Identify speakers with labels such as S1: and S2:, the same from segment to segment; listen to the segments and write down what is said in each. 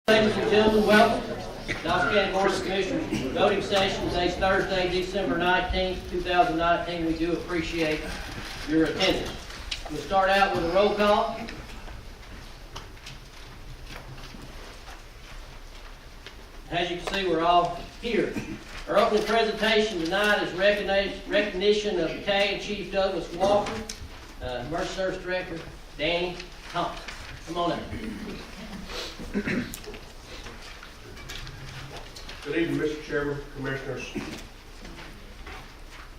S1: Ladies and gentlemen, welcome. Dawson County Board of Commissioners voting session today's Thursday, December 19th, 2019. We do appreciate your attendance. We'll start out with a roll call. As you can see, we're all here. Our opening presentation tonight is recognition of Battalion Chief Douglas Wofford, Emergency Service Director Danny Thompson. Come on up.
S2: Good evening, Mr. Chairman, Commissioners.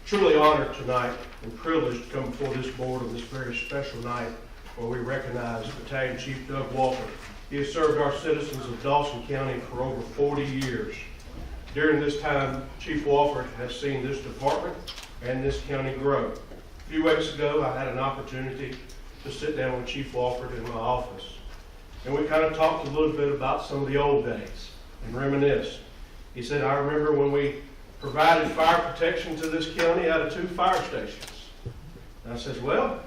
S2: Truly honored tonight and privileged to come before this board on this very special night where we recognize Battalion Chief Doug Wofford. He has served our citizens of Dawson County for over 40 years. During this time, Chief Wofford has seen this department and this county grow. A few weeks ago, I had an opportunity to sit down with Chief Wofford in my office, and we kind of talked a little bit about some of the old days and reminisced. He said, I remember when we provided fire protection to this county out of 2 fire stations. And I says, well,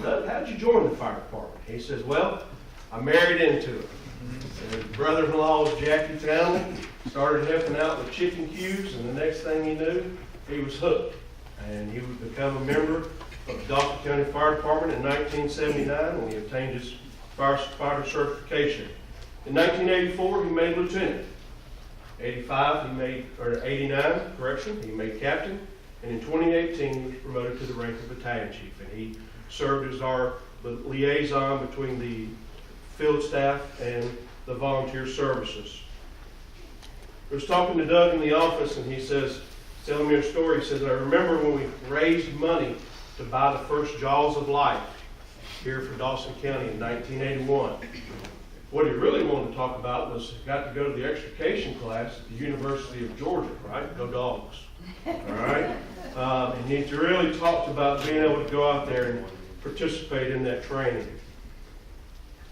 S2: Doug, how'd you join the fire department? He says, well, I married into it. And his brother-in-law was Jackie Townley, started helping out with chicken queues, and the next thing he knew, he was hooked. And he would become a member of the Dawson County Fire Department in 1979 when he obtained his firefighter certification. In 1984, he made lieutenant. 89, he made captain, and in 2018 he was promoted to the rank of battalion chief, and he served as our liaison between the field staff and the volunteer services. I was talking to Doug in the office, and he says, telling me a story. He says, I remember when we raised money to buy the first Jaws of Life here for Dawson County in 1981. What he really wanted to talk about was got to go to the extrication class at the University of Georgia, right? Go Dogs. All right? And he really talked about being able to go out there and participate in that training.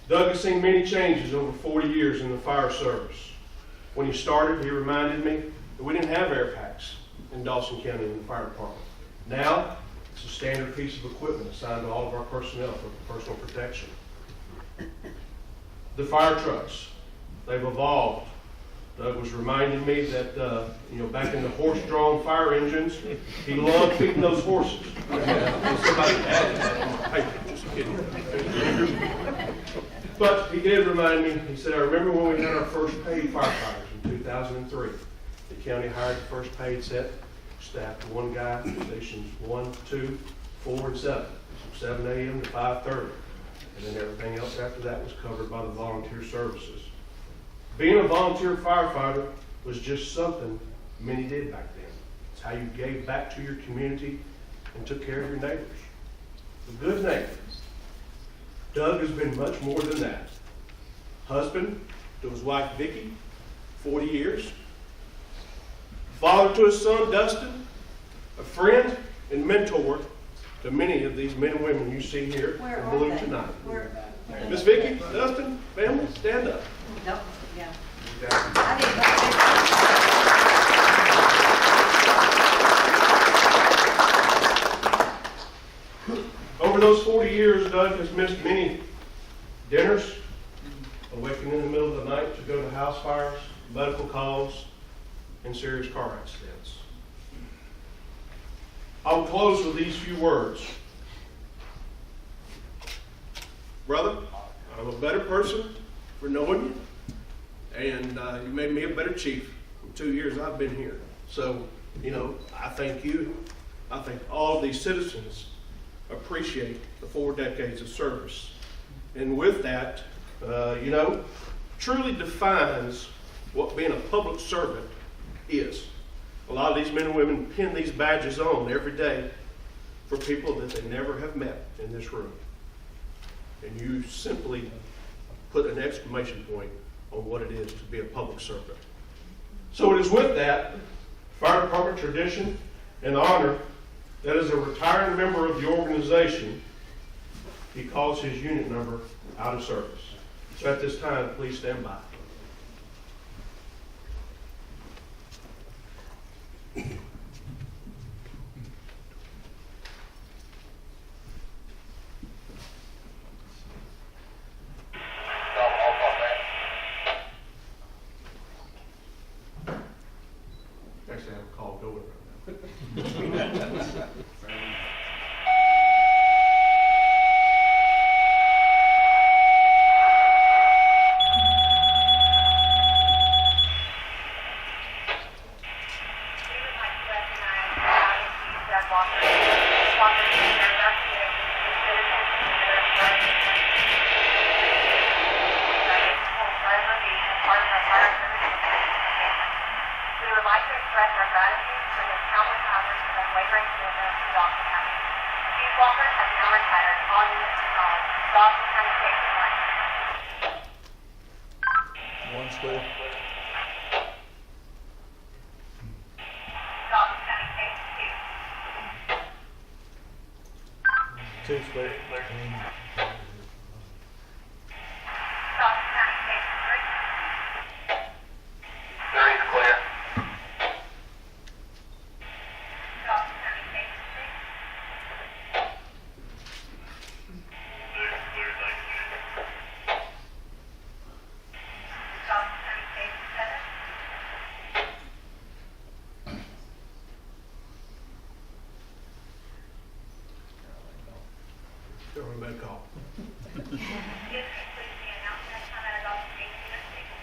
S2: Doug has seen many changes over 40 years in the fire service. When he started, he reminded me that we didn't have air packs in Dawson County in the fire department. Now, it's a standard piece of equipment assigned to all of our personnel for personal protection. The fire trucks, they've evolved. Doug was reminding me that, back in the horse-drawn fire engines, he loved feeding those horses. Just kidding. But he did remind me, he said, I remember when we had our first paid firefighters in 2003. The county hired the first paid set, staffed to one guy, stations 1, 2, 4, and 7, from 7 a.m. to 5:30. And then everything else after that was covered by the volunteer services. Being a volunteer firefighter was just something many did back then. It's how you gave back to your community and took care of your neighbors. A good neighbor. Doug has been much more than that. Husband to his wife Vicki, 40 years. Father to his son Dustin. A friend and mentor to many of these men and women you see here in blue tonight. Miss Vicki, Dustin, family, stand up.
S3: Nope. Yeah.
S2: Over those 40 years, Doug has missed many dinners, awakening in the middle of the night to go to house fires, medical calls, and serious car accidents. I'll close with these few words. Brother, I'm a better person for knowing you, and you made me a better chief in 2 years I've been here. So, I thank you. I think all of these citizens appreciate the 4 decades of service. And with that, truly defines what being a public servant is. A lot of these men and women pin these badges on every day for people that they never have met in this room. And you simply put an exclamation point on what it is to be a public servant. So it is with that fire department tradition and honor that as a retiring member of the organization, he calls his unit number out of service. So at this time, please stand by.
S3: Wofford. Wofford serves our community, the citizens consider serving will forever be a part of our fire service and we would like to express our gratitude for his countless hours of unwavering commitment to Dawson County. Chief Wofford has now retired. All units acknowledged. Dawson County Station Line.
S4: One square.
S3: Dawson County Station 2.
S4: 2 square.
S3: Dawson County Station 3.
S5: 3 clear.
S3: Dawson County Station 6. Dawson County Station 7.
S2: Don't run a bad call.
S3: This concludes the announcement. Time out of Dawson Station Station.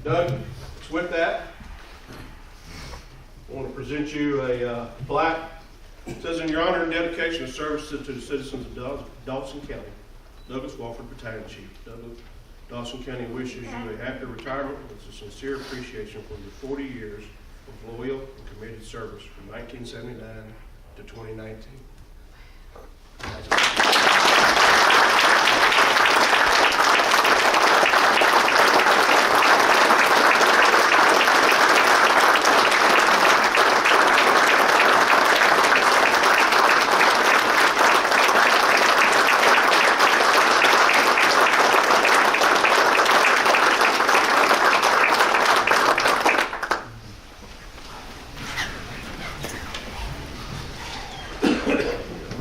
S2: Doug, so with that, I want to present you a plaque. It says, in your honor and dedication of service to the citizens of Dawson County, Douglas Wofford, Battalion Chief. Dawson County wishes you a happy retirement with a sincere appreciation for your 40 years of loyal and committed service from 1979 to 2019.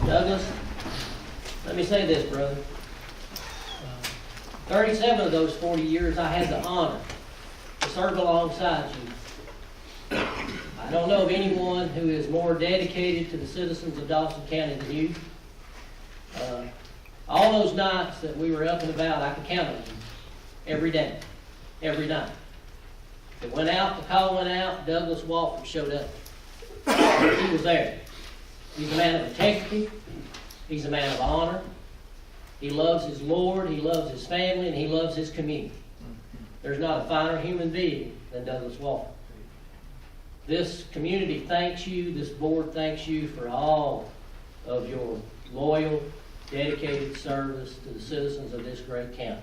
S1: Douglas, let me say this, brother. 37 of those 40 years, I had the honor to serve alongside you. I don't know of anyone who is more dedicated to the citizens of Dawson County than you. All those nights that we were up and about, I could count on you every day, every night. If it went out, the call went out, Douglas Wofford showed up. He was there. He's a man of integrity. He's a man of honor. He loves his Lord, he loves his family, and he loves his community. There's not a finer human being than Douglas Wofford. This community thanks you, this board thanks you for all of your loyal, dedicated service to the citizens of this great county.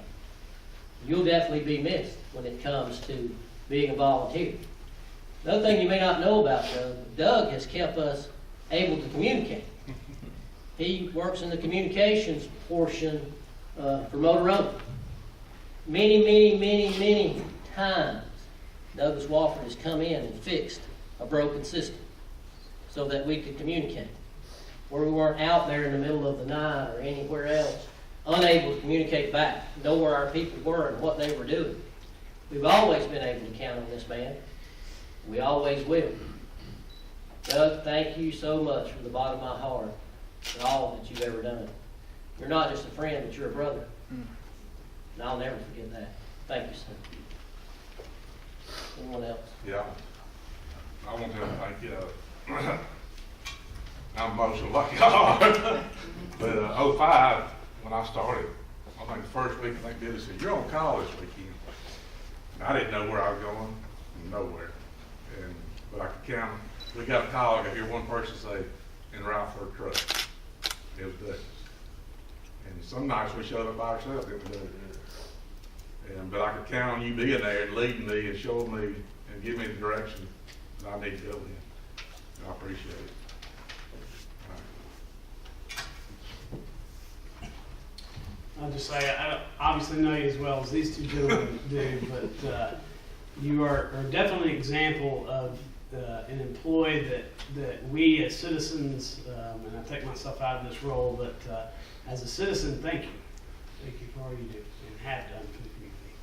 S1: You'll definitely be missed when it comes to being a volunteer. Another thing you may not know about Doug has kept us able to communicate. He works in the communications portion for Motorola. Many times, Douglas Wofford has come in and fixed a broken system so that we could communicate. Where we weren't out there in the middle of the night or anywhere else, unable to communicate back, know where our people were and what they were doing. We've always been able to count on this man. We always will. Doug, thank you so much from the bottom of my heart for all that you've ever done. You're not just a friend, but you're a brother. And I'll never forget that. Thank you, sir. Anyone else?
S6: Yeah, I want to thank you. I'm emotional like y'all are. But 05, when I started, I think the first week, I think Billy said, "You're on call this weekend." And I didn't know where I was going, nowhere. But I could count. We got a call. I could hear one person say, "En route for a truck." It was Douglas. And some nights we showed up by ourselves. It was Douglas. But I could count on you being there and leading me and showing me and giving me the direction that I need to go in. And I appreciate it.
S7: I'll just say, I don't obviously know you as well as these two gentlemen do, but you are definitely an example of an employee that that we as citizens, and I take myself out of this role, but as a citizen, thank you. Thank you for all you do and have done for the community.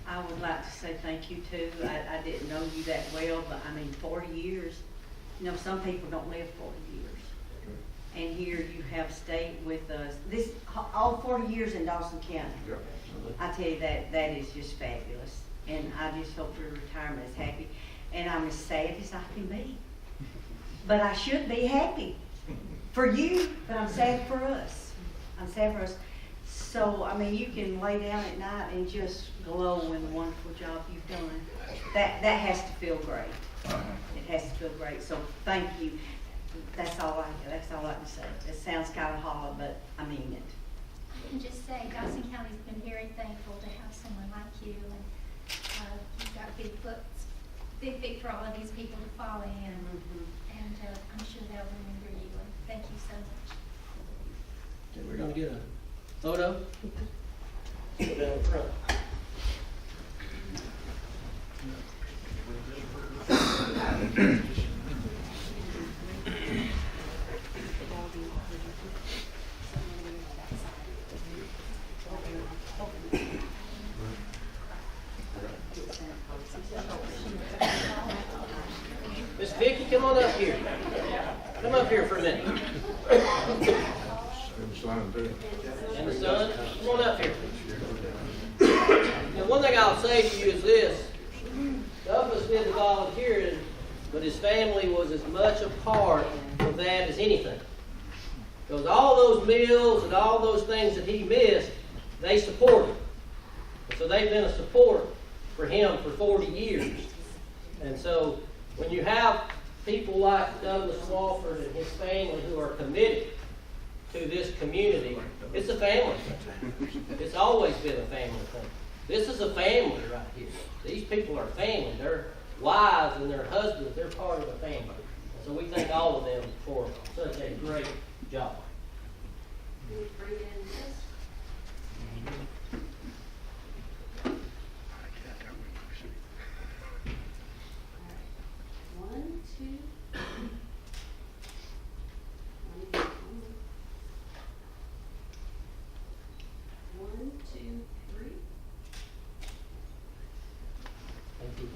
S4: I would like to say thank you too. I didn't know you that well, but I mean, 40 years, you know, some people don't live 40 years. And here you have stayed with us, all 40 years in Dawson County.
S6: Yeah.
S4: I tell you, that is just fabulous. And I just hope your retirement is happy. And I'm as sad as I can be. But I should be happy for you, but I'm sad for us. I'm sad for us. So, I mean, you can lay down at night and just glow in the wonderful job you've done. That has to feel great. It has to feel great. So, thank you. That's all I can say. It sounds kind of hollow, but I mean it.
S8: I can just say Dawson County's been very thankful to have someone like you, and you've got big feet for all of these people to fall in, and I'm sure they'll remember you, and thank you so much.
S1: Okay, we're gonna get a photo. Go down in front. Miss Vicky, come on up here. Come up here for a minute. And the son, come on up here. Now, one thing I'll say to you is this. Douglas did the volunteering, but his family was as much a part of that as anything. Because all those meals and all those things that he missed, they supported. And so they've been a support for him for 40 years. And so when you have people like Douglas Wofford and his family who are committed to this community, it's a family thing. It's always been a family thing. This is a family right here. These people are family. Their wives and their husbands, they're part of the family. And so we thank all of them for such a great job.
S4: One, two. One, two, three.
S1: Thank you.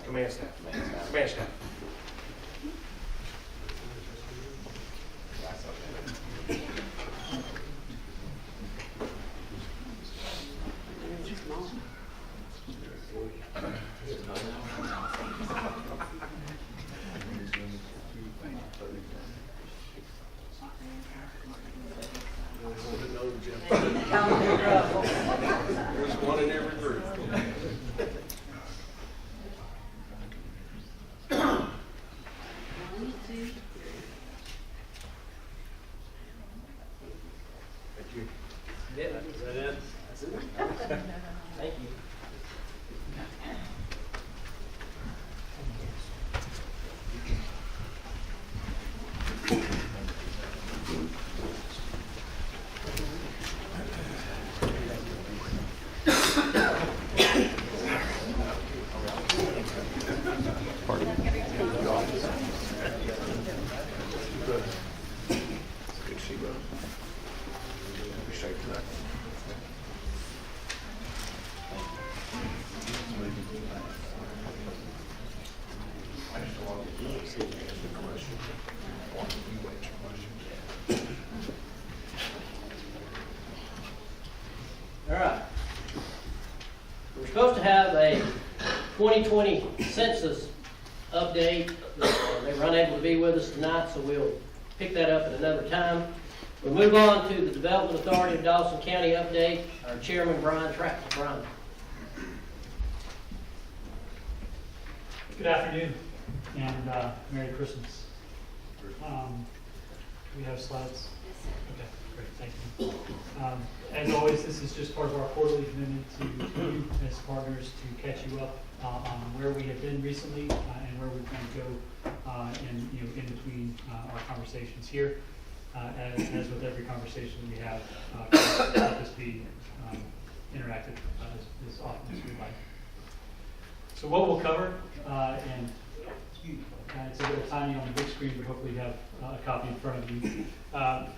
S2: Command staff. Command staff. There's one in every group.
S4: One, two, three.
S2: Thank you.
S1: Yeah, is that it? Thank you. All right. We're supposed to have a 2020 census update. They were unable to be with us tonight, so we'll pick that up at another time. We'll move on to the Development Authority of Dawson County update. Our chairman, Brian Trapnell. Brian.
S9: Good afternoon, and Merry Christmas. We have slides? Okay, great, thank you. As always, this is just part of our quarterly commitment to you as partners to catch you up on where we have been recently and where we plan to go in between our conversations here. As with every conversation we have, let this be interactive as often as we'd like. So what we'll cover, and it's a little tiny on the big screen, but hopefully you have a copy in front of you.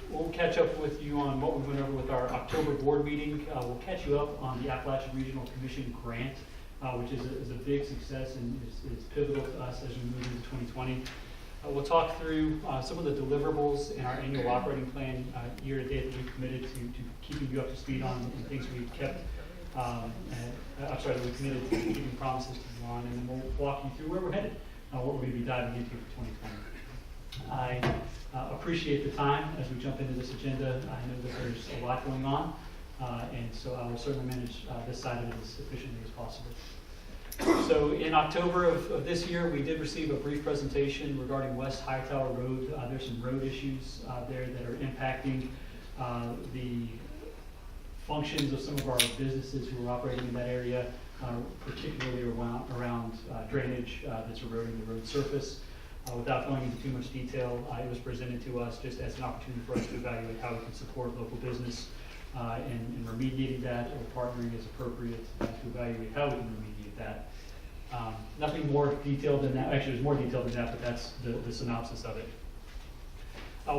S9: We'll catch up with you on what we went over with our October board meeting. We'll catch you up on the Appalachian Regional Commission grant, which is a big success and is pivotal to us as we move into 2020. We'll talk through some of the deliverables in our annual operating plan year to date that we've committed to keeping you up to speed on, and things we've kept. That we committed to keeping promises to you on, and then we'll walk you through where we're headed, what we're going to be diving into for 2020. I appreciate the time as we jump into this agenda. I know that there's a lot going on, and so I will certainly manage this side of it as efficiently as possible. So in October of this year, we did receive a brief presentation regarding West Hightower Road. There's some road issues there that are impacting the functions of some of our businesses who are operating in that area, particularly around drainage that's eroding the road surface. Without going into too much detail, it was presented to us just as an opportunity for us to evaluate how we can support local business in remediating that, or partnering as appropriate to evaluate how we can remediate that. Nothing more detailed than that. Actually, there's more detailed than that, but that's the synopsis of it.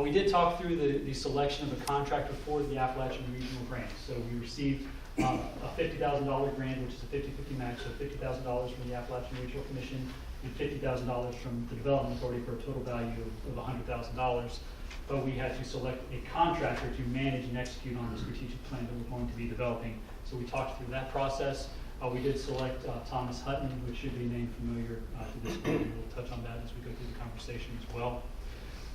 S9: We did talk through the selection of a contractor for the Appalachian Regional Grant. So we received a $50,000 grant, which is a 50-50 match, so $50,000 from the Appalachian Regional Commission and $50,000 from the Development Authority for a total value of $100,000. But we had to select a contractor to manage and execute on the strategic plan that we're going to be developing. So we talked through that process. We did select Thomas Hutton, which should be a name familiar to this group. We'll touch on that as we go through the conversation as well.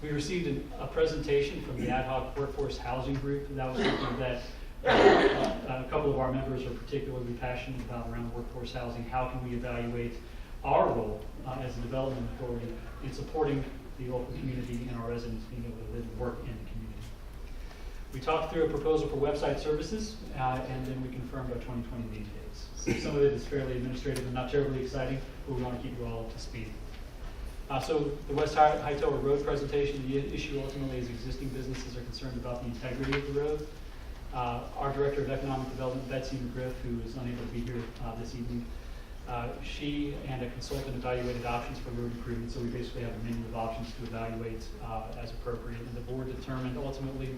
S9: We received a presentation from the Ad Hoc Workforce Housing Group. That was something that a couple of our members are particularly passionate about around workforce housing. How can we evaluate our role as a development authority in supporting the local community and our residents being able to live and work in the community? We talked through a proposal for website services, and then we confirmed our 2020 meeting dates. So some of it is fairly administrative and not terribly exciting, but we want to keep you all up to speed. So the West Hightower Road presentation, the issue ultimately is existing businesses are concerned about the integrity of the road. Our Director of Economic Development, Betsy McGriff, who is unable to be here this evening, she and a consultant evaluated options for road improvement. So we basically have a menu of options to evaluate as appropriate. And the board determined ultimately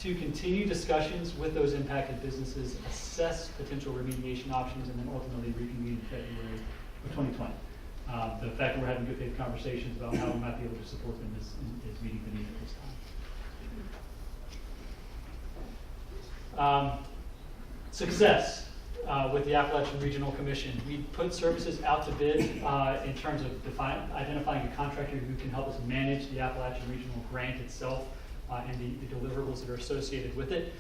S9: to continue discussions with those impacted businesses, assess potential remediation options, and then ultimately reconvene in February of 2020. The fact that we're having good faith conversations about how we might be able to support them is meeting the need at this time. Success with the Appalachian Regional Commission. We put services out to bid in terms of identifying a contractor who can help us manage the Appalachian Regional Grant itself and the deliverables that are associated with it.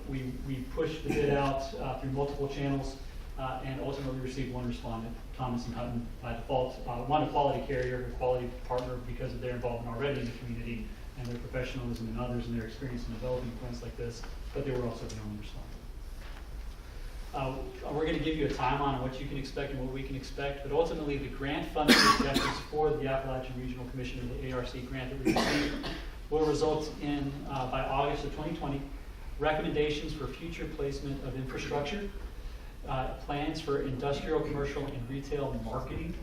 S9: We pushed the bid out through multiple channels and ultimately received one respondent, Thomas and Hutton, by default. One, a quality carrier, a quality partner because of their involvement already in the community and their professionalism, and others and their experience in developing plans like this, but they were also the only respondent. We're going to give you a timeline on what you can expect and what we can expect, but ultimately the grant funding objectives for the Appalachian Regional Commission, or the ARC grant that we received, will result in, by August of 2020, recommendations for future placement of infrastructure, plans for industrial, commercial, and retail marketing,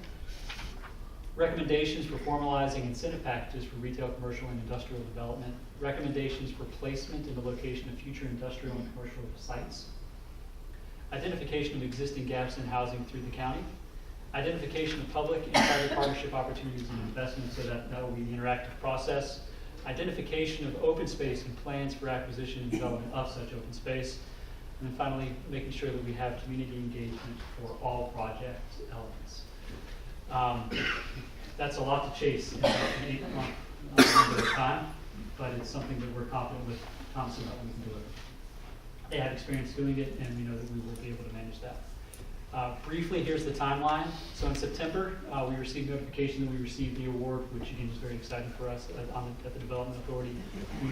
S9: recommendations for formalizing incentive packages for retail, commercial, and industrial development, recommendations for placement in the location of future industrial and commercial sites, identification of existing gaps in housing through the county, identification of public and private partnership opportunities and investments, so that will be the interactive process, identification of open space and plans for acquisition and development of such open space, and then finally, making sure that we have community engagement for all project elements. That's a lot to chase in an 8-month time, but it's something that we're confident with Thompson that we can deliver. They have experience doing it, and we know that we will be able to manage that. Briefly, here's the timeline. So in September, we received notification that we received the award, which again is very exciting for us at the Development Authority. We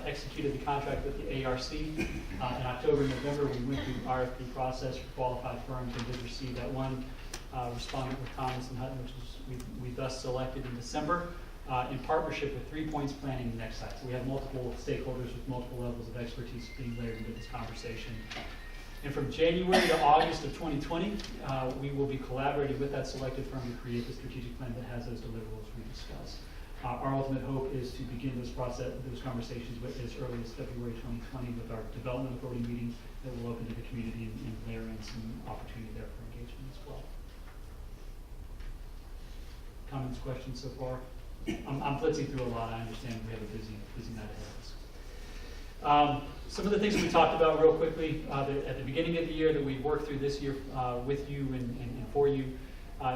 S9: executed the contract with the ARC. In October and November, we went through the RFP process for qualified firms and did receive that one respondent with Thompson Hutton, which is we thus selected in December. In partnership with 3 Points Planning the next site. So we have multiple stakeholders with multiple levels of expertise being layered into this conversation. And from January to August of 2020, we will be collaborating with that selected firm to create the strategic plan that has those deliverables we discussed. Our ultimate hope is to begin those conversations with as early as February 2020 with our Development Authority meeting that will open to the community and layer in some opportunity there for engagement as well. Comments, questions so far? I'm blitzing through a lot. I understand we have a busy night ahead of us. Some of the things we talked about real quickly at the beginning of the year that we worked through this year with you and for you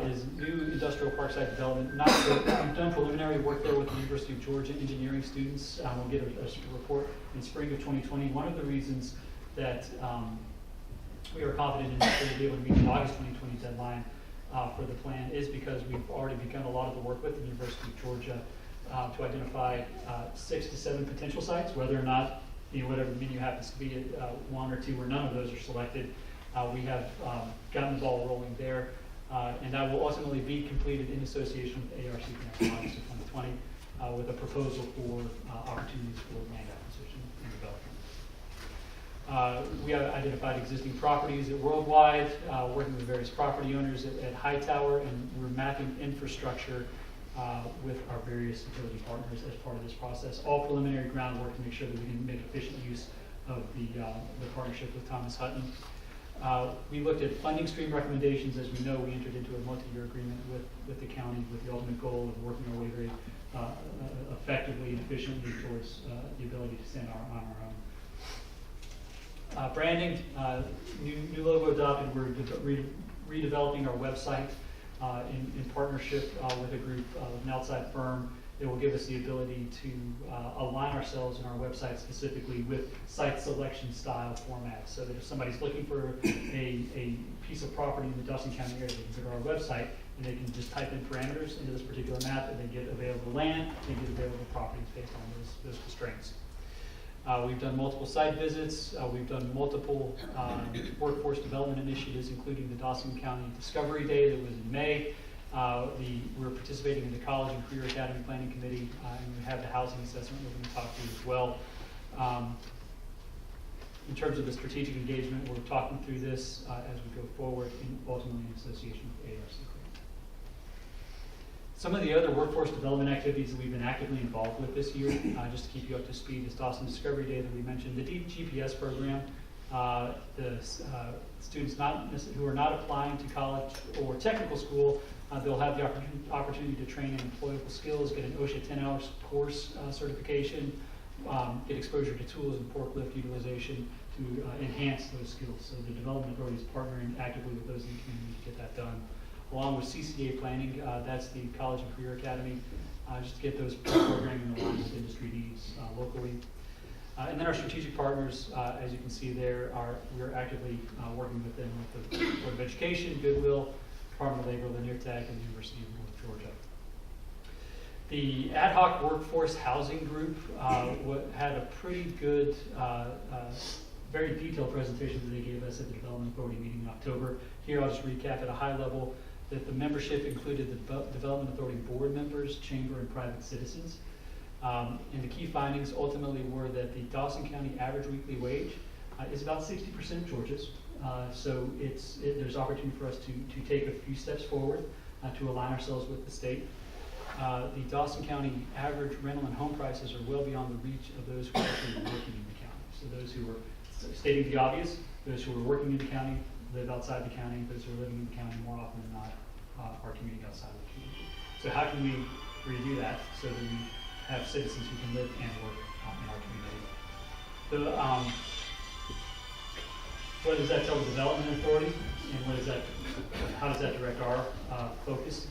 S9: is new industrial parkside development. We've done preliminary work there with the University of Georgia engineering students. We'll get a report in spring of 2020. One of the reasons that we are confident in that we'll be able to meet the August 2020 deadline for the plan is because we've already begun a lot of the work with the University of Georgia to identify 6 to 7 potential sites, whether or not whatever the menu happens to be, 1 or 2 or none of those are selected. We have gotten the ball rolling there, and that will ultimately be completed in association with ARC in August of 2020 with a proposal for opportunities for land acquisition and development. We have identified existing properties at Worldwide, working with various property owners at Hightower, and we're mapping infrastructure with our various utility partners as part of this process. All preliminary groundwork to make sure that we can make efficient use of the partnership with Thomas Hutton. We looked at funding stream recommendations. As we know, we entered into a multi-year agreement with the county with the ultimate goal of working our way very effectively and efficiently towards the ability to stand on our own. Branding, new logo adopted. We're redeveloping our website in partnership with a group of an outside firm that will give us the ability to align ourselves in our website specifically with site selection style formats, so that if somebody's looking for a piece of property in the Dawson County area, they can go to our website and they can just type in parameters into this particular map, and they get available land, they get available properties based on those constraints. We've done multiple site visits. We've done multiple workforce development initiatives, including the Dawson County Discovery Day that was in May. We're participating in the College and Career Academy Planning Committee, and we have the housing assessment we're going to talk to as well. In terms of the strategic engagement, we're talking through this as we go forward, and ultimately in association with ARC. Some of the other workforce development activities that we've been actively involved with this year, just to keep you up to speed, is Dawson Discovery Day that we mentioned, the GPS program. The students who are not applying to college or technical school, they'll have the opportunity to train in employable skills, get an OSHA 10-hour course certification, get exposure to tools and forklift utilization to enhance those skills. So the Development Authority is partnering actively with those in the community to get that done. Along with CCA planning, that's the College and Career Academy, just to get those programming aligned with industry needs locally. And then our strategic partners, as you can see there, we're actively working with them with the Board of Education, Goodwill, Department of Labor, Lilieth, and the University of North Georgia. The ad hoc workforce housing group had a pretty good, very detailed presentation that they gave us at the Development Authority meeting in October. Here I'll just recap at a high level that the membership included the Development Authority board members, chamber, and private citizens. And the key findings ultimately were that the Dawson County average weekly wage is about 60% Georgia's. So there's opportunity for us to take a few steps forward to align ourselves with the state. The Dawson County average rental and home prices are well beyond the reach of those who are actually working in the county. So those who are stating the obvious, those who are working in the county, live outside the county, those who are living in the county more often than not are commuting outside of the community. So how can we redo that so that we have citizens who can live and work in our community? What does that tell the Development Authority, and how does that direct our focus?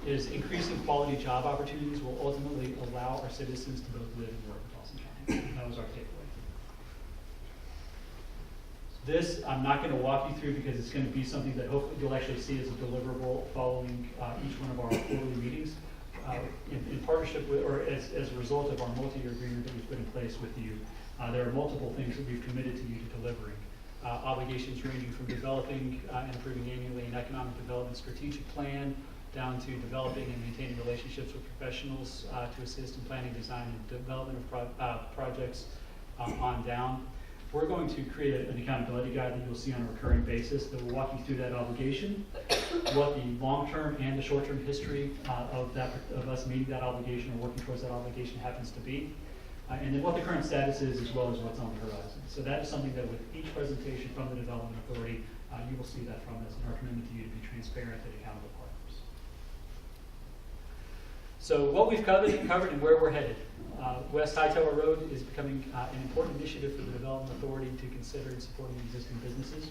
S9: Is increasing quality job opportunities will ultimately allow our citizens to both live and work in Dawson County. That was our takeaway. This, I'm not going to walk you through because it's going to be something that hopefully you'll actually see as a deliverable following each one of our quarterly meetings. In partnership with, or as a result of our multi-year agreement that we've put in place with you, there are multiple things that we've committed to you to delivering. Obligations ranging from developing and approving annually an economic development strategic plan, down to developing and maintaining relationships with professionals to assist in planning, design, and development of projects on down. We're going to create an accountability guide that you'll see on a recurring basis that will walk you through that obligation, what the long-term and the short-term history of us meeting that obligation or working towards that obligation happens to be, and then what the current status is as well as what's on the horizon. So that is something that with each presentation from the Development Authority, you will see that from us and our commitment to you to be transparent and accountable partners. So what we've covered and where we're headed. West Hightower Road is becoming an important initiative for the Development Authority to consider in supporting existing businesses.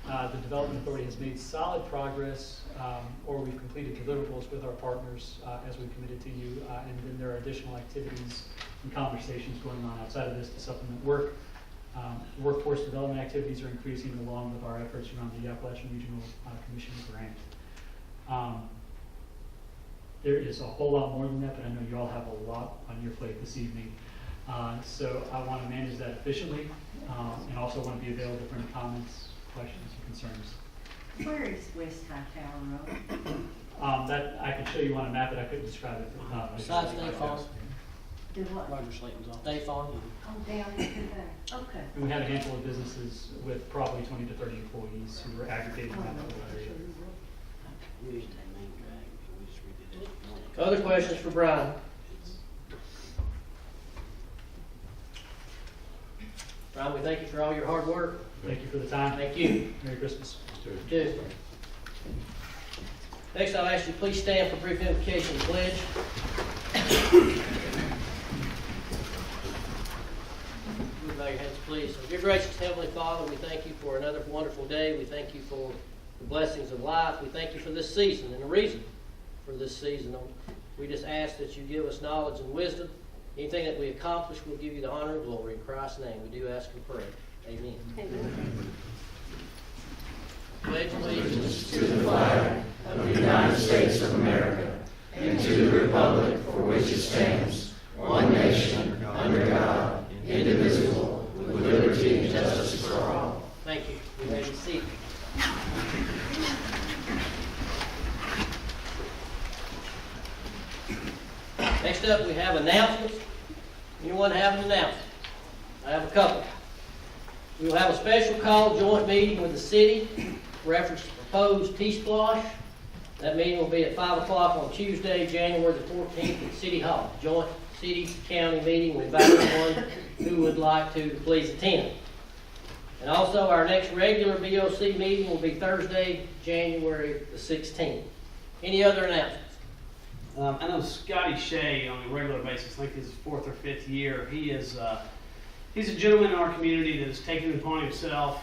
S9: The Development Authority has made solid progress, or we've completed deliverables with our partners as we've committed to you, and then there are additional activities and conversations going on outside of this to supplement work. Workforce development activities are increasing along with our efforts around the Appalachian Regional Commission grant. There is a whole lot more than that, but I know you all have a lot on your plate this evening. So I want to manage that efficiently and also want to be available for any comments, questions, and concerns.
S4: Where is West Hightower Road?
S9: That I could show you on a map, but I couldn't describe it.
S1: Besides State Farm,
S4: Do what?
S7: Roger Slayton's office.
S1: State Farm.
S4: Oh, down into there. Okay.
S9: And we had a handful of businesses with probably 20 to 30 employees who were aggregating that whole area.
S1: Other questions for Brian? Brian, we thank you for all your hard work.
S9: Thank you for the time.
S1: Thank you.
S9: Merry Christmas.
S1: Good. Next, I'll ask you to please stand for brief invocation and pledge. Bow your heads, please. So, dear gracious Heavenly Father, we thank you for another wonderful day. We thank you for the blessings of life. We thank you for this season and the reason for this season. We just ask that you give us knowledge and wisdom. Anything that we accomplish, we'll give you the honor and glory. In Christ's name, we do ask and pray. Amen.
S4: Amen.
S1: Pledge allegiance
S10: to the flag of the United States of America and to the republic for which it stands, one nation, under God, indivisible, with liberty and justice for all.
S1: Thank you. You may be seated. Next up, we have announcements. Anyone have an announcement? I have a couple. We will have a special call joint meeting with the city reference to proposed T-Splosh. That meeting will be at 5 o'clock on Tuesday, January the 14th at City Hall. Joint city-county meeting. We invite anyone who would like to please attend. And also, our next regular BOC meeting will be Thursday, January the 16th. Any other announcements?
S7: I know Scotty Shea on a regular basis, I think his 4th or 5th year, he's a gentleman in our community that has taken it upon himself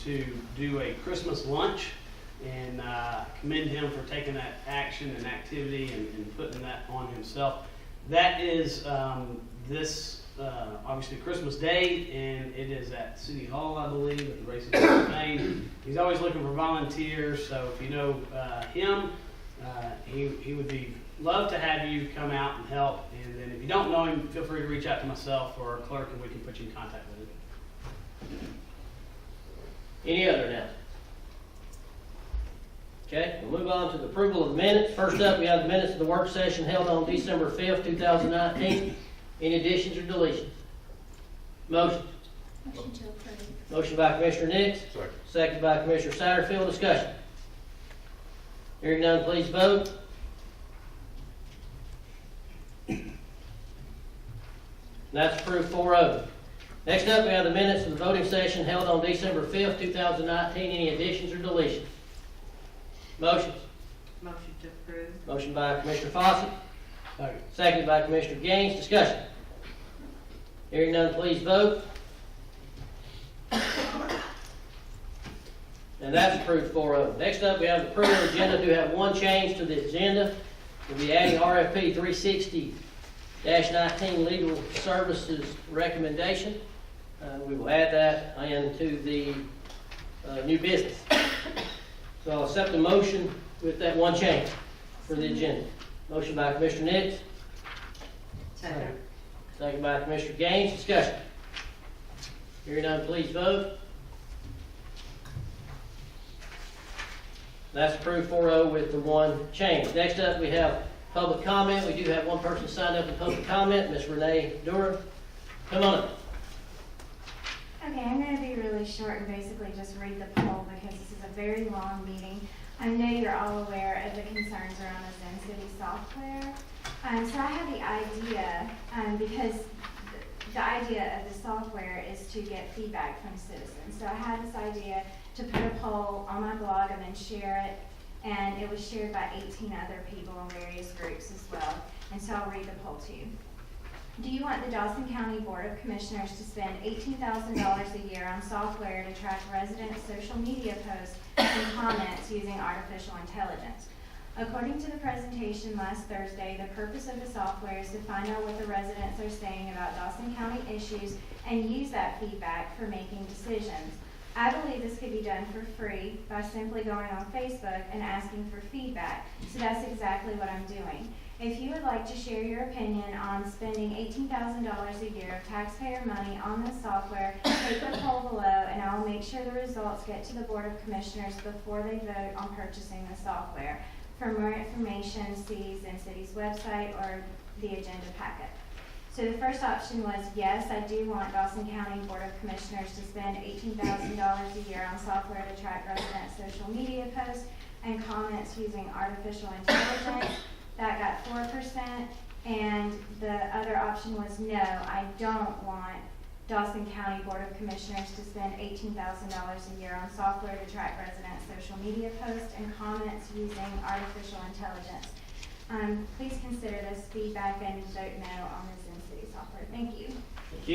S7: to do a Christmas lunch, and commend him for taking that action and activity and putting that on himself. That is obviously Christmas Day, and it is at City Hall, I believe, at the Racing Main. He's always looking for volunteers, so if you know him, he would love to have you come out and help. And then if you don't know him, feel free to reach out to myself or our clerk, and we can put you in contact with him.
S1: Any other announcements? Okay, we'll move on to the approval of the minutes. First up, we have the minutes of the work session held on December 5th, 2019. Any additions or deletions? Motion.
S8: Motion to approve.
S1: Motion by Commissioner Nix.
S6: Second.
S1: Second by Commissioner Satterfield. Discussion. Hearing none, please vote. And that's approved 4-0. Next up, we have the minutes of the voting session held on December 5th, 2019. Any additions or deletions? Motions.
S4: Motion to approve.
S1: Motion by Commissioner Fawcett.
S7: Second.
S1: Second by Commissioner Gaines. Discussion. Hearing none, please vote. And that's approved 4-0. Next up, we have the approval agenda. Do have one change to the agenda. We'll be adding RFP 360-19 legal services recommendation. We will add that into the new business. So I'll accept the motion with that one change for the agenda. Motion by Commissioner Nix,
S4: Second.
S1: second by Commissioner Gaines. Discussion. Hearing none, please vote. That's approved 4-0 with the one change. Next up, we have public comment. We do have one person signed up in public comment, Ms. Renee Dura. Come on up.
S11: Okay, I'm going to be really short and basically just read the poll because this is a very long meeting. I know you're all aware of the concerns around the City software. So I had the idea, because the idea of the software is to get feedback from citizens. So I had this idea to put a poll on my blog and then share it, and it was shared by 18 other people in various groups as well. And so I'll read the poll to you. Do you want the Dawson County Board of Commissioners to spend $18,000 a year on software to track resident social media posts and comments using artificial intelligence? According to the presentation last Thursday, the purpose of the software is to find out what the residents are saying about Dawson County issues and use that feedback for making decisions. I believe this could be done for free by simply going on Facebook and asking for feedback. So that's exactly what I'm doing. If you would like to share your opinion on spending $18,000 a year of taxpayer money on this software, take the poll below and I will make sure the results get to the Board of Commissioners before they vote on purchasing the software. For more information, see Census's website or the agenda packet. So the first option was, yes, I do want Dawson County Board of Commissioners to spend $18,000 a year on software to track resident social media posts and comments using artificial intelligence. That got 4%. And the other option was, no, I don't want Dawson County Board of Commissioners to spend $18,000 a year on software to track resident social media posts and comments using artificial intelligence. Please consider this feedback and vote no on the City software. Thank you.
S1: Thank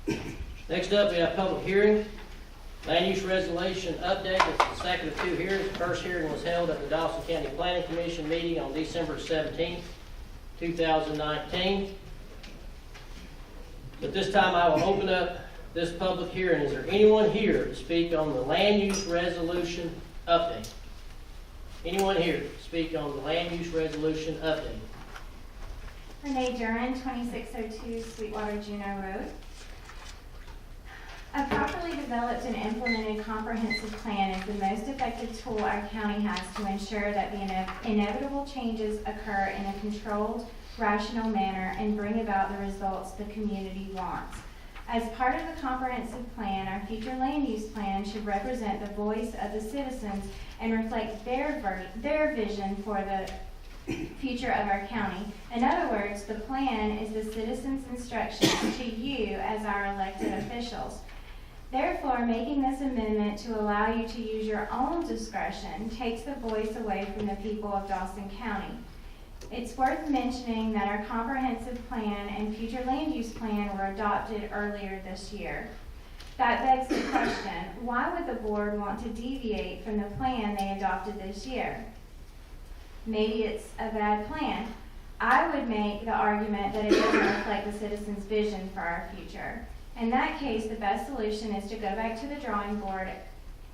S1: you. Next up, we have public hearing. Land use resolution update. It's the second of two hearings. The first hearing was held at the Dawson County Planning Commission meeting on December 17th, 2019. But this time I will open up this public hearing. Is there anyone here to speak on the land use resolution update? Anyone here to speak on the land use resolution update?
S11: Renee Duran, 2602 Sweetwater Juneau Road. A properly developed and implemented comprehensive plan is the most effective tool our county has to ensure that the inevitable changes occur in a controlled, rational manner and bring about the results the community wants. As part of the comprehensive plan, our future land use plan should represent the voice of the citizens and reflect their vision for the future of our county. In other words, the plan is the citizens' instructions to you as our elected officials. Therefore, making this amendment to allow you to use your own discretion takes the voice away from the people of Dawson County. It's worth mentioning that our comprehensive plan and future land use plan were adopted earlier this year. That begs the question, why would the board want to deviate from the plan they adopted this year? Maybe it's a bad plan. I would make the argument that it doesn't reflect the citizens' vision for our future. In that case, the best solution is to go back to the drawing board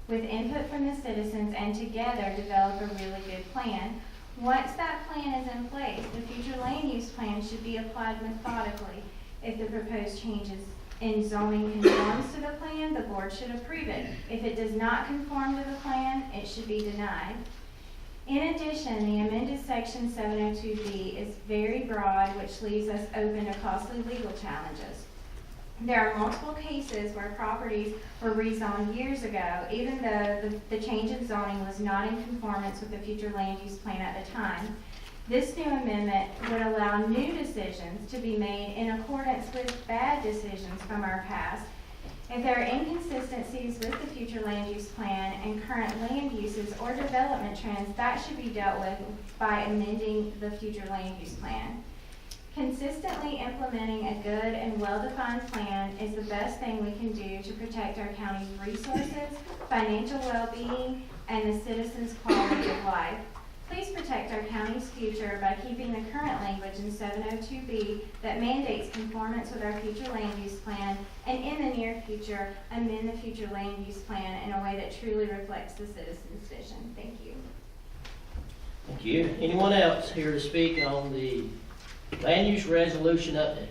S11: with input from the citizens and together develop a really good plan. Once that plan is in place, the future land use plan should be applied methodically. If the proposed changes in zoning conforms to the plan, the board should approve it. If it does not conform to the plan, it should be denied. In addition, the amended section 702B is very broad, which leaves us open to costly legal challenges. There are multiple cases where properties were rezoned years ago, even though the change in zoning was not in conformance with the future land use plan at the time. This new amendment would allow new decisions to be made in accordance with bad decisions from our past. If there are inconsistencies with the future land use plan and current land uses or development trends, that should be dealt with by amending the future land use plan. Consistently implementing a good and well-defined plan is the best thing we can do to protect our county's resources, financial well-being, and the citizens' quality of life. Please protect our county's future by keeping the current language in 702B that mandates conformance with our future land use plan, and in the near future, amend the future land use plan in a way that truly reflects the citizens' vision. Thank you.
S1: Thank you. Anyone else here to speak on the land use resolution update?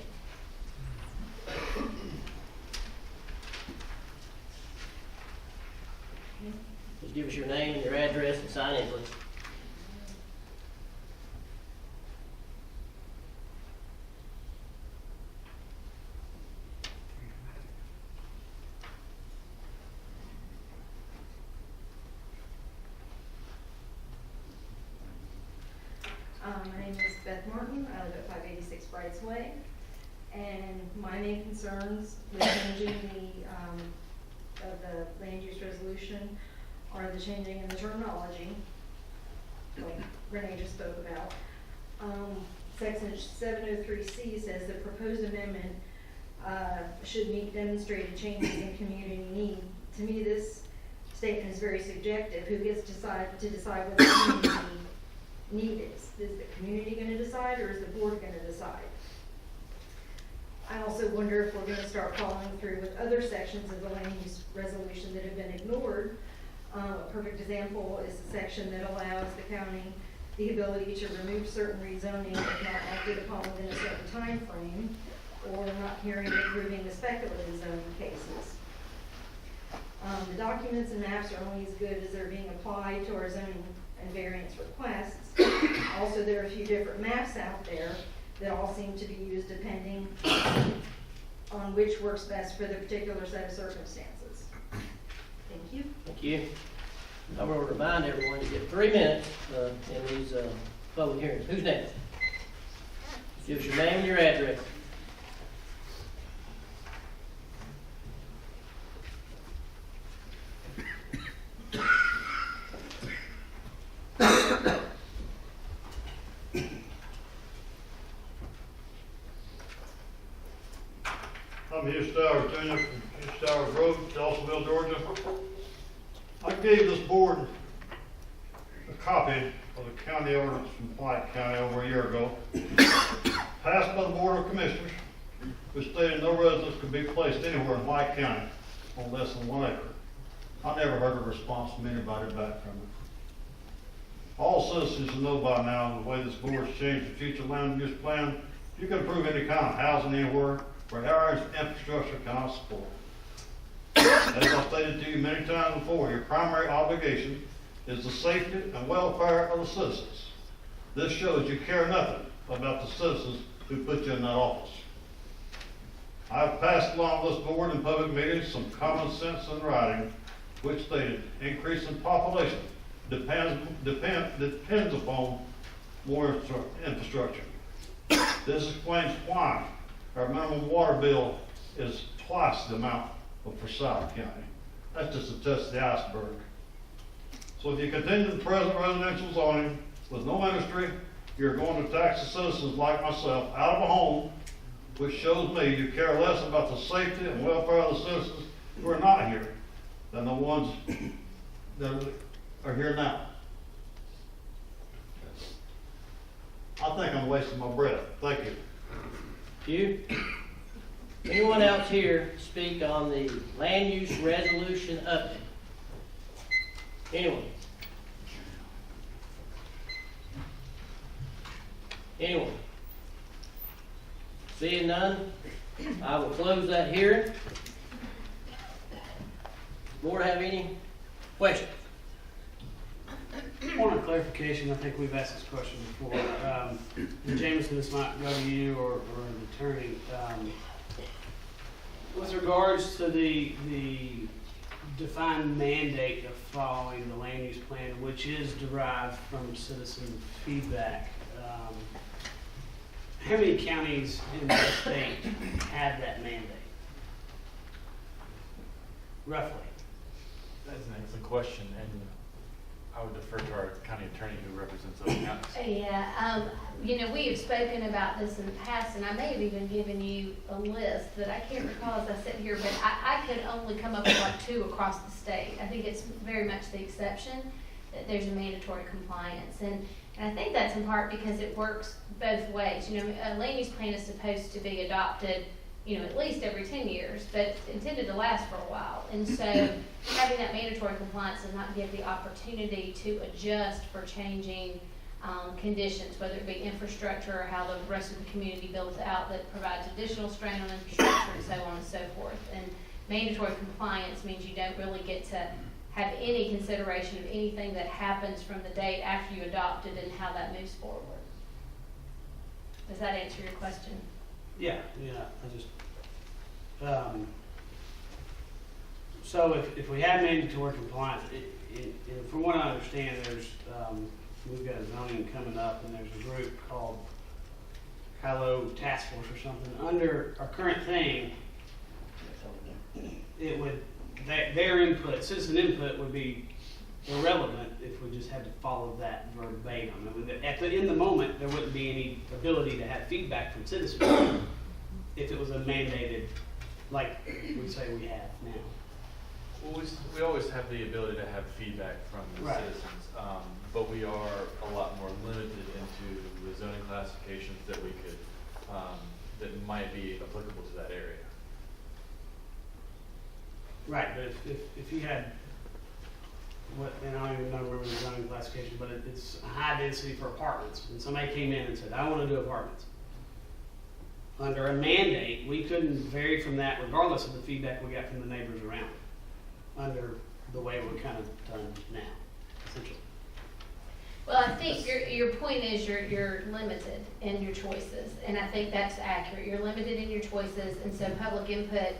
S1: Just give us your name and your address and sign in, please.
S12: My name is Beth Martin. I live at 586 Brights Way. And my main concerns with changing the land use resolution are the changing in the terminology, like Renee just spoke about. Section 703C says the proposed amendment should meet demonstrated changes in community need. To me, this statement is very subjective. Who gets to decide what the community need is? Is the community going to decide, or is the board going to decide? I also wonder if we're going to start following through with other sections of the land use resolution that have been ignored. A perfect example is the section that allows the county the ability to remove certain rezoning if not acted upon within a certain time frame, or not hearing and approving the speculative zoning cases. The documents and maps are only as good as they're being applied to our zoning and variance requests. Also, there are a few different maps out there that all seem to be used depending on which works best for the particular set of circumstances. Thank you.
S1: Thank you. I will remind everyone to get 3 minutes in these public hearings. Who's next? Give us your name and your address.
S13: I'm Hugh Stowers Jr. from Hugh Stowers Road, Dawsonville, Georgia. I gave this board a copy of the county ordinance from White County over a year ago, passed by the Board of Commissioners, which stated no residence could be placed anywhere in White County on less than 1 acre. I never heard a response from anybody back from it. All citizens should know by now the way this board's changed the future land use plan. You can approve any kind of housing anywhere where our infrastructure cannot support. As I stated to you many times before, your primary obligation is the safety and welfare of the citizens. This shows you care nothing about the citizens who put you in that office. I've passed along this board in public meetings some common sense in writing, which stated increase in population depends upon more infrastructure. This explains why our minimum water bill is twice the amount of Forsyth County. That's just a test of the iceberg. So if you continue the present residential zoning with no industry, you're going to tax the citizens like myself out of a home, which shows me you care less about the safety and welfare of the citizens who are not here than the ones that are here now. I think I'm wasting my breath. Thank you.
S1: You? Anyone else here speak on the land use resolution update? Anyone? Anyone? Seeing none, I will close that hearing. Board have any questions?
S7: Point of clarification, I think we've asked this question before. Jameson, this might go to you or an attorney. With regards to the defined mandate of following the land use plan, which is derived from citizen feedback, how many counties in the state have that mandate? Roughly.
S14: That's an excellent question, and I would defer to our county attorney who represents those counties.
S15: Yeah, you know, we have spoken about this in the past, and I may have even given you a list, but I can't recall as I sit here, but I could only come up with like 2 across the state. I think it's very much the exception. that there's a mandatory compliance. And I think that's in part because it works both ways. You know, a land use plan is supposed to be adopted, you know, at least every 10 years, but it's intended to last for a while. And so having that mandatory compliance does not give the opportunity to adjust for changing conditions, whether it be infrastructure or how the rest of the community builds out that provides additional strain on infrastructure and so on and so forth. And mandatory compliance means you don't really get to have any consideration of anything that happens from the date after you adopt it and how that moves forward. Does that answer your question?
S7: Yeah, I just, so if we have mandatory compliance, from what I understand, there's, we've got a zoning coming up, and there's a group called Kylo Task Force or something. Under our current thing, it would, their input, citizen input would be irrelevant if we just had to follow that verbatim. In the moment, there wouldn't be any ability to have feedback from citizens if it was a mandated, like we say we have now.
S14: Well, we always have the ability to have feedback from the
S7: Right.
S14: citizens, but we are a lot more limited into the zoning classifications that we could, that might be applicable to that area.
S7: Right, but if you had, and I don't even remember the zoning classification, but it's a high density for apartments, and somebody came in and said, I want to do apartments. Under a mandate, we couldn't vary from that regardless of the feedback we got from the neighbors around, under the way we're kind of done now, essentially.
S15: Well, I think your point is you're limited in your choices, and I think that's accurate. You're limited in your choices, and so public input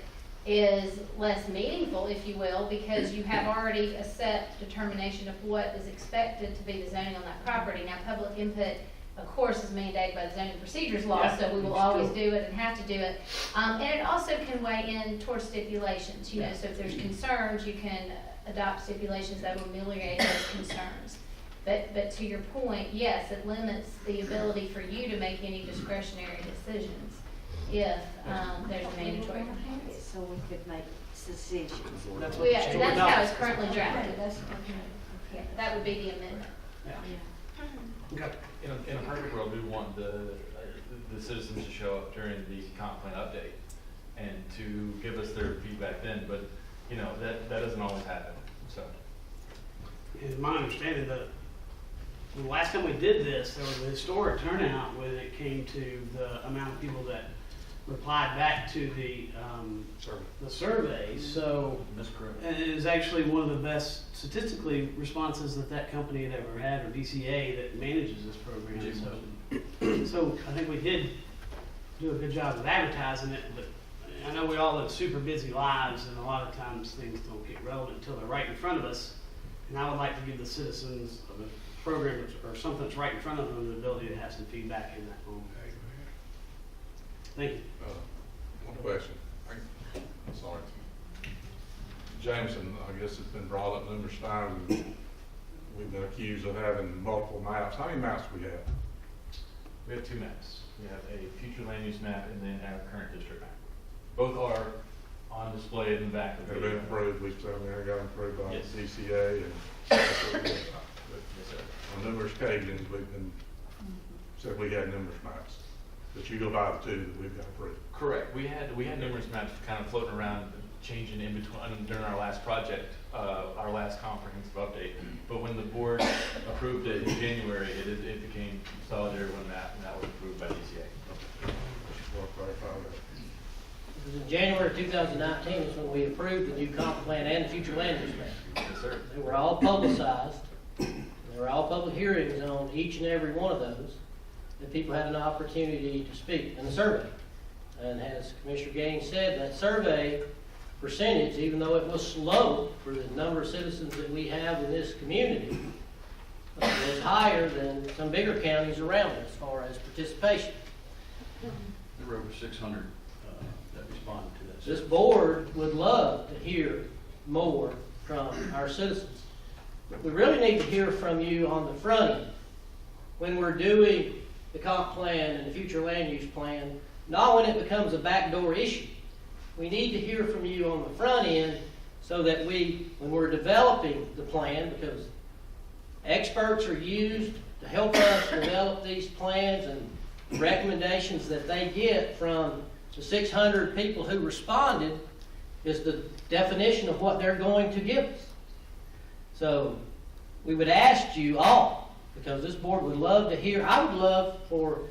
S15: is less meaningful, if you will, because you have already a set determination of what is expected to be the zoning on that property. Now, public input, of course, is mandated by the zoning procedures law,
S7: Yeah,
S15: so we will always do it and have to do it. And it also can weigh in towards stipulations, you know, so if there's concerns, you can adopt stipulations that will ameliorate those concerns. But to your point, yes, it limits the ability for you to make any discretionary decisions if there's a mandatory compliance.
S4: So we could make decisions.
S7: That's
S15: Well, yeah,
S7: what
S15: that's
S7: the
S15: how it's currently drafted.
S4: That's,
S15: Yeah, that would be the amendment.
S7: Yeah. Okay.
S14: In a perfect world, we want the citizens to show up during the comp plan update and to give us their feedback then, but, you know, that doesn't always happen, so.
S7: It's my understanding that the last time we did this, there was a historic turnout when it came to the amount of people that replied back to the survey. So
S14: That's correct.
S7: and it is actually one of the best statistically responses that company had ever had, or DCA, that manages this program. So I think we did do a good job of advertising it, but I know we all live super busy lives, and a lot of times things don't get relevant until they're right in front of us. And I would like to give the citizens of a program or something that's right in front of them the ability to have some feedback in that moment. Thank you.
S6: One question. I'm sorry. Jameson, I guess it's been brought up numerous times, and we've been accused of having multiple maps. How many maps do we have?
S14: We have two maps. We have a future land use map and then our current district map. Both are on display in the back of the.
S6: They've been approved, we certainly got approved by
S14: Yes.
S6: DCA, and that's what we did.
S14: Yes, sir.
S6: On numerous occasions, we've been, said we had numerous maps, but you go by the two that we've got approved.
S14: Correct. We had numerous maps kind of floating around, changing in between during our last project, our last comprehensive update. But when the board approved it in January, it became consolidated one map, and that was approved by DCA.
S6: Just want to clarify that.
S1: It was in January 2019 is when we approved the new comp plan and the future land use plan.
S14: Yes, sir.
S1: They were all publicized. There were all public hearings on each and every one of those, that people had an opportunity to speak in the survey. And as Commissioner Gaines said, that survey percentage, even though it was slow for the number of citizens that we have in this community, was higher than some bigger counties around us as far as participation.
S10: There were over 600 that responded to that.
S1: This board would love to hear more from our citizens. We really need to hear from you on the front end when we're doing the comp plan and the future land use plan, not when it becomes a backdoor issue. We need to hear from you on the front end so that when we're developing the plan, because Experts are used to help us develop these plans, and recommendations that they get from the 600 people who responded is the definition of what they're going to give us. So we would ask you all, because this board would love to hear, I would love for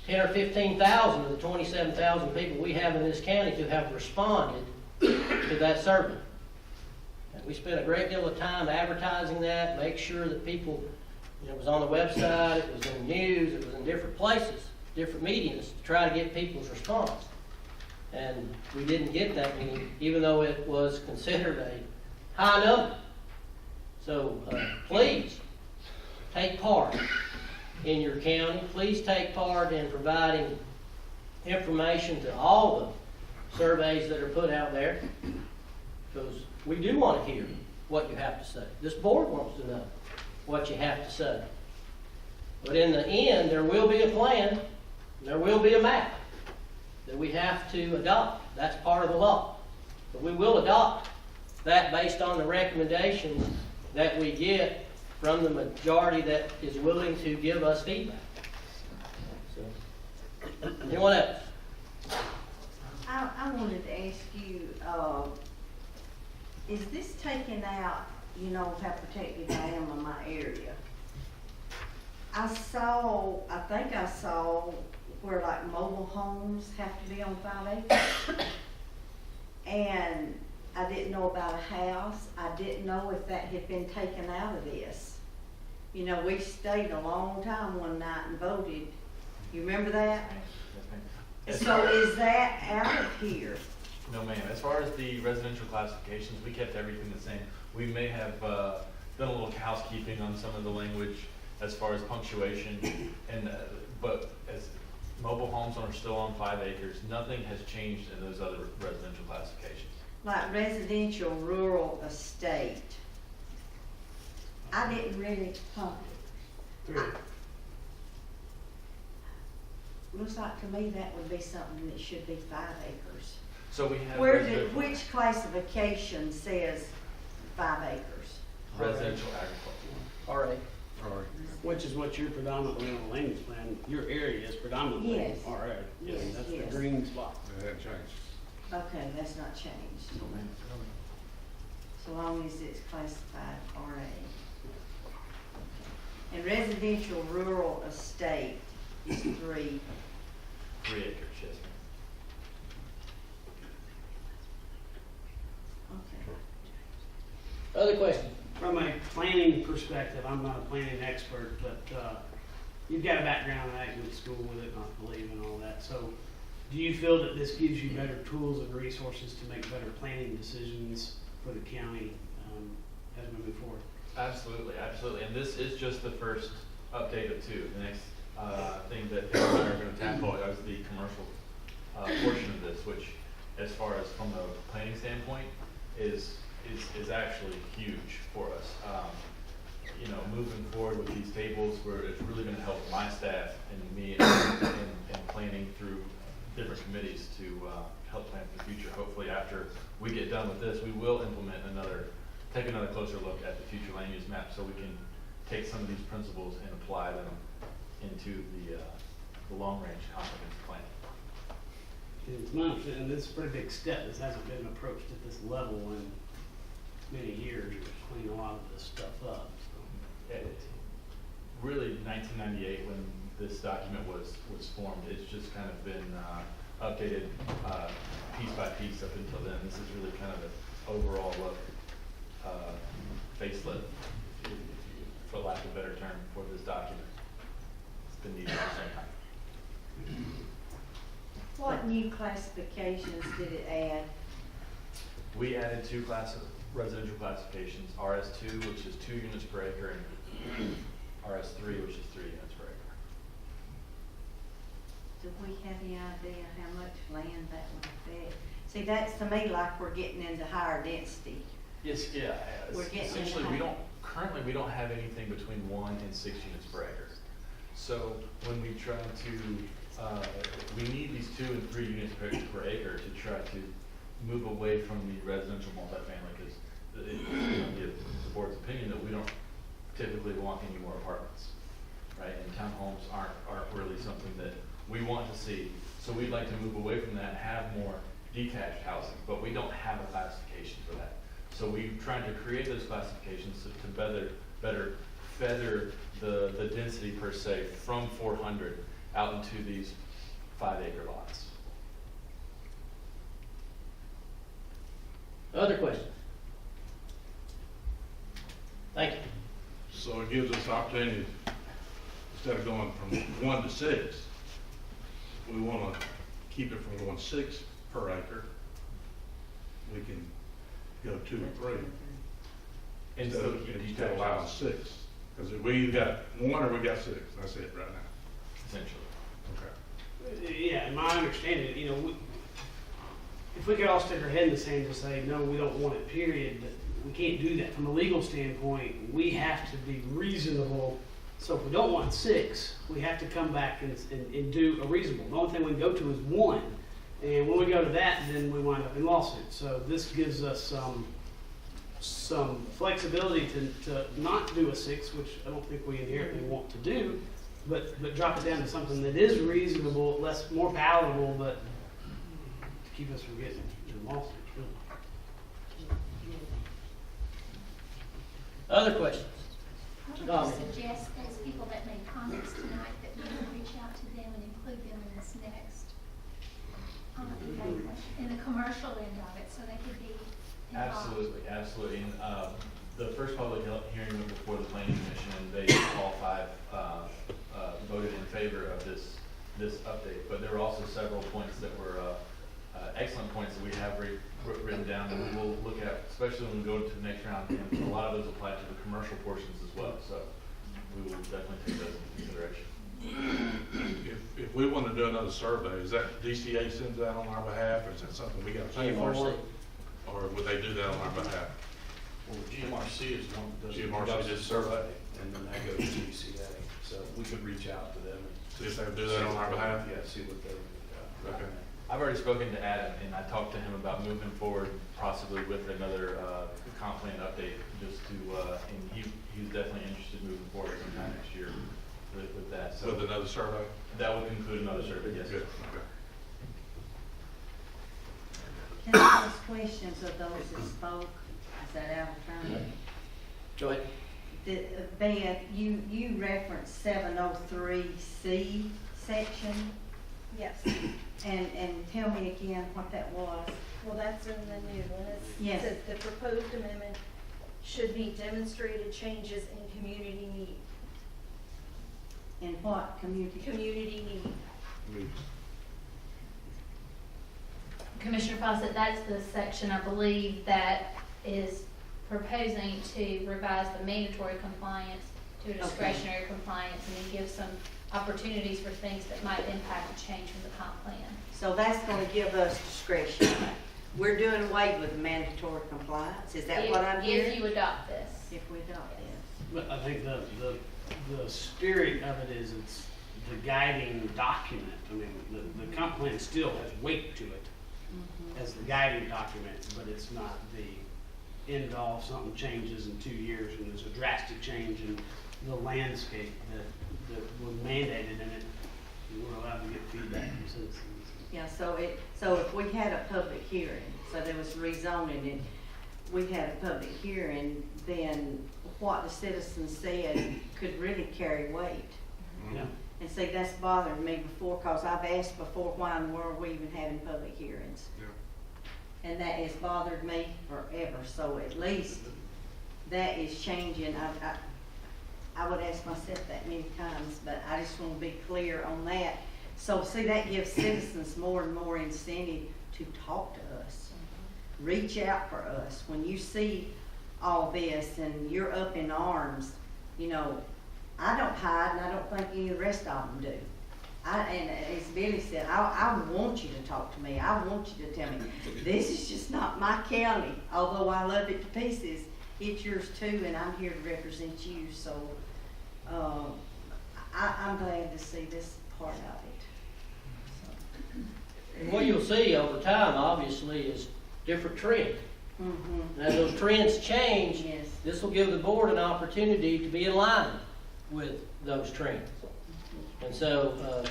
S1: 10 or 15,000 of the 27,000 people we have in this county to have responded to that survey. And we spent a great deal of time advertising that, make sure that people, it was on the website, it was in the news, it was in different places, different mediums, to try to get people's response. And we didn't get that many, even though it was considered a high number. So please take part in your county. Please take part in providing information to all the surveys that are put out there, because we do want to hear what you have to say. This board wants to know what you have to say. But in the end, there will be a plan, there will be a map that we have to adopt. That's part of the law. But we will adopt that based on the recommendations that we get from the majority that is willing to give us feedback. So, anyone else?
S4: I wanted to ask you, is this taking out, how protected I am in my area? I think I saw where like mobile homes have to be on 5 acres. And I didn't know about a house. I didn't know if that had been taken out of this. We stayed a long time one night and voted. You remember that? So is that out of here?
S14: No, ma'am. As far as the residential classifications, we kept everything the same. We may have done a little housekeeping on some of the language as far as punctuation, but as mobile homes are still on 5 acres, nothing has changed in those other residential classifications.
S4: Like residential rural estate. I didn't really, looks like to me that would be something that should be 5 acres.
S14: So we have
S4: Which classification says 5 acres?
S14: residential agriculture.
S1: All right.
S7: Which is what you're predominantly on the land use plan. Your area is predominantly
S4: Yes.
S7: RA.
S4: Yes,
S7: That's
S4: yes.
S7: the green spot.
S6: It hadn't changed.
S4: Okay, that's not changed. So long as it's classified RA. And residential rural estate is 3.
S14: 3 acres, yes, ma'am.
S4: Okay.
S1: Other questions?
S7: From a planning perspective, I'm not a planning expert, but you've got a background in ag with school with it, and I believe in all that. So do you feel that this gives you better tools and resources to make better planning decisions for the county as we move forward?
S14: Absolutely, absolutely. And this is just the first update of 2. The next thing that Dale and I are going to tackle is the commercial portion of this, which, as far as from a planning standpoint, is actually huge for us. Moving forward with these tables, where it's really going to help my staff and me in planning through different committees to help plan for the future. Hopefully, after we get done with this, we will implement take another closer look at the future land use map, so we can take some of these principles and apply them into the long-range comprehensive plan.
S7: It's my understanding this is a pretty big step. This hasn't been approached at this level in many years. You're cleaning a lot of this stuff up. So.
S14: Really, 1998, when this document was formed, it's just kind of been updated piece by piece up until then. This is really kind of an overall look, facelift, for lack of a better term, for this document. It's been needed for some time.
S4: What new classifications did it add?
S14: We added 2 residential classifications, RS2, which is 2 units per acre, and RS3, which is 3 units per acre.
S4: Do we have any idea how much land that would affect? See, that's to me like we're getting into higher density.
S14: Yes, yeah.
S4: We're getting
S14: Essentially,
S4: into
S14: we don't have anything between 1 and 6 units per acre. So when we try to, we need these 2 and 3 units per acre to try to move away from the residential multifamily, because the board's opinion that we don't typically want any more apartments, right? And townhomes aren't really something that we want to see. So we'd like to move away from that and have more detached housing, but we don't have a classification for that. So we're trying to create those classifications to better feather the density per se from 400 out into these 5-acre lots.
S1: Other questions? Thank you.
S6: So it gives us the opportunity, instead of going from 1 to 6, we want to keep it from going 6 per acre. We can go 2 or 3.
S14: And
S6: Instead
S14: still
S6: of
S14: keep
S6: instead of
S14: detached
S6: allowing
S14: houses.
S6: 6. Because we either got 1 or we got 6. That's it right now.
S14: Essentially.
S6: Okay.
S7: Yeah, in my understanding, if we could all stick our head in the sand and say, no, we don't want it, period, but we can't do that. From a legal standpoint, we have to be reasonable. So if we don't want 6, we have to come back and do a reasonable. The only thing we can go to is 1. And when we go to that, then we wind up in lawsuit. So this gives us some flexibility to not do a 6, which I don't think we inherently want to do, but drop it down to something that is reasonable, more palatable, but to keep us from getting in lawsuits, really.
S1: Other questions?
S8: I would suggest those people that made comments tonight that we would reach out to them and include them in this next, in the commercial end of it, so they could be involved.
S14: Absolutely. And the first public hearing went before the planning commission, and they all 5 voted in favor of this update. But there were also several points that were excellent points that we have written down, and we will look at, especially when we go to the next round. And a lot of those apply to the commercial portions as well. So we will definitely take those into consideration.
S6: If we want to do another survey, is that DCA sends that on our behalf, or is that something we got to pay for?
S1: GMRC.
S6: Or would they do that on our behalf?
S16: Well, GMRC is one that does
S6: GMRC
S16: this survey, and then that goes to DCA. So we could reach out to them and
S6: See if they would do that on our behalf?
S16: Yeah, see what they would.
S6: Okay.
S14: I've already spoken to Adam, and I talked to him about moving forward possibly with another comp plan update, just to, and he's definitely interested in moving forward sometime next year with that. So
S6: With another survey?
S14: that would conclude another survey, yes.
S6: Good, okay.
S4: Can I ask questions of those that spoke? Is that out of turn?
S1: Go ahead.
S4: Beth, you referenced 703C section,
S12: Yes,
S4: and tell me again what that was.
S12: well, that's in the new one.
S4: Yes.
S12: It says the proposed amendment should meet demonstrated changes in community need.
S4: In what community?
S12: Community need.
S15: Commissioner Fawcett, that's the section, I believe, that is proposing to revise the mandatory compliance to a discretionary compliance, and then give some opportunities for things that might impact a change from the comp plan.
S4: So that's gonna give us discretion. We're doing away with the mandatory compliance, is that what I'm hearing?
S15: If you adopt this.
S4: If we adopt this.
S7: But I think the spirit of it is it's the guiding document. I mean, the comp plan still has weight to it as the guiding document, but it's not the end all. Something changes in 2 years and there's a drastic change in the landscape that was mandated in it. We're allowed to get feedback from citizens.
S4: Yeah, so if we had a public hearing, so there was rezoning and we had a public hearing, then what the citizens said could really carry weight.
S7: Yeah.
S4: And see, that's bothered me before, cause I've asked before, why in the world are we even having public hearings?
S6: Yeah.
S4: And that has bothered me forever, so at least that is changing. I would ask myself that many times, but I just want to be clear on that. So see, that gives citizens more and more incentive to talk to us. Reach out for us. When you see all this and you're up in arms, you know, I don't hide, and I don't think any of the rest of them do. And as Billy said, I want you to talk to me. I want you to tell me, this is just not my county. Although I love it to pieces, it's yours too, and I'm here to represent you. So I'm glad to see this part of it.
S1: And what you'll see over time, obviously, is different trend.
S4: Mhm.
S1: And as those trends change,
S4: Yes.
S1: this will give the board an opportunity to be in line with those trends. And so,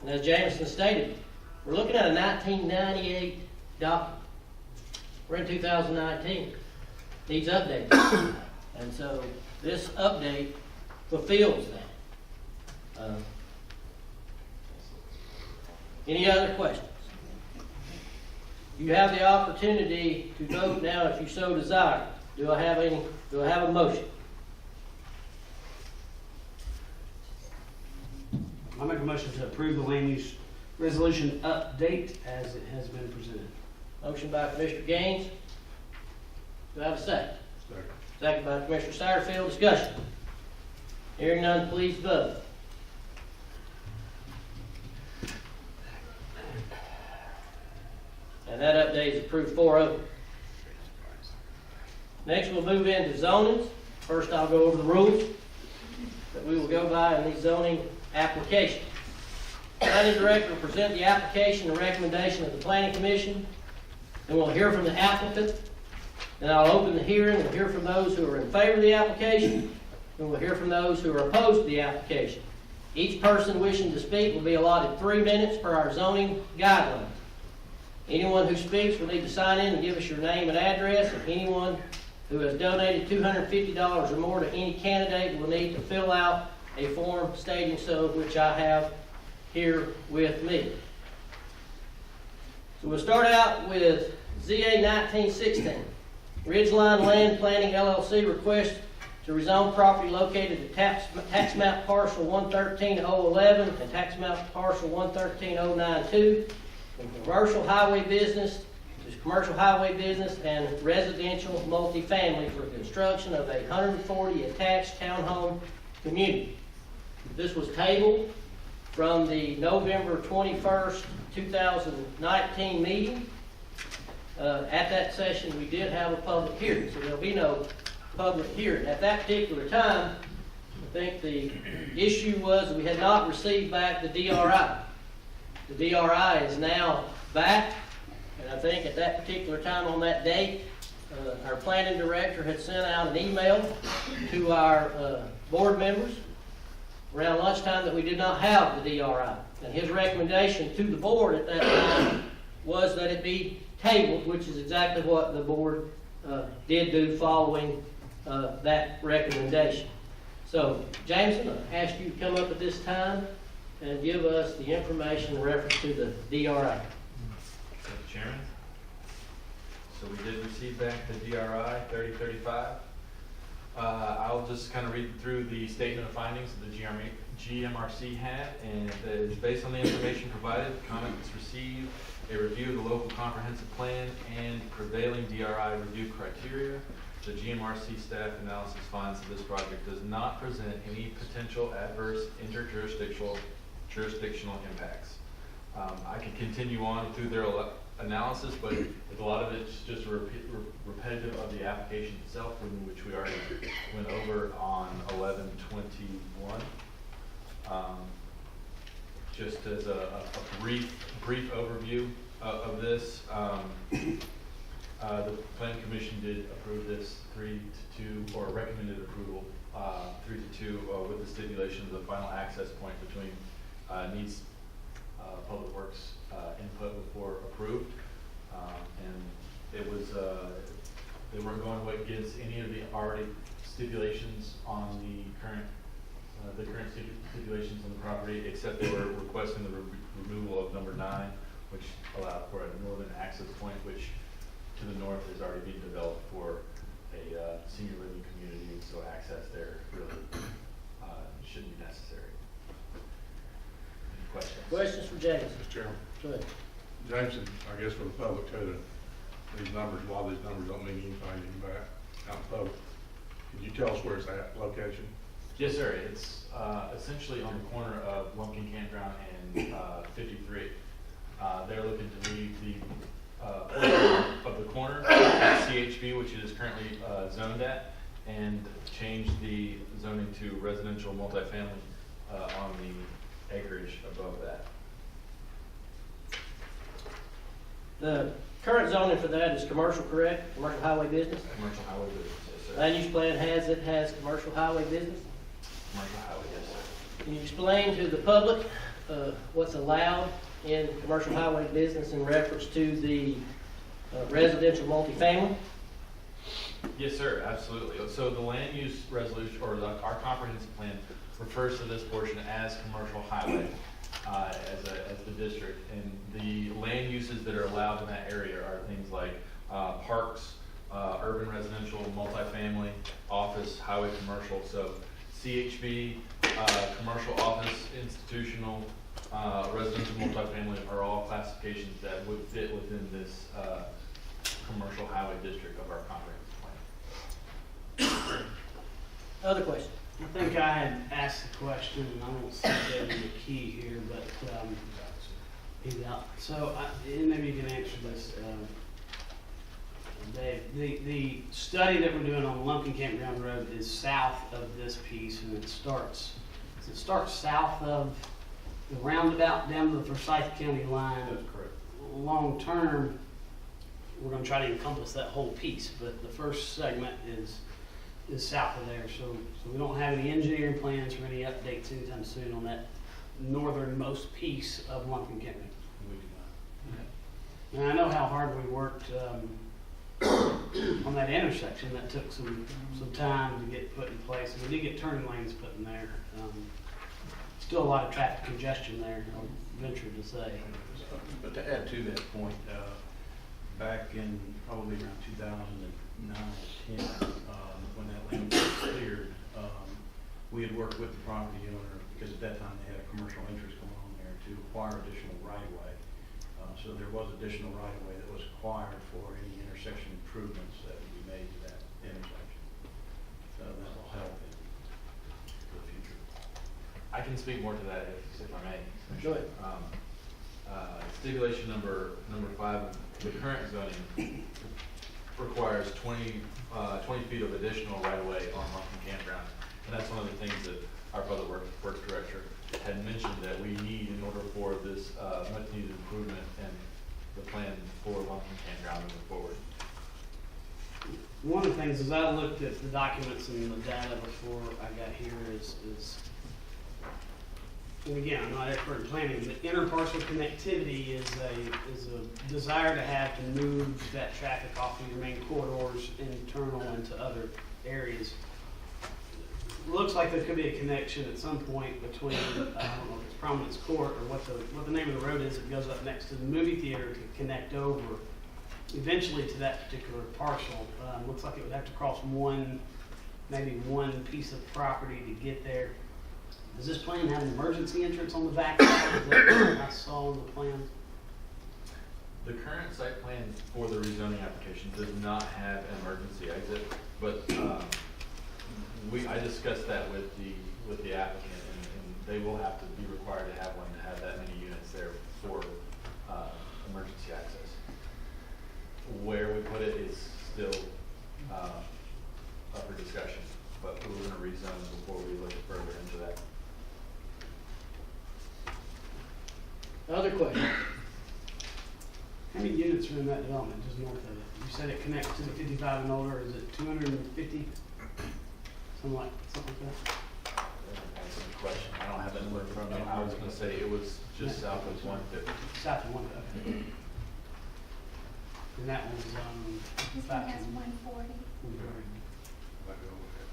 S1: and as Jameson stated, we're looking at a 1998 document. We're in 2019. Needs updated. And so this update fulfills that. Any other questions? You have the opportunity to vote now if you so desire. Do I have a motion?
S7: I make a motion to approve the land use resolution update as it has been presented.
S1: Motion by Commissioner Gaines. Do I have a second? Second by Commissioner Satterfield. Discussion. Hearing none, please vote. And that update is approved 4-0. Next, we'll move into zonings. First, I'll go over the rules that we will go by in these zoning applications. Planning Director will present the application and recommendation of the Planning Commission. Then we'll hear from the applicant. Then I'll open the hearing and hear from those who are in favor of the application. Then we'll hear from those who are opposed to the application. Each person wishing to speak will be allotted 3 minutes per our zoning guidelines. Anyone who speaks will need to sign in and give us your name and address. And anyone who has donated $250 or more to any candidate will need to fill out a form stating so, which I have here with me. So we'll start out with ZA 1916. Ridgeline Land Planning LLC request to rezone property located at tax map parcel 113011 and tax map parcel 113092 from commercial highway business to commercial highway business and residential multifamily for construction of a 140 attached townhome community. This was tabled from the November 21st, 2019 meeting. At that session, we did have a public hearing, so there'll be no public hearing. At that particular time, I think the issue was we had not received back the DRI. The DRI is now back, and I think at that particular time on that date, our planning director had sent out an email to our board members around lunchtime that we did not have the DRI. And his recommendation to the board at that time was that it be tabled, which is exactly what the board did do following that recommendation. So, Jameson, I ask you to come up at this time and give us the information in reference to the DRI.
S14: Mr. Chairman, so we did receive back the DRI 3035. I'll just kind of read through the statement of findings that the GMRC had, and it's based on the information provided, comments received, a review of the local comprehensive plan, and prevailing DRI review criteria. The GMRC staff analysis finds that this project does not present any potential adverse interjurisdictional impacts. I could continue on through their analysis, but a lot of it's just repetitive of the application itself, which we already went over on 11/21. Just as a brief overview of this, the Planning Commission did approve this 3-2, or recommended approval 3-2 with the stipulations of final access point between needs Public Works input before approved, and it was they weren't going against any of the already stipulations on the current stipulations on the property, except they were requesting the removal of number 9, which allowed for a northern access point, which to the north is already being developed for a senior living community, and so access there really shouldn't be necessary. Any questions?
S1: Questions for Jameson?
S6: Mr. Chairman.
S1: Go ahead.
S6: Jameson, I guess for the public too, these numbers, a lot of these numbers don't mean anything back out in public. Could you tell us where it's at, location?
S14: Yes, sir. It's essentially on the corner of Lumpkin Campground and 53. They're looking to leave the portion of the corner at CHB, which it is currently zoned at, and change the zoning to residential multifamily on the acreage above that.
S1: The Current zoning for that is commercial, correct? Commercial highway business?
S14: Commercial highway business, yes, sir.
S1: Land use plan has commercial highway business?
S14: Commercial highway, yes, sir.
S1: Can you explain to the public what's allowed in commercial highway business in reference to the residential multifamily?
S14: Yes, sir, absolutely. So the land use resolution, or our comprehensive plan, refers to this portion as commercial highway as the district. And the land uses that are allowed in that area are things like parks, urban residential, multifamily, office, highway commercial. So CHB, commercial office, institutional, residential multifamily are all classifications that would fit within this commercial highway district of our comprehensive plan.
S1: Other questions?
S7: I think I had asked the question, and I won't say that in the key here, but he's out. So and maybe you can answer this, Dave. The study that we're doing on Lumpkin Campground Road is south of this piece, and it starts south of the roundabout down to the Forsyth County line.
S16: That's correct.
S7: Long term, we're going to try to encompass that whole piece, but the first segment is south of there. So we don't have any engineering plans or any updates anytime soon on that northernmost piece of Lumpkin Campground.
S16: We do not.
S7: And I know how hard we worked on that intersection. That took some time to get put in place. And we did get turning lanes put in there. Still a lot of traffic congestion there, I'll venture to say.
S16: But to add to that point, back in probably around 2009 or 10, when that land was cleared, we had worked with the property owner, because at that time they had a commercial interest going on there, to acquire additional right-of-way. So there was additional right-of-way that was acquired for any intersection improvements that would be made to that intersection. So that will help in the future.
S14: I can speak more to that if I may.
S1: Go ahead.
S14: Stipulation number 5, the current zoning requires 20 feet of additional right-of-way on Lumpkin Campground. And that's one of the things that our Public Works Director had mentioned that we need in order for this much-needed improvement and the plan for Lumpkin Campground moving forward.
S7: One of the things is I looked at the documents and the data before I got here is and again, I'm not expert in planning, but interparcel connectivity is a desire to have to move that traffic off of your main corridors internal into other areas. Looks like there could be a connection at some point between, I don't know if it's Prominence Court or what the name of the road is that goes up next to the movie theater to connect over eventually to that particular parcel. Looks like it would have to cross maybe one piece of property to get there. Does this plan have an emergency entrance on the back side? Is that what I saw in the plan?
S14: The current site plan for the rezoning application does not have an emergency exit, but I discussed that with the applicant, and they will have to be required to have one to have that many units there for emergency access. Where we put it is still up for discussion, but we're going to rezone before we look further into that.
S1: Other questions?
S7: How many units are in that development just north of it? You said it connects to the 55 and older. Is it 250? Something like that?
S14: That's a good question. I don't have that number in front of me. I was going to say it was just south of 150.
S7: South of 150. Okay. And that one's
S8: This one has 140.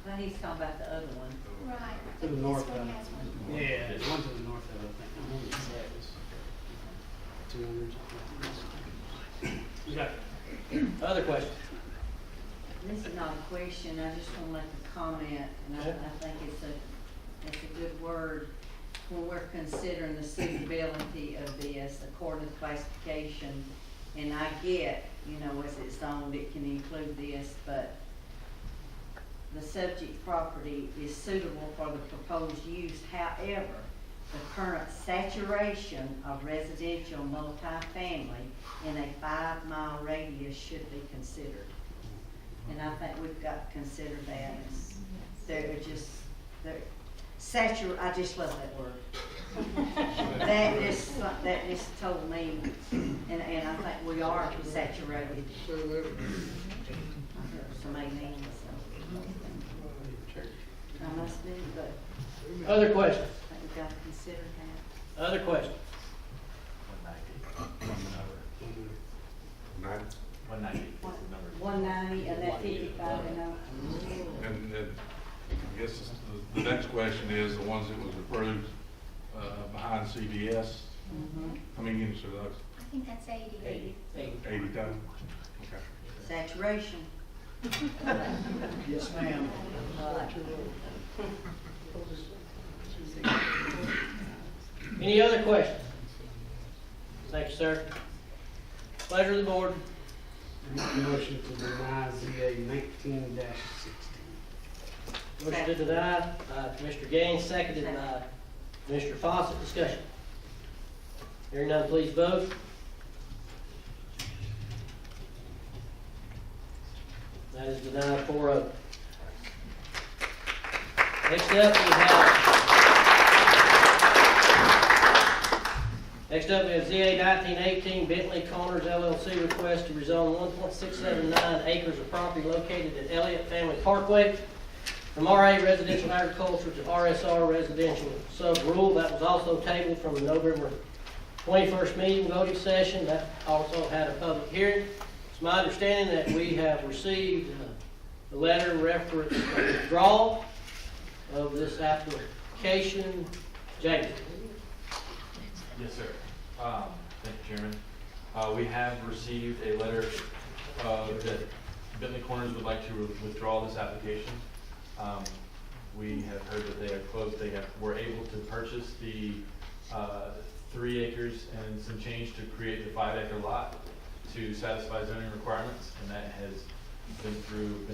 S4: Well, he's talking about the other one.
S8: Right.
S7: To the north
S8: This
S7: of
S8: one
S7: it.
S8: has 140.
S7: Yeah, it's one to the north of it, I think. I remember you said it was 200 something. You got it.
S1: Other questions?
S4: This is not a question, I just want to make a comment, and I think it's a good word. When we're considering the suitability of this according to classification, and I get, as it's zoned, it can include this, but the subject property is suitable for the proposed use. However, the current saturation of residential multifamily in a 5-mile radius should be considered. And I think we've got to consider that. I just love that word. That just told me, and I think we are saturated. Some amen, so. I must be, but
S1: Other questions?
S4: I think we've got to consider that.
S1: Other questions?
S14: 190 is the number.
S4: 190 and that 55 and up.
S6: And I guess the next question is the ones that was approved behind CBS. How many units are those?
S8: I think that's 80.
S6: 80 total? Okay.
S4: Saturation.
S9: Yes, ma'am.
S1: Any other questions? Thank you, sir. Pleasure of the board.
S7: Motion to deny ZA 19-16.
S1: Motion to deny by Commissioner Gaines, seconded by Commissioner Fawcett. Discussion. Hearing none, please vote. That is denied 4-0. Next up we have ZA 1918 Bentley Corners LLC request to rezone 1.679 acres of property located at Elliott Family Parkway from RA Residential Agriculture to RSR Residential Sub-Rural. That was also tabled from the November 21st meeting voting session. That also had a public hearing. It's my understanding that we have received the letter reference withdrawal of this application. James.
S14: Yes, sir. Thank you, Chairman. We have received a letter that Bentley Corners would like to withdraw this application. We have heard that they have closed. Were able to purchase the 3 acres and some change to create the 5-acre lot to satisfy zoning requirements, and that has been approved,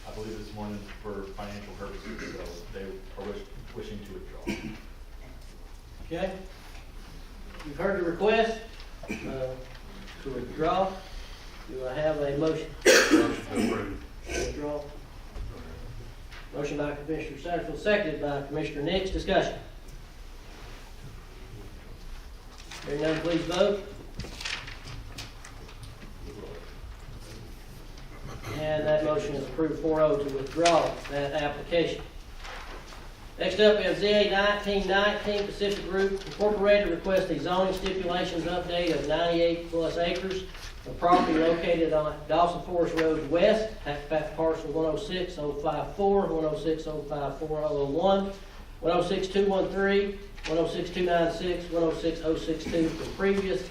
S14: I believe, this morning for financial purposes. So they are wishing to withdraw.
S1: Okay. You've heard the request to withdraw. Do I have a motion?
S6: Motion to approve.
S1: Withdraw. Motion by Commissioner Satterfield, seconded by Commissioner Nix. Discussion. Hearing none, please vote. And that motion is approved 4-0 to withdraw that application. Next up, we have ZA 1919 Pacific Group Incorporated request a zoning stipulations update of 98 plus acres of property located on Dawson Forest Road West, tax parcel 106054, 10605401, 106213, 106296, 106062 from previous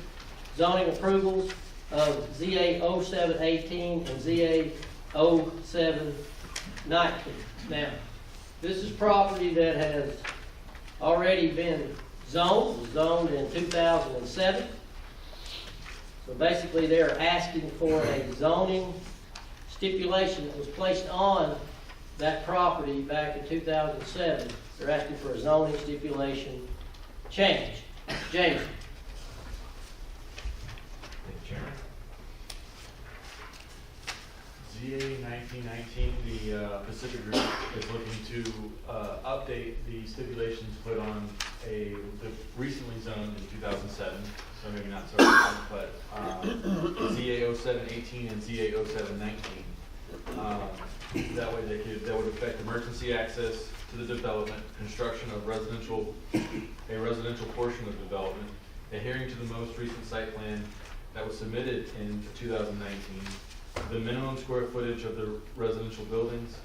S1: zoning approvals of ZA 0718 and ZA 0719. Now, this is property that has already been zoned in 2007. So basically they're asking for a zoning stipulation that was placed on that property back in 2007. They're asking for a zoning stipulation change. James.
S14: Thank you, Chairman. ZA 1919, the Pacific Group is looking to update the stipulations put on the recently zoned in 2007, so maybe not so recent, but ZA 0718 and ZA 0719. That way that would affect emergency access to the development, construction of a residential portion of development, adhering to the most recent site plan that was submitted in 2019, the minimum square footage of the residential buildings,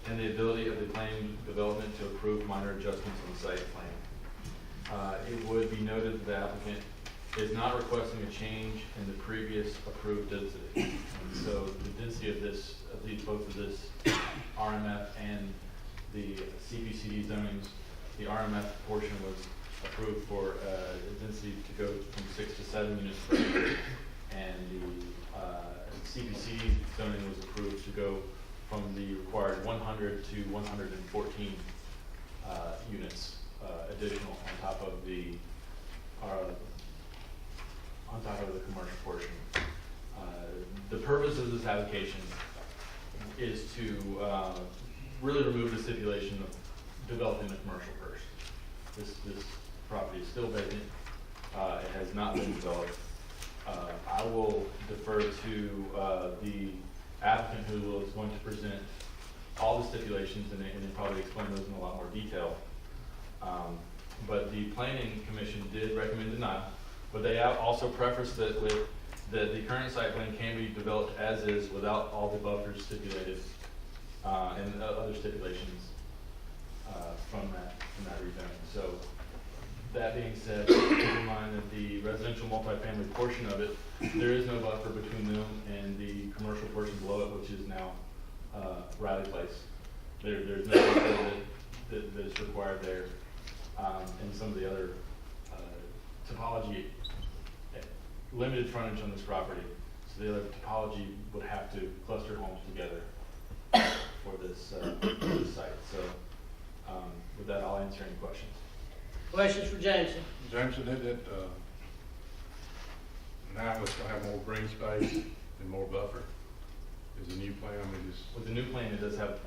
S14: and the ability of the planned development to approve minor adjustments on the site plan. It would be noted that the applicant is not requesting a change in the previous approved density. And so the density of both of this RMF and the CPCD zonings, the RMF portion was approved for a density to go from 6 to 7 units per acre, and the CPCD zoning was approved to go from the required 100 to 114 units additional on top of the commercial portion. The purpose of this application is to really remove the stipulation of developing the commercial first. This property is still vacant. It has not been developed. I will defer to the applicant who is going to present all the stipulations and then probably explain those in a lot more detail. But the planning commission did recommend denial, but they also prefaced that with that the current site plan can be developed as is without all the buffers stipulated and other stipulations from that rezoning. So that being said, keep in mind that the residential multifamily portion of it, there is no buffer between them and the commercial portion below it, which is now Riley Place. There's no buffer that is required there, and some of the other topology, limited frontage on this property. So the other topology would have to cluster homes together for this site. So with that, I'll answer any questions.
S1: Questions for Jameson?
S6: Jameson, now it's gonna have more green space and more buffer. Is the new plan,
S14: With the new plan, it does have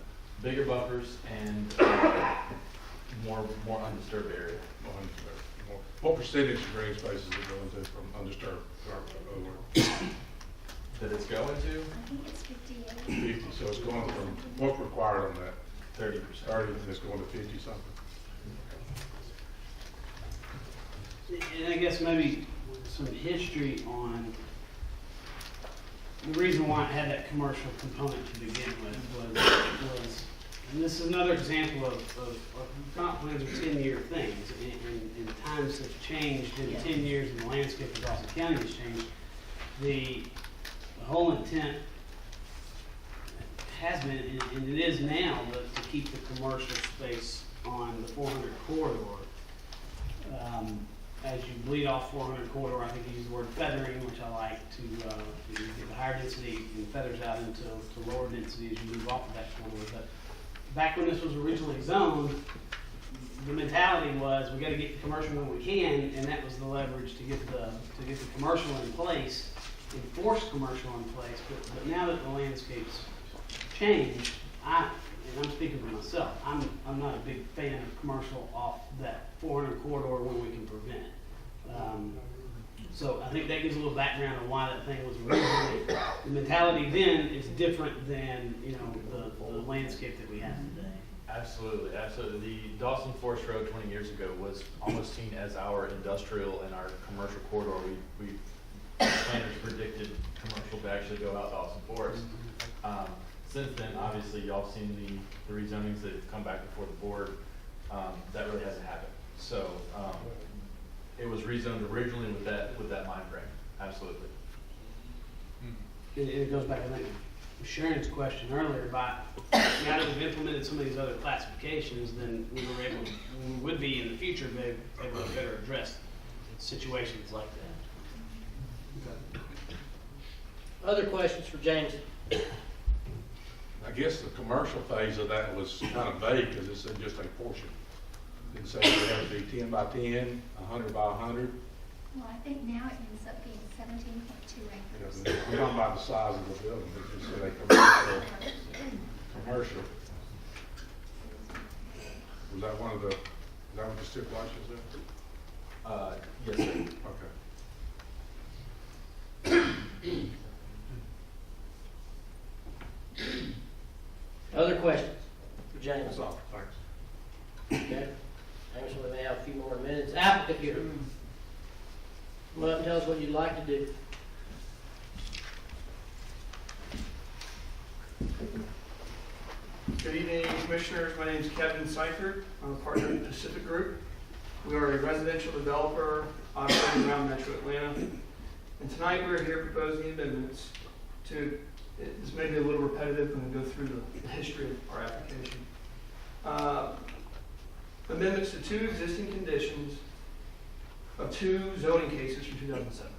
S14: bigger buffers and more undisturbed area.
S6: What percentage of green space is it going to from undisturbed over?
S14: That it's going to?
S8: I think it's 58.
S6: 50, so it's going from, what's required on that?
S14: 30%.
S6: 30, and it's going to 50 something.
S7: And I guess maybe some history on the reason why it had that commercial component to begin with was and this is another example of comp plans are 10-year things, and times have changed in 10 years, and the landscape of Dawson County has changed. The whole intent has been, and it is now, to keep the commercial space on the 400 corridor. As you bleed off 400 corridor, I think you use the word feathering, which I like, to get the higher density and feathers out into lower density as you move off of that corridor. But back when this was originally zoned, the mentality was we got to get the commercial when we can, and that was the leverage to get the commercial in place, enforce commercial in place. But now that the landscape's changed, and I'm speaking for myself, I'm not a big fan of commercial off that 400 corridor when we can prevent it. So I think that gives a little background on why that thing was originally. The mentality then is different than the landscape that we have today.
S14: Absolutely, absolutely. The Dawson Forest Road 20 years ago was almost seen as our industrial and our commercial corridor. We planners predicted commercial to actually go out Dawson Forest. Since then, obviously, y'all have seen the rezonings that have come back before the board. That really hasn't happened. So it was rezoned originally with that mind frame. Absolutely.
S7: It goes back, I think, to Sharon's question earlier about now that we've implemented some of these other classifications, then we would be in the future able to better address situations like that.
S1: Okay. Other questions for James?
S6: I guess the commercial phase of that was kind of vague because it said just a portion. It didn't say it had to be 10 by 10, 100 by 100.
S8: Well, I think now it ends up being 17.2 acres.
S6: I'm talking about the size of the building. It just said a commercial. Was that one of the, is that what the stipulations there?
S14: Yes, sir.
S6: Okay.
S1: Other questions for James?
S6: That's all, thanks.
S1: Okay. James, we may have a few more minutes. Applicant here. Come up and tell us what you'd like to do.
S17: Good evening, Commissioners. My name is Kevin Seifert. I'm a partner in Pacific Group. We are a residential developer operating around Metro Atlanta. And tonight we're here proposing amendments to, this may be a little repetitive when we go through the history of our application. Amendments to two existing conditions of two zoning cases from 2007.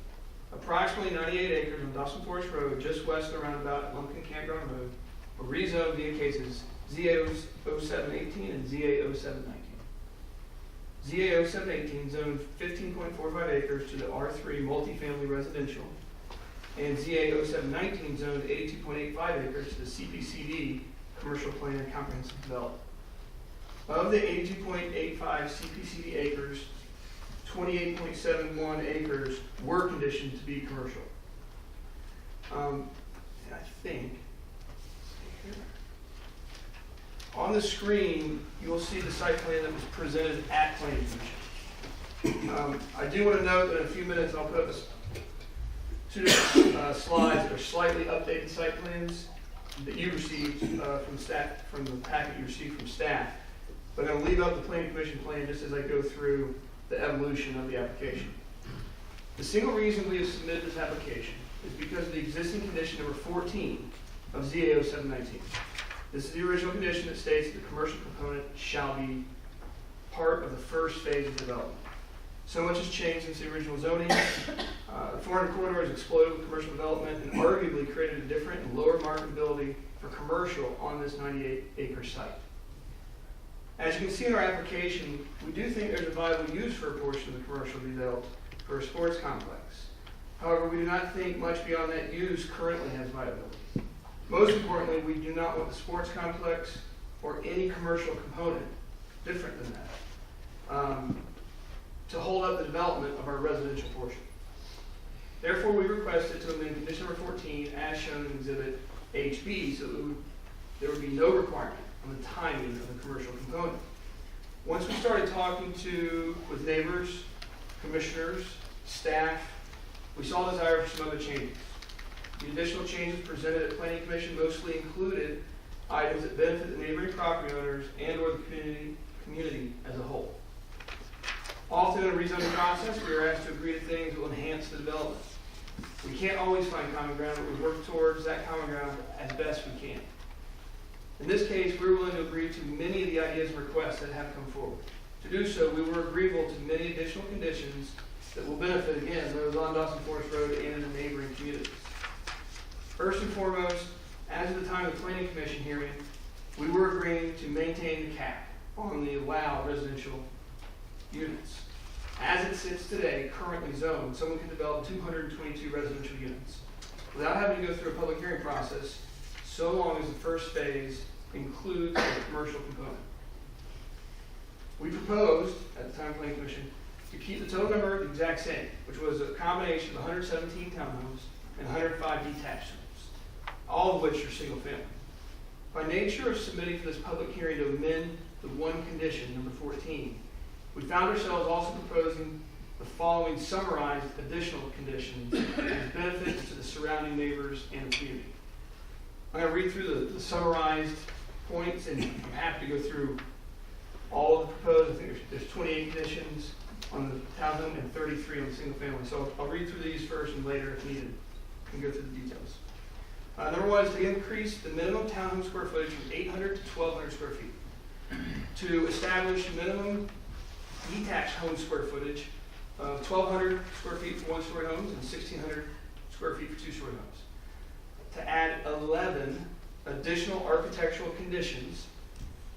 S17: Approximately 98 acres on Dawson Forest Road, just west of the roundabout at Lumpkin Campground Road, were rezoned via cases ZA0718 and ZA0719. ZA0718 zoned 15.45 acres to the R3 multifamily residential, and ZA0719 zoned 82.85 acres to the CPCD commercial plan and comprehensive development. Of the 82.85 CPCD acres, 28.71 acres were conditioned to be commercial. And I think, on the screen, you'll see the site plan that was presented at Planning Commission. I do want to note that in a few minutes I'll put up two different slides that are slightly updated site plans that you received from staff, from the packet you received from staff. But I'm going to leave out the Planning Commission plan just as I go through the evolution of the application. The single reason we have submitted this application is because of the existing condition number 14 of ZAO 719. This is the original condition that states that the commercial component shall be part of the first phase of development. So much has changed since the original zoning. The 400 corridor has exploded with commercial development and arguably created a different and lower marketability for commercial on this 98-acre site. As you can see in our application, we do think there's a viable use for a portion of the commercial be developed for a sports complex. However, we do not think much beyond that use currently has viability. Most importantly, we do not want the sports complex or any commercial component different than that to hold up the development of our residential portion. Therefore, we requested to amend condition number 14 as shown in Exhibit HB so that there would be no requirement on the timing of the commercial component. Once we started talking with neighbors, commissioners, staff, we saw a desire for some other changes. The additional changes presented at Planning Commission mostly included items that benefit the neighboring property owners and or the community as a whole. Often in a rezoning process, we are asked to agree to things that will enhance the development. We can't always find common ground, but we work towards that common ground as best we can. In this case, we were willing to agree to many of the ideas and requests that have come forward. To do so, we were agreeable to many additional conditions that will benefit, again, those on Dawson Forest Road and in the neighboring communities. First and foremost, as of the time of the Planning Commission hearing, we were agreeing to maintain the cap on the allowed residential units. As it sits today, currently zoned, someone can develop 222 residential units without having to go through a public hearing process, so long as the first phase includes the commercial component. We proposed, at the time of Planning Commission, to keep the total number the exact same, which was a combination of 117 townhomes and 105 detached homes, all of which are single family. By nature of submitting for this public hearing to amend the one condition, number 14, we found ourselves also proposing the following summarized additional conditions as benefits to the surrounding neighbors and the community. I'm going to read through the summarized points, and I'm happy to go through all of the proposed. I think there's 28 conditions on the townhome and 33 on the single family. So I'll read through these first, and later, if needed, we can go through the details. Number one is to increase the minimum townhome square footage from 800 to 1,200 square feet. To establish minimum detached home square footage of 1,200 square feet for one-story homes and 1,600 square feet for two-story homes. To add 11 additional architectural conditions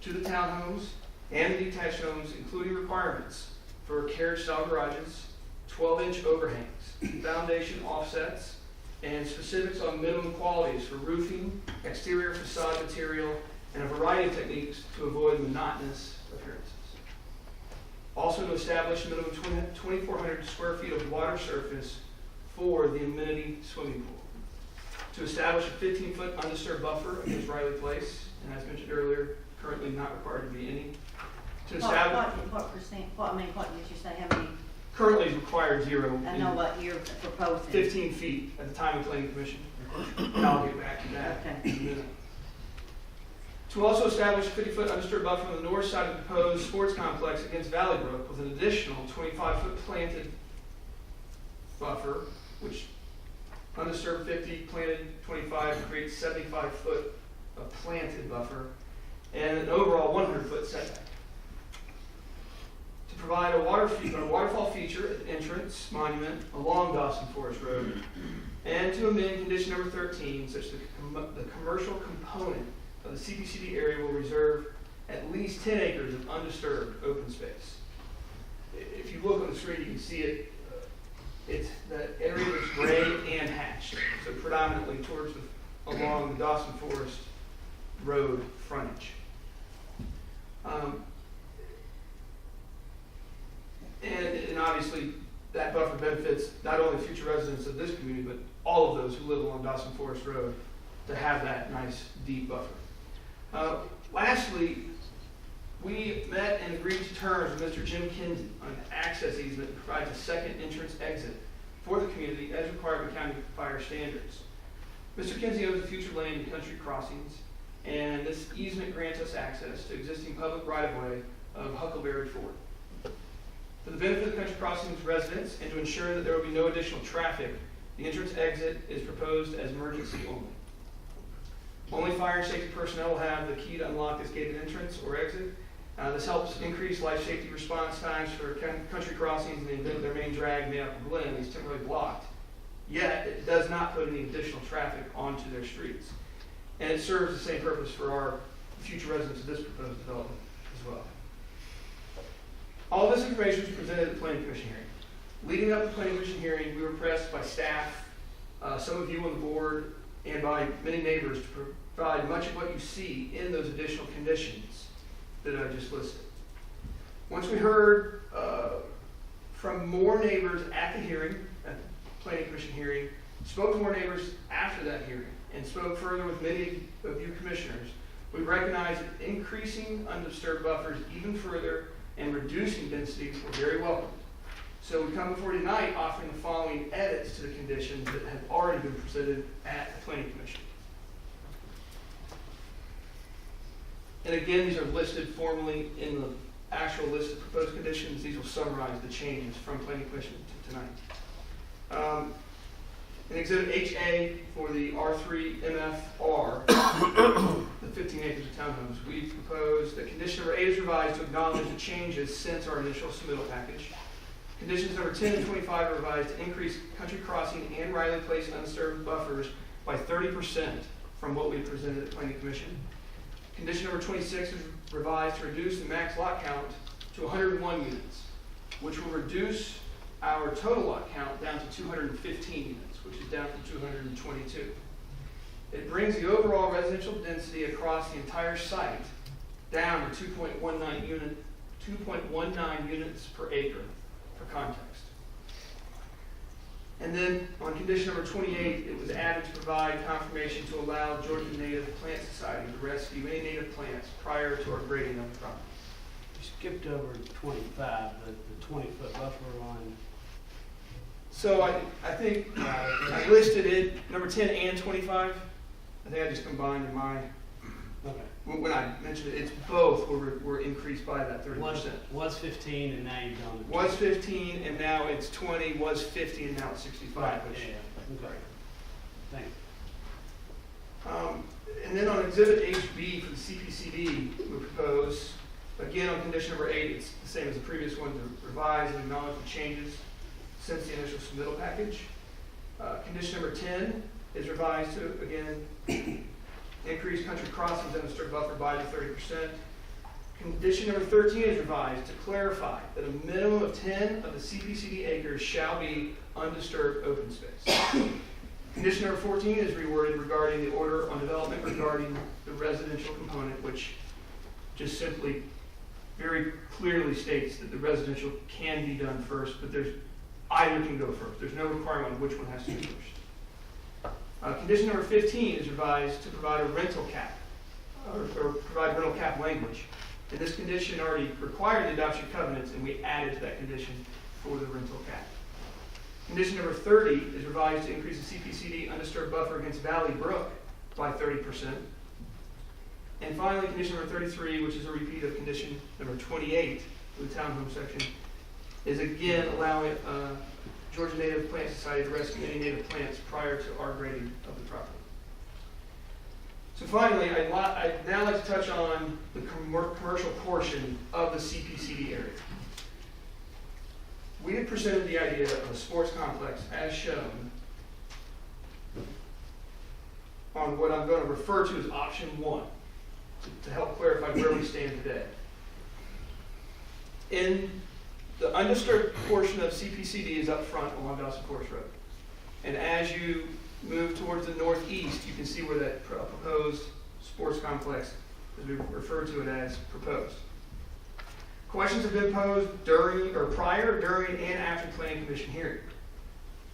S17: to the townhomes and the detached homes, including requirements for carriage-style garages, 12-inch overhangs, foundation offsets, and specifics on minimum qualities for roofing, exterior facade material, and a variety of techniques to avoid monotonous appearances. Also to establish a minimum 2,400 square feet of water surface for the amenity swimming pool. To establish a 15-foot undisturbed buffer against Riley Place, and as mentioned earlier, currently not required to be any. To establish
S4: What percent, what did you say, how many?
S17: Currently is required 0.
S4: I know what you're proposing. 15
S17: feet at the time of Planning Commission. And I'll get back to that in a minute. To also establish a 50-foot undisturbed buffer on the north side of the proposed sports complex against Valley Brook with an additional 25-foot planted buffer, which undisturbed 50, planted 25 creates 75-foot of planted buffer, and an overall 100-foot setback. To provide a waterfall feature at the entrance monument along Dawson Forest Road, and to amend condition number 13 such that the commercial component of the CPCD area will reserve at least 10 acres of undisturbed open space. If you look on the screen, you can see it. It's that area that's gray and hatched, so predominantly towards along the Dawson Forest Road frontage. And obviously, that buffer benefits not only future residents of this community, but all of those who live along Dawson Forest Road to have that nice deep buffer. Lastly, we met and agreed to terms with Mr. Jim Kinsey on an access easement that provides a second entrance exit for the community as required by county fire standards. Mr. Kinsey owns the future lane and country crossings, and this easement grants us access to existing public right-of-way of Huckleberry Ford. For the benefit of the country crossings residents and to ensure that there will be no additional traffic, the entrance exit is proposed as emergency only. Only fire and safety personnel will have the key to unlock this gated entrance or exit. This helps increase life safety response times for country crossings in the event their main drag may up Glen is temporarily blocked. Yet, it does not put any additional traffic onto their streets. And it serves the same purpose for our future residents of this proposed development as well. All this information was presented at the Planning Commission hearing. Leading up to the Planning Commission hearing, we were pressed by staff, some of you on the board, and by many neighbors to provide much of what you see in those additional conditions that I just listed. Once we heard from more neighbors at the hearing, at the Planning Commission hearing, spoke to more neighbors after that hearing, and spoke further with many of you commissioners, we recognized that increasing undisturbed buffers even further and reducing densities were very welcome. So we come before you tonight offering the following edits to the conditions that have already been presented at the Planning Commission. And again, these are listed formally in the actual list of proposed conditions. These will summarize the changes from Planning Commission to tonight. In Exhibit HA for the R3 MFR, the 15 acres of townhomes, we propose that condition number 8 is revised to acknowledge the changes since our initial submittal package. Conditions number 10 and 25 are revised to increase country crossing and Riley Place undisturbed buffers by 30% from what we presented at Planning Commission. Condition number 26 is revised to reduce the max lot count to 101 units, which will reduce our total lot count down to 215 units, which is down from 222. It brings the overall residential density across the entire site down to 2.19 units per acre, for context. And then on condition number 28, it was added to provide confirmation to allow Georgia Native Plant Society to rescue any native plants prior to our grading of the property.
S7: You skipped over 25, the 20-foot buffer line.
S17: So I think I listed it, number 10 and 25. I think I just combined in my, when I mentioned it, it's both were increased by that 30%.
S7: Was 15 and now you've gone to
S17: 20. Was 15 and now it's 20, was 50 and now it's 65.
S7: Right, yeah. Okay. Thank you.
S17: And then on Exhibit HB for the CPCD, we propose, again on condition number 8, it's the same as the previous one, to revise and acknowledge the changes since the initial submittal package. Condition number 10 is revised to, again, increase country crossings undisturbed buffer by the 30%. Condition number 13 is revised to clarify that a minimum of 10 of the CPCD acres shall be undisturbed open space. Condition number 14 is reworded regarding the order on development regarding the residential component, which just simply very clearly states that the residential can be done first, but either can go first. There's no requirement of which one has to be first. Condition number 15 is revised to provide a rental cap, or provide rental cap language. And this condition already required the adoption covenants, and we added to that condition for the rental cap. Condition number 30 is revised to increase the CPCD undisturbed buffer against Valley Brook by 30%. And finally, condition number 33, which is a repeat of condition number 28 for the townhome section, is again allowing Georgia Native Plant Society to rescue any native plants prior to our grading of the property. So finally, I'd now like to touch on the commercial portion of the CPCD area. We had presented the idea of a sports complex as shown on what I'm going to refer to as option 1 to help clarify where we stand today. In the undisturbed portion of CPCD is up front along Dawson Forest Road. And as you move towards the northeast, you can see where that proposed sports complex, as we refer to it as, proposed. Questions have been posed during, or prior, during, and after the planning commission hearing.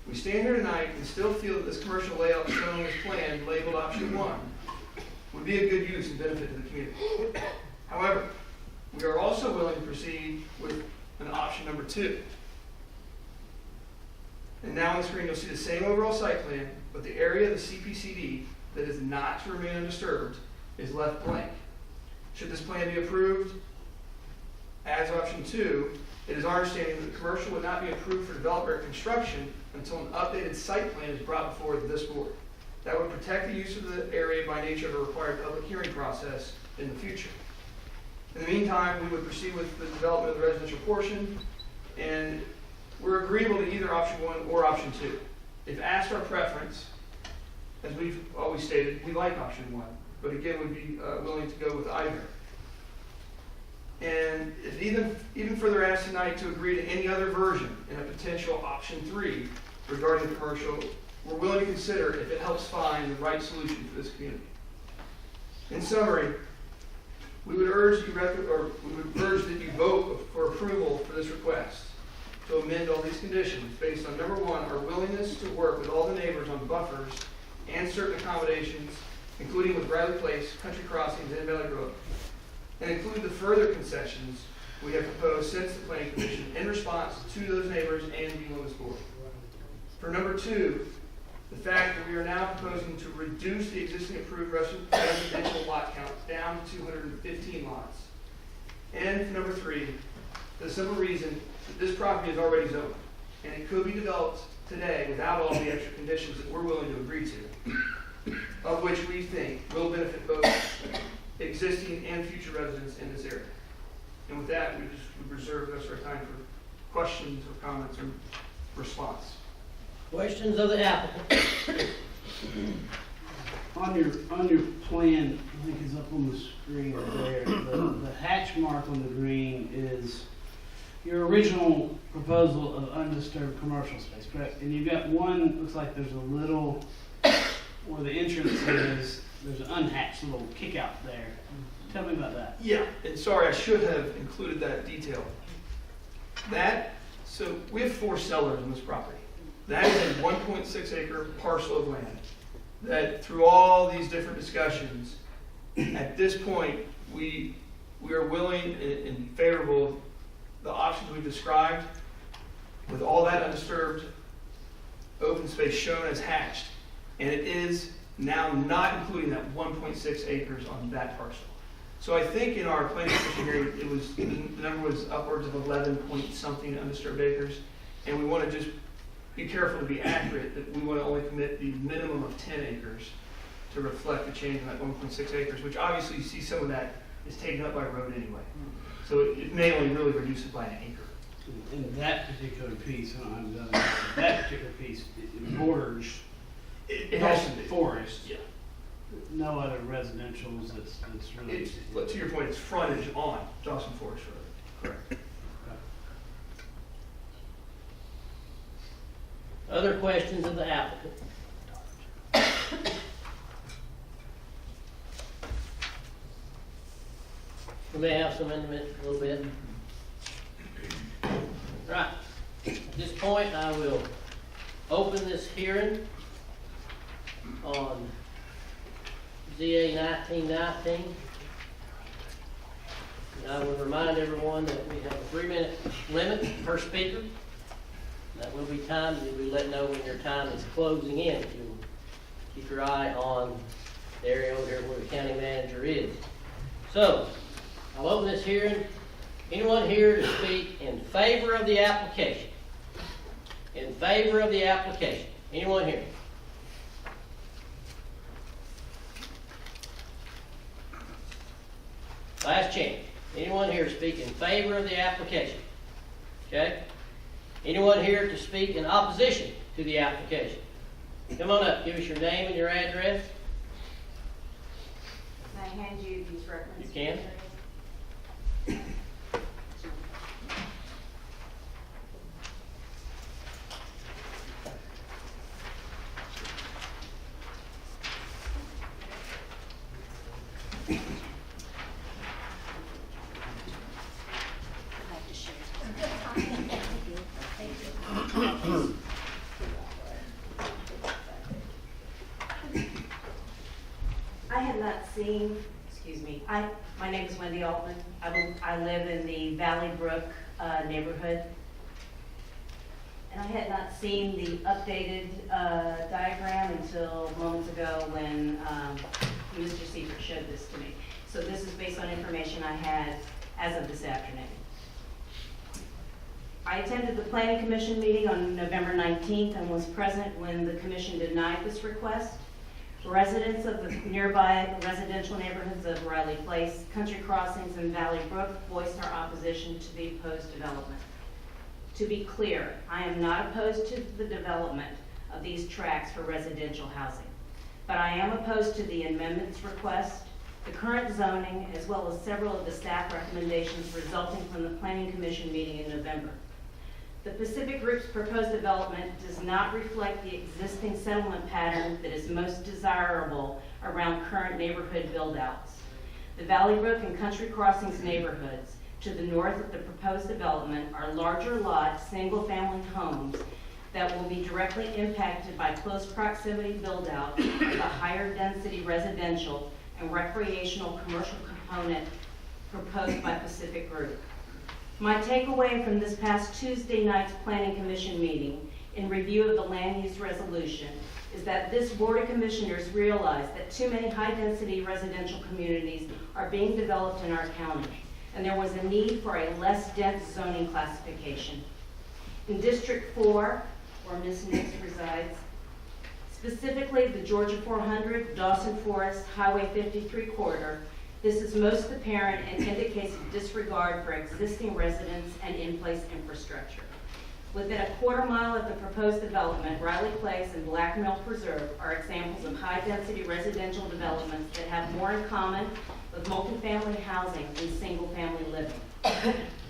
S17: We stand here tonight and still feel that this commercial layout shown on this plan, labeled option 1, would be a good use and benefit to the community. However, we are also willing to proceed with an option number 2. And now on the screen you'll see the same overall site plan, but the area of the CPCD that is not to remain undisturbed is left blank. Should this plan be approved as option 2, it is our understanding that the commercial would not be approved for development or construction until an updated site plan is brought before this board. That would protect the use of the area by nature of a required public hearing process in the future. In the meantime, we would proceed with the development of the residential portion, and we're agreeable to either option 1 or option 2. If asked our preference, as we've always stated, we like option 1, but again, we'd be willing to go with either. And if even further asked tonight to agree to any other version in a potential option 3 regarding the commercial, we're willing to consider if it helps find the right solution for this community. In summary, we would urge that you vote for approval for this request to amend all these conditions based on number 1, our willingness to work with all the neighbors on buffers and certain accommodations, including with Bradley Place, Country Crossings, and Valley Grove, and include the further concessions we have proposed since the Planning Commission in response to those neighbors and being on this board. For number 2, the fact that we are now proposing to reduce the existing approved residential lot count down to 215 lots. And for number 3, the simple reason that this property is already zoned, and it could be developed today without all the extra conditions that we're willing to agree to, of which we think will benefit both existing and future residents in this area. And with that, we reserve the rest of our time for questions or comments or response.
S1: Questions of the applicant?
S7: On your plan, I think it's up on the screen there, the hatch mark on the green is your original proposal of undisturbed commercial space, correct? And you've got one, looks like there's a little, where the entrance is, there's an unhatched little kick out there. Tell me about that.
S17: Yeah, and sorry, I should have included that detail. So we have 4 sellers on this property. That is a 1.6 acre parcel of land that through all these different discussions, at this point, we are willing and favorable of the options we've described with all that undisturbed open space shown as hatched. And it is now not including that 1.6 acres on that parcel. So I think in our planning commission hearing, the number was upwards of 11 point something undisturbed acres. And we want to just be careful to be accurate that we want to only commit the minimum of 10 acres to reflect the change in that 1.6 acres, which obviously you see some of that is taken up by road anyway. So it may only really reduce it by an acre.
S7: In that particular piece, and I'm done, that particular piece, it borders
S17: it has to be
S7: forest.
S17: Yeah.
S7: No other residentials that's really.
S17: To your point, it's frontage on Dawson Forest Road. Correct.
S1: Other questions of the applicant? We may have some in a little bit. Right. At this point, I will open this hearing on ZA 1919. And I would remind everyone that we have a 3-minute limit per speaker. That will be timed. You'll be let know when your time is closing in. If you keep your eye on the area over here where the county manager is. So, I'll open this hearing. Anyone here to speak in favor of the application? In favor of the application? Anyone here? Last chance. Anyone here to speak in favor of the application? Okay? Anyone here to speak in opposition to the application? Come on up. Give us your name and your address.
S11: Can I hand you these references?
S1: You can.
S18: seen, excuse me, my name is Wendy Altman. I live in the Valley Brook neighborhood. And I had not seen the updated diagram until moments ago when Mr. Seifert showed this to me. So this is based on information I had as of this afternoon. I attended the Planning Commission meeting on November 19th and was present when the commission denied this request. Residents of the nearby residential neighborhoods of Riley Place, Country Crossings, and Valley Brook voiced our opposition to the proposed development. To be clear, I am not opposed to the development of these tracts for residential housing, but I am opposed to the amendments request, the current zoning, as well as several of the staff recommendations resulting from the Planning Commission meeting in November. The Pacific Group's proposed development does not reflect the existing settlement pattern that is most desirable around current neighborhood build-outs. The Valley Brook and Country Crossings neighborhoods to the north of the proposed development are larger lot, single-family homes that will be directly impacted by close proximity build-out of the higher density residential and recreational commercial component proposed by Pacific Group. My takeaway from this past Tuesday night's Planning Commission meeting in review of the land use resolution is that this Board of Commissioners realize that too many high-density residential communities are being developed in our county, and there was a need for a less dense zoning classification. In District 4, where Ms. Nix resides, specifically the Georgia 400, Dawson Forest, Highway 53 corridor, this is most apparent and indicates a disregard for existing residents and in-place infrastructure. Within a quarter-mile of the proposed development, Riley Place and Black Mill Preserve are examples of high-density residential developments that have more in common with multifamily housing than single-family living.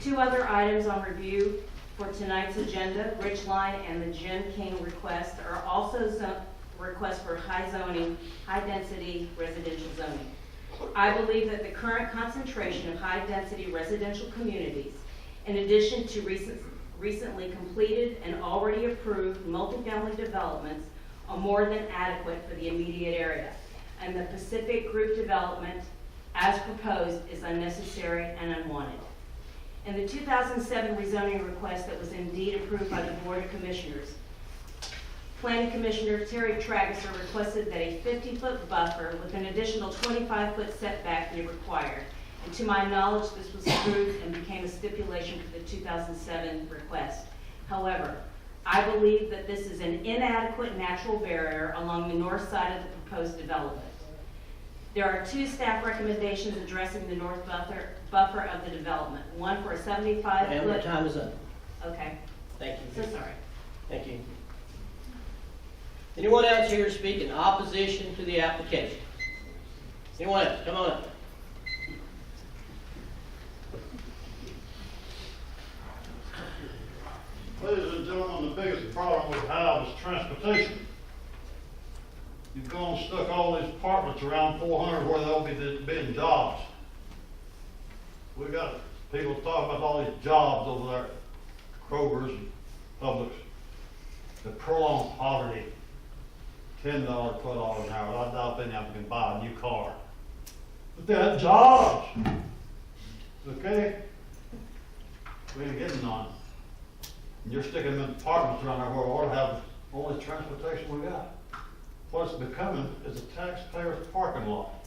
S18: Two other items on review for tonight's agenda, Ridgeline and the Jim King request, are also requests for high-density residential zoning. I believe that the current concentration of high-density residential communities, in addition to recently completed and already approved multifamily developments, are more than adequate for the immediate area, and the Pacific Group development, as proposed, is unnecessary and unwanted. In the 2007 rezoning request that was indeed approved by the Board of Commissioners, Planning Commissioner Terry Trageser requested that a 50-foot buffer with an additional 25-foot setback be required. And to my knowledge, this was approved and became a stipulation for the 2007 request. However, I believe that this is an inadequate natural barrier along the north side of the proposed development. There are two staff recommendations addressing the north buffer of the development. One for a 75-foot...
S1: And your time is up.
S18: Okay.
S1: Thank you.
S18: So sorry.
S1: Thank you. Anyone else here to speak in opposition to the application? Anyone else? Come on up.
S13: Ladies and gentlemen, the biggest problem we have is transportation. You've gone and stuck all these apartments around 400 where there'll be being jobs. We got people talking about all these jobs over there, Kroger's and Publix, the prolonged poverty. $10, $12 an hour. I doubt any of them can buy a new car. But they have jobs. Okay? We ain't getting none. And you're sticking them in apartments around there where we ought to have only transportation we got. What it's becoming is a taxpayer's parking lot.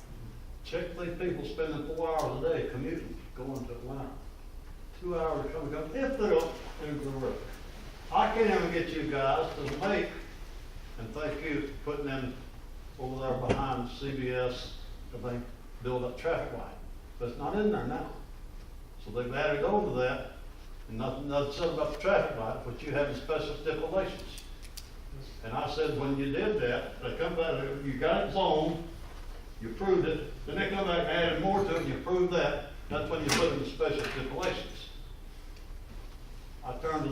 S13: Check these people spending 4 hours a day commuting, going to Atlanta. 2 hours to come and go, if they don't into the river. I can't even get you guys to make, and thank you for putting in over there behind CBS, I think, build up traffic light. But it's not in there now. So they've added over that, and nothing said about the traffic light, but you had the special stipulations. And I said, when you did that, they come back, you got it zoned, you approved it, then they come back and added more to it, and you approved that. That's when you put in the special stipulations. I turned to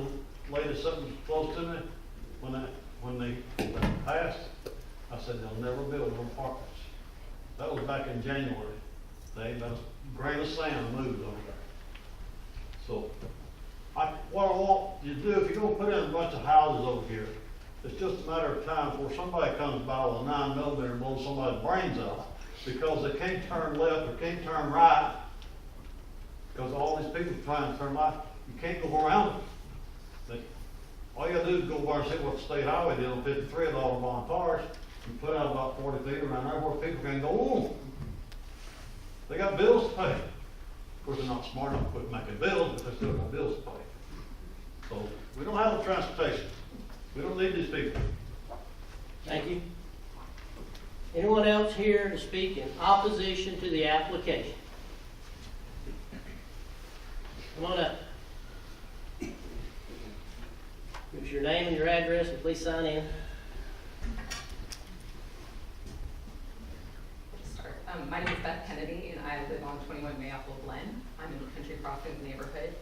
S13: the lady something close to me when they passed. I said, they'll never build no apartments. That was back in January. That was a grain of sand moved over there. So, what I want you to do, if you're going to put in a bunch of houses over here, it's just a matter of time before somebody comes by with a 9mm and blows somebody's brains out. because they can't turn left or can't turn right, because all these people trying to turn left, you can't go around it. All you gotta do is go over and see what the state highway did on 53 with all the volunteers, and put out about 40 feet around there where people can go, ooh. They got bills to pay. Of course, they're not smart enough to quit making bills, but they still got bills to pay. So, we don't have the transportation. We don't need these people.
S1: Thank you. Anyone else here to speak in opposition to the application? Come on up. Give us your name and your address, and please sign in.
S19: My name is Beth Kennedy, and I live on 21 Mayapple Glen. I'm in the Country Crossing neighborhood.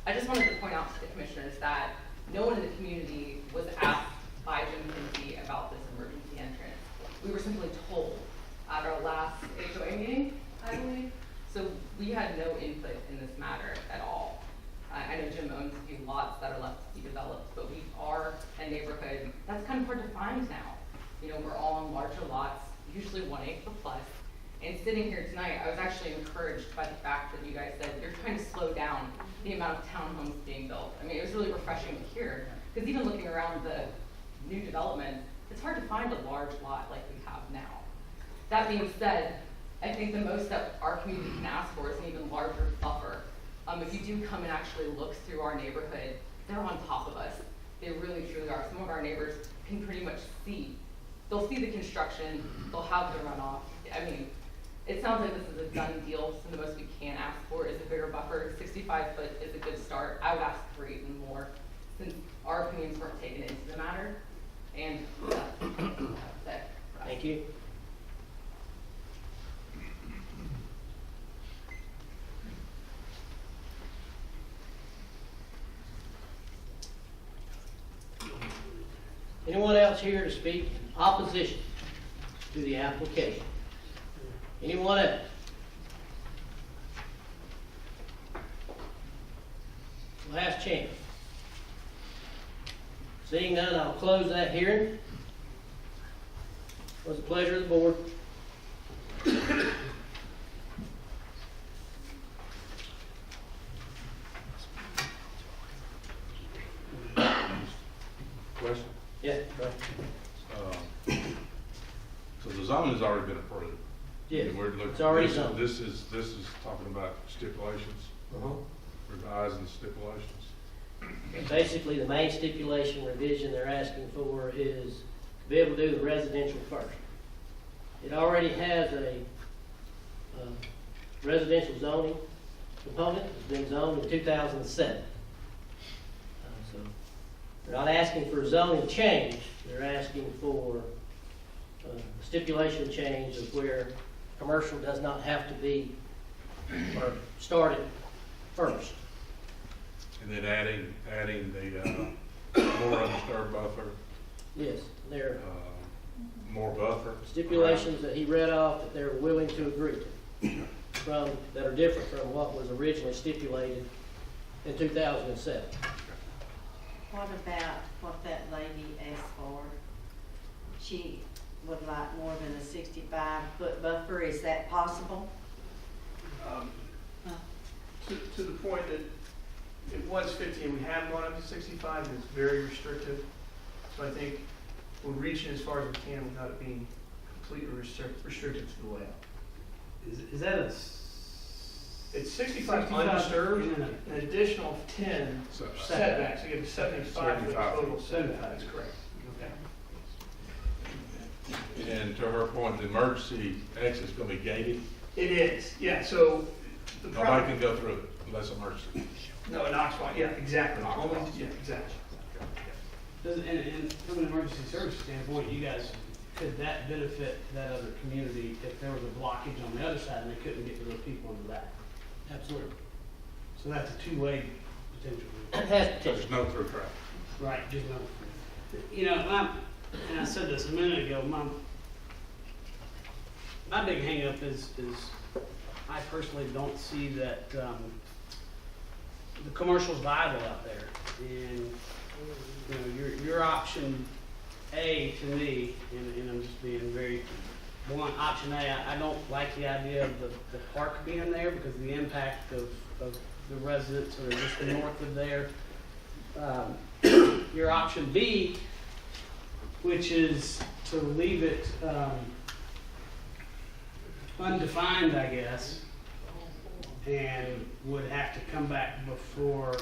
S19: I just wanted to point out to the commissioners that no one in the community was asked by Jim Kinsey about this emergency entrance. We were simply told at our last HOA meeting, I believe. So we had no input in this matter at all. I know Jim owns a few lots that are left to be developed, but we are a neighborhood that's kind of hard to find now. You know, we're all on larger lots, usually 1 acre plus. And sitting here tonight, I was actually encouraged by the fact that you guys said you're trying to slow down the amount of townhomes being built. I mean, it was really refreshing to hear, because even looking around the new development, it's hard to find a large lot like we have now. That being said, I think the most that our community can ask for is an even larger buffer. If you do come and actually look through our neighborhood, they're on top of us. They really, truly are. Some of our neighbors can pretty much see. They'll see the construction, they'll have the runoff. I mean, it sounds like this is a done deal, so the most we can ask for is a bigger buffer. 65 foot is a good start. I would ask for even more, since our opinions weren't taken into the matter. And that's it.
S1: Thank you. Anyone else here to speak in opposition to the application? Anyone else? Last chance. Seeing none, I'll close that hearing. It was a pleasure of the board.
S6: Question?
S1: Yeah, right.
S6: So the zoning has already been approved.
S1: Yes,
S6: And we're looking-
S1: it's already
S6: this-
S1: zoned.
S6: This is talking about stipulations, revising stipulations.
S1: And basically, the main stipulation revision they're asking for is to be able to do the residential first. It already has a residential zoning component. It's been zoned in 2007. So they're not asking for a zoning change. They're asking for a stipulation change of where commercial does not have to be or started first.
S6: And then adding the more undisturbed buffer,
S1: Yes, they're
S6: more buffer.
S1: stipulations that he read off that they're willing to agree to, that are different from what was originally stipulated in 2007.
S4: What about what that lady asked for? She would like more than a 65-foot buffer. Is that possible?
S17: To the point that it was 50 and we have gone up to 65, and it's very restrictive. So I think we're reaching as far as we can without it being completely restricted to the layout.
S7: Is that a?
S17: It's 65 undisturbed, and an additional 10 setbacks. So you have a 75 foot total setback. That's correct. Okay.
S6: And to her point, the emergency exit is going to be gated.
S17: It is, yeah. So the
S6: Nobody can go through it unless emergency.
S17: No, an Oxford, yeah, exactly. Only, yeah, exactly.
S7: And from an emergency service standpoint, you guys, could that benefit that other community if there was a blockage on the other side and they couldn't get to those people on the back?
S1: Absolutely.
S7: So that's a two-way potential.
S1: It has potential.
S6: There's no through traffic.
S7: Right, just no. You know, and I said this a minute ago, my big hang-up is I personally don't see that the commercial's viable out there. And you know, your option A to me, and I'm just being very one, option A, I don't like the idea of the park being there because of the impact of the residents that are just north of there. Your option B, which is to leave it undefined, I guess, and would have to come back before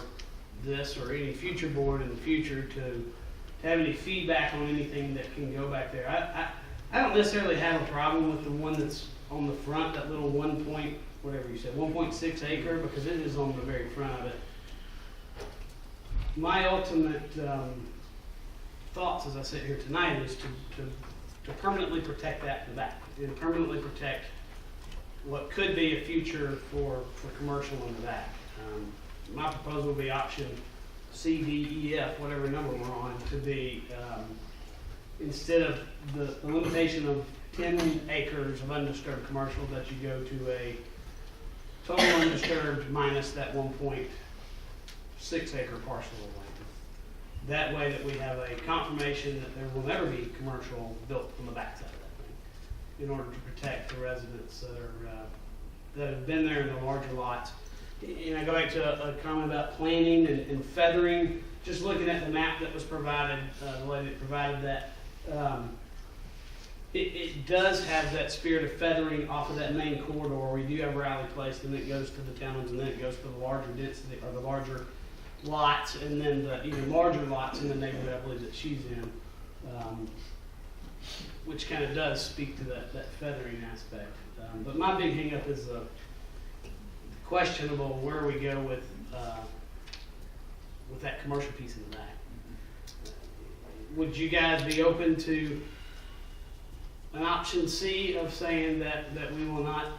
S7: this or any future board in the future to have any feedback on anything that can go back there. I don't necessarily have a problem with the one that's on the front, that little 1.6 acre, because it is on the very front of it. My ultimate thoughts as I sit here tonight is to permanently protect that in the back, and permanently protect what could be a future for commercial in the back. My proposal would be option C, D, E, F, whatever number we're on, to be instead of the limitation of 10 acres of undisturbed commercial, that you go to a total undisturbed minus that 1.6 acre parcel of land. That way that we have a confirmation that there will never be commercial built on the backside of that thing, in order to protect the residents that have been there in the larger lots. And I go back to a comment about planning and feathering. Just looking at the map that was provided, the lady that provided that, it does have that spirit of feathering off of that main corridor. We do have Riley Place, and then it goes to the townhomes, and then it goes to the larger density, or the larger lots, and then the even larger lots in the neighborhood, I believe, that she's in, which kind of does speak to that feathering aspect. But my big hang up is questionable where we go with that commercial piece in the back. Would you guys be open to an option C of saying that we will not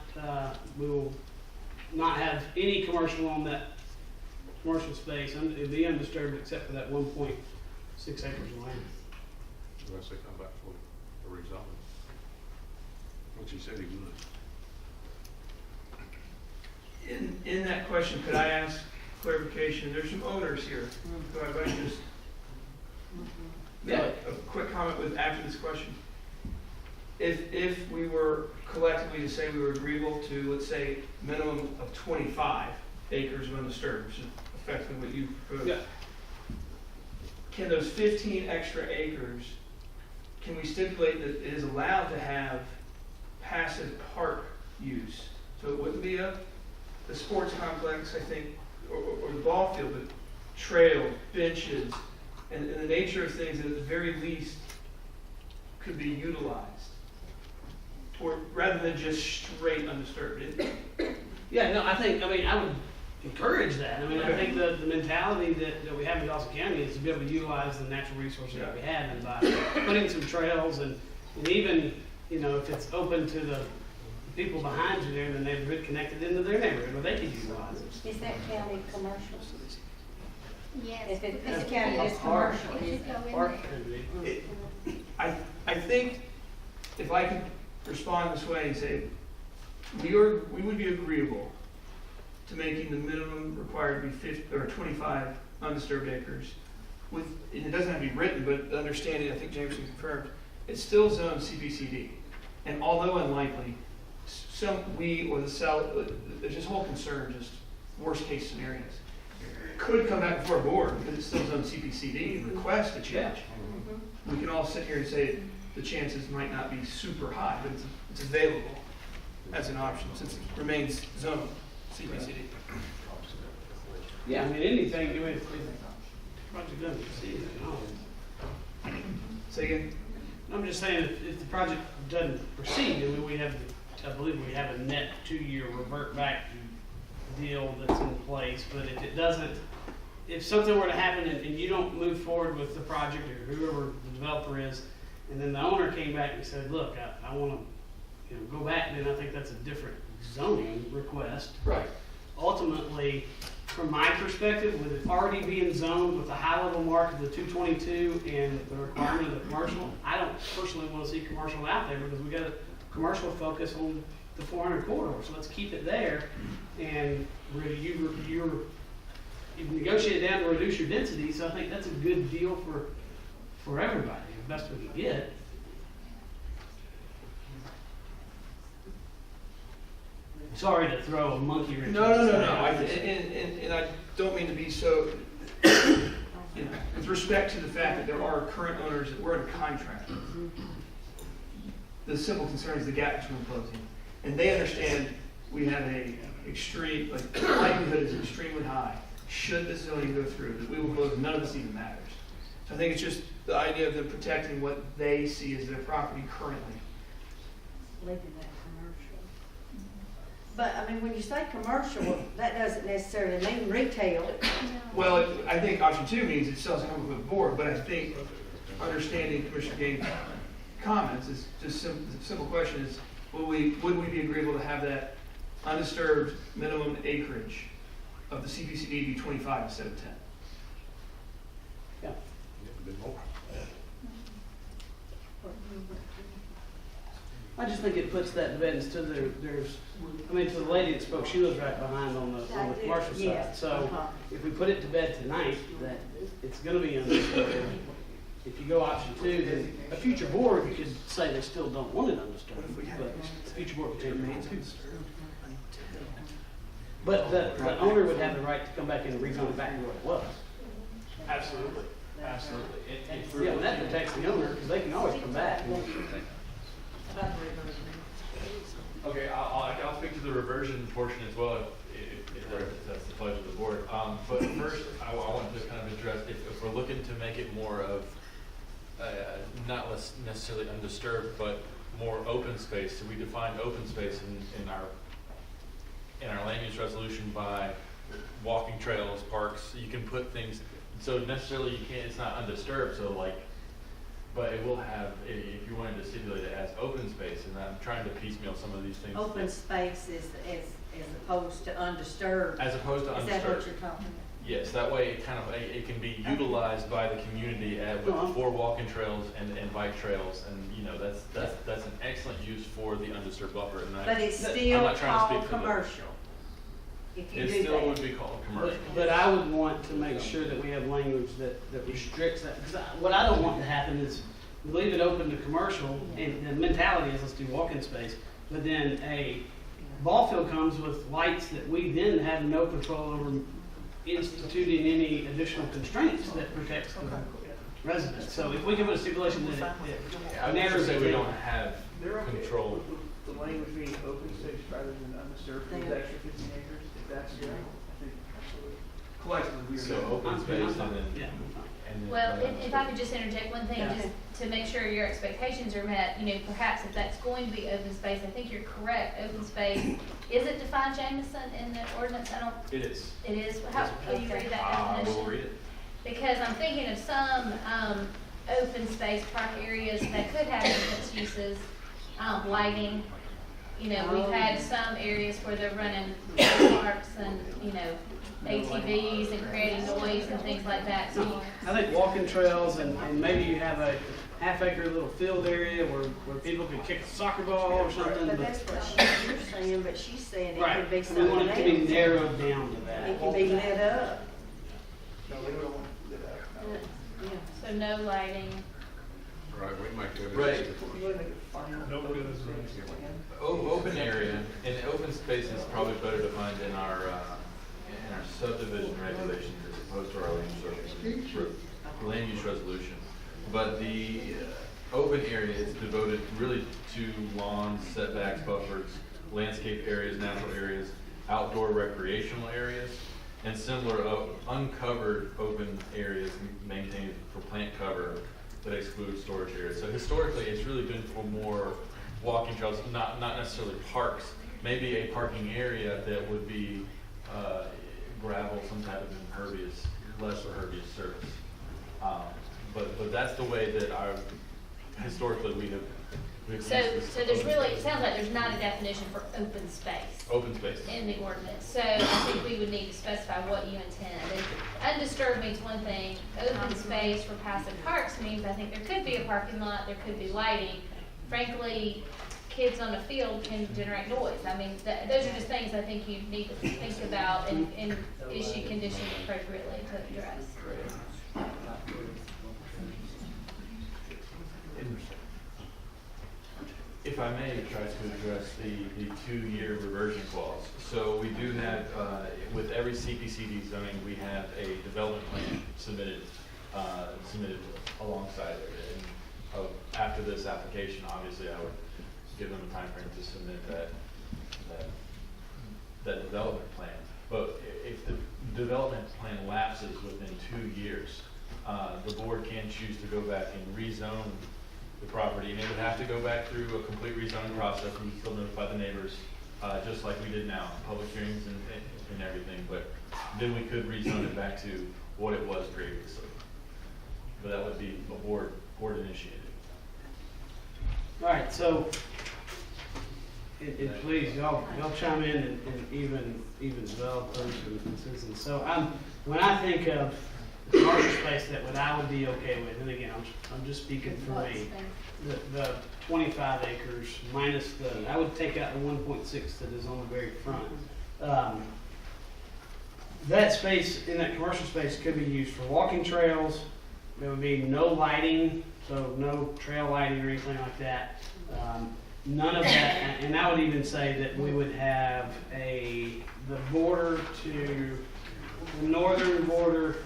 S7: have any commercial on that commercial space, and it'd be undisturbed except for that 1.6 acres of land?
S6: Unless they come back for a rezoning, which he said he would.
S17: In that question, could I ask clarification? There's some owners here. Could I just a quick comment with after this question? If we were collectively to say we were agreeable to, let's say, minimum of 25 acres of undisturbed, which is effectively what you proposed.
S7: Yeah.
S17: Can those 15 extra acres, can we stipulate that it is allowed to have passive park use? So it wouldn't be the sports complex, I think, or the ball field, but trail, benches, and the nature of things that at the very least could be utilized, or rather than just straight undisturbed.
S7: Yeah, no, I would encourage that. I mean, I think the mentality that we have in Dawson County is to be able to utilize the natural resources that we have, and by putting some trails and even, if it's open to the people behind you there in the neighborhood, connected into their neighborhood where they can utilize it.
S4: Is that county commercial?
S8: Yes.
S4: If it's county, it's commercial.
S8: It should go in
S7: Park
S8: there.
S7: could be.
S17: I think if I could respond this way and say, we would be agreeable to making the minimum required to be 50 or 25 undisturbed acres. And it doesn't have to be written, but understanding, I think Jameson confirmed, it's still zoned CPCD. And although unlikely, there's this whole concern, just worst case scenarios. Could come back before a board because it's still zoned CPCD and request a change. We can all sit here and say the chances might not be super high, but it's available as an option since it remains zoned CPCD.
S7: Yeah, I mean, anything, if the project doesn't proceed,
S17: Say again?
S7: I'm just saying, if the project doesn't proceed, I believe we have a net 2-year revert back deal that's in place, but if it doesn't, if something were to happen and you don't move forward with the project, or whoever the developer is, and then the owner came back and said, look, I want to go back, then I think that's a different zoning request.
S17: Right.
S7: Ultimately, from my perspective, with it already being zoned with the high level mark of the 222 and the requirement of the commercial, I don't personally want to see commercial out there because we got a commercial focus on the 400 corridor. So let's keep it there, and you've negotiated down to reduce your density. So I think that's a good deal for everybody, the best we can get. Sorry to throw a monkey wrench.
S17: No.
S7: in this thing.
S17: And I don't mean to be so, you know, with respect to the fact that there are current owners that we're in contract with. The simple concern is the gap between closing. And they understand we have a extreme, like, the likelihood is extremely high. Should the zoning go through, that we will close, none of this even matters. So I think it's just the idea of them protecting what they see as their property currently.
S4: Leaving that commercial. But, I mean, when you say commercial, that doesn't necessarily mean retail.
S17: Well, I think option 2 means it still has to come with the board, but I think understanding Commissioner Gaines' comments is just the simple question is, would we be agreeable to have that undisturbed minimum acreage of the CPCD be 25 instead of 10?
S7: Yeah.
S6: A bit more.
S7: I just think it puts that to bed instead there's, I mean, to the lady that spoke, she lives right behind on the commercial side.
S4: Yeah.
S7: So if we put it to bed tonight, that it's gonna be undisturbed. If you go option 2, then a future board, you could say they still don't want it undisturbed, but the future board could change it too. But the owner would have the right to come back and rezone it back to what it was.
S14: Absolutely, absolutely.
S7: Yeah, well, that protects the owner, because they can always come back.
S14: Okay, I'll speak to the reversion portion as well, if that's the pleasure of the board. But first, I want to kind of address, if we're looking to make it more of, not less necessarily undisturbed, but more open space. So we define open space in our land use resolution by walking trails, parks. You can put things, so necessarily you can't, it's not undisturbed, so like, but it will have, if you wanted to stipulate it as open space, and I'm trying to piecemeal some of these things.
S4: Open space is as opposed to undisturbed.
S14: As opposed to
S4: Is
S14: undisturbed.
S4: that what you're talking about?
S14: Yes, that way it kind of, it can be utilized by the community with 4 walking trails and bike trails, and you know, that's an excellent use for the undisturbed buffer. And
S4: But it's
S14: I'm
S4: still
S14: not trying to
S4: called
S14: speak for the-
S4: commercial. If you
S14: It
S4: do
S14: still
S4: that.
S14: would be called commercial.
S7: But I would want to make sure that we have language that restricts that. Because what I don't want to happen is we leave it open to commercial, and the mentality is let's do walking space, but then a ball field comes with lights that we then have no control over instituting any additional constraints that protects the residents. So if we can put a stipulation that
S14: I would
S7: narrows
S14: just say
S7: it
S14: we
S7: down.
S14: don't have control.
S20: The language being open space rather than undisturbed for the extra 15 acres, if that's, I think, absolutely.
S17: Collectively, we are.
S14: So open space and then.
S7: Yeah.
S14: and then-
S15: Well, if I could just interject one thing, just to make sure your expectations are met, you know, perhaps if that's going to be open space, I think you're correct, open space, is it defined, Jameson, in the ordinance? I don't,
S14: It is.
S15: it is, how, can you read that
S14: I
S15: definition?
S14: will read it.
S15: Because I'm thinking of some, open space park areas that could have different uses, lighting. You know, we've had some areas where they're running parks and, you know, ATVs and creating noise and things like that, so you,
S7: I think walking trails and maybe you have a half-acre little field area where people can kick a soccer ball or something.
S4: But that's what you're saying, but she's saying it
S7: Right,
S4: could be
S7: we
S4: something
S7: want
S4: else.
S7: it to be narrowed down to that.
S4: It can be lit up.
S20: No, we don't want to do that.
S4: Yeah.
S15: so no lighting.
S6: Right, we make that.
S14: Right.
S20: You want to make it final.
S13: No good.
S14: Open area, and open space is probably better defined in our subdivision regulations as opposed to our land use resolution. But the open area is devoted really to lawns, setbacks, buffers, landscape areas, natural areas, outdoor recreational areas, and similar uncovered open areas maintained for plant cover that exclude storage areas. So historically, it's really been for more walking trails, not necessarily parks. Maybe a parking area that would be gravel, some type of impervious, less impervious surface. But that's the way that historically we've
S15: So there's really, it sounds like there's not a definition for open space.
S14: Open space.
S15: In the ordinance, so I think we would need to specify what you intend. And undisturbed means one thing, open space for passive parks means I think there could be a parking lot, there could be lighting. Frankly, kids on the field can generate noise. I mean, those are just things I think you need to think about and issue conditions appropriately to address.
S14: If I may try to address the 2-year reversion clause. So we do have, with every CPCD zoning, we have a development plan submitted alongside it. And after this application, obviously, I would give them a time frame to submit that development plan. But if the development plan lapses within 2 years, the board can choose to go back and rezone the property, and it would have to go back through a complete rezoning process and still notify the neighbors, just like we did now, public hearings and everything. But then we could rezone it back to what it was previously. But that would be a board initiated.
S7: All right, so, and please, y'all chime in and even developers and citizens. So when I think of the commercial space that I would be okay with, and again, I'm just speaking for me, the 25 acres minus I would take out the 1.6 that is on the very front. That space, in that commercial space, could be used for walking trails. There would be no lighting, so no trail lighting or anything like that. None of that, and I would even say that we would have the border to the northern border.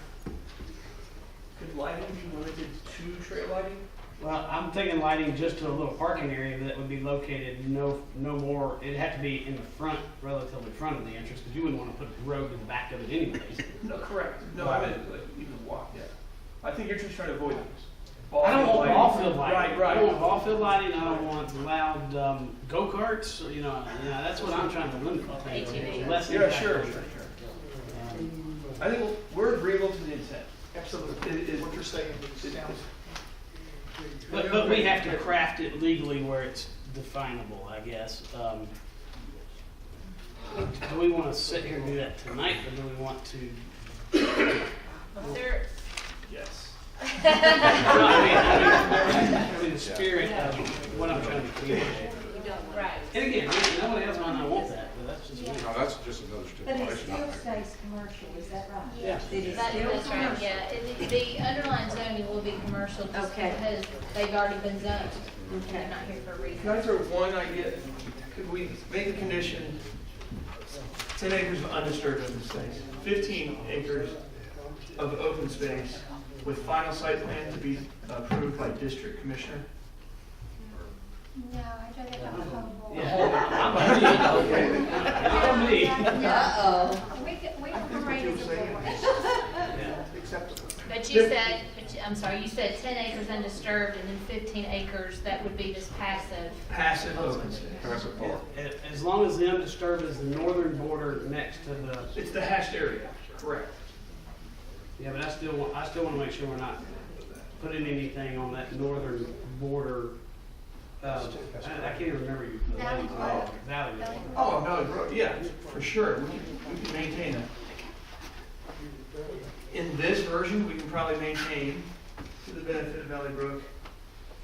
S20: Could lighting be limited to trail lighting?
S7: Well, I'm thinking lighting just to a little parking area that would be located no more. It'd have to be in the front, relatively front of the entrance, because you wouldn't want to put a road in the back of it anyways.
S20: No, correct. No, I meant like you can walk. Yeah. I think you're just trying to avoid
S7: I don't want ball field lighting.
S20: Right.
S7: I don't want ball field lighting. I don't want loud go-karts. You know, that's what I'm trying to limit. Less
S20: Yeah,
S7: impact.
S20: sure. I think we're agreeable to the intent. Absolutely. What you're saying sounds.
S7: But we have to craft it legally where it's definable, I guess. Do we want to sit here and do that tonight, or do we want to?
S20: Yes.
S7: I mean, the spirit of what I'm trying to communicate.
S15: Right.
S7: And again, nobody else might not want that, but that's just me.
S6: No, that's just another
S4: But it
S6: stipulation.
S4: still stays commercial, is that right?
S7: Yeah.
S4: It is
S15: That's
S4: still
S15: right,
S4: commercial.
S15: yeah. The underlying zoning will be commercial just
S4: Okay.
S15: because they've already been zoned.
S4: Okay.
S15: They're not here for a reason.
S20: Can I throw one idea? Could we make a condition, 10 acres of undisturbed open space, 15 acres of open space with final site plan to be approved by district commissioner?
S8: No, I'd rather have a whole board. We operate as a board.
S20: Acceptable.
S15: But you said, you said 10 acres undisturbed and then 15 acres, that would be this passive.
S20: Passive open space.
S6: Passive park.
S7: As long as the undisturbed is the northern border next to the.
S20: It's the hashed area, correct.
S7: Yeah, but I still want to make sure we're not putting anything on that northern border. I can't even remember you.
S8: Valley Road.
S7: Valley Road.
S20: Oh, Valley Road, yeah, for sure, we can maintain that. In this version, we can probably maintain, to the benefit of Valley Brook,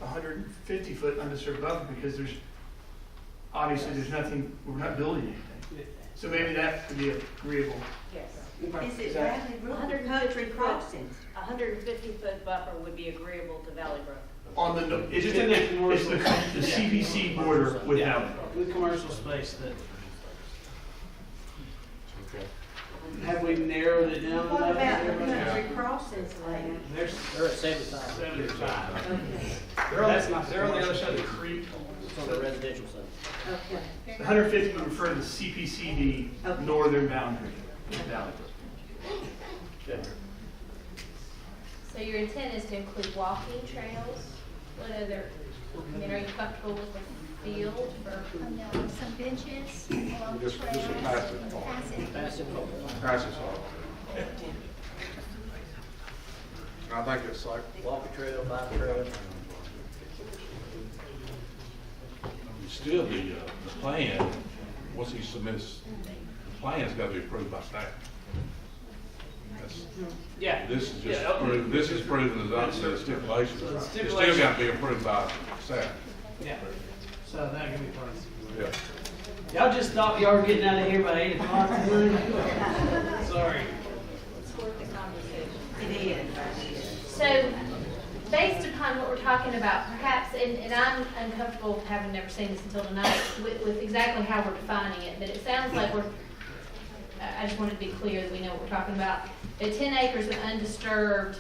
S20: 150-foot undisturbed buffer, because obviously there's nothing, we're not building anything. So maybe that could be agreeable.
S4: Yes. Is it Valley Brook? Country Crossings.
S18: 150-foot buffer would be agreeable to Valley Brook.
S20: On the, it's
S7: Just in that
S20: the
S7: commercial.
S20: CBC border with
S7: Yeah,
S20: Valley Brook.
S7: with commercial space that.
S6: Okay.
S7: Have we narrowed it down?
S4: What about the
S7: enough?
S4: Country Crossings lane?
S7: They're
S1: at 75.
S7: 75.
S4: Okay.
S20: They're on the other side of the creek.
S1: It's on the residential side.
S4: Okay.
S20: The 150 would refer to the CPCD
S4: Okay.
S20: northern boundary of Valley Brook.
S15: So your intent is to include walking trails? What other, are you comfortable with the field for?
S8: No, some benches, along the
S6: Just a
S8: trails.
S6: passive park.
S8: Passive.
S6: Passive park. I think it's like,
S1: Walking trail, bike trail.
S6: still the plan, once he submits, the plan's gotta be approved by staff. That's,
S7: Yeah.
S6: this is just,
S20: Yeah, okay.
S6: this is proven as up to the stipulations.
S7: So the
S6: It's still
S7: stipulation-
S6: gotta be approved by staff.
S7: Yeah. So that can be part of it.
S6: Yeah.
S7: Y'all just thought y'all were getting out of here by 8 o'clock tonight? Sorry.
S4: It's worth the conversation. It is.
S15: So based upon what we're talking about, perhaps, and I'm uncomfortable having never seen this until tonight, with exactly how we're defining it, but it sounds like I just wanted to be clear that we know what we're talking about. The 10 acres of undisturbed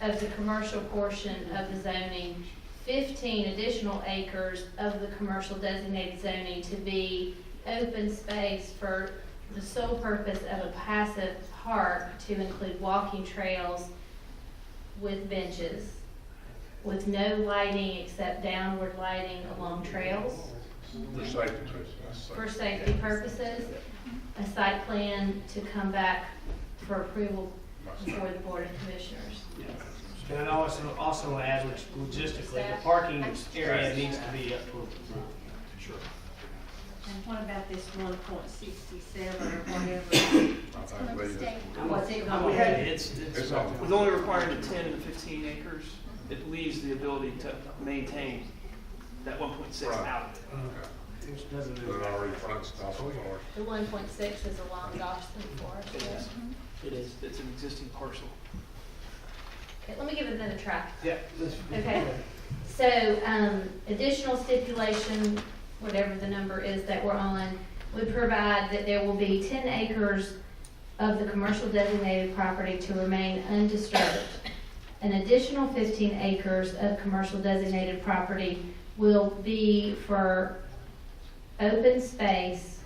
S15: of the commercial portion of the zoning, 15 additional acres of the commercial designated zoning to be open space for the sole purpose of a passive park to include walking trails with benches, with no lighting except downward lighting along trails.
S6: For safety reasons.
S15: For safety purposes, a site plan to come back for approval before the Board of Commissioners.
S7: And I also add, which logistically, the parking area needs to be approved.
S4: Sure. And what about this 1.67 or whatever?
S8: It's gonna be state.
S4: What's it gonna be?
S7: It's
S20: With only requiring the 10 and the 15 acres, it leaves the ability to maintain that 1.6 out of it.
S7: Which doesn't
S6: But it already fronts Dawson Forest.
S15: The 1.6 is along Dawson Forest.
S20: It is. It is. It's an existing parcel.
S15: Okay, let me give it another try.
S7: Yeah.
S15: Okay, so, additional stipulation, whatever the number is that we're on, would provide that there will be 10 acres of the commercial designated property to remain undisturbed. An additional 15 acres of commercial designated property will be for open space,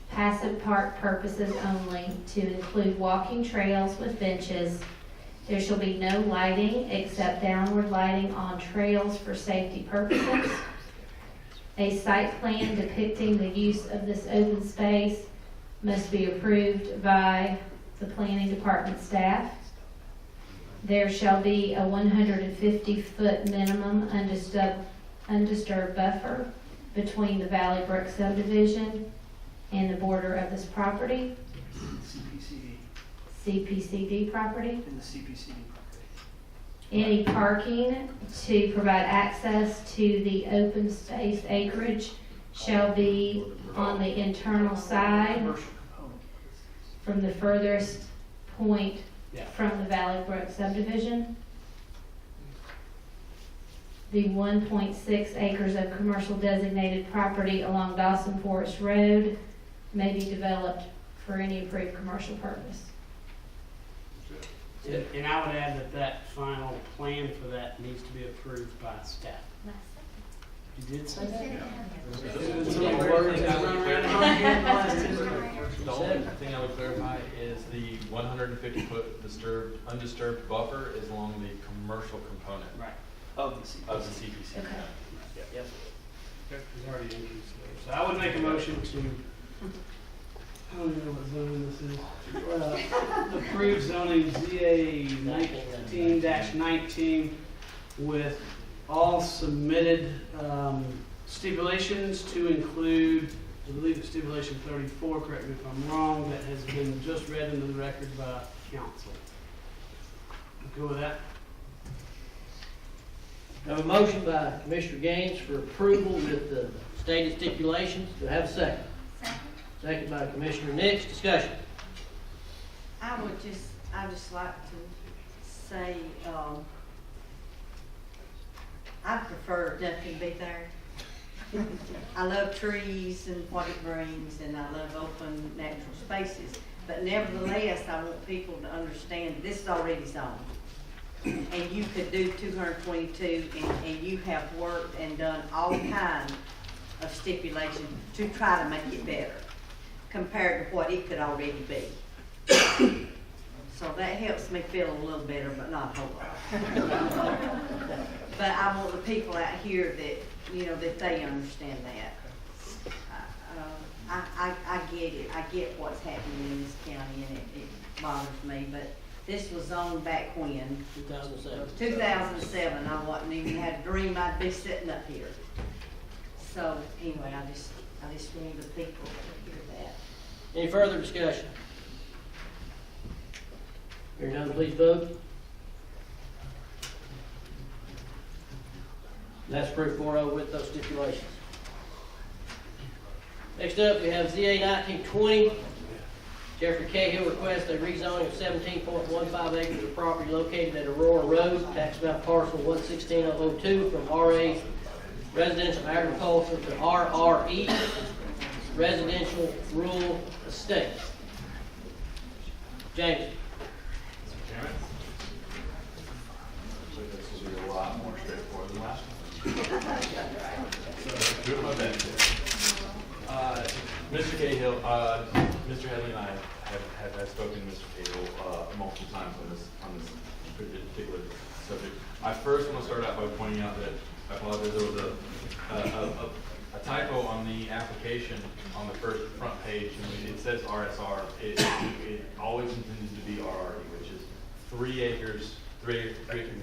S15: passive park purposes only, to include walking trails with benches. There shall be no lighting except downward lighting on trails for safety purposes. A site plan depicting the use of this open space must be approved by the planning department staff. There shall be a 150-foot minimum undisturbed buffer between the Valley Brook subdivision and the border of this property. CPCD property.
S20: In the CPCD property.
S15: Any parking to provide access to the open space acreage shall be on the internal side
S20: Commercial component.
S15: from the furthest point from the Valley Brook subdivision. The 1.6 acres of commercial designated property along Dawson Forest Road may be developed for any approved commercial purpose.
S7: And I would add that final plan for that needs to be approved by staff. You did say that?
S14: The only thing I would clarify is the 150-foot undisturbed buffer is along the commercial component.
S7: Right.
S20: Of the CPC.
S14: Of the CPC.
S15: Okay.
S20: Yep.
S7: There's already increased there. So I would make a motion to, I don't even know what zoning this is. Approved zoning ZA 19-19 with all submitted stipulations to include, I believe it's stipulation 34, correct me if I'm wrong, that has been just read into the record by council. Go with that?
S1: I have a motion by Commissioner Gaines for approval with the stated stipulations. Do I have a second? Second by Commissioner Nix. Discussion.
S4: I just like to say, I prefer nothing be there. I love trees and what it brings, and I love open natural spaces. But nevertheless, I want people to understand this is already zoned. And you could do 222, and you have worked and done all kinds of stipulation to try to make it better compared to what it could already be. So that helps me feel a little better, but not a whole lot. But I want the people out here that, you know, that they understand that. I get it. I get what's happening in this county, and it bothers me, but this was on back when?
S1: 2007.
S4: 2007. I wasn't even had a dream I'd be sitting up here. So anyway, I just wanted the people to hear that.
S1: Any further discussion? Hearing none, please vote. That's approved 4-0 with those stipulations. Next up, we have ZA 1920 Jeffrey Cahill requests a rezoning of 17.15 acres of property located at Aurora Road, tax map parcel 116002, from RA residential agriculture to RRE residential rural estate. James.
S14: Mr. Chairman. So this will be a lot more straightforward than last one. So, doing my best here. Mr. Cahill, Mr. Headley and I have spoken to Mr. Cahill multiple times on this particular subject. I first want to start out by pointing out that I apologize, there was a typo on the application on the first front page. And it says RSR. It always intended to be RRE, which is 3 acres,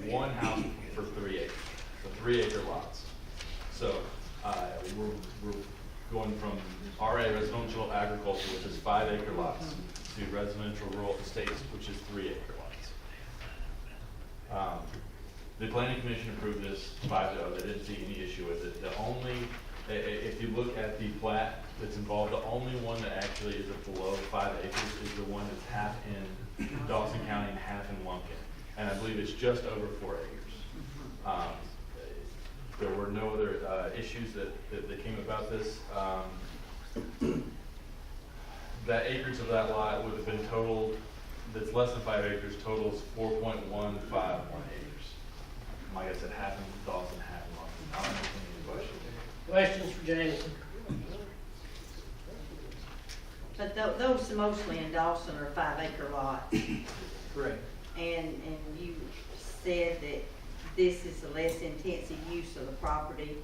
S14: one house for 3 acres, so 3 acre lots. So we're going from RA residential agriculture, which is 5 acre lots, to residential rural estates, which is 3 acre lots. The planning commission approved this 5-0. They didn't see any issue with it. The only, if you look at the plat that's involved, the only one that actually is below 5 acres is the one that's half in Dawson County and half in Lumpkin. And I believe it's just over 4 acres. There were no other issues that came about this. That acreage of that lot would have been totaled, that's less than 5 acres, totals 4.151 acres. Like I said, half in Dawson, half in Lumpkin. I don't know if any questions.
S1: Questions for Jameson?
S4: But those mostly in Dawson are 5 acre lots.
S1: Correct.
S4: And you said that this is a less intensive use of the property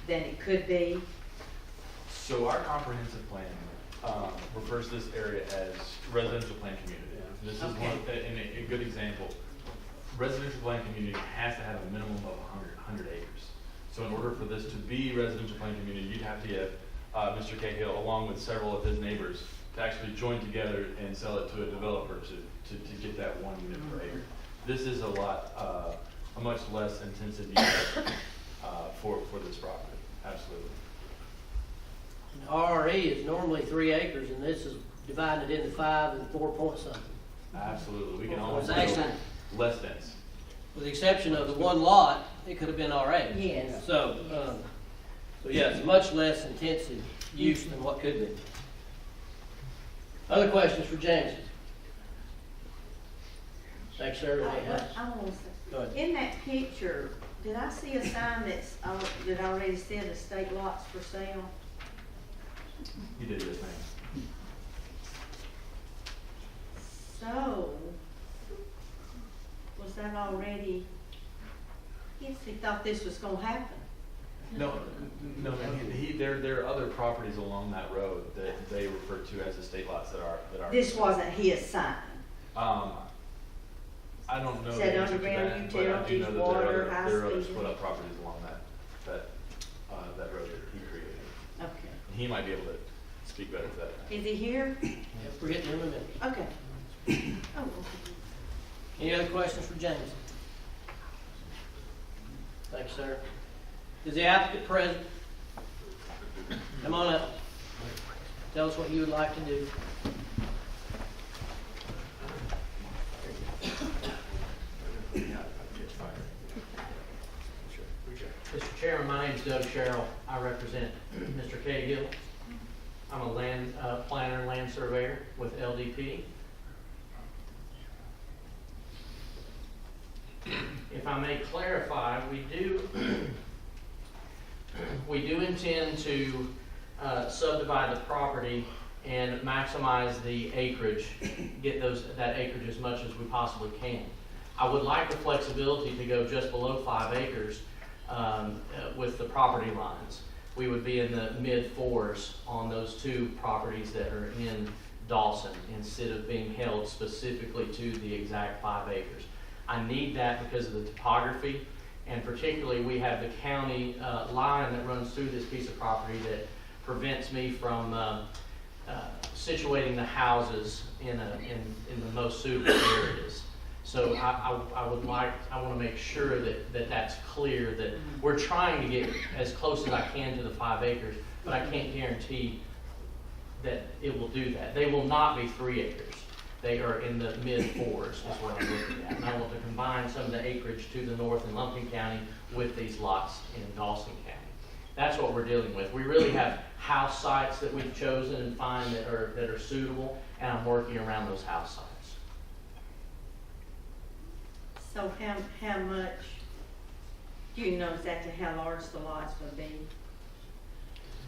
S4: than it could be.
S14: So our comprehensive plan refers to this area as residential plan community. This is one, and a good example. Residential plan community has to have a minimum of 100 acres. So in order for this to be residential plan community, you'd have to get Mr. Cahill, along with several of his neighbors, to actually join together and sell it to a developer to get that 1 unit per acre. This is a much less intensive use for this property. Absolutely.
S1: RRE is normally 3 acres, and this is divided into 5 and 4 point something.
S14: Absolutely. We can
S1: Well,
S14: almost
S1: it's actually
S14: go less dense.
S1: With the exception of the one lot, it could have been RA.
S4: Yes.
S1: So yeah, it's much less intensive use than what could be. Other questions for James? Thanks, sir.
S4: I want to
S1: Go ahead.
S4: say, in that picture, did I see a sign that already said estate lots for sale?
S14: You did, yes, ma'am.
S4: So, was that already, yes, he thought this was gonna happen.
S14: No, ma'am. There are other properties along that road that they refer to as estate lots that are.
S4: This wasn't his sign.
S14: I don't know the
S4: Said
S14: answer to
S4: underground
S14: that, but I do know
S4: utilities,
S14: that
S4: water,
S14: there are other
S4: high-speed.
S14: split up properties along that road that he created.
S4: Okay.
S14: He might be able to speak better to that.
S4: Is he here?
S1: Yeah, we're getting him in a minute.
S4: Okay. Oh,
S1: Any other questions for James? Thanks, sir. Is the applicant present? Come on up. Tell us what you would like to do.
S21: Mr. Chairman, my name is Doug Sherrill. I represent Mr. Cahill. I'm a land planner and land surveyor with LDP. If I may clarify, we do intend to subdivide the property and maximize the acreage, get that acreage as much as we possibly can. I would like the flexibility to go just below 5 acres with the property lines. We would be in the mid-4s on those 2 properties that are in Dawson instead of being held specifically to the exact 5 acres. I need that because of the topography, and particularly we have the county line that runs through this piece of property that prevents me from situating the houses in the most suitable areas. So I want to make sure that that's clear, that we're trying to get as close as I can to the 5 acres, but I can't guarantee that it will do that. They will not be 3 acres. They are in the mid-4s is what I'm looking at. And I want to combine some of the acreage to the north in Lumpkin County with these lots in Dawson County. That's what we're dealing with. We really have house sites that we've chosen and find that are suitable, and I'm working around those house sites.
S4: So how much, do you know exactly how large the lots will be?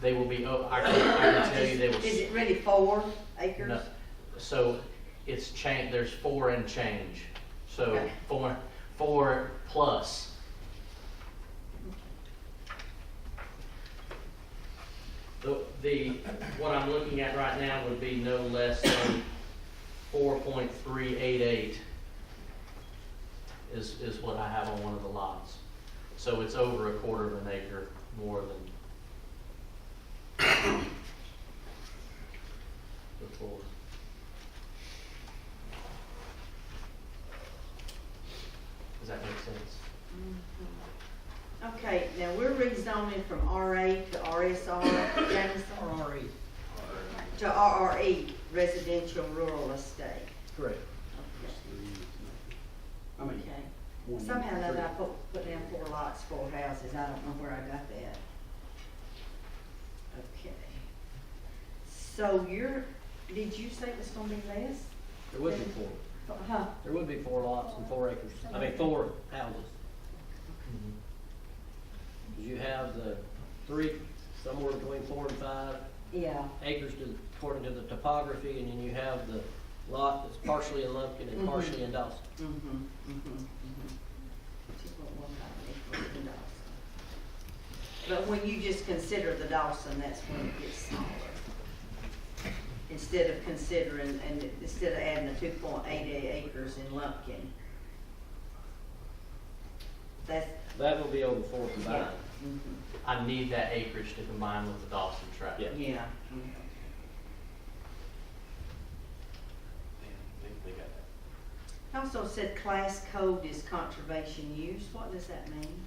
S21: They will be, I can tell you they will.
S4: Is it really 4 acres?
S21: No. So it's change, there's 4 and change. So
S4: Okay.
S21: 4 plus. What I'm looking at right now would be no less than 4.388 is what I have on one of the lots. So it's over 1/4 of an acre more than before. Does that make sense?
S4: Okay, now we're rezoning from RA to RSR, Jamison?
S1: RRE.
S4: To RRE, residential rural estate.
S1: Correct.
S4: Okay. Somehow that I put down 4 lots, 4 houses, I don't know where I got that. Okay. So did you say it was gonna be less?
S1: There would be 4.
S4: Huh?
S1: There would be 4 lots and 4 acres. I mean, 4 houses. You have the 3, somewhere between 4 and 5
S4: Yeah.
S1: acres according to the topography, and then you have the lot that's partially in Lumpkin and partially in Dawson.
S4: But when you just consider the Dawson, that's when it gets smaller. Instead of considering, and instead of adding the 2.88 acres in Lumpkin.
S1: That will be over 4 combined.
S21: I need that acreage to combine with the Dawson tract.
S1: Yeah.
S4: Yeah.
S21: They got that.
S4: Also said class code is conservation use. What does that mean?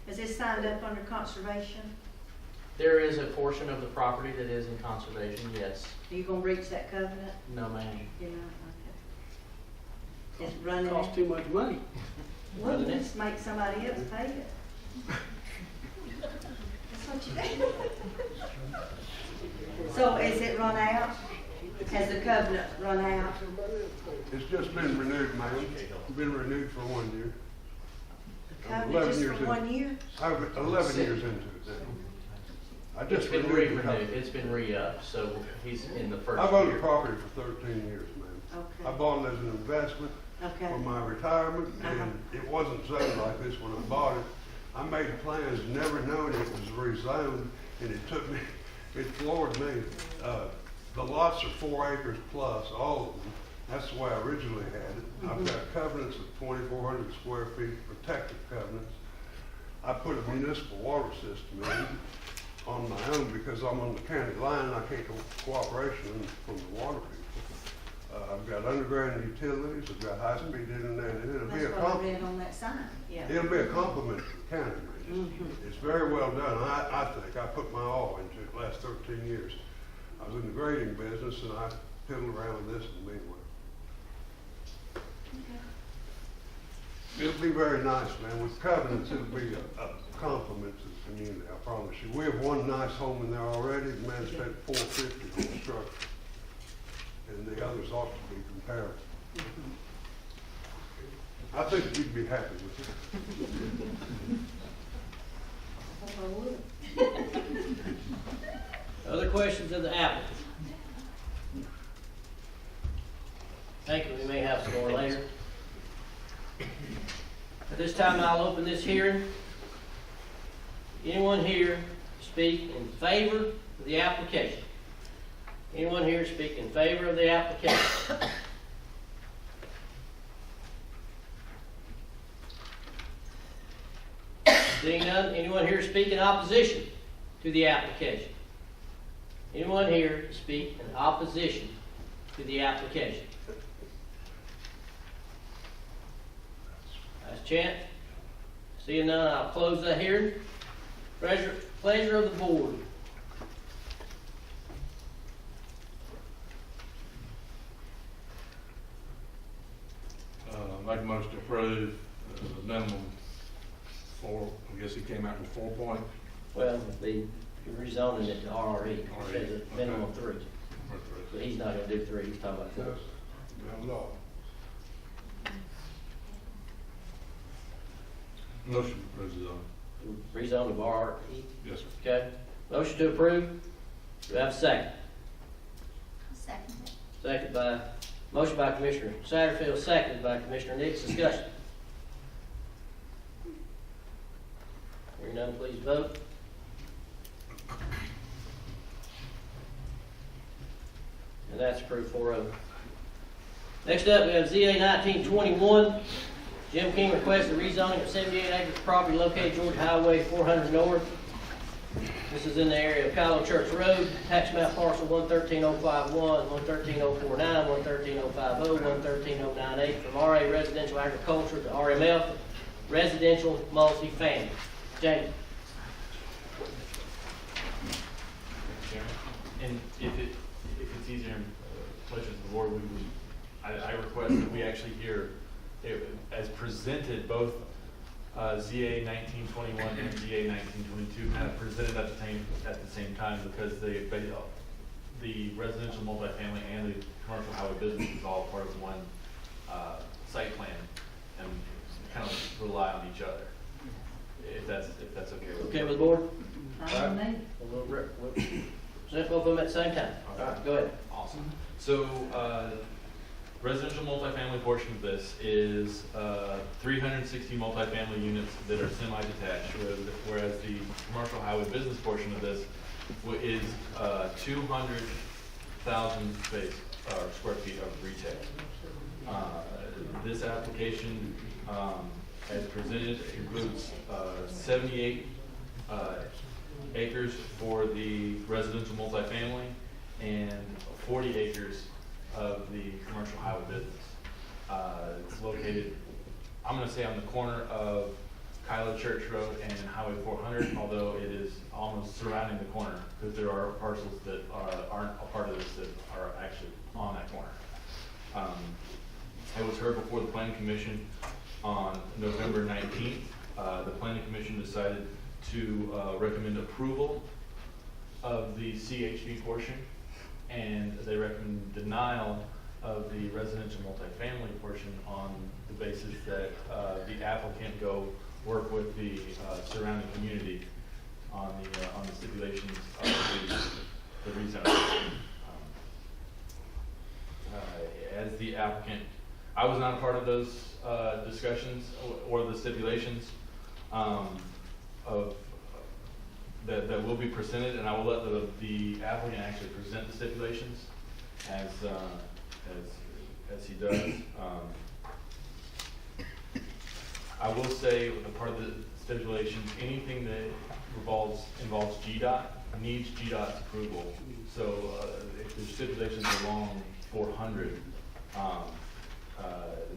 S4: Is this signed up under conservation?
S21: There is a portion of the property that is in conservation, yes.
S4: Are you gonna reach that covenant?
S21: No, ma'am.
S4: You know, okay. It's running.
S7: Costs too much money.
S4: Well, just make somebody else pay it. That's what you do. So is it run out? Has the covenant run out?
S5: It's just been renewed, ma'am. Been renewed for 1 year.
S4: The covenant just for 1 year?
S5: I'm 11 years into it now. I
S21: It's
S5: just
S21: been
S5: renewed the
S21: renewed,
S5: covenant.
S21: it's been re-upped, so he's in the first
S5: I've owned the
S21: year.
S5: property for 13 years, ma'am.
S4: Okay.
S5: I bought it as an investment
S4: Okay.
S5: for my retirement, and it wasn't zoned like this when I bought it. I made plans, never knowing it was rezoned, and it took me, it floored me. The lots are 4 acres plus, all of them. That's the way I originally had it. I've got covenants of 2,400 square feet, protective covenants. I put a municipal water system in on my own because I'm on the county line. I can't get cooperation from the water people. I've got underground utilities. I've got high-speed internet. And it'll be a
S4: That's what I read on that sign, yeah.
S5: It'll be a compliment to the county, man. It's very well done. I think I put my all into it the last 13 years. I was in the grading business and I fiddled around with this in the meanwhile. It'll be very nice, man. With covenants, it'll be a compliment to the community, I promise you. We have one nice home in there already. The man spent $450 on the structure. And the others ought to be comparable. I think you'd be happy with it.
S1: Other questions of the applicant? Thank you, we may have some more later. At this time, I'll open this hearing. Anyone here speak in favor of the application? Anyone here speak in favor of the application? Seeing none, anyone here speak in opposition to the application? Anyone here speak in opposition to the application? Last chance. Seeing none, I'll close the hearing. Pleasure of the board.
S6: approved minimum 4, I guess he came out with 4 point.
S1: Well, the rezoning it to RRE, it says a minimum of 3. So he's not gonna do 3, he's talking about 4.
S6: Motion for zone.
S1: Rezone of RRE.
S6: Yes, sir.
S1: Okay, motion to approve. Do we have a second?
S8: Second.
S1: Second by, motion by Commissioner Satterfield, seconded by Commissioner Nix. Discussion. Hearing none, please vote. And that's approved 4-0. Next up, we have ZA 1921. Jim King requests the rezoning of 78 acres of property located Georgia Highway 400 North. This is in the area of Kylo Church Road, tax map parcel 113051, 113049, 113050, 113098 from RA Residential Agriculture to RMF Residential Multifamily. Jamie.
S14: And if it's easier and pleasure to the board, I request that we actually hear as presented both ZA 1921 and ZA 1922 kind of presented at the same time, because the residential multifamily and the commercial highway business is all part of one site plan and kind of rely on each other. If that's okay with
S1: Okay with the board?
S4: Fine with me.
S1: We'll present both of them at the same time. All right, go ahead.
S14: Awesome. So, residential multifamily portion of this is 360 multifamily units that are semi-detached, whereas the commercial highway business portion of this is 200,000 square feet of retail. This application, as presented, includes 78 acres for the residential multifamily and 40 acres of the commercial highway business. It's located, I'm going to say, on the corner of Kylo Church Road and Highway 400, although it is almost surrounding the corner, because there are parcels that aren't a part of this that are actually on that corner. It was heard before the Planning Commission on November 19th. The Planning Commission decided to recommend approval of the CHP portion, and they recommend denial of the residential multifamily portion on the basis that the applicant go work with the surrounding community on the stipulations of the rezone. As the applicant, I was not a part of those discussions or the stipulations that will be presented, and I will let the applicant actually present the stipulations as he does. I will say, with a part of the stipulations, anything that involves GDOT needs GDOT's approval. So if the stipulations are along 400,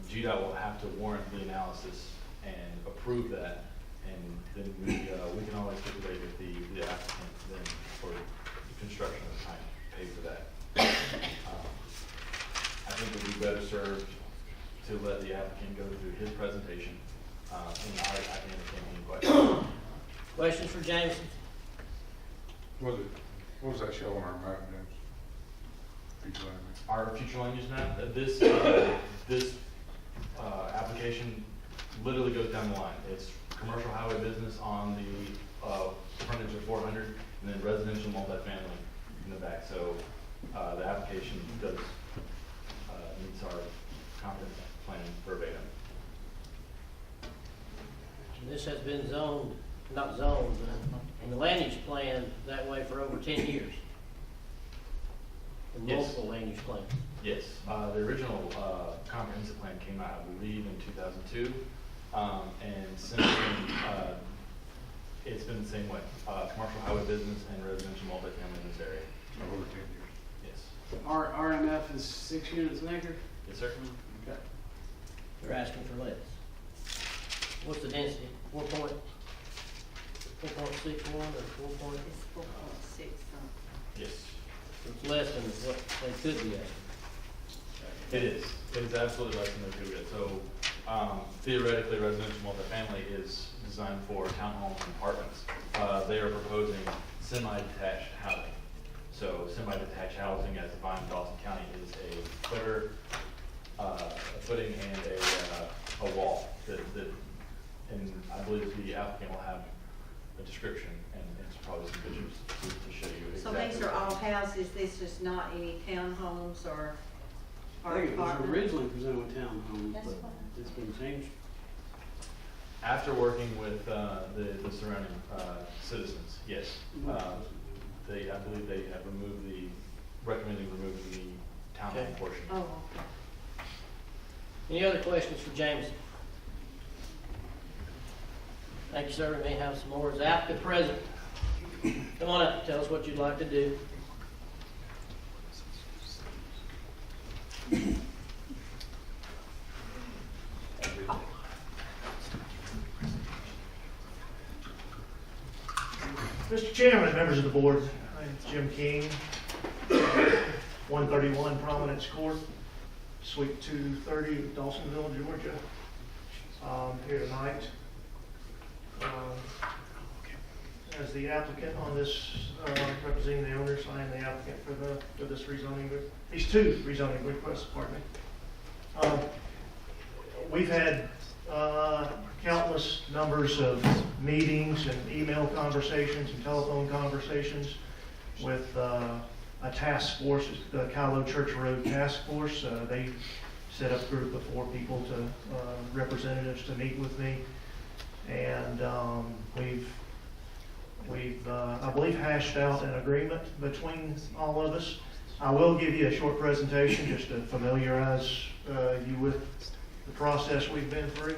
S14: GDOT will have to warrant the analysis and approve that, and then we can always stipulate if the applicant then for the construction of the time pay for that. I think it would be better served to let the applicant go through his presentation, and I can entertain any questions.
S1: Questions for Jameson?
S6: What was that show on our map, James?
S14: Our future land use map, this application literally goes down the line. It's commercial highway business on the frontage of 400, and then residential multifamily in the back. So the application does meets our comprehensive plan verbatim.
S1: This has been zoned, not zoned, but in the land use plan that way for over 10 years. In
S14: Yes.
S1: multiple land use plans.
S14: Yes, the original comprehensive plan came out, I believe, in 2002, and since then, it's been the same way. Commercial highway business and residential multifamily in this area.
S6: Over 10 years.
S14: Yes.
S7: Our RMF is 6 units an acre?
S14: Yes, sir.
S7: Okay.
S1: They're asking for less. What's the density? 4.61 or 4 point?
S4: It's 4.6 something.
S14: Yes.
S1: It's less than what they could be asking.
S14: It is. It is absolutely less than they could get. So Theoretically, residential multifamily is designed for townhomes and apartments. They are proposing semi-detached housing. So semi-detached housing, as defined in Dawson County, is a footing and a wall and I believe the applicant will have a description and probably some pictures to show you
S4: So
S14: exactly.
S4: these are all houses, this is not any townhomes or
S7: I think it was
S4: apartments?
S7: originally presented with townhomes,
S8: That's
S7: but
S8: what-
S7: it's been changed.
S14: After working with the surrounding citizens, yes. I believe they have recommending removing the townhome
S1: Okay.
S14: portion.
S4: Oh,
S1: Any other questions for Jameson? Thank you, sir. We may have some more. Is the applicant present? Come on up, tell us what you'd like to do.
S3: Mr. Chairman, members of the board, my name's Jim King, 131 Prominence Court, Suite 230, Dawsonville, Georgia. Here tonight as the applicant on this, representing the owners. I am the applicant for this rezoning, these two rezoning requests, pardon me. We've had countless numbers of meetings and email conversations and telephone conversations with a task force, the Kylo Church Road Task Force. They set up a group of 4 people representatives to meet with me. And we've I believe, hashed out an agreement between all of us. I will give you a short presentation just to familiarize you with the process we've been through.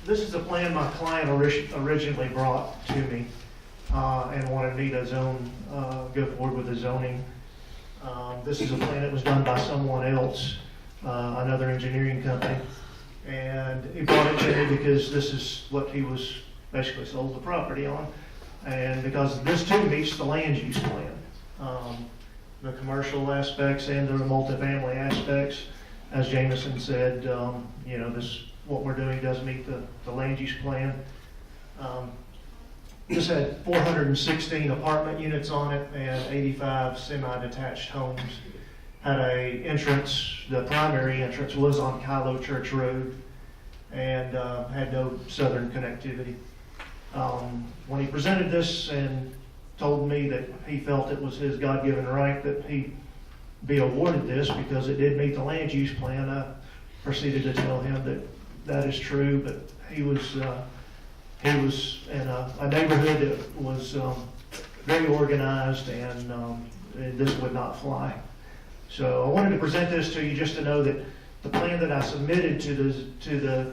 S3: This is a plan my client originally brought to me and wanted me to go forward with the zoning. This is a plan that was done by someone else, another engineering company. And he brought it to me because this is what he was basically sold the property on. And because this too meets the land use plan. The commercial aspects and the multifamily aspects, as Jameson said, what we're doing does meet the land use plan. This had 416 apartment units on it and 85 semi-detached homes. Had a entrance, the primary entrance was on Kylo Church Road and had no southern connectivity. When he presented this and told me that he felt it was his God-given right that he be awarded this because it did meet the land use plan, I proceeded to tell him that that is true, but he was in a neighborhood that was very organized and this would not fly. So I wanted to present this to you just to know that the plan that I submitted to the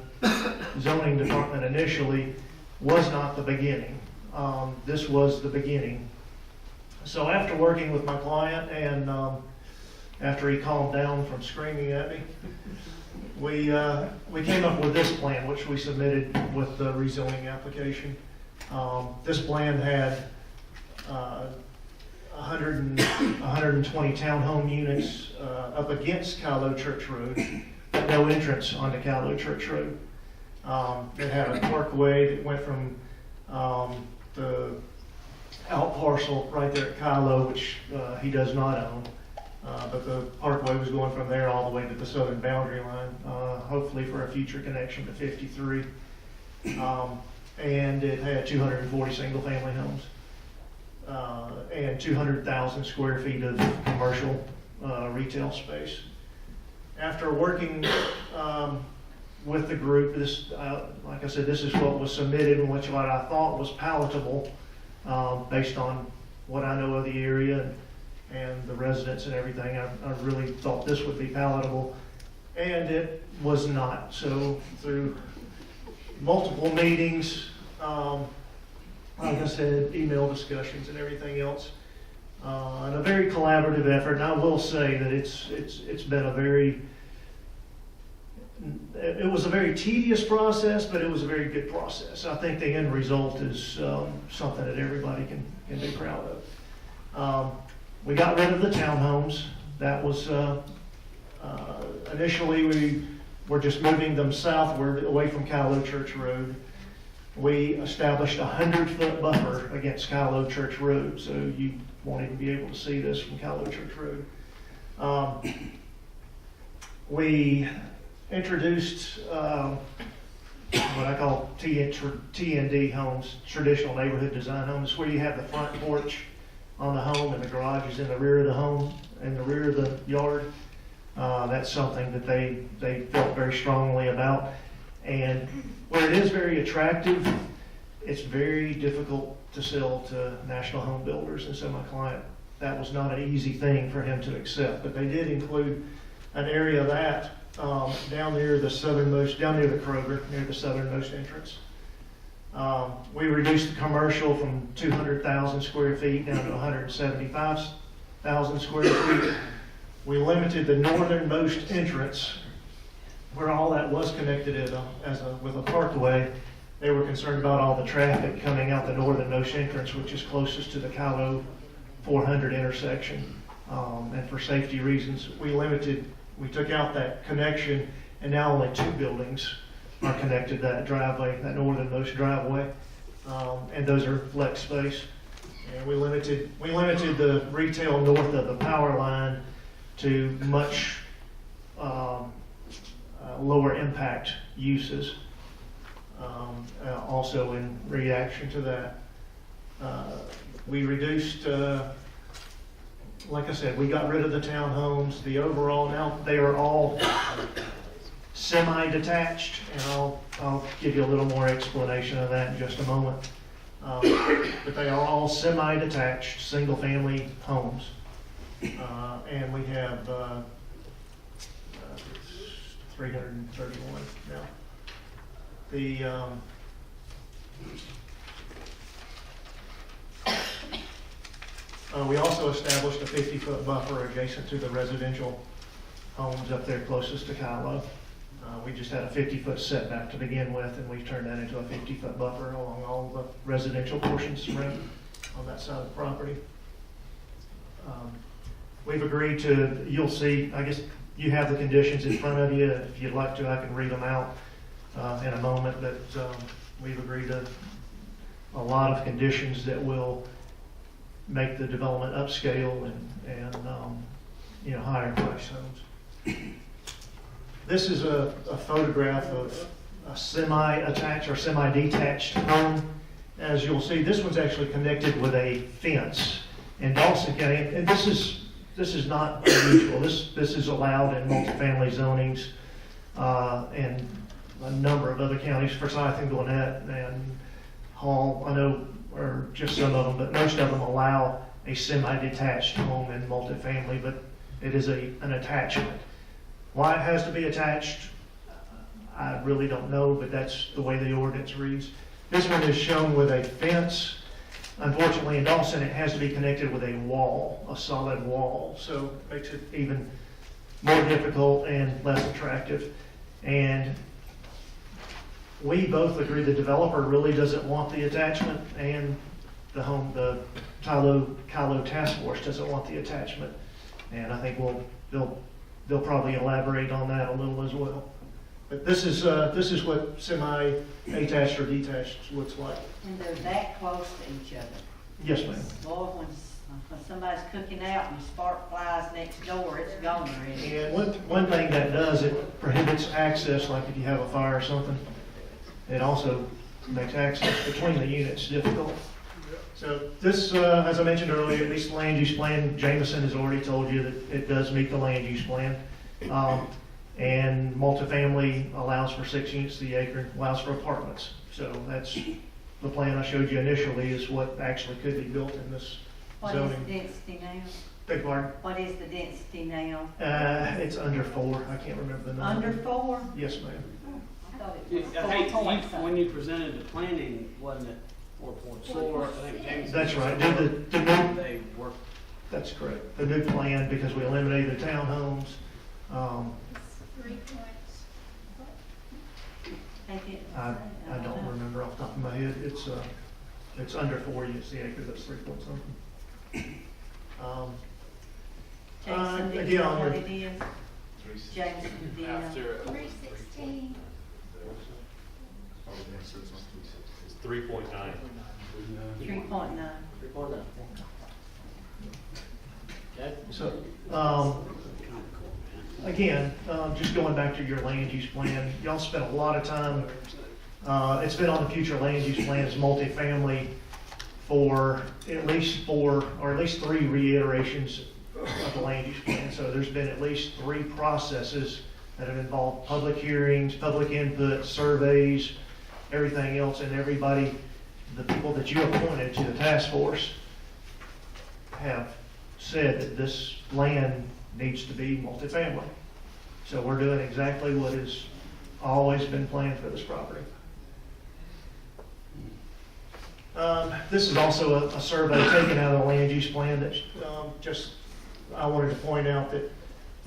S3: zoning department initially was not the beginning. This was the beginning. So after working with my client and after he calmed down from screaming at me, we came up with this plan, which we submitted with the rezoning application. This plan had 120 townhome units up against Kylo Church Road, but no entrance onto Kylo Church Road. It had a parkway that went from the out parcel right there at Kylo, which he does not own. But the parkway was going from there all the way to the southern boundary line, hopefully for a future connection to 53. And it had 240 single-family homes and 200,000 square feet of commercial retail space. After working with the group, like I said, this is what was submitted and what I thought was palatable based on what I know of the area and the residents and everything. I really thought this would be palatable, and it was not. So through multiple meetings, like I said, email discussions and everything else, and a very collaborative effort. And I will say that it's been it was a very tedious process, but it was a very good process. I think the end result is something that everybody can be proud of. We got rid of the townhomes. That was Initially, we were just moving them southward away from Campbell Church Road. We established a 100-foot buffer against Campbell Church Road, so you won't even be able to see this from Campbell Church Road. We introduced what I call TND homes, traditional neighborhood design homes, where you have the front porch on the home and the garage is in the rear of the home, in the rear of the yard. That's something that they felt very strongly about. And where it is very attractive, it's very difficult to sell to national home builders. And so my client, that was not an easy thing for him to accept. But they did include an area of that down near the southernmost, down near the Kroger, near the southernmost entrance. We reduced the commercial from 200,000 square feet down to 175,000 square feet. We limited the northernmost entrance, where all that was connected with a parkway. They were concerned about all the traffic coming out the northernmost entrance, which is closest to the Kylo 400 intersection. And for safety reasons, we took out that connection, and now only 2 buildings are connected to that driveway, that northernmost driveway. And those are flex space. And we limited the retail north of the power line to much lower impact uses. Also in reaction to that, we reduced, like I said, we got rid of the townhomes. The overall, now they are all semi-detached, and I'll give you a little more explanation of that in just a moment. But they are all semi-detached, single-family homes. And we have 331 now. We also established a 50-foot buffer adjacent to the residential homes up there closest to Kylo. We just had a 50-foot setback to begin with, and we turned that into a 50-foot buffer along all the residential portions surrounding on that side of the property. We've agreed to, you'll see, I guess you have the conditions in front of you. If you'd like to, I can read them out in a moment, but we've agreed to a lot of conditions that will make the development upscale and higher price homes. This is a photograph of a semi-attached or semi-detached home. As you'll see, this one's actually connected with a fence in Dawson County, and this is not unusual. This is allowed in multifamily zonings and a number of other counties. Forsyth and Gwinnett and Hall, I know, are just some of them, but most of them allow a semi-detached home in multifamily, but it is an attachment. Why it has to be attached, I really don't know, but that's the way the ordinance reads. This one is shown with a fence. Unfortunately, in Dawson, it has to be connected with a wall, a solid wall, so it makes it even more difficult and less attractive. And we both agree the developer really doesn't want the attachment, and the Kylo Task Force doesn't want the attachment. And I think they'll probably elaborate on that a little as well. But this is what semi-attached or detached looks like.
S4: And they're that close to each other.
S3: Yes, ma'am.
S4: Boy, when somebody's cooking out and the spark flies next door, it's gone already.
S3: And one thing that does, it prohibits access, like if you have a fire or something. It also makes access between the units difficult. So this, as I mentioned earlier, at least the land use plan, Jameson has already told you that it does meet the land use plan. And multifamily allows for 6 units to the acre, allows for apartments. So that's the plan I showed you initially is what actually could be built in this zoning.
S4: What is the density now?
S3: Beg pardon?
S4: What is the density now?
S3: It's under 4. I can't remember the number.
S4: Under 4?
S3: Yes, ma'am.
S4: I thought it was
S7: I think
S4: 4.something.
S7: when you presented the planning, wasn't it 4.4? I think James.
S3: That's right.
S7: They worked.
S3: That's correct. The new plan, because we eliminated the townhomes.
S8: 3 points.
S3: I don't remember off the top of my head. It's under 4 units the acre. That's 3 point something.
S4: Jason, did you
S3: Again,
S4: know
S3: on
S4: what
S3: your
S4: it is? James, the,
S14: After,
S8: 316.
S14: it's 3.9.
S4: 3.9.
S1: Okay.
S3: So, again, just going back to your land use plan, y'all spent a lot of time, it's been on the future land use plan as multifamily for at least 4 or at least 3 reiterations of the land use plan. So there's been at least 3 processes that have involved public hearings, public input, surveys, everything else, and everybody, the people that you appointed to the task force have said that this land needs to be multifamily. So we're doing exactly what has always been planned for this property. This is also a survey taken out of the land use plan that I wanted to point out that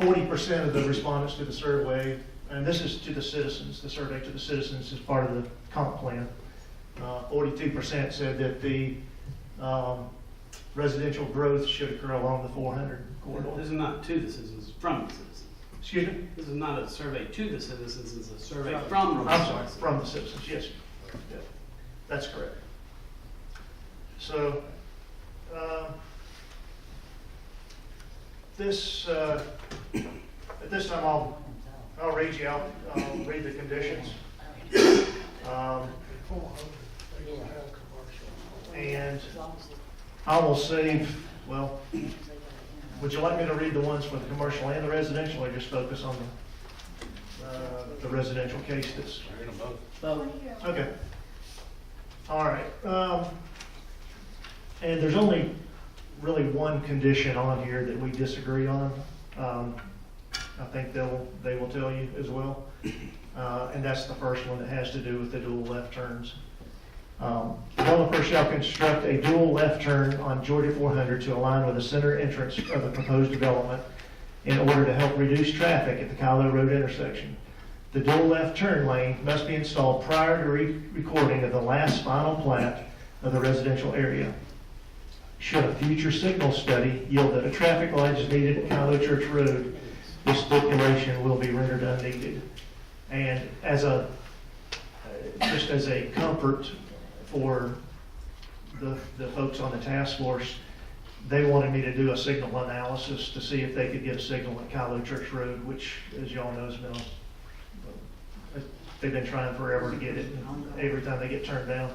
S3: 40% of the respondents to the survey, and this is to the citizens, the survey to the citizens is part of the comp plan. 42% said that the residential growth should occur along the 400 corridor.
S7: This is not to the citizens, it's from the citizens.
S3: Excuse me?
S7: This is not a survey to the citizens, it's a survey from the
S3: I'm sorry,
S7: citizens.
S3: from the citizens, yes. Yeah, that's correct. So, at this time, I'll read you out, I'll read the conditions. And I will save, well, would you like me to read the ones for the commercial and the residential, or just focus on the residential case that's? Okay. All right. And there's only really one condition on here that we disagree on. I think they will tell you as well. And that's the first one that has to do with the dual left turns. Developer shall construct a dual left turn on Georgia 400 to align with the center entrance of the proposed development in order to help reduce traffic at the Kylo Road intersection. The dual left turn lane must be installed prior to recording of the last final plat of the residential area. Should a future signal study yield that a traffic light is needed at Kylo Church Road, this stipulation will be rendered unneeded. And just as a comfort for the folks on the task force, they wanted me to do a signal analysis to see if they could get a signal at Kylo Church Road, which, as y'all know, they've been trying forever to get it, and every time they get turned down.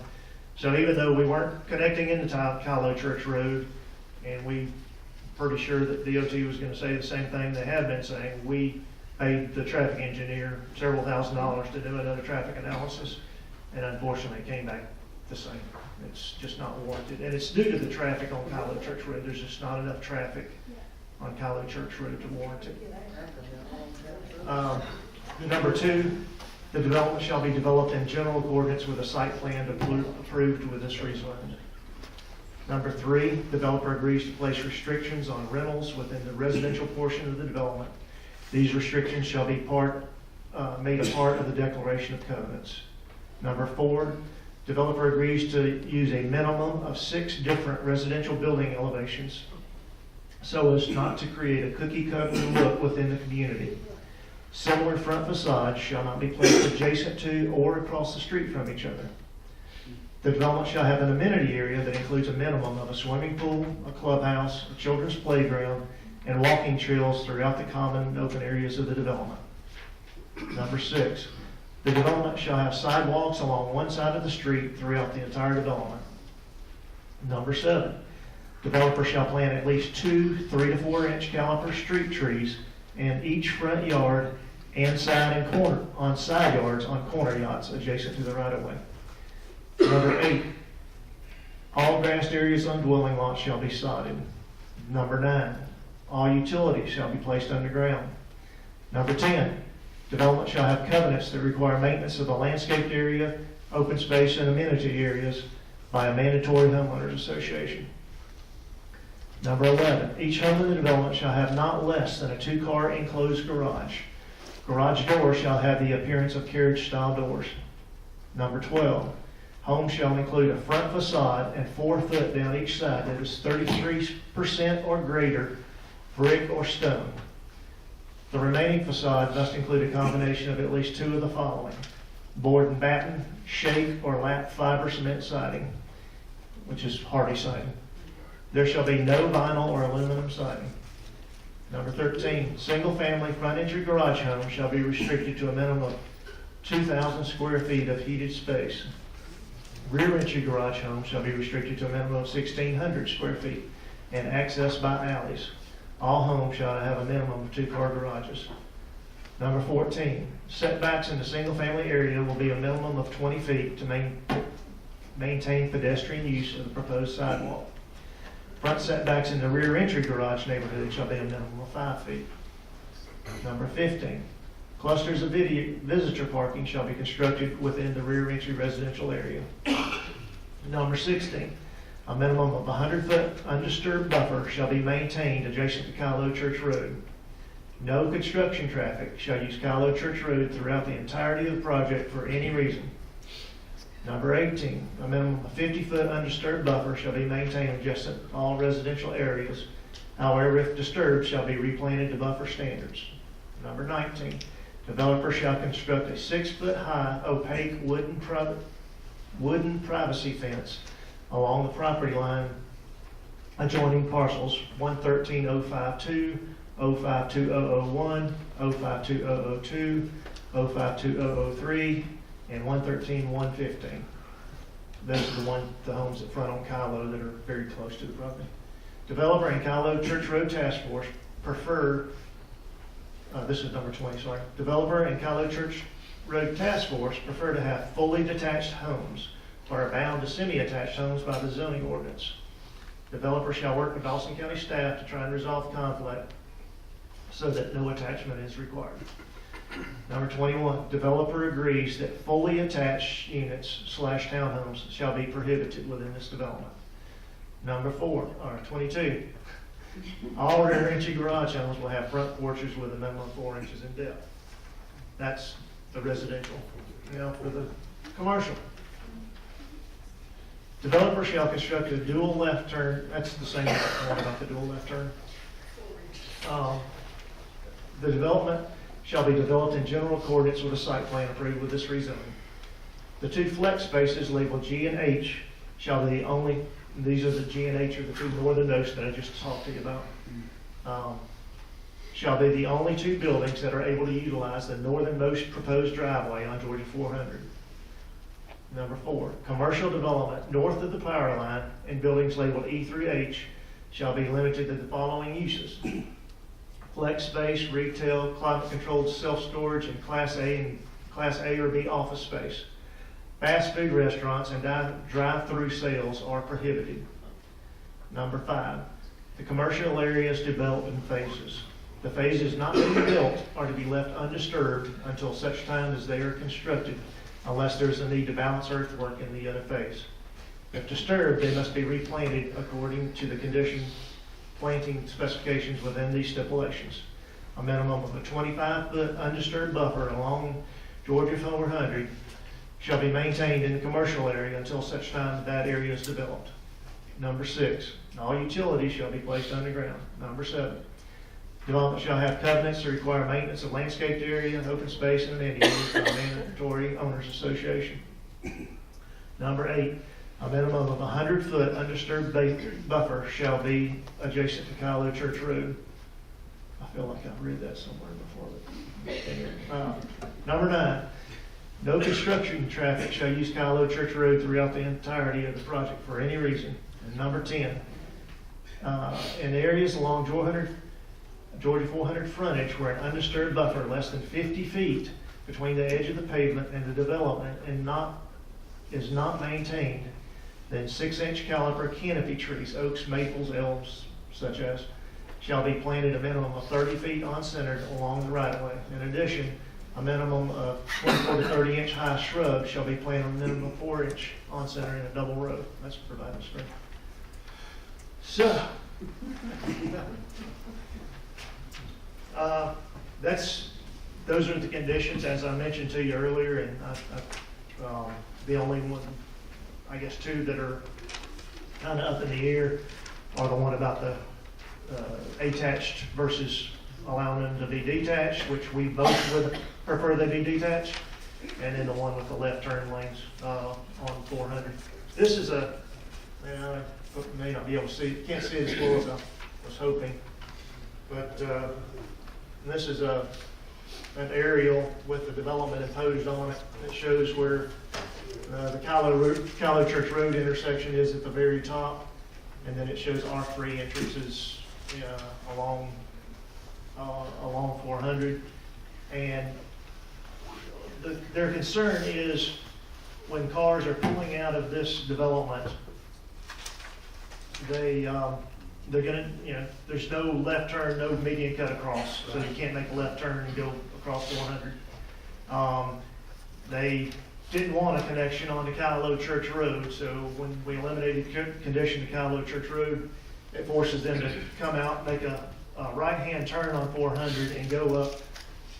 S3: So even though we weren't connecting into Kylo Church Road, and we pretty sure that DOT was going to say the same thing they had been saying, we paid the traffic engineer several $1,000s to do another traffic analysis, and unfortunately it came back the same. It's just not warranted, and it's due to the traffic on Kylo Church Road. There's just not enough traffic on Kylo Church Road to warrant it. Number 2, the development shall be developed in general accordance with a site plan approved with this rezone. Number 3, developer agrees to place restrictions on rentals within the residential portion of the development. These restrictions shall be made a part of the declaration of covenants. Number 4, developer agrees to use a minimum of 6 different residential building elevations so as not to create a cookie-cutter look within the community. Similar front facades shall not be placed adjacent to or across the street from each other. The development shall have an amenity area that includes a minimum of a swimming pool, a clubhouse, a children's playground, and walking trails throughout the common and open areas of the development. Number 6, the development shall have sidewalks along one side of the street throughout the entire development. Number 7, developer shall plant at least 2 3 to 4 inch caliper street trees in each front yard and side yards on corner yachts adjacent to the right-of-way. Number 8, all grassed areas on dwelling lots shall be sodded. Number 9, all utilities shall be placed underground. Number 10, development shall have covenants that require maintenance of the landscaped area, open space, and amenity areas by a mandatory homeowners association. Number 11, each home in the development shall have not less than a 2-car enclosed garage. Garage doors shall have the appearance of carriage-style doors. Number 12, homes shall include a front facade and 4 foot down each side that is 33% or greater brick or stone. The remaining facade must include a combination of at least two of the following: board and batten, shake or lap fiber cement siding, which is hardy siding. There shall be no vinyl or aluminum siding. Number 13, single-family front entry garage homes shall be restricted to a minimum of 2,000 square feet of heated space. Rear entry garage homes shall be restricted to a minimum of 1,600 square feet and accessed by alleys. All homes shall have a minimum of 2-car garages. Number 14, setbacks in the single-family area will be a minimum of 20 feet to maintain pedestrian use of the proposed sidewalk. Front setbacks in the rear entry garage neighborhood shall be a minimum of 5 feet. Number 15, clusters of visitor parking shall be constructed within the rear entry residential area. Number 16, a minimum of 100-foot undisturbed buffer shall be maintained adjacent to Kylo Church Road. No construction traffic shall use Kylo Church Road throughout the entirety of the project for any reason. Number 18, a minimum of 50-foot undisturbed buffer shall be maintained adjacent to all residential areas. However, if disturbed, shall be replanted to buffer standards. Number 19, developer shall construct a 6-foot-high opaque wooden privacy fence along the property line adjoining parcels 113-052, 052-001, 052-002, 052-003, and 113-115. Those are the homes that front on Kylo that are very close to the property. Developer and Kylo Church Road Task Force prefer, this is number 20, sorry. Developer and Kylo Church Road Task Force prefer to have fully detached homes or are bound to semi-attached homes by the zoning ordinance. Developer shall work with Dawson County staff to try and resolve conflict so that no attachment is required. Number 21, developer agrees that fully attached units / townhomes shall be prohibited within this development. Number 22, all rear entry garage homes will have front porches with a minimum of 4 inches in depth. That's the residential. Now for the commercial. Developer shall construct a dual left turn. That's the same one about the dual left turn. The development shall be developed in general accordance with a site plan approved with this rezoning. The 2 flex spaces labeled G and H shall be the only, these are the G and H are the 2 northernmost that I just talked to you about, shall be the only 2 buildings that are able to utilize the northernmost proposed driveway on Georgia 400. Number 4, commercial development north of the power line in buildings labeled E through H shall be limited to the following uses: flex space, retail, climate-controlled self-storage, and Class A or B office space. Fast food restaurants and drive-through sales are prohibited. Number 5, the commercial areas developed in phases. The phases not being built are to be left undisturbed until such time as they are constructed, unless there is a need to balance earthwork in the other phase. If disturbed, they must be replanted according to the condition planting specifications within these stipulations. A minimum of a 25-foot undisturbed buffer along Georgia 400 shall be maintained in the commercial area until such time that area is developed. Number 6, all utilities shall be placed underground. Number 7, development shall have covenants to require maintenance of landscaped area, open space, and amenities by a mandatory owners association. Number 8, a minimum of 100-foot undisturbed buffer shall be adjacent to Kylo Church Road. I feel like I've read that somewhere before. Number 9, no construction traffic shall use Kylo Church Road throughout the entirety of the project for any reason. And number 10, in areas along Georgia 400 frontage where an undisturbed buffer less than 50 feet between the edge of the pavement and the development is not maintained, then 6-inch caliber canopy trees, oaks, maples, elms, such as, shall be planted a minimum of 30 feet on-centered along the right-of-way. In addition, a minimum of 24 to 30-inch high shrubs shall be planted a minimum of 4-inch on-center in a double row. That's provided screen. So, those are the conditions as I mentioned to you earlier, and the only one, I guess 2 that are kind of up in the air are the one about the attached versus allowing them to be detached, which we both would prefer they be detached, and then the one with the left turn lanes on 400. This is a, you may not be able to see, can't see it as well as I was hoping, but this is an aerial with the development imposed on it. It shows where the Callow Church Road intersection is at the very top, and then it shows our three entrances along 400. And their concern is when cars are pulling out of this development, they're gonna, there's no left turn, no median cut across, so you can't make a left turn and go across 400. They didn't want a connection onto Callow Church Road, so when we eliminated the condition to Callow Church Road, it forces them to come out, make a right-hand turn on 400 and go up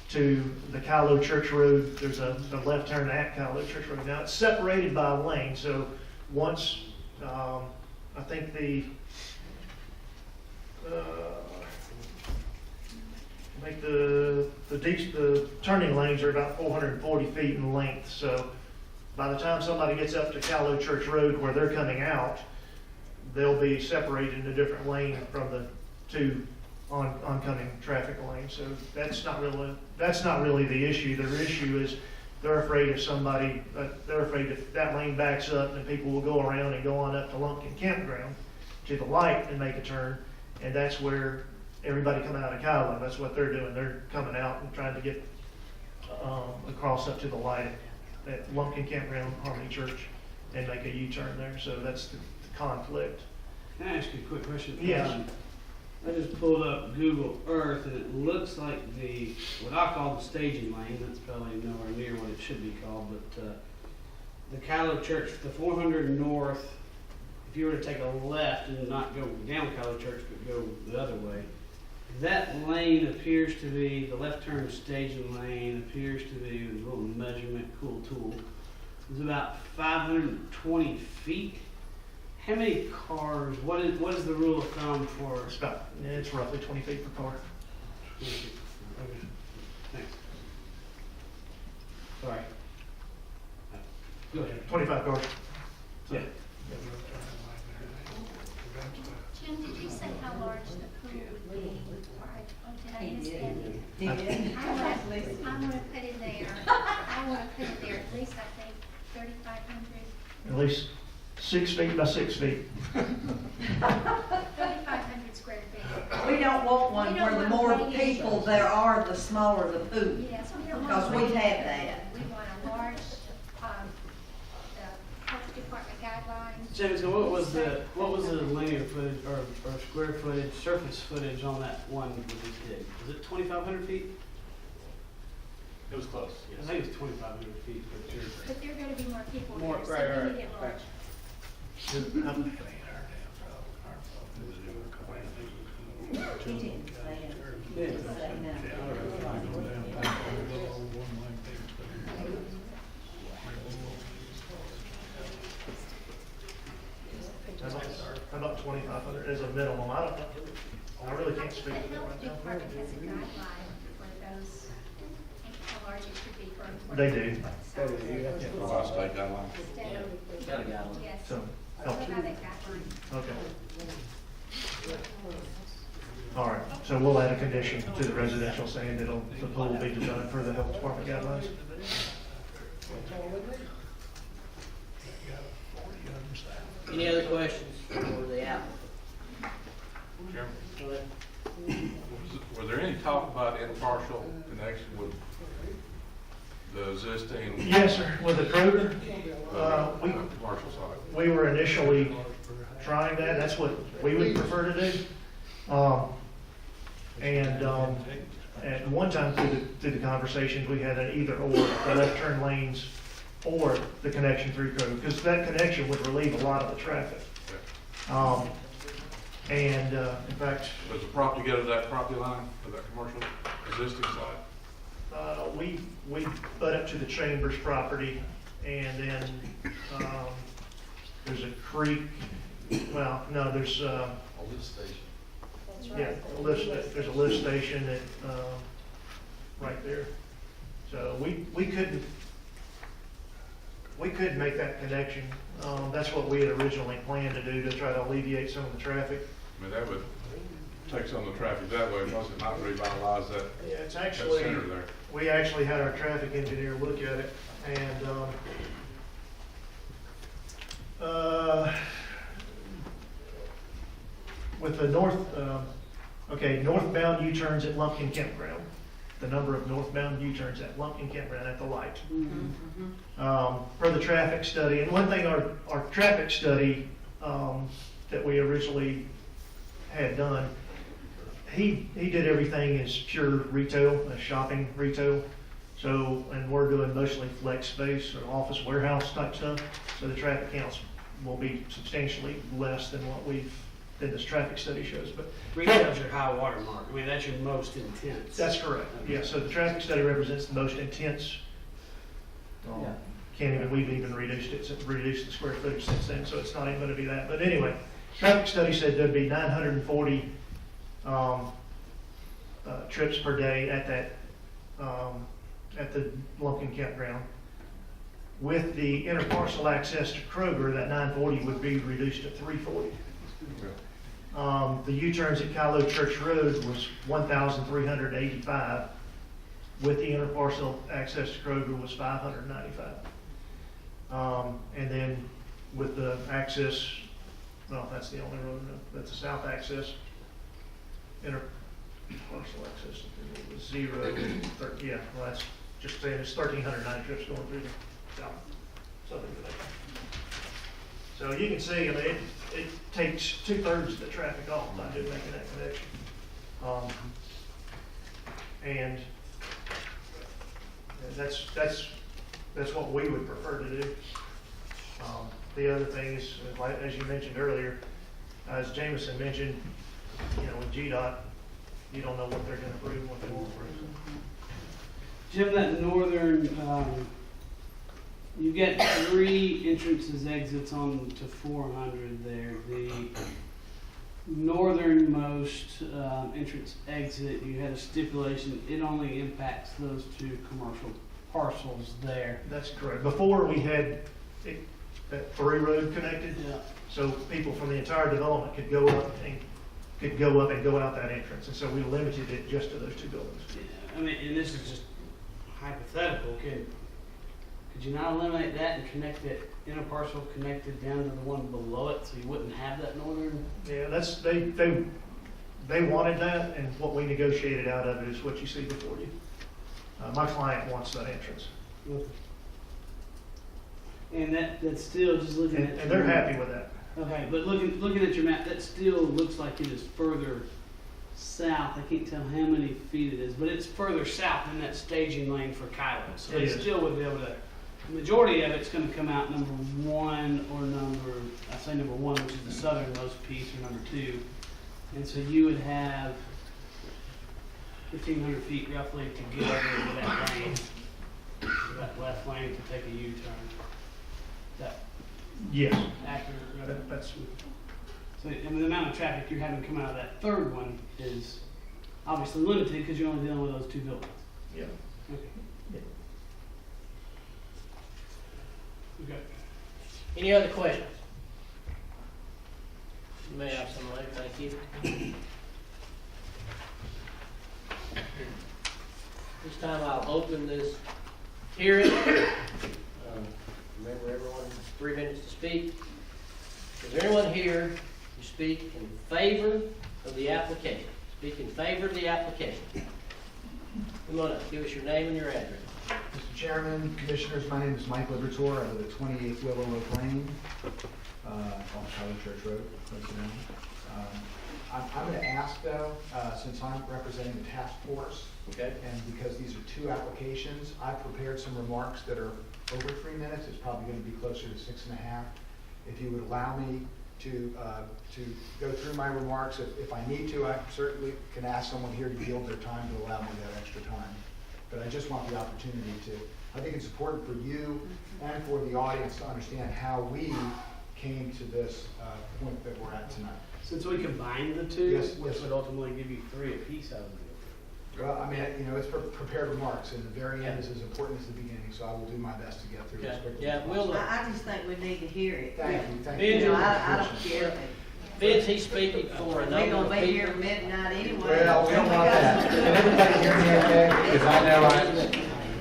S3: to the Callow Church Road. There's a left turn at Callow Church Road. Now it's separated by a lane, so once, I think the turning lanes are about 440 feet in length, so by the time somebody gets up to Callow Church Road where they're coming out, they'll be separated in a different lane from the two oncoming traffic lanes. So that's not really the issue. Their issue is they're afraid if that lane backs up, then people will go around and go on up to Lumpkin Campground to the light and make a turn, and that's where everybody coming out of Callow, that's what they're doing. They're coming out and trying to get across up to the light at Lumpkin Campground, Harmony Church, and make a U-turn there. So that's the conflict.
S7: Can I ask you a quick question?
S3: Yes.
S7: I just pulled up Google Earth, and it looks like what I call the staging lane, that's probably nowhere near what it should be called, but the Callow Church, the 400 north, if you were to take a left and not go down Callow Church, but go the other way, that lane appears to be, the left turn staging lane appears to be, with a little measurement cool tool, it's about 520 feet. How many cars, what is the rule of thumb for?
S3: It's roughly 20 feet per car.
S7: Okay, thanks. Sorry. Go ahead.
S3: 25 cars.
S7: Yeah.
S8: Jim, did you say how large the pool would be? On today's schedule? I'm gonna put it there. I wanna put it there at least, I think, 3,500.
S3: At least 6 feet by 6 feet.
S8: 3,500 square feet.
S4: We don't want one
S8: We don't
S4: where the
S8: want
S4: more
S8: one
S4: people there are, the smaller the pool.
S8: Yes, we don't want.
S4: Because we have that.
S8: We want a large, the health department guidelines.
S7: James, what was the linear footage or square footage, surface footage on that one we just did? Was it 2,500 feet?
S14: It was close,
S7: I
S14: yes.
S7: think it's 2,500 feet, but sure.
S8: But there are gonna be more people
S7: More,
S8: there, so
S7: right,
S8: we need it large.
S3: How about 2,500 as a minimum? I really can't speak
S8: The
S3: to that
S8: health
S3: right now.
S8: department has a guideline for those, how large it should be for.
S3: They do.
S6: By state guidelines.
S8: Got a guideline. Yes.
S3: So,
S8: Go
S3: help.
S8: by that guideline.
S3: Okay. All right, so we'll add a condition to the residential saying that the pool will be designed per the health department guidelines.
S1: Any other questions for the applicant?
S6: Chairman? Was there any talk about impartial connection with the existing?
S3: Yes, sir, with the Kroger,
S6: Commercial side.
S3: we were initially trying that. That's what we would prefer to do. At one time through the conversations, we had an either or, the left turn lanes or the connection through Kroger, because that connection would relieve a lot of the traffic. In fact,
S6: Does the property go to that property line, to that commercial existing side?
S3: we butt up to the Chambers property, and then there's a creek. Well, no, there's
S6: This station.
S3: Yeah, there's a lift station at, right there. So we couldn't make that connection. That's what we had originally planned to do, to try to alleviate some of the traffic.
S6: I mean, that would take some of the traffic that way, plus it might revitalize that,
S3: Yeah, it's
S6: that
S3: actually,
S6: center there.
S3: we actually had our traffic engineer look at it, and, with the northbound U-turns at Lumpkin Campground, the number of northbound U-turns at Lumpkin Campground at the light. For the traffic study, and one thing our traffic study, that we originally had done, he did everything as pure retail, shopping retail. So, and we're doing mostly flex space or office warehouse type stuff. So the traffic counts will be substantially less than what than this traffic study shows. But
S7: Retail's your high water mark. I mean, that's your most intense.
S3: that's correct. Yeah, so the traffic study represents the most intense. We've even reduced the square footage since then, so it's not even going to be that. But anyway, traffic study said there'd be 940 trips per day at the Lumpkin Campground. With the interparcel access to Kroger, that 940 would be reduced to 340. The U-turns at Kylo Church Road was 1,385. With the interparcel access to Kroger was 595. And then with the access, well, that's the only road, that's the south access. Interparcel access was 0. Yeah, well, that's just saying it's 1,309 trips going through the southern connection. So you can see, I mean, it takes 2/3 of the traffic off by just making that connection. And that's what we would prefer to do. The other thing is, as you mentioned earlier, as Jameson mentioned, with GDOT, you don't know what they're going to approve and what they won't approve.
S7: Jim, that northern, you get 3 entrances, exits on to 400 there. The northernmost entrance exit, you had a stipulation, it only impacts those 2 commercial parcels there.
S3: That's correct. Before we had that 3 road connected, so people from the entire development could go up and go out that entrance, and so we limited it just to those 2 buildings.
S7: Yeah, I mean, and this is just hypothetical. Could you not eliminate that and connect it interparcel connected down to the one below it, so you wouldn't have that northern?
S3: Yeah, they wanted that, and what we negotiated out of it is what you see before you. My client wants that entrance.
S7: And that's still just looking at.
S3: And they're happy with that.
S7: Okay, but looking at your map, that still looks like it is further south. I can't tell how many feet it is, but it's further south in that staging lane for Kylo. So they still would be able to. The majority of it's going to come out number 1 or number 1, which is the southernmost piece, or number 2. And so you would have 1,500 feet roughly to get over into that lane, that left lane to take a U-turn. That
S3: yes,
S7: accurate. That's so. I mean, the amount of traffic you're having come out of that 3rd one is obviously limited because you're only dealing with those 2 buildings.
S3: Yeah.
S7: Okay. Okay.
S1: Any other questions? You may have some later, thank you. This time I'll open this hearing. Remember, everyone has 3 minutes to speak. Is there anyone here to speak in favor of the application? Speak in favor of the application. Come on up, give us your name and your address.
S2: Mr. Chairman, Commissioners, my name is Mike Liberatore. I live at 28 Willow Oak Lane, off Tyler Church Road, coincidentally. I'm going to ask, though, since I'm representing the task force, and because these are 2 applications, I've prepared some remarks that are over 3 minutes. It's probably going to be closer to 6.5. If you would allow me to go through my remarks, if I need to, I certainly can ask someone here to yield their time to allow me that extra time. But I just want the opportunity to. I think it's important for you and for the audience to understand how we came to this point that we're at tonight.
S7: Since we combined the two,
S2: Yes,
S7: which
S2: yes.
S7: would ultimately give you 3 apiece out of the deal.
S2: Well, I mean, it's prepared remarks, and the very end is as important as the beginning, so I will do my best to get through this
S1: Okay.
S2: quickly.
S1: Yeah, we'll,
S4: I just think we need to hear it.
S2: Thank you, thank
S1: Ben,
S2: you.
S4: I don't care.
S1: Vince, he's speaking for a
S4: We're
S1: number
S4: gonna
S1: of
S4: be here
S1: people.
S4: midnight anyway.
S2: Well, we don't want that. Can everybody hear me okay? Because I know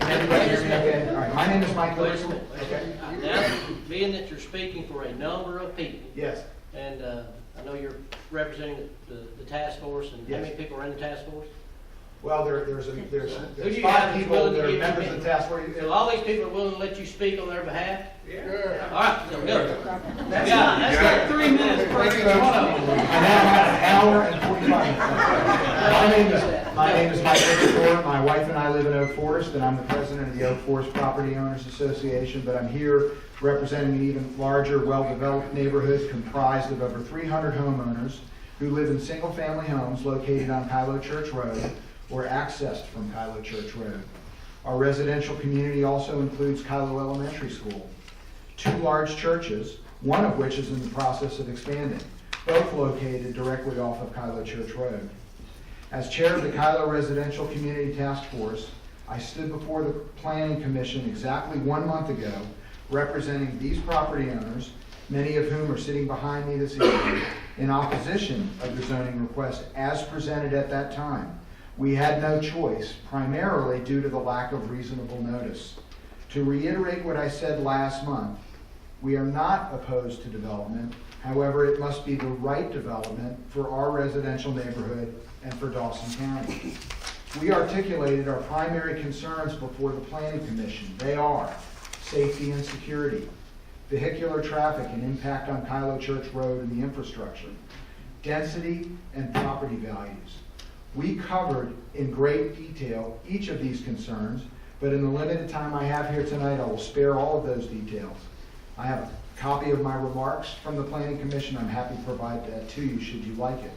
S2: can everybody hear me okay? All right, my name is Mike
S1: Wait a
S2: Lewis.
S1: minute.
S2: Okay.
S1: Now, being that you're speaking for a number of people,
S2: Yes.
S1: and I know you're representing the task force, and how
S2: Yes.
S1: many people are in the task force?
S2: Well, there's
S1: Who do
S2: 5
S1: you have that's
S2: people
S1: willing to
S2: that are
S1: give
S2: members
S1: you
S2: of the task force.
S1: So all these people are willing to let you speak on their behalf?
S2: Yeah.
S1: All right, there we go.
S7: That's like 3 minutes per each one of them.
S2: I now have an hour and 45 minutes. My name is Mike Lewis. My wife and I live in Oak Forest, and I'm the president of the Oak Forest Property Owners Association, but I'm here representing an even larger, well-developed neighborhood comprised of over 300 homeowners who live in single-family homes located on Kylo Church Road or accessed from Kylo Church Road. Our residential community also includes Kylo Elementary School, 2 large churches, one of which is in the process of expanding, both located directly off of Kylo Church Road. As chair of the Kylo Residential Community Task Force, I stood before the Planning Commission exactly 1 month ago, representing these property owners, many of whom are sitting behind me this evening, in opposition of the zoning request as presented at that time. We had no choice, primarily due to the lack of reasonable notice. To reiterate what I said last month, we are not opposed to development. However, it must be the right development for our residential neighborhood and for Dawson County. We articulated our primary concerns before the Planning Commission. They are safety and security, vehicular traffic and impact on Kylo Church Road and the infrastructure, density and property values. We covered in great detail each of these concerns, but in the limited time I have here tonight, I will spare all of those details. I have a copy of my remarks from the Planning Commission. I'm happy to provide that to you should you like it.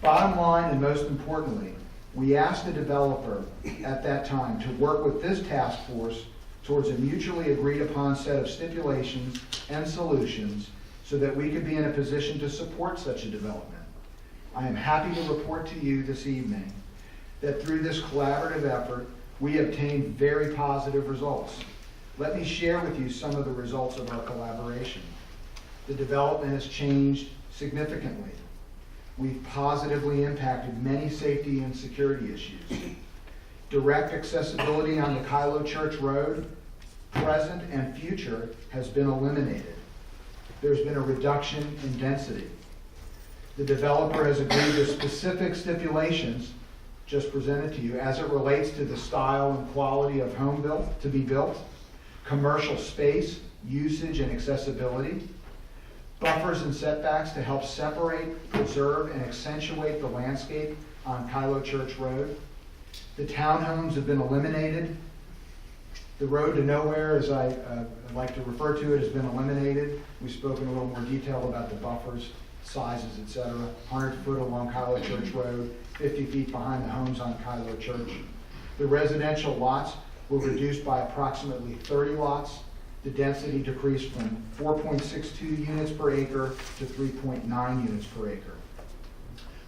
S2: Bottom line, and most importantly, we asked the developer at that time to work with this task force towards a mutually agreed upon set of stipulations and solutions so that we could be in a position to support such a development. I am happy to report to you this evening that through this collaborative effort, we obtained very positive results. Let me share with you some of the results of our collaboration. The development has changed significantly. We've positively impacted many safety and security issues. Direct accessibility on the Kylo Church Road, present and future, has been eliminated. There's been a reduction in density. The developer has agreed to specific stipulations just presented to you as it relates to the style and quality of home built to be built, commercial space, usage and accessibility, buffers and setbacks to help separate, preserve, and accentuate the landscape on Kylo Church Road. The townhomes have been eliminated. The road to nowhere, as I like to refer to it, has been eliminated. We've spoken in a little more detail about the buffers, sizes, etc. 100 foot along Kylo Church Road, 50 feet behind the homes on Kylo Church. The residential lots were reduced by approximately 30 lots. The density decreased from 4.62 units per acre to 3.9 units per acre.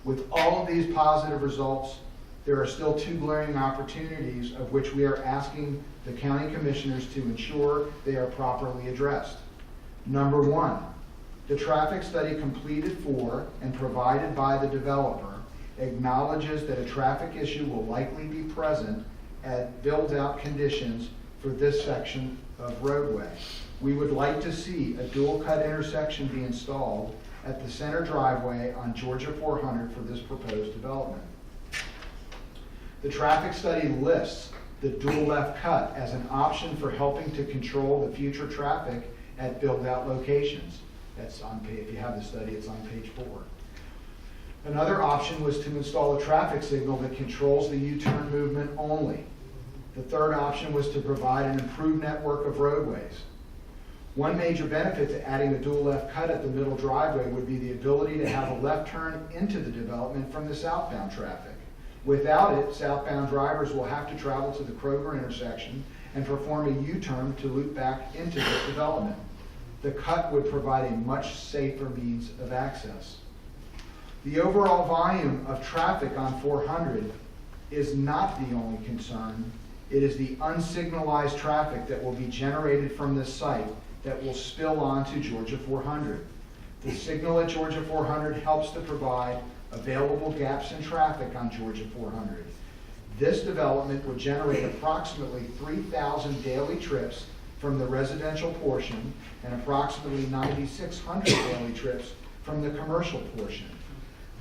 S2: With all of these positive results, there are still 2 glaring opportunities of which we are asking the county commissioners to ensure they are properly addressed. Number 1, the traffic study completed for and provided by the developer acknowledges that a traffic issue will likely be present at build-out conditions for this section of roadway. We would like to see a dual-cut intersection be installed at the center driveway on Georgia 400 for this proposed development. The traffic study lists the dual left cut as an option for helping to control the future traffic at build-out locations. That's on page, if you have the study, it's on page 4. Another option was to install a traffic signal that controls the U-turn movement only. The third option was to provide an improved network of roadways. One major benefit to adding a dual left cut at the middle driveway would be the ability to have a left turn into the development from the southbound traffic. Without it, southbound drivers will have to travel to the Kroger intersection and perform a U-turn to loop back into this development. the cut would provide a much safer means of access. The overall volume of traffic on 400 is not the only concern. It is the unsignalized traffic that will be generated from this site that will spill onto Georgia 400. The signal at Georgia 400 helps to provide available gaps in traffic on Georgia 400. This development would generate approximately 3,000 daily trips from the residential portion and approximately 9,600 daily trips from the commercial portion.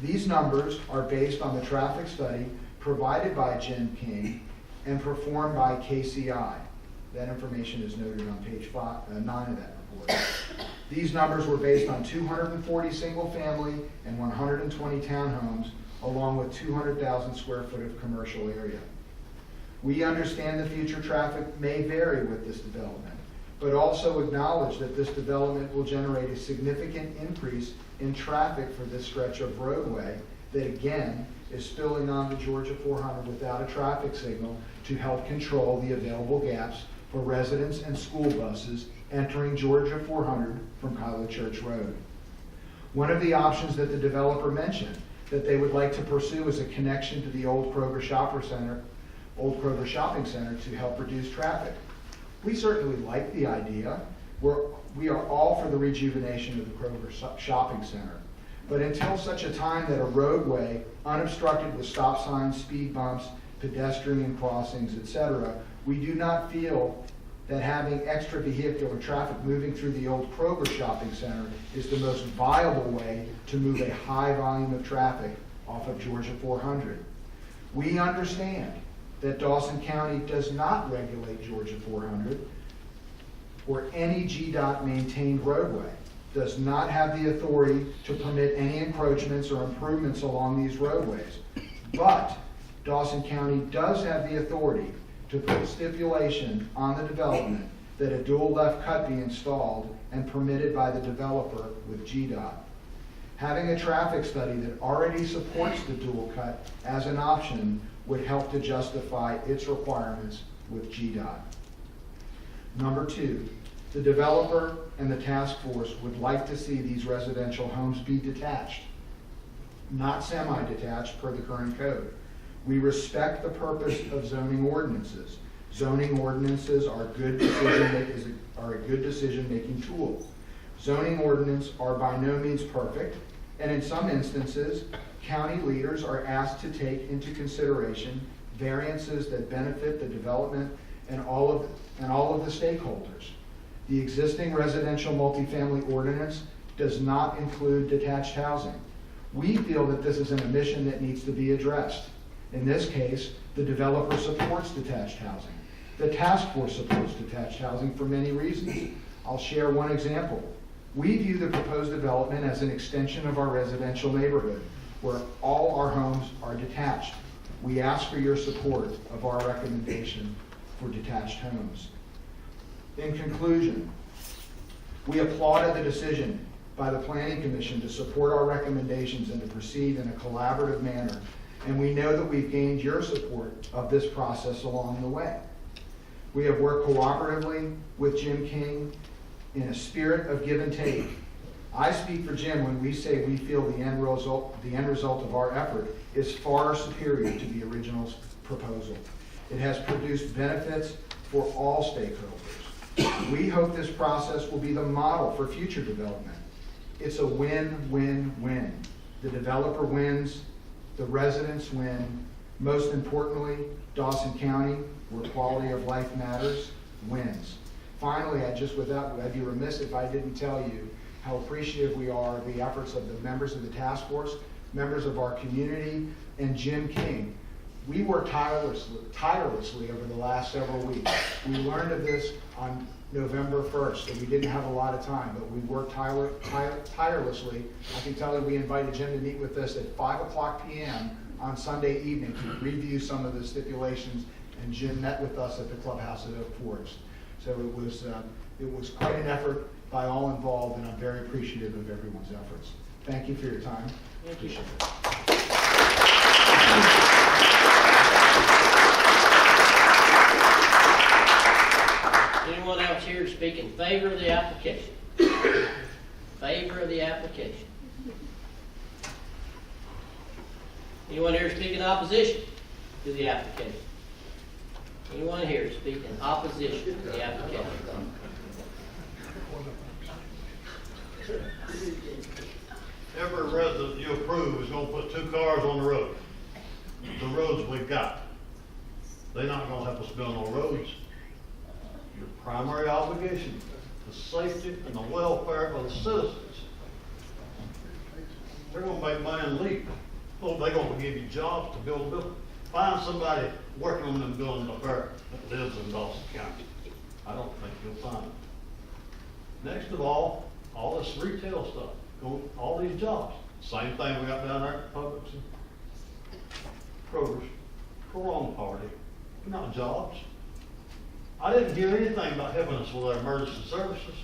S2: These numbers are based on the traffic study provided by Jim King and performed by KCI. That information is noted on page 9 of that report. These numbers were based on 240 single-family and 120 townhomes, along with 200,000 square foot of commercial area. We understand the future traffic may vary with this development, but also acknowledge that this development will generate a significant increase in traffic for this stretch of roadway that again is spilling onto Georgia 400 without a traffic signal to help control the available gaps for residents and school buses entering Georgia 400 from Kylo Church Road. One of the options that the developer mentioned that they would like to pursue is a connection to the old Kroger Shopping Center to help reduce traffic. We certainly like the idea. We are all for the rejuvenation of the Kroger Shopping Center. But until such a time that a roadway unobstructed with stop signs, speed bumps, pedestrian crossings, etc., we do not feel that having extra vehicular traffic moving through the old Kroger Shopping Center is the most viable way to move a high volume of traffic off of Georgia 400. We understand that Dawson County does not regulate Georgia 400 or any GDOT maintained roadway, does not have the authority to permit any encroachments or improvements along these roadways. But Dawson County does have the authority to put stipulation on the development that a dual left cut be installed and permitted by the developer with GDOT. Having a traffic study that already supports the dual cut as an option would help to justify its requirements with GDOT. Number 2, the developer and the task force would like to see these residential homes be detached, not semi-detached per the current code. We respect the purpose of zoning ordinances. Zoning ordinances are a good decision-making tool. Zoning ordinances are by no means perfect, and in some instances, county leaders are asked to take into consideration variances that benefit the development and all of the stakeholders. The existing residential multifamily ordinance does not include detached housing. We feel that this is an omission that needs to be addressed. In this case, the developer supports detached housing. The task force supports detached housing for many reasons. I'll share one example. We view the proposed development as an extension of our residential neighborhood, where all our homes are detached. We ask for your support of our recommendation for detached homes. In conclusion, we applauded the decision by the Planning Commission to support our recommendations and to proceed in a collaborative manner, and we know that we've gained your support of this process along the way. We have worked cooperatively with Jim King in a spirit of give and take. I speak for Jim when we say we feel the end result of our effort is far superior to the original proposal. It has produced benefits for all stakeholders. We hope this process will be the model for future development. It's a win-win-win. The developer wins, the residents win. Most importantly, Dawson County, where quality of life matters, wins. Finally, I'd be remiss if I didn't tell you how appreciative we are of the efforts of the members of the task force, members of our community, and Jim King. We worked tirelessly over the last several weeks. We learned of this on November 1st, so we didn't have a lot of time, but we worked tirelessly. I can tell you we invited Jim to meet with us at 5 p.m. on Sunday evening to review some of the stipulations, and Jim met with us at the clubhouse at Oak Forest. So it was quite an effort by all involved, and I'm very appreciative of everyone's efforts. Thank you for your time.
S1: Thank you. Anyone else here to speak in favor of the application? Favor of the application? Anyone here speak in opposition to the application? Anyone here speak in opposition to the application?
S13: Every resident you approve is gonna put 2 cars on the road. The roads we've got. They're not gonna help us build no roads. Your primary obligation, the safety and the welfare of the citizens. They're gonna make money and leave. Well, they're gonna give you jobs to build a building. Find somebody working on them buildings up there that lives in Dawson County. I don't think you'll find them. Next of all this retail stuff, all these jobs. Same thing we got down there at Publix and Kroger's. Wrong party, not jobs. I didn't hear anything about helping us with our emergency services.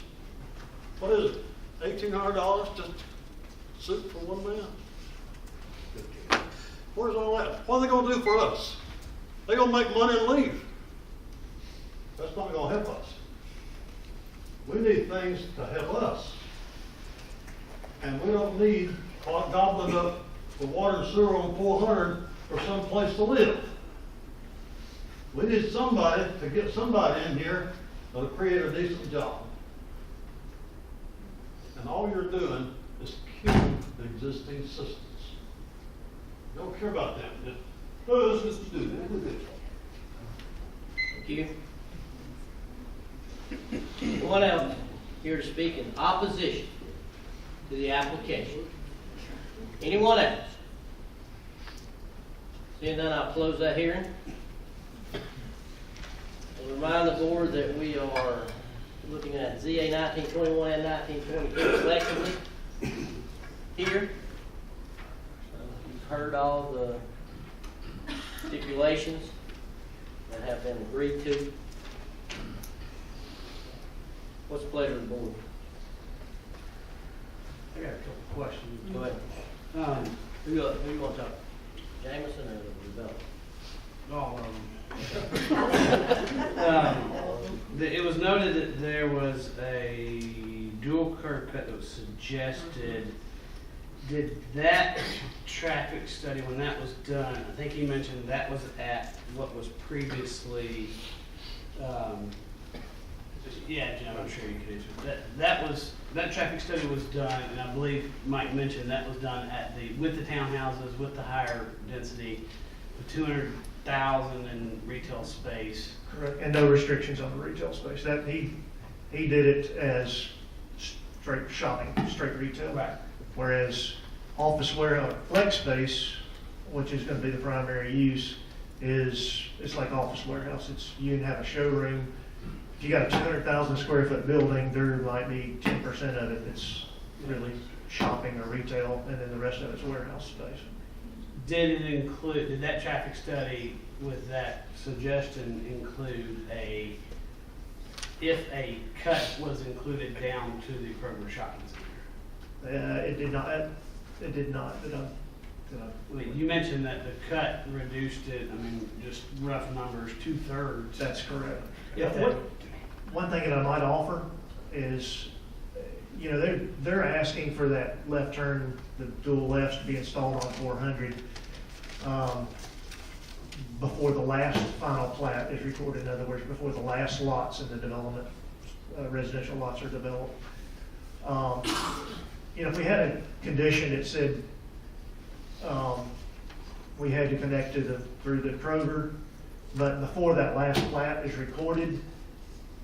S13: What is it, $1,800 to suit for one man? Where's all that? What are they gonna do for us? They're gonna make money and leave. That's not gonna help us. We need things to help us. And we don't need gobbling up the water and sewer on 400 for some place to live. We need somebody to get somebody in here that'll create a decent job. And all you're doing is killing the existing systems. You don't care about them. Let's just do that.
S1: Thank you. Anyone else here to speak in opposition to the application? Anyone else? Seeing none, I'll close that hearing. I'll remind the board that we are looking at ZA 1921 and 1922 collectively here. You've heard all the stipulations that have been agreed to. What's the pleasure of the board?
S7: I got a couple questions.
S1: Go ahead. Who you want to talk? Jameson or the developer?
S7: All of them. It was noted that there was a dual curb cut that was suggested. Did that traffic study, when that was done, I think he mentioned that was at what was previously, yeah, Jim, I'm sure you could answer. That traffic study was done, and I believe Mike mentioned that was done with the townhouses, with the higher density, the 200,000 in retail space.
S3: Correct, and no restrictions on the retail space. That he did it as straight shopping, straight retail.
S7: Right.
S3: Whereas office warehouse flex space, which is going to be the primary use, it's like office warehouse. You can have a showroom. If you got a 200,000 square foot building, there might be 10% of it that's really shopping or retail, and then the rest of it's warehouse space.
S7: Did that traffic study with that suggestion include if a cut was included down to the Kroger shopping center?
S3: It did not. It did not.
S7: You mentioned that the cut reduced it, I mean, just rough numbers, 2/3.
S3: That's correct. Yeah. One thing that I might offer is, they're asking for that left turn, the dual lefts to be installed on 400 before the last final plat is recorded. In other words, before the last lots in the development, residential lots are developed. If we had a condition that said we had to connect through the Kroger, but before that last plat is recorded,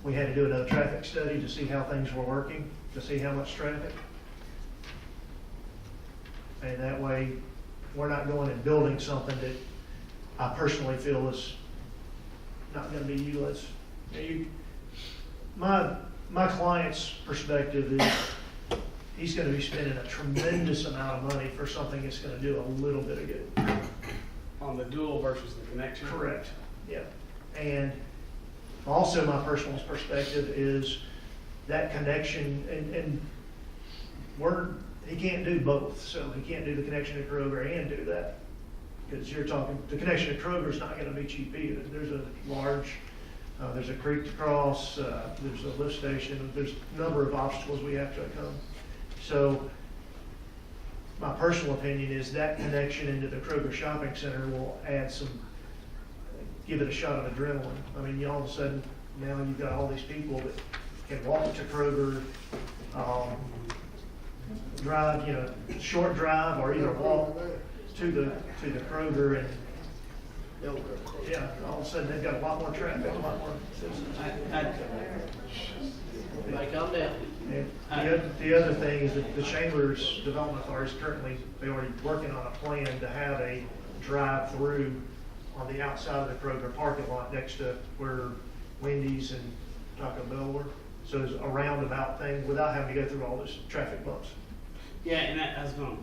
S3: we had to do another traffic study to see how things were working, to see how much traffic. And that way, we're not going and building something that I personally feel is not going to be utilized. My client's perspective is he's going to be spending a tremendous amount of money for something that's going to do a little bit of good.
S7: On the dual versus the connection?
S3: Correct, yeah. And also my personal perspective is that connection, and he can't do both, so he can't do the connection to Kroger and do that. Because the connection to Kroger is not going to be cheap either. There's a large There's a creek to cross, there's a lift station, there's a number of obstacles we have to overcome. So my personal opinion is that connection into the Kroger Shopping Center will add some, give it a shot of adrenaline. I mean, all of a sudden, now you've got all these people that can walk to Kroger, drive, short drive, or either walk to the Kroger, and yeah, all of a sudden they've got a lot more traffic, a lot more citizens.
S1: Everybody calm down.
S3: And the other thing is that the Chamber's Development Authority is currently, they're already working on a plan to have a drive-through on the outside of the Kroger parking lot next to where Wendy's and Taco Bell were. So it's a roundabout thing without having to go through all those traffic bumps.
S7: Yeah, and I was going to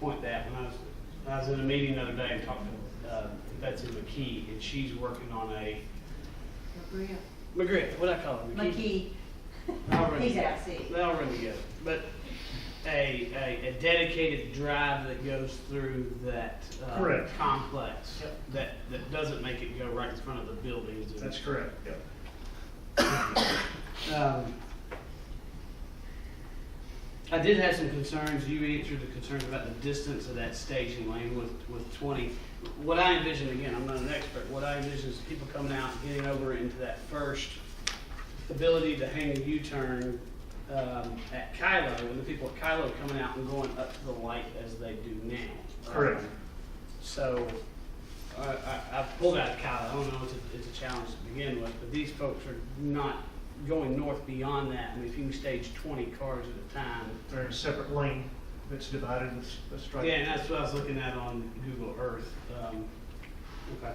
S7: point that when I was in a meeting the other day and talked to Betsy McKee, and she's working on a McGriff. What do I call it?
S4: McKee. He's out sick.
S7: They all run together, but a dedicated drive that goes through that
S3: Correct.
S7: complex.
S3: Yep.
S7: That doesn't make it go right in front of the buildings.
S3: That's correct. Yep.
S7: I did have some concerns. You answered the concerns about the distance of that staging lane with 20. What I envision, again, I'm not an expert, what I envision is people coming out and getting over into that first ability to hang a U-turn at Kylo, and the people at Kylo coming out and going up to the light as they do now.
S3: Correct.
S7: So I pulled out of Kylo. I don't know, it's a challenge to begin with, but these folks are not going north beyond that. I mean, if you can stage 20 cars at a time.
S3: They're in a separate lane that's divided with a stripe.
S7: Yeah, and that's what I was looking at on Google Earth. Okay.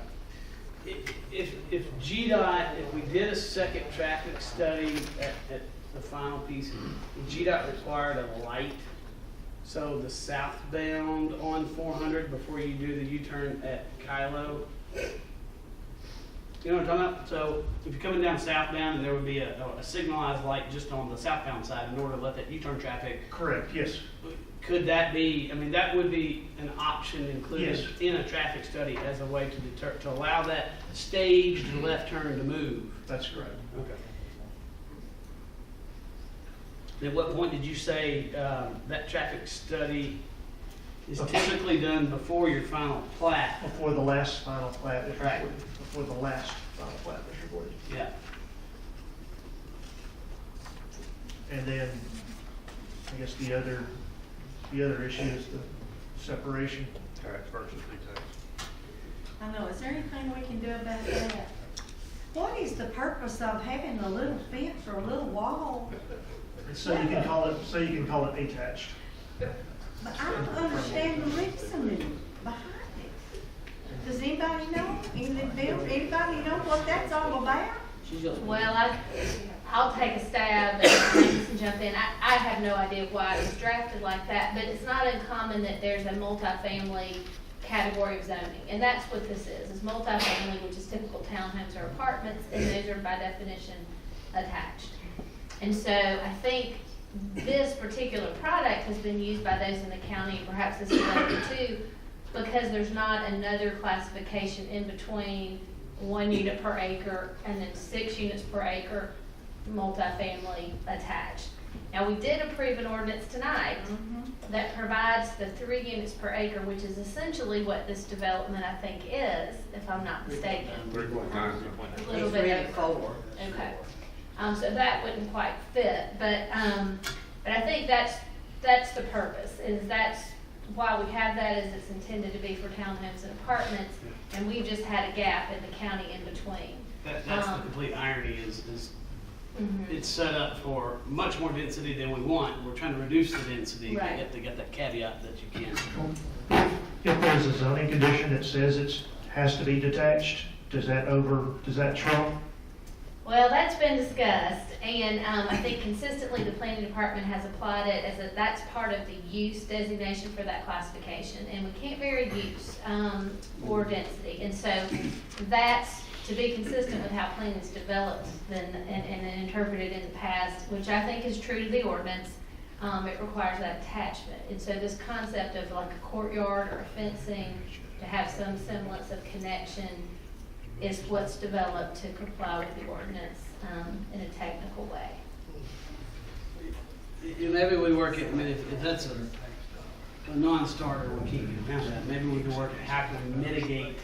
S7: If GDOT, if we did a second traffic study at the final piece, if GDOT required a light, so the southbound on 400 before you do the U-turn at Kylo, you know what I'm talking about? So if you're coming down southbound, and there would be a signalized light just on the southbound side in order to let that U-turn traffic.
S3: Correct, yes.
S7: Could that be, I mean, that would be an option included
S3: Yes.
S7: in a traffic study as a way to deter, to allow that staged left turn to move?
S3: That's correct.
S7: Okay. At what point did you say that traffic study is typically done before your final plat?
S3: Before the last final plat is
S7: Right.
S3: recorded. Before the last final plat is recorded.
S7: Yeah.
S3: And then, I guess the other issue is the separation.
S6: Tax versus detached.
S4: I know, is there anything we can do about that? What is the purpose of having a little fence or a little wall?
S3: So you can call it attached.
S4: But I don't understand the reasoning behind it. Does anybody know? Anybody know what that's all about?
S15: Well, I'll take a stab and jump in. I have no idea why it was drafted like that, but it's not uncommon that there's a multifamily category of zoning, and that's what this is multifamily, which is typical townhomes or apartments, and those are by definition attached. And so I think this particular product has been used by those in the county, perhaps this is local too, because there's not another classification in between 1 unit per acre and then 6 units per acre multifamily attached. Now, we did approve an ordinance tonight that provides the 3 units per acre, which is essentially what this development, I think, is, if I'm not mistaken.
S6: 3.9.
S15: A little bit over. Okay. So that wouldn't quite fit, but I think that's the purpose, is that's why we have that, is it's intended to be for townhomes and apartments, and we just had a gap in the county in between.
S7: That's the complete irony is it's set up for much more density than we want. We're trying to reduce the density.
S15: Right.
S7: You have to get that caveat that you can.
S3: If there's a zoning condition that says it has to be detached, does that trump?
S15: Well, that's been discussed, and I think consistently the planning department has applied it as that's part of the use designation for that classification, and we can't vary use or density, and so that's to be consistent with how planning's developed and interpreted in the past, which I think is true to the ordinance. It requires that attachment, and so this concept of like a courtyard or a fencing to have some semblance of connection is what's developed to comply with the ordinance in a technical way.
S7: Maybe we work it, I mean, if that's a non-starter, we can't get around that. Maybe we can work at how can we mitigate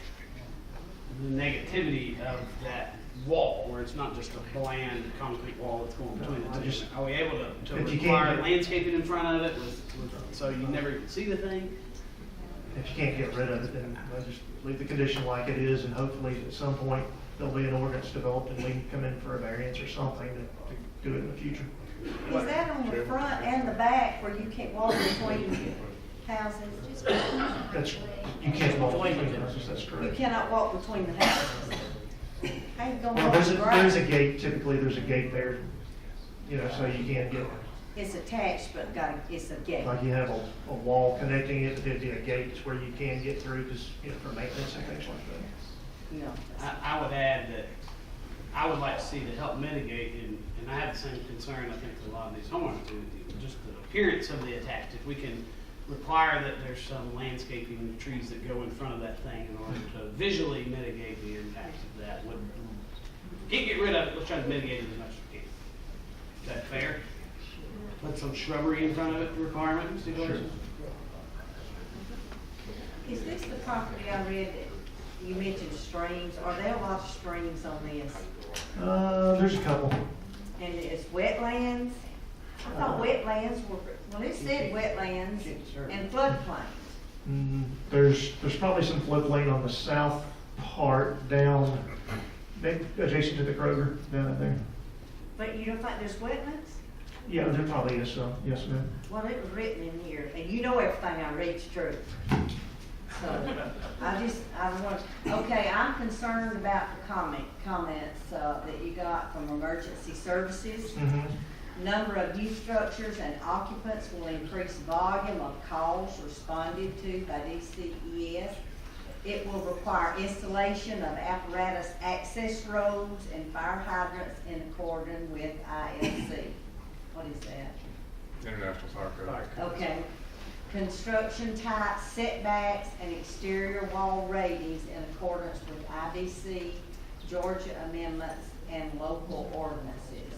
S7: the negativity of that wall, where it's not just a bland concrete wall that's going between the two. Are we able to
S3: If you
S7: require
S3: can't
S7: landscaping in front of it so you never even see the thing?
S3: If you can't get rid of it, then just leave the condition like it is, and hopefully at some point there'll be an ordinance developed and we can come in for a variance or something to do it in the future.
S4: Is that on the front and the back where you can't walk between houses?
S3: That's, you can't walk between the houses, that's
S4: You
S3: correct.
S4: cannot walk between the houses. How you gonna
S3: Well,
S4: walk
S3: there's
S4: the
S3: there's a
S4: grass?
S3: gate, typically there's a gate there, so you can't get,
S4: It's attached, but it's a gate.
S3: like you have a wall connecting it, there'd be a gate where you can get through, because, for maintenance and things like that.
S4: No.
S7: I would add that I would like to see to help mitigate, and I have the same concern, I think, that a lot of these homeowners do, just the appearance of the attached. If we can require that there's some landscaping trees that go in front of that thing in order to visually mitigate the impacts of that, can't get rid of it, let's try to mitigate it as much as we can. Is that fair? Put some shrubbery in front of it, requirement, Mr. Dawson?
S4: Is this the property I read that you mentioned streams? Are there a lot of streams on this?
S3: There's a couple.
S4: And it's wetlands? I thought wetlands were, well, it said wetlands and floodplains.
S3: There's probably some floodplain on the south part down, adjacent to the Kroger, down in there.
S4: But you don't think there's wetlands?
S3: Yeah, there probably is some, yes, ma'am.
S4: Well, it was written in here, and you know everything I read's true. So, I want, okay, I'm concerned about the comments that you got from emergency services. Number of new structures and occupants will increase volume of calls responded to by DCES. It will require installation of apparatus access roads and fire hydrants in accordance with ILC. What is that?
S6: International Fire Code.
S4: Okay. Construction type, setbacks, and exterior wall ratings in accordance with IDC, Georgia amendments, and local ordinances.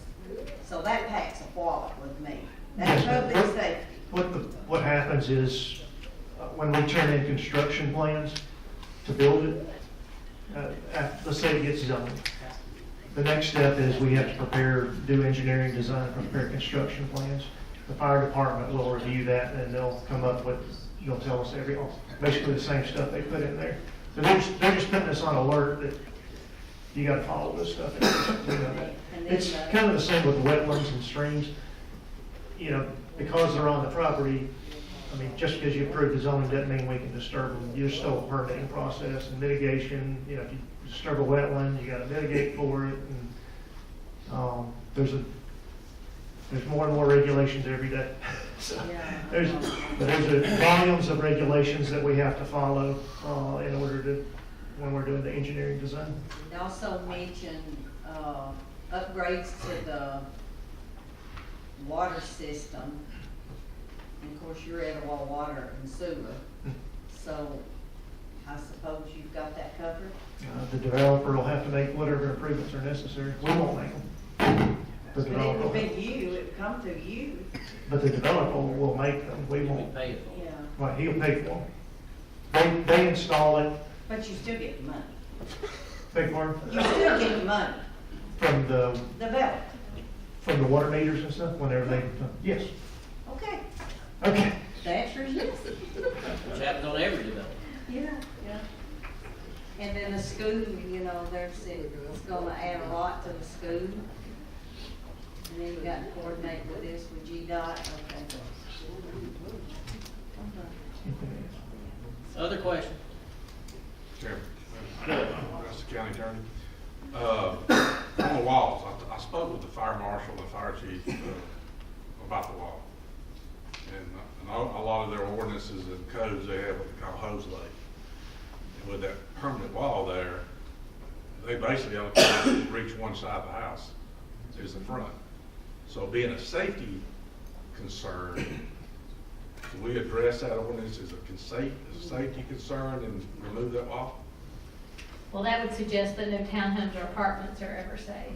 S4: So that packs a wallop with me. That's
S3: Yes,
S4: public safety.
S3: What happens is, when we turn in construction plans to build it, let's say it gets zoned. The next step is we have to do engineering design, prepare construction plans. The fire department will review that, and they'll come up with, they'll tell us basically the same stuff they put in there. So they're just putting us on alert that you gotta follow this stuff. It's kind of the same with wetlands and streams. Because they're on the property, I mean, just because you approve the zoning doesn't mean we can disturb them. You're still a permitting process and mitigation. If you disturb a wetland, you gotta mitigate for it. And there's more and more regulations every day. So there's volumes of regulations that we have to follow in order to, when we're doing the engineering design.
S4: They also mentioned upgrades to the water system. And of course, you're at all water and sewer. So I suppose you've got that covered?
S3: The developer will have to make whatever improvements are necessary. We won't make them.
S4: But it would be you, it would come through you.
S3: But the developer will make them. We won't.
S1: Pay it.
S4: Yeah,
S3: Right, he'll pay for them. They install it.
S4: but you still get the money.
S3: Beg pardon?
S4: You still get the money,
S3: From the water meters and stuff, whenever they, yes.
S4: Okay,
S3: Okay.
S4: the answer is yes.
S1: Which happens on every development.
S4: Yeah. And then the school, it's gonna add a lot to the school. And then you got to coordinate with this with GDOT, okay.
S1: Other questions?
S6: Chairman, that's the county attorney. On the walls, I spoke with the fire marshal and the fire chief about the wall. And a lot of their ordinances and codes, they have what they call hose lake. And with that permanent wall there, they basically only reach one side of the house, is the front. So being a safety concern, can we address that ordinance as a safety concern and remove that wall?
S15: Well, that would suggest that no townhomes or apartments are ever safe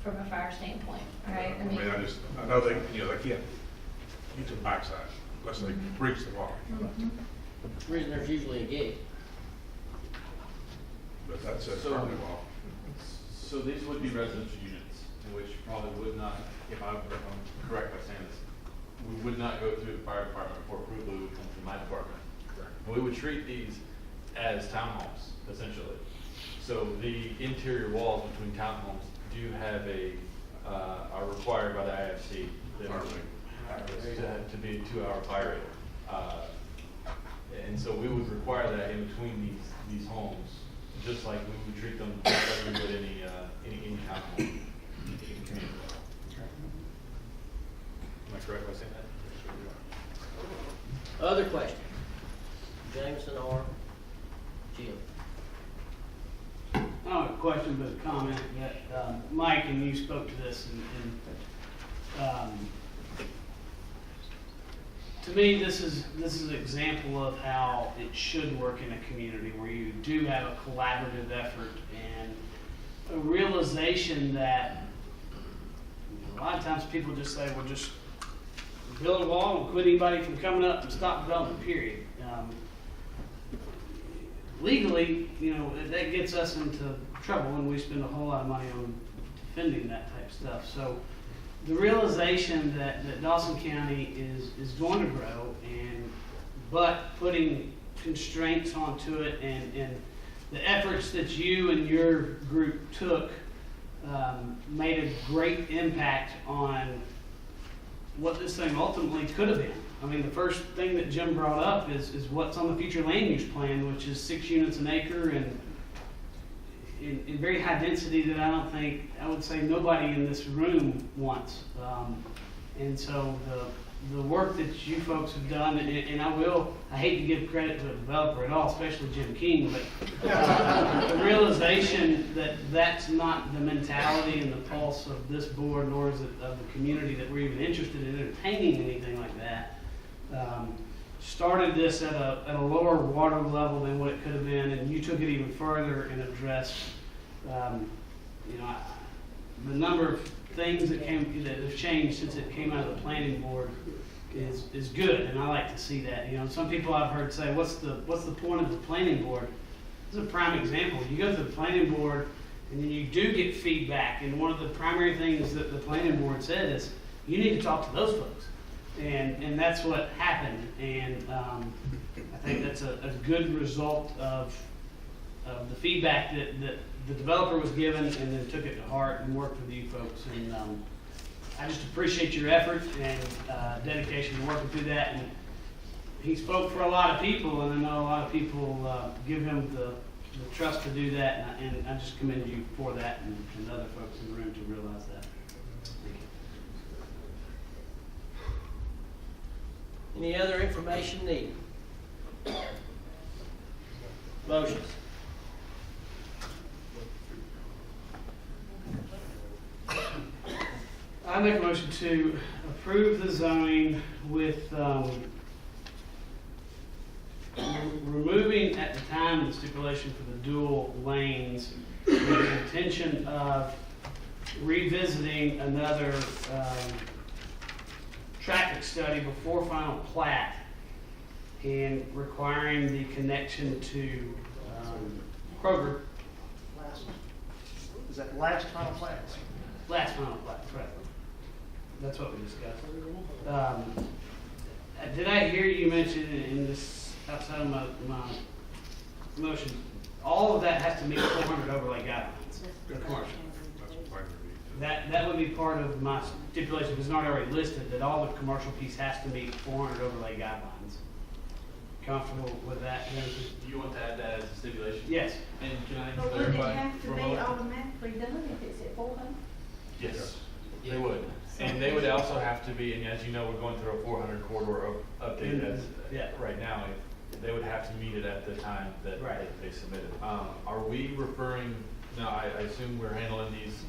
S15: from a fire standpoint, right?
S6: I know they, you know, they can't get to the backside unless they breach the wall.
S1: The reason there's usually a gate.
S6: But that's a
S14: So-
S6: permanent wall.
S14: So these would be residential units, in which probably would not, if I'm correct by saying this, we would not go through the fire department for approval, it would come through my department. And we would treat these as townhomes, essentially. So the interior walls between townhomes do have are required by the IFC to be a 2-hour fire rate. And so we would require that in between these homes, just like we would treat them just like we would any townhome in the community. Am I correct by saying that?
S1: Other questions? Jameson or Jim?
S7: I don't have a question, but a comment that, Mike, and you spoke to this, and to me, this is an example of how it should work in a community where you do have a collaborative effort and a realization that a lot of times people just say, well, just build a wall and quit anybody from coming up and stop development, period. Legally, you know, that gets us into trouble, and we spend a whole lot of money on defending that type of stuff. So the realization that Dawson County is going to grow, but putting constraints onto it, and the efforts that you and your group took made a great impact on what this thing ultimately could have been. I mean, the first thing that Jim brought up is what's on the future land use plan, which is 6 units an acre and in very high density that I would say nobody in this room wants. And so the work that you folks have done, and I hate to give credit to a developer at all, especially Jim King, but the realization that that's not the mentality and the pulse of this board, nor is it of the community that we're even interested in entertaining anything like that. Started this at a lower water level than what it could have been, and you took it even further and addressed, you know, the number of things that have changed since it came out of the planning board is good, and I like to see that. You know, some people I've heard say, "What's the point of the planning board?" This is a prime example. You go to the planning board, and then you do get feedback, and one of the primary things that the planning board said is, "You need to talk to those folks." And that's what happened, and I think that's a good result of the feedback that the developer was given, and then took it to heart and worked with you folks. And I just appreciate your effort and dedication to working through that. And he spoke for a lot of people, and I know a lot of people give him the trust to do that, and I just commend you for that, and other folks in the room to realize that.
S1: Any other information needed? Motions.
S7: I make a motion to approve the zoning with removing at the time the stipulation for the dual lanes with the intention of revisiting another traffic study before final plat and requiring the connection to Kroger.
S3: Is that last final plat?
S7: Last final plat, right. That's what we discussed. Did I hear you mention in this, outside of my motion, all of that has to meet 400 overlay guidelines, the commercial? That would be part of my stipulation, because it's not already listed, that all the commercial piece has to meet 400 overlay guidelines. Comfortable with that?
S14: You want to add that as a stipulation?
S7: Yes.
S14: And can I
S4: But would it
S14: clarify?
S4: have to
S14: for a
S4: be
S14: moment?
S4: automatically done if it's at 400?
S14: Yes, they would. And they would also have to be, and as you know, we're going through a 400 corridor update as, right now. They would have to meet it at the time that they submitted. Are we referring, now I assume we're handling these,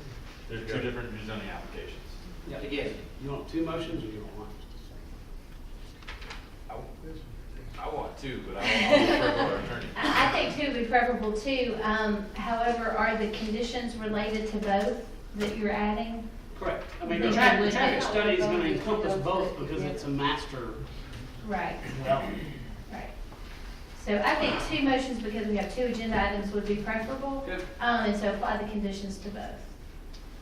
S14: there's two different rezoning applications.
S7: Yeah. Again, you want 2 motions or you want 1?
S14: I want too, but I'll refer to our attorney.
S15: I think two would be preferable too. However, are the conditions related to both that you're adding?
S7: Correct. I mean, the traffic study is gonna encompass both because it's a master
S15: Right.
S7: development.
S15: Right. So I think two motions, because we have two agenda items, would be preferable.
S7: Good.
S15: And so apply the conditions to both,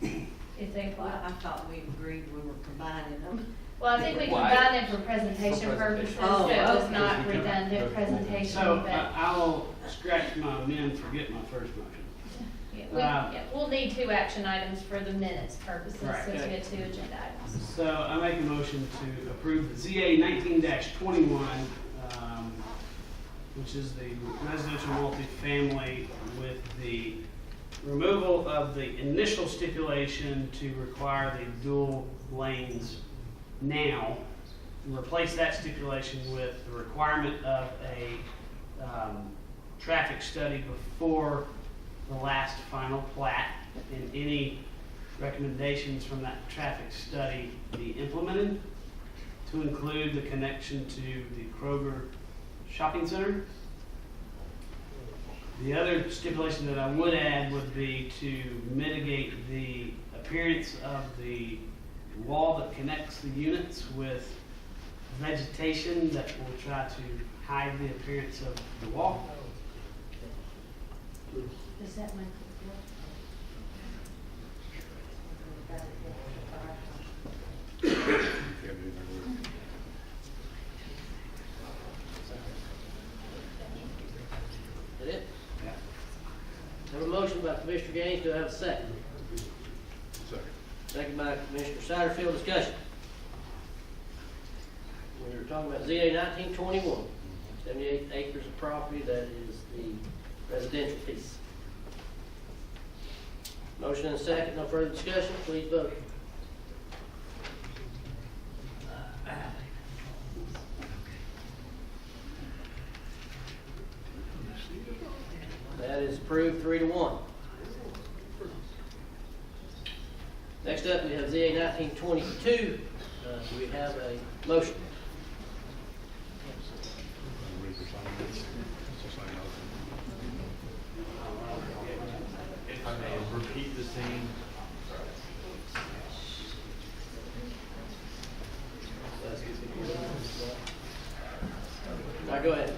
S15: if they
S4: Well,
S15: apply.
S4: I thought we agreed we were combining them.
S15: Well, I think we combine them for presentation purposes, so it's not redundant presentation,
S7: So
S15: but,
S7: I will scratch my amend, forget my first motion.
S15: we'll need two action items for the minutes purposes,
S7: Right.
S15: since we have two agenda items.
S7: So I make a motion to approve the ZA 19-21, which is the residential multifamily with the removal of the initial stipulation to require the dual lanes now, and replace that stipulation with the requirement of a traffic study before the last final plat, and any recommendations from that traffic study be implemented to include the connection to the Kroger shopping center. The other stipulation that I would add would be to mitigate the appearance of the wall that connects the units with vegetation that will try to hide the appearance of the wall.
S15: Does that make
S1: Is that it? Have a motion by Commissioner Gaines, do I have a second? Second by Commissioner Satterfield, discussion. We were talking about ZA 1921, 78 acres of property, that is the residential piece. Motion and a second, no further discussion, please vote. That is approved 3-1. Next up, we have ZA 1922. Do we have a motion?
S14: If I may repeat the same.
S1: All right, go ahead.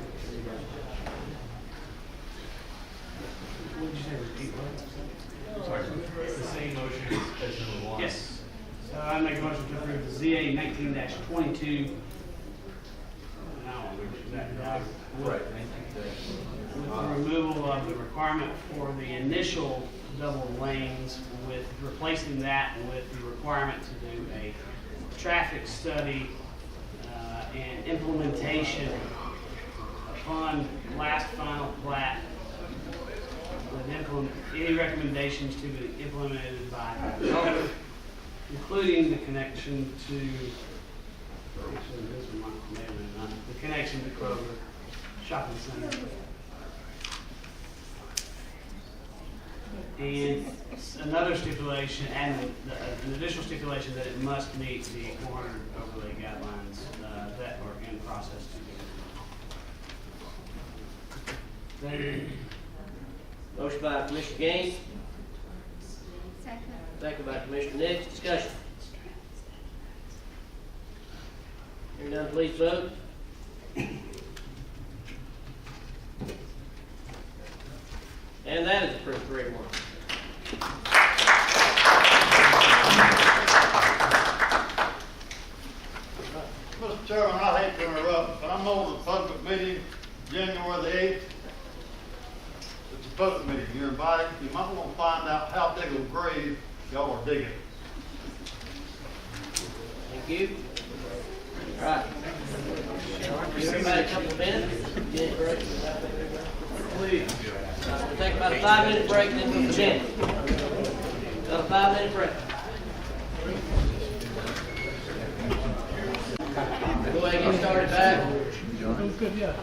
S7: What did you say, repeat what?
S14: It's the same motion as number one.
S7: Yes. So I make a motion to approve the ZA 19-22. Now,
S14: Right.
S7: with the removal of the requirement for the initial double lanes, with replacing that with the requirement to do a traffic study and implementation upon last final plat, with any recommendations to be implemented by the developer, including the connection to, actually, this one might have been done, the connection to Kroger Shopping Center. And another stipulation, and an additional stipulation that it must meet the 400 overlay guidelines that are in process to be.
S1: Motion by Commissioner Gaines,
S8: Second.
S1: second by Commissioner Nix, discussion. Hearing none, please vote. And that is approved 3-1.
S13: Mr. Chairman, I hate to interrupt, but I'm over the public meeting, January the 8th. It's a public meeting, you're invited, you might want to find out how big of a grave y'all are digging.
S1: Thank you. All right. Give everybody a couple of minutes. Get break. Please. We'll take about a 5-minute break, then we'll continue. About a 5-minute break. Go ahead and get started back.
S9: Good, yeah.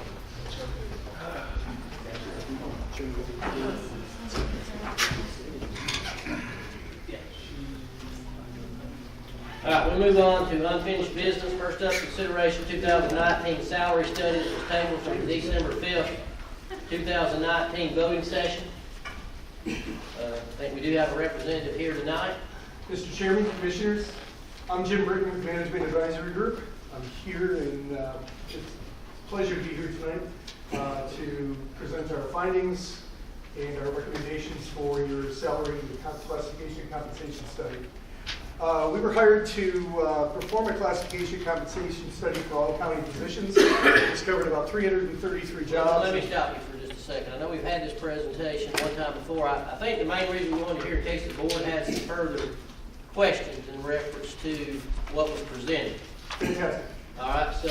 S1: All All right, we'll move on to unfinished business. First up, consideration 2019 salary study that was tabled from December 5th, 2019 voting session. I think we do have a representative here tonight.
S10: Mr. Chairman, Commissioners, I'm Jim Britton with Management Advisory Group. I'm here and it's a pleasure to be here tonight to present our findings and our recommendations for your salary and classification compensation study. We were hired to perform a classification compensation study for all county positions. It's covered about 333 jobs.
S1: Let me stop you for just a second. I know we've had this presentation one time before. I think the main reason we wanted to hear in case the board had some further questions in reference to what was presented.
S10: Fantastic.
S1: All right, so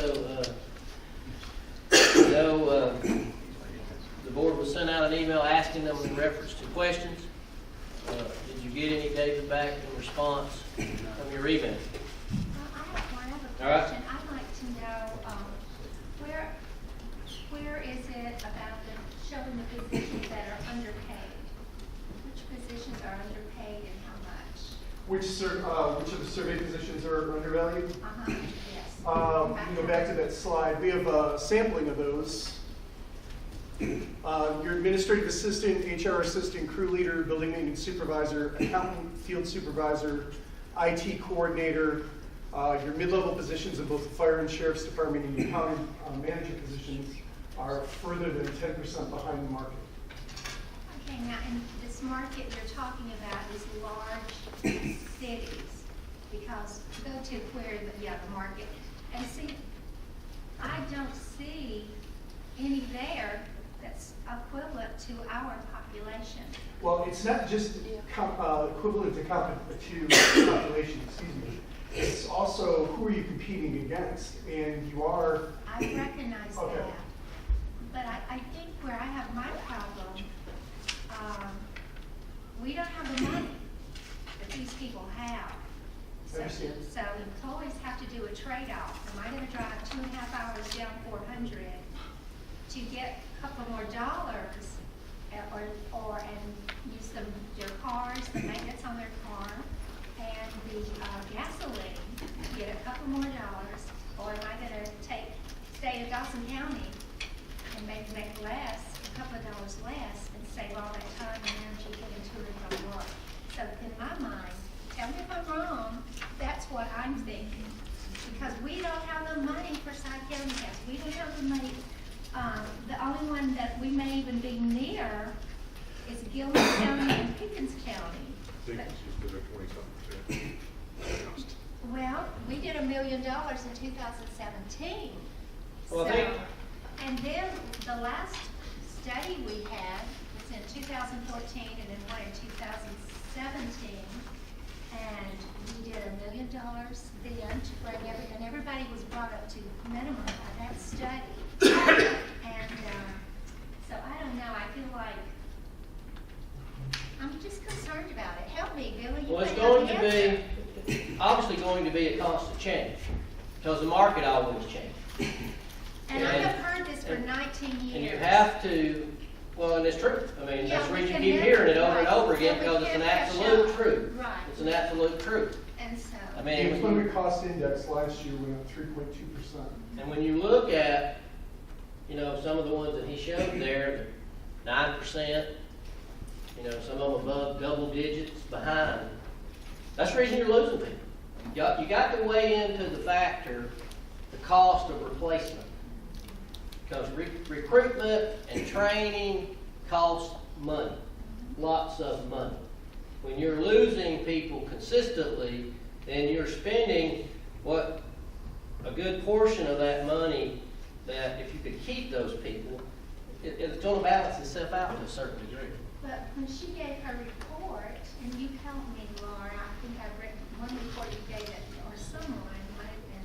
S1: the board was sent out an email asking them in reference to questions. Did you get any, David, back in response from your email?
S8: I have a
S1: All right.
S8: question. I'd like to know where is it about showing the positions that are underpaid? Which positions are underpaid and how much?
S10: Which of the survey positions are undervalued?
S8: Yes.
S10: We can go back to that slide. We have a sampling of those. Your administrative assistant, HR assistant, crew leader, building maintenance supervisor, accountant, field supervisor, IT coordinator, your mid-level positions in both the fire and sheriff's department and your county manager positions are further than 10% behind the market.
S8: Okay, now in this market you're talking about is large cities, because go to where the market, and see, I don't see any there that's equivalent to our population.
S10: Well, it's not just equivalent to population, excuse me. It's also who are you competing against, and you are.
S8: I recognize
S10: Okay.
S8: that, but I think where I have my problem, we don't have the money that these people have.
S10: I understand.
S8: So employees have to do a trade-off. Am I going to drive 2.5 hours down 400 to get a couple more dollars, and use their cars, the maintenance on their car, and the gasoline, get a couple more dollars, or am I going to stay in Dawson County and maybe make less, a couple of dollars less, and save all that time and energy getting to and from work? So in my mind, tell me if I'm wrong, that's what I'm thinking. Because we don't have the money for Side County gas. We don't have the money. The only one that we may even be near is Gilman County and Pickens County. Well, we did $1 million in 2017.
S1: Well, I
S8: So,
S1: think-
S8: and then the last study we had was in 2014 and then one in 2017. And we did $1 million then to bring and everybody was brought up to minimum of that study. And so I don't know, I feel like, I'm just concerned about it. Help me, Billy. You
S1: Well, it's
S8: may have
S1: going
S8: the
S1: to
S8: answer.
S1: be, obviously going to be a constant change, because the market always changes.
S8: And I have heard this for 19 years.
S1: And you have to, well, and it's true. I mean,
S8: Yeah,
S1: that's the
S8: we
S1: reason
S8: can
S1: you keep
S8: never-
S1: hearing it over and
S8: right.
S1: over again,
S8: And we
S1: because it's an
S8: can't
S1: absolute
S8: catch up.
S1: truth.
S8: Right.
S1: It's an absolute truth.
S8: And so.
S1: I
S10: The
S1: mean,
S10: employment cost index last year went up 3.2%.
S1: and when you look at, some of the ones that he showed there, 9%, some of them above double digits behind, that's the reason you're losing people. You got to weigh into the factor, the cost of replacement. Because recruitment and training costs money, lots of money. When you're losing people consistently, then you're spending a good portion of that money that if you could keep those people, it's going to balance itself out to a certain degree.
S8: But when she gave her report, and you helped me, Laura, I think I've written one report you gave it, or someone, might have been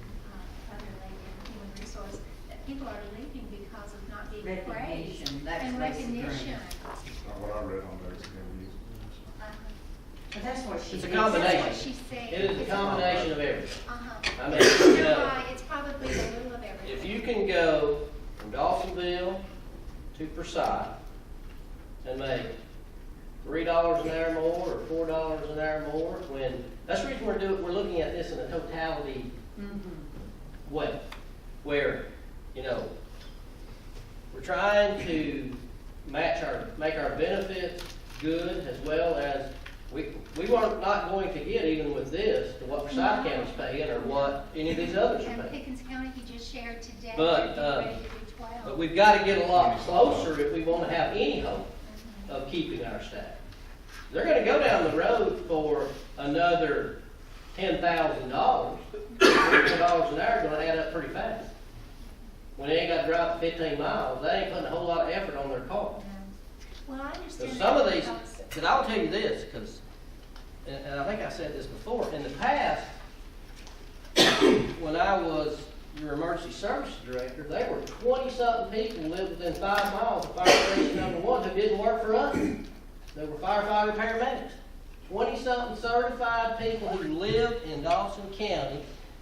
S8: other lady in human resource, that people are leaving because of not being praised.
S4: Recognition, that's
S8: And
S4: basically.
S8: recognition.
S6: Not what I read on there.
S4: But that's what she
S1: It's a
S4: said.
S1: combination.
S8: That's what she said.
S1: It is a combination of everything.
S8: Uh-huh.
S1: I mean,
S8: You're right, it's probably a little of everything.
S1: if you can go from Dawsonville to Forsyth and make $3 an hour more or $4 an hour more, when That's the reason we're looking at this in a totality way, where, you know, we're trying to make our benefits good, as well as we weren't not going to get, even with this, to what Forsyth County's paying or what any of these others are
S8: And
S1: paying.
S8: Pickens County, you just shared today,
S1: But,
S8: they're getting ready to do 12.
S1: But we've got to get a lot closer if we want to have any hope of keeping our staff. They're going to go down the road for another $10,000. $10 an hour is going to add up pretty fast. When they ain't got to drive 15 miles, they ain't putting a whole lot of effort on their car.
S8: Well, I understand.
S1: So some of
S8: that
S1: these,
S8: because-
S1: because I'll tell you this, because, and I think I said this before, in the past, when I was your emergency services director, there were 20-something people who lived within 5 miles of fire station number 1 who didn't work for us. They were firefighter paramedics. 20-something certified people who lived in Dawson County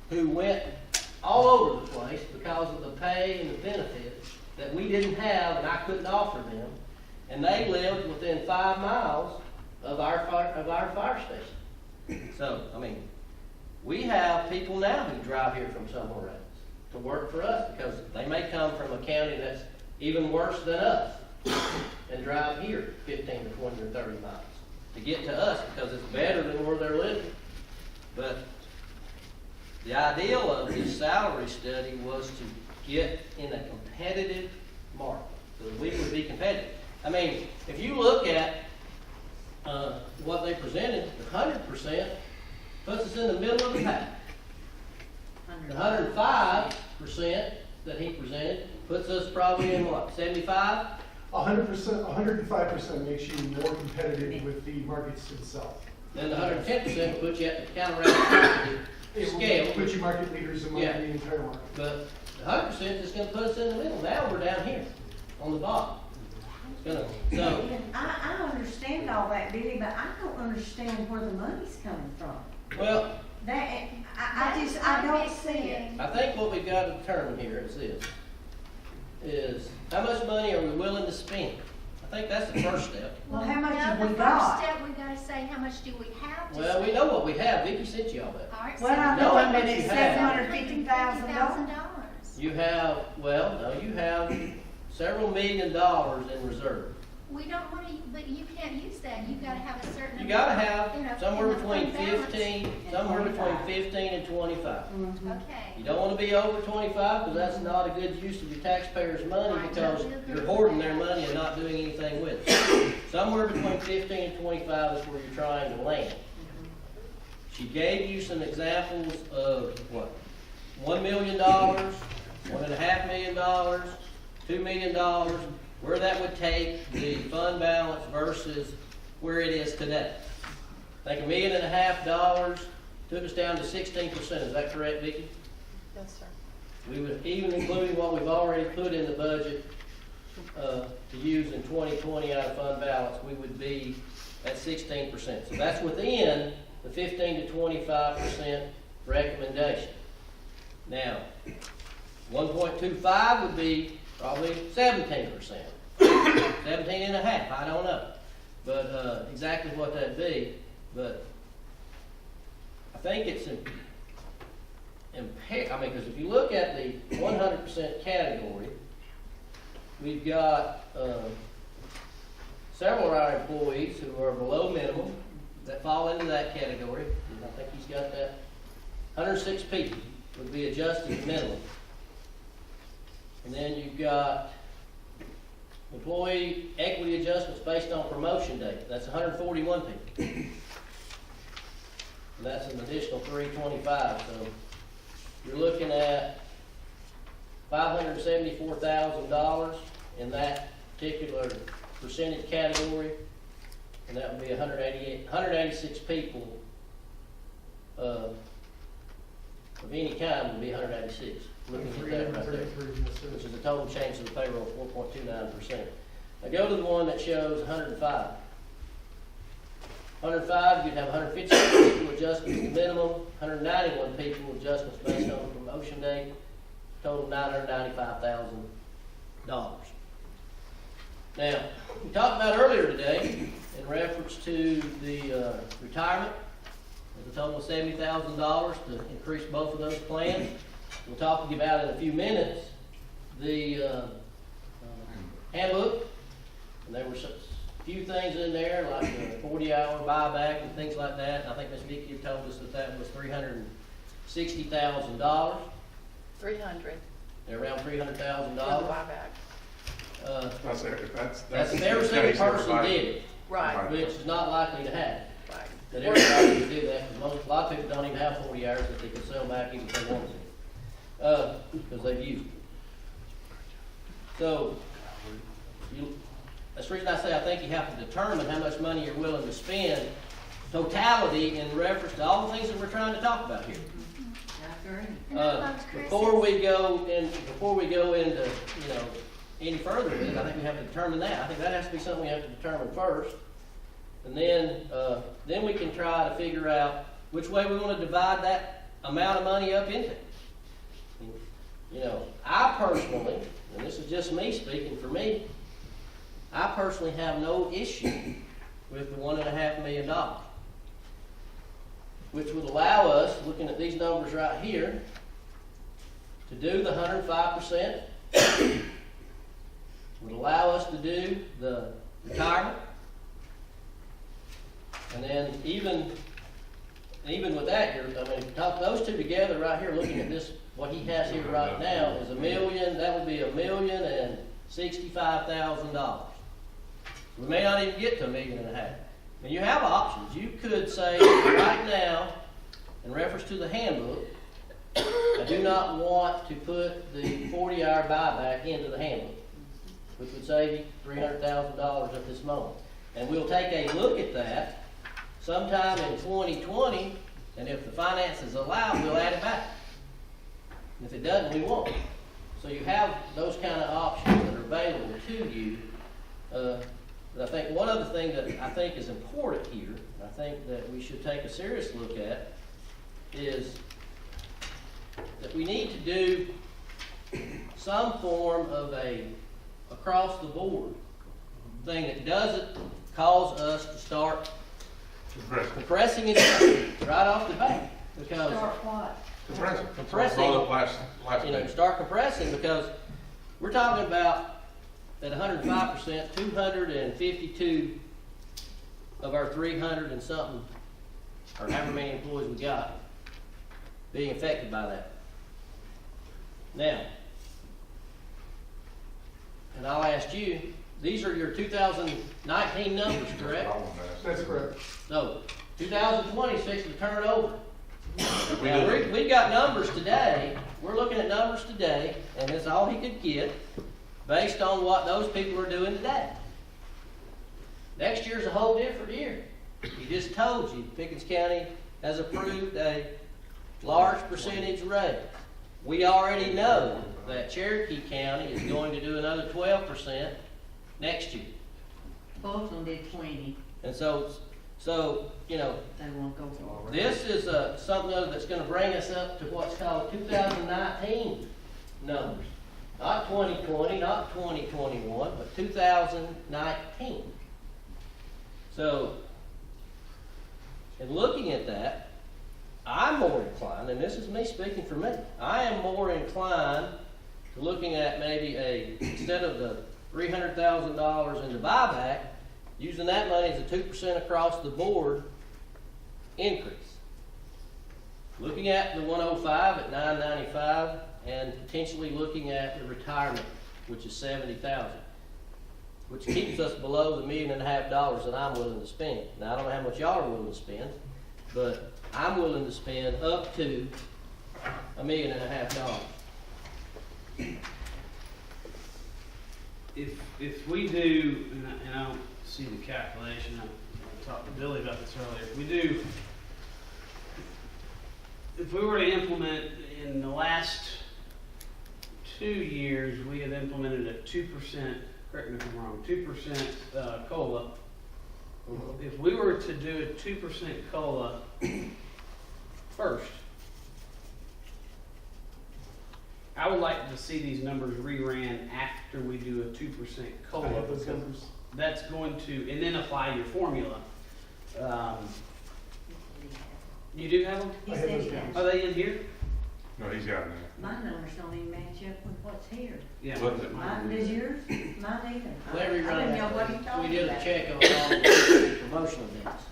S1: who went all over the place because of the pay and the benefits that we didn't have and I couldn't offer them. And they lived within 5 miles of our fire station. So, I mean, we have people now who drive here from somewhere else to work for us because they may come from a county that's even worse than us and drive here 15 to 20 or 30 miles to get to us because it's better than where they're living. But the ideal of this salary study was to get in a competitive market so that we would be competitive. I mean, if you look at what they presented, the 100% puts us in the middle of the pack. The 105% that he presented puts us probably in what, 75?
S10: 100%, 105% makes you more competitive with the markets to the south.
S1: Then the 110% puts you at the counteract scale.
S10: It will put you market leaders among
S1: Yeah.
S10: the entire market.
S1: But the 100% is going to put us in the middle. Now we're down here on the bottom. It's gonna, so
S4: I understand all that, Billy, but I don't understand where the money's coming from.
S1: well,
S4: That, I don't see it.
S1: I think what we've got to determine here is this: is how much money are we willing to spend? I think that's the first step.
S4: Well, how much
S8: No,
S4: have we
S8: the
S4: got?
S8: first step, we gotta say, how much do we have to
S1: Well, we
S8: spend?
S1: know what we have. Vicky sent you all that.
S8: All right,
S4: Well, I
S1: know
S4: know
S1: how
S4: that
S1: much
S4: it's
S1: you have.
S4: $750,000.
S1: You have, well, no, you have several $1 million in reserve.
S8: We don't wanna, but you can't use that, you gotta have a certain.
S1: You gotta
S8: amount, you know,
S1: have somewhere
S8: in the fund
S1: between
S8: balance.
S1: 15 and 25.
S8: Okay.
S1: You don't want to be over 25 because that's not a good use of your taxpayers' money
S8: I
S1: because
S8: totally agree
S1: you're
S8: with
S1: hoarding
S8: that.
S1: their money and not doing anything with it. Somewhere between 15 and 25 is where you're trying to land. She gave you some examples of what? $1 million, $1.5 million, $2 million, where that would take the fund balance versus where it is today. I think $1.5 million took us down to 16%. Is that correct, Vicki?
S12: Yes, sir.
S1: We would, even including what we've already put in the budget to use in 2020 out of fund balance, we would be at 16%. So that's within the 15 to 25% recommendation. Now, 1.25 would be probably 17%. 17 and a half, I don't know. But exactly what that'd be. But I think it's impaired. I mean, because if you look at the 100% category, we've got several of our employees who are below minimum that fall into that category. And I think he's got that. 106 people would be adjusted to minimum. And then you've got employee equity adjustments based on promotion date. That's 141 people. And that's an additional 325. So you're looking at $574,000 in that particular percentage category. And that would be 186 people of any kind would be 186. Looking at that right there, which is a total change to the payroll of 4.29%. Now go to the one that shows 105. 105, you'd have 156 people adjustments to minimum, 191 people adjustments based on the promotion date, total $995,000. Now, we talked about earlier today in reference to the retirement is a total of $70,000 to increase both of those plans. We'll talk to you about in a few minutes the handbook, and there were a few things in there like the 40-hour buyback and things like that. And I think Ms. Vicki told us that that was $360,000.
S12: 300.
S1: They're around $300,000.
S12: Buyback.
S6: That's
S1: That's if every single person did it.
S12: Right.
S1: Which is not likely to happen.
S12: Right.
S1: That everybody would do that, because a lot of people don't even have 40 hours that they can sell back even if they want to, because they've used it. So, that's the reason I say I think you have to determine how much money you're willing to spend, totality in reference to all the things that we're trying to talk about here. Before we go into, any further with it, I think we have to determine that. I think that has to be something we have to determine first. And then we can try to figure out which way we want to divide that amount of money up into. I personally, and this is just me speaking for me, I personally have no issue with the $1.5 million, which would allow us, looking at these numbers right here, to do the 105%, would allow us to do the retirement, and then even with that, if you talk those two together right here, looking at this, what he has here right now is $1 million. That would be $1,065,000. We may not even get to $1.5 million. And you have options. You could say right now, in reference to the handbook, I do not want to put the 40-hour buyback into the handbook, which would save you $300,000 at this moment. And we'll take a look at that sometime in 2020, and if the finances allow, we'll add it back. And if it doesn't, we won't. So you have those kind of options that are available to you. But I think one other thing that I think is important here, and I think that we should take a serious look at, is that we need to do some form of a across-the-board thing that doesn't cause us to start compressing it right off the bat. Because
S4: Start what?
S1: Start compressing, because we're talking about at 105%, 252 of our 300 and something, or however many employees we got, being affected by that. Now, and I'll ask you, these are your 2019 numbers, correct?
S10: That's correct.
S1: So, 2020 is fixing to turn over. Now, we've got numbers today, we're looking at numbers today, and that's all he could get, based on what those people are doing today. Next year's a whole different year. He just told you, Pickens County has approved a large percentage raise. We already know that Cherokee County is going to do another 12% next year.
S4: Both of them did 20.
S1: And so
S4: They won't go forward.
S1: this is something that's going to bring us up to what's called 2019 numbers. Not 2020, not 2021, but 2019. So, in looking at that, I'm more inclined, and this is me speaking for me, I am more inclined to looking at maybe instead of the $300,000 in the buyback, using that money as a 2% across the board increase. Looking at the 105 at 995, and potentially looking at the retirement, which is $70,000, which keeps us below the $1.5 million that I'm willing to spend. Now, I don't know how much y'all are willing to spend, but I'm willing to spend up to $1.5 million.
S7: If we do, and I don't see the calculation, I talked to Billy about this earlier. If we were to implement in the last 2 years, we have implemented a 2%, correct me if I'm wrong, 2% COLA. If we were to do a 2% COLA first, I would like to see these numbers reran after we do a 2% COLA.
S10: I have those numbers.
S7: That's going to, and then apply your formula. You do have them?
S4: He
S10: I have
S4: said
S10: those
S4: he
S10: down.
S4: has.
S7: Are they in here?
S6: No, he's got it
S4: My numbers don't even match up with what's here.
S7: Yeah.
S6: What's it?
S4: Mine, does yours? Mine either.
S1: Let me
S4: I
S1: run
S4: didn't know what he
S1: that.
S4: told
S1: We
S4: me
S1: did a
S4: about.
S1: check on all the promotional dates.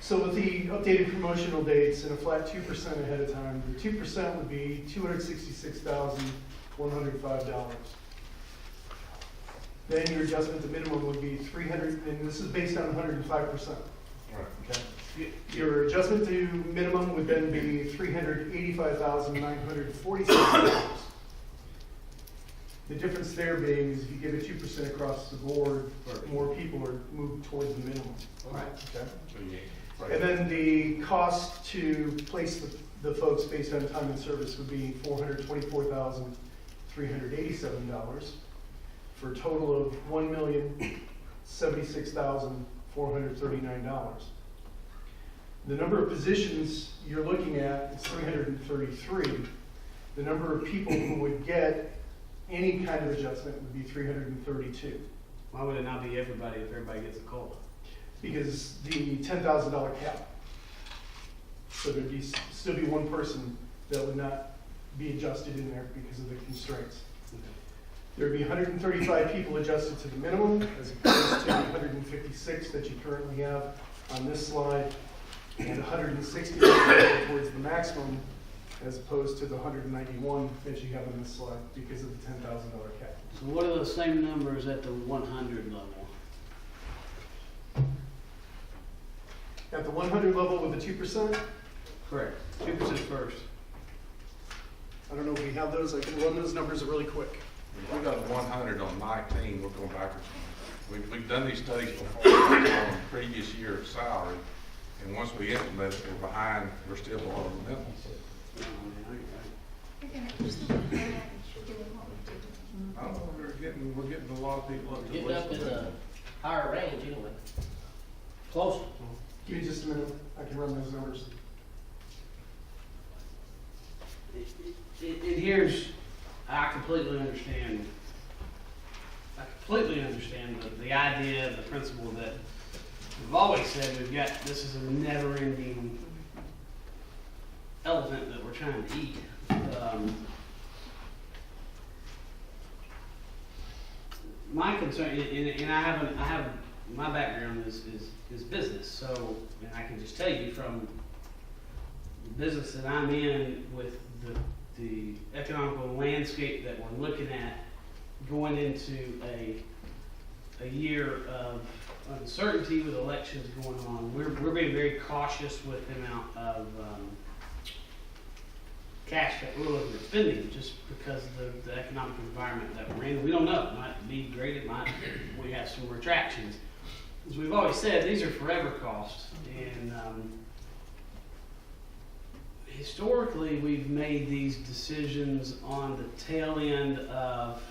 S10: So with the updated promotional dates and a flat 2% ahead of time, the 2% would be $266,105. Then your adjustment to minimum would be 300, and this is based on 105%.
S6: Right.
S10: Okay. Your adjustment to minimum would then be $385,947. The difference there being is if you give it 2% across the board, more people are moved towards the minimum.
S7: Right.
S10: Okay.
S6: So, yeah.
S10: And then the cost to place the folks based on time and service would be $424,387 for a total of $1,076,439. The number of positions you're looking at is 333. The number of people who would get any kind of adjustment would be 332.
S7: Why would it not be everybody if everybody gets a COLA?
S10: Because the $10,000 cap. So there'd be, still be one person that would not be adjusted in there because of the constraints. There'd be 135 people adjusted to the minimum as opposed to the 156 that you currently have on this slide, and 160 towards the maximum as opposed to the 191 that you have on this slide because of the $10,000 cap.
S7: So what are the same numbers at the 100 level?
S10: At the 100 level with the 2%,
S7: Correct. 2% first.
S10: I don't know if we have those. I can run those numbers really quick.
S6: We got 100 on 19, we're going backwards. We've done these studies before on previous year's salary, and once we implement it, we're behind, we're still below the minimum. I don't know, we're getting a lot of people up to.
S1: Getting up in the higher range anyway. Closer.
S10: Give me just a minute. I can run those numbers.
S7: Here's, I completely understand the idea, the principle that we've always said we've got, this is a never-ending elephant that we're trying to eat. My concern, and I have, my background is business, so, and I can just tell you from the business that I'm in with the economical landscape that we're looking at going into a year of uncertainty with elections going on, we're being very cautious with the amount of cash that we're looking at spending just because of the economic environment that we're in. We don't know. It might be great. It might, we have some retractions. As we've always said, these are forever costs. And historically, we've made these decisions on the tail end of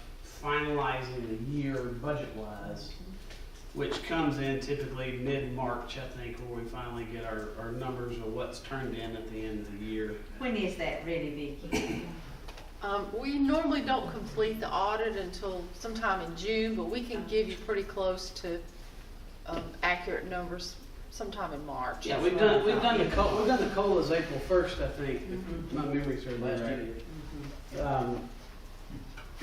S7: finalizing the year budget-wise, which comes in typically mid-March, I think, where we finally get our numbers of what's turned in at the end of the year.
S4: When is that ready, Vicki?
S12: We normally don't complete the audit until sometime in June, but we can give you pretty close to accurate numbers sometime in March.
S7: Yeah, we've done the COLAs April 1st, I think, if my memory serves me right.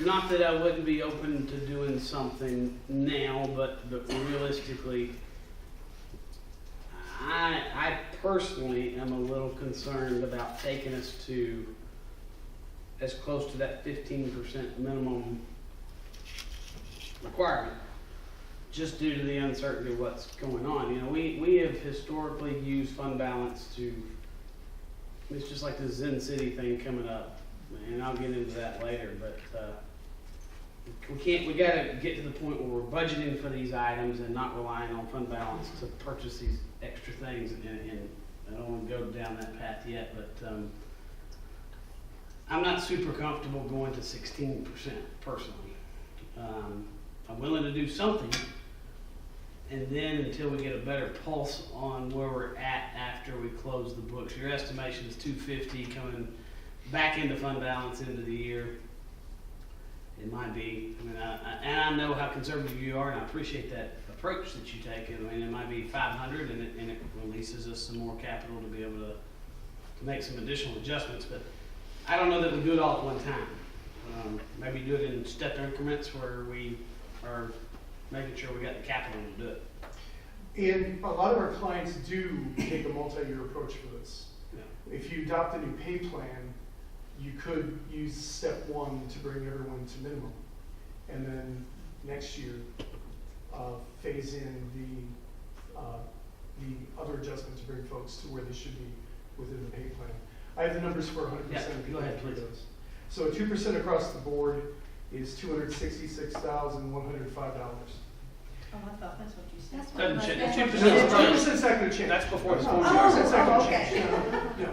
S7: Not that I wouldn't be open to doing something now, but realistically, I personally am a little concerned about taking us to as close to that 15% minimum requirement, just due to the uncertainty of what's going on. You know, we have historically used fund balance to, it's just like the Zen City thing coming up, and I'll get into that later, but we gotta get to the point where we're budgeting for these items and not relying on fund balance to purchase these extra things, and I don't wanna go down that path yet, but I'm not super comfortable going to 16% personally. I'm willing to do something, and then until we get a better pulse on where we're at after we close the books. Your estimation is 250 coming back into fund balance into the year. It might be, I mean, and I know how conservative you are, and I appreciate that approach that you take. I mean, it might be 500 and it releases us some more capital to be able to make some additional adjustments, but I don't know that we do it all at one time. Maybe do it in step increments where we are making sure we got the capital to do it.
S10: And a lot of our clients do take a multi-year approach for this.
S7: Yeah.
S10: If you adopt a new pay plan, you could use step one to bring everyone to minimum. And then next year, phase in the other adjustment to bring folks to where they should be within the pay plan. I have the numbers for 100% of people.
S7: Go ahead, please.
S10: So 2% across the board is $266,105.
S4: Oh, I thought that's what you said.
S8: That's
S7: Doesn't
S8: what
S7: change.
S8: it was.
S10: 2%'s not going to change.
S7: That's before the
S10: No,
S7: school
S10: 2%'s not going to
S4: okay.
S10: change. No.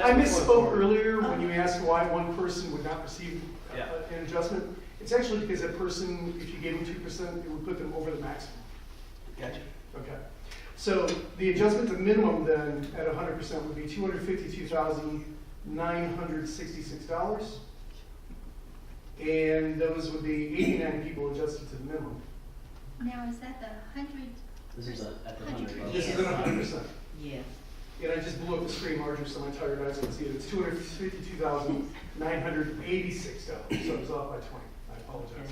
S10: I misspoke earlier when you asked why one person would not receive an adjustment. It's actually because that person, if you gave them 2%, it would put them over the maximum.
S7: Gotcha.
S10: Okay. So the adjustment to minimum then at 100% would be $252,966. And those would be 89 people adjusted to the minimum.
S8: Now, is that the 100?
S1: This is at the 100.
S10: This is at 100%.
S4: Yes.
S10: And I just blew up the screen larger so my tired eyes can see it. It's $252,986. So it was off by 20. I apologize.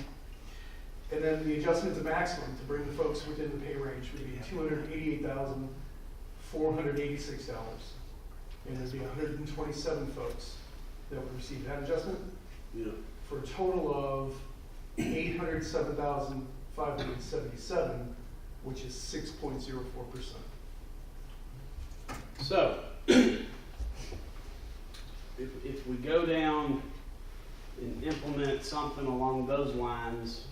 S10: And then the adjustment to maximum to bring the folks within the pay range would be $288,486. And there'd be 127 folks that would receive that adjustment.
S7: Yeah.
S10: For a total of 807,577, which is 6.04%.
S7: So, if we go down and implement something along those lines,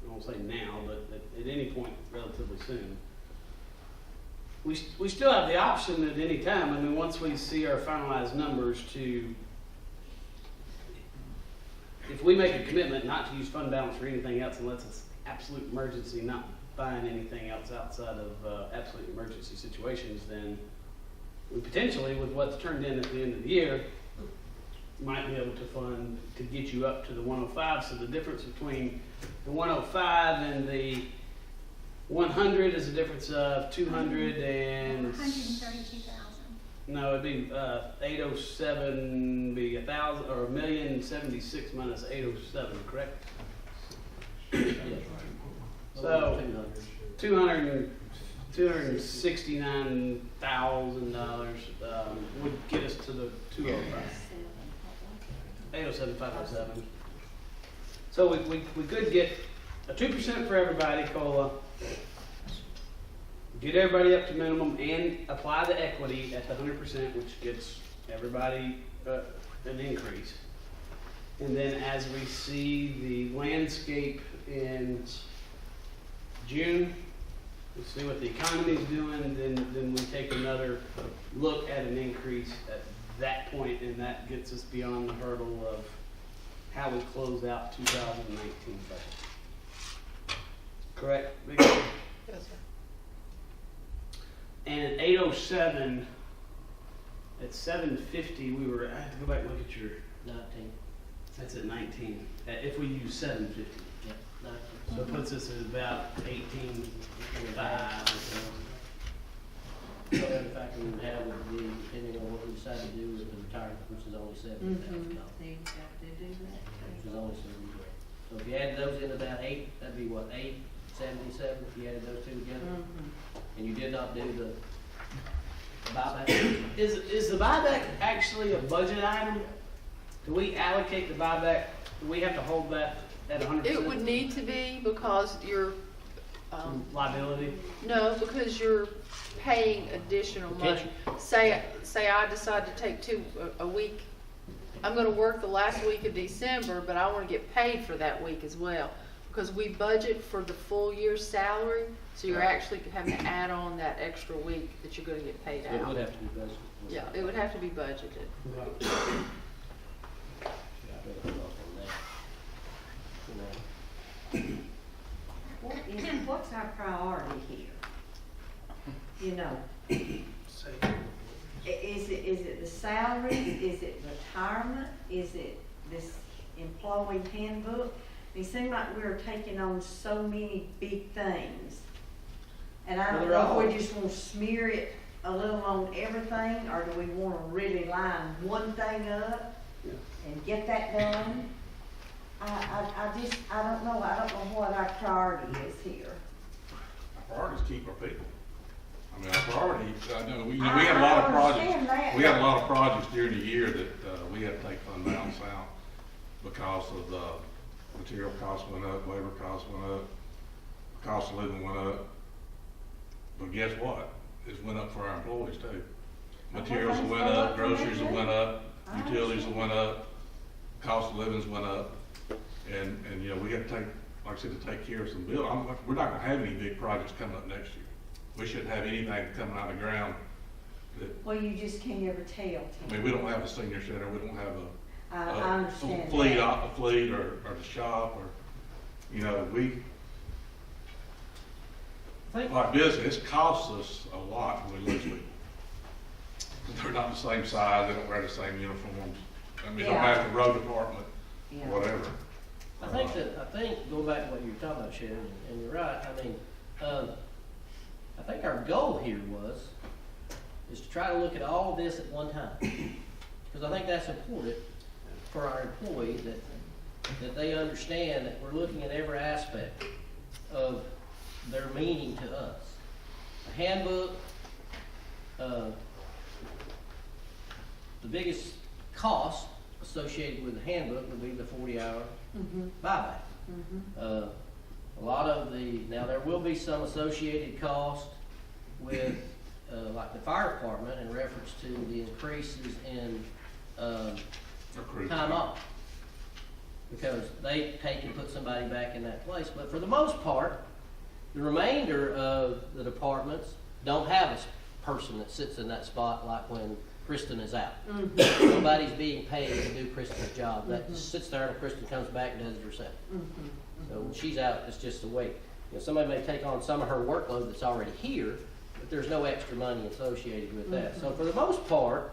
S7: I won't say now, but at any point relatively soon, we still have the option at any time. I mean, once we see our finalized numbers to, if we make a commitment not to use fund balance for anything else unless it's absolute emergency, not buying anything else outside of absolute emergency situations, then we potentially, with what's turned in at the end of the year, might be able to fund to get you up to the 105. So the difference between the 105 and the 100 is a difference of 200 and
S8: 132,000.
S7: no, it'd be 807 be 1,000 or 1,076 minus 807, correct? So $269,000 would get us to the 205. 807,507. So we could get a 2% for everybody COLA, get everybody up to minimum, and apply the equity at the 100%, which gets everybody an increase. And then as we see the landscape in June, we see what the economy is doing, then we take another look at an increase at that point, and that gets us beyond the hurdle of how we close out 2019 budget. Correct?
S12: Yes, sir.
S7: And at 807, at 750, we were, I have to go back and look at your,
S1: 19.
S7: that's at 19, if we use 750.
S1: Yeah, 19.
S7: So it puts us at about 18.5.
S1: So in fact, we would have would be depending on what we decide to do with the retirement, which is only $70,000.
S4: They got to do that.
S1: Which is only $70,000. So if you add those in about 8, that'd be what, 877 if you added those two together? And you did not do the buyback?
S7: Is the buyback actually a budget item? Do we allocate the buyback? Do we have to hold that at 100%?
S12: It would need to be because you're,
S7: liability?
S12: no, because you're paying additional money. Say I decide to take a week, I'm gonna work the last week of December, but I wanna get paid for that week as well. Because we budget for the full year's salary, so you're actually having to add on that extra week that you're gonna get paid
S1: So it
S12: out.
S1: would have to be budgeted.
S12: Yeah, it would have to be budgeted.
S4: What's our priority here? You know, is it the salaries? Is it retirement? Is it this employee handbook? It seems like we're taking on so many big things. And I
S1: Well,
S4: don't
S1: they're
S4: know
S1: all-
S4: if we just wanna smear it a little on everything, or do we wanna really line one thing up and get that done? I don't know what our priority is here.
S6: Our priority is keep our people. I mean, our priority, I know, we had a lot of projects.
S4: understand that.
S6: We had a lot of projects during the year that, we had to take fund balance out because of the material costs went up, labor costs went up, cost of living went up. But guess what? It went up for our employees too. Materials went up, groceries went up, utilities went up, cost of livings went up. And, you know, we had to take, like I said, to take care of some bills. We're not gonna have any big projects coming up next year. We shouldn't have anything coming out of the ground that,
S4: Well, you just can't ever tell.
S6: I mean, we don't have a senior center, we don't have
S4: I understand
S6: a fleet,
S4: that.
S6: a fleet or the shop or, you know, like business, it costs us a lot when we lose people. They're not the same size, they don't wear the same uniforms. I mean, they don't have the road department,
S4: Yeah.
S6: whatever.
S1: I think, going back to what you were talking about, Sharon, and you're right, I mean, I think our goal here is to try to look at all of this at one time. Because I think that's important for our employees, that they understand that we're looking at every aspect of their meaning to us. The handbook, the biggest cost associated with the handbook would be the 40-hour buyback. A lot of now there will be some associated cost with, like the fire department in reference to the increases in, time off. Because they take and put somebody back in that place. But for the most part, the remainder of the departments don't have a person that sits in that spot like when Kristen is out. Nobody's being paid to do Kristen's job. That just sits there and Kristen comes back and does it herself. So when she's out, it's just a wait. You know, somebody may take on some of her workload that's already here, but there's no extra money associated with that. So for the most part,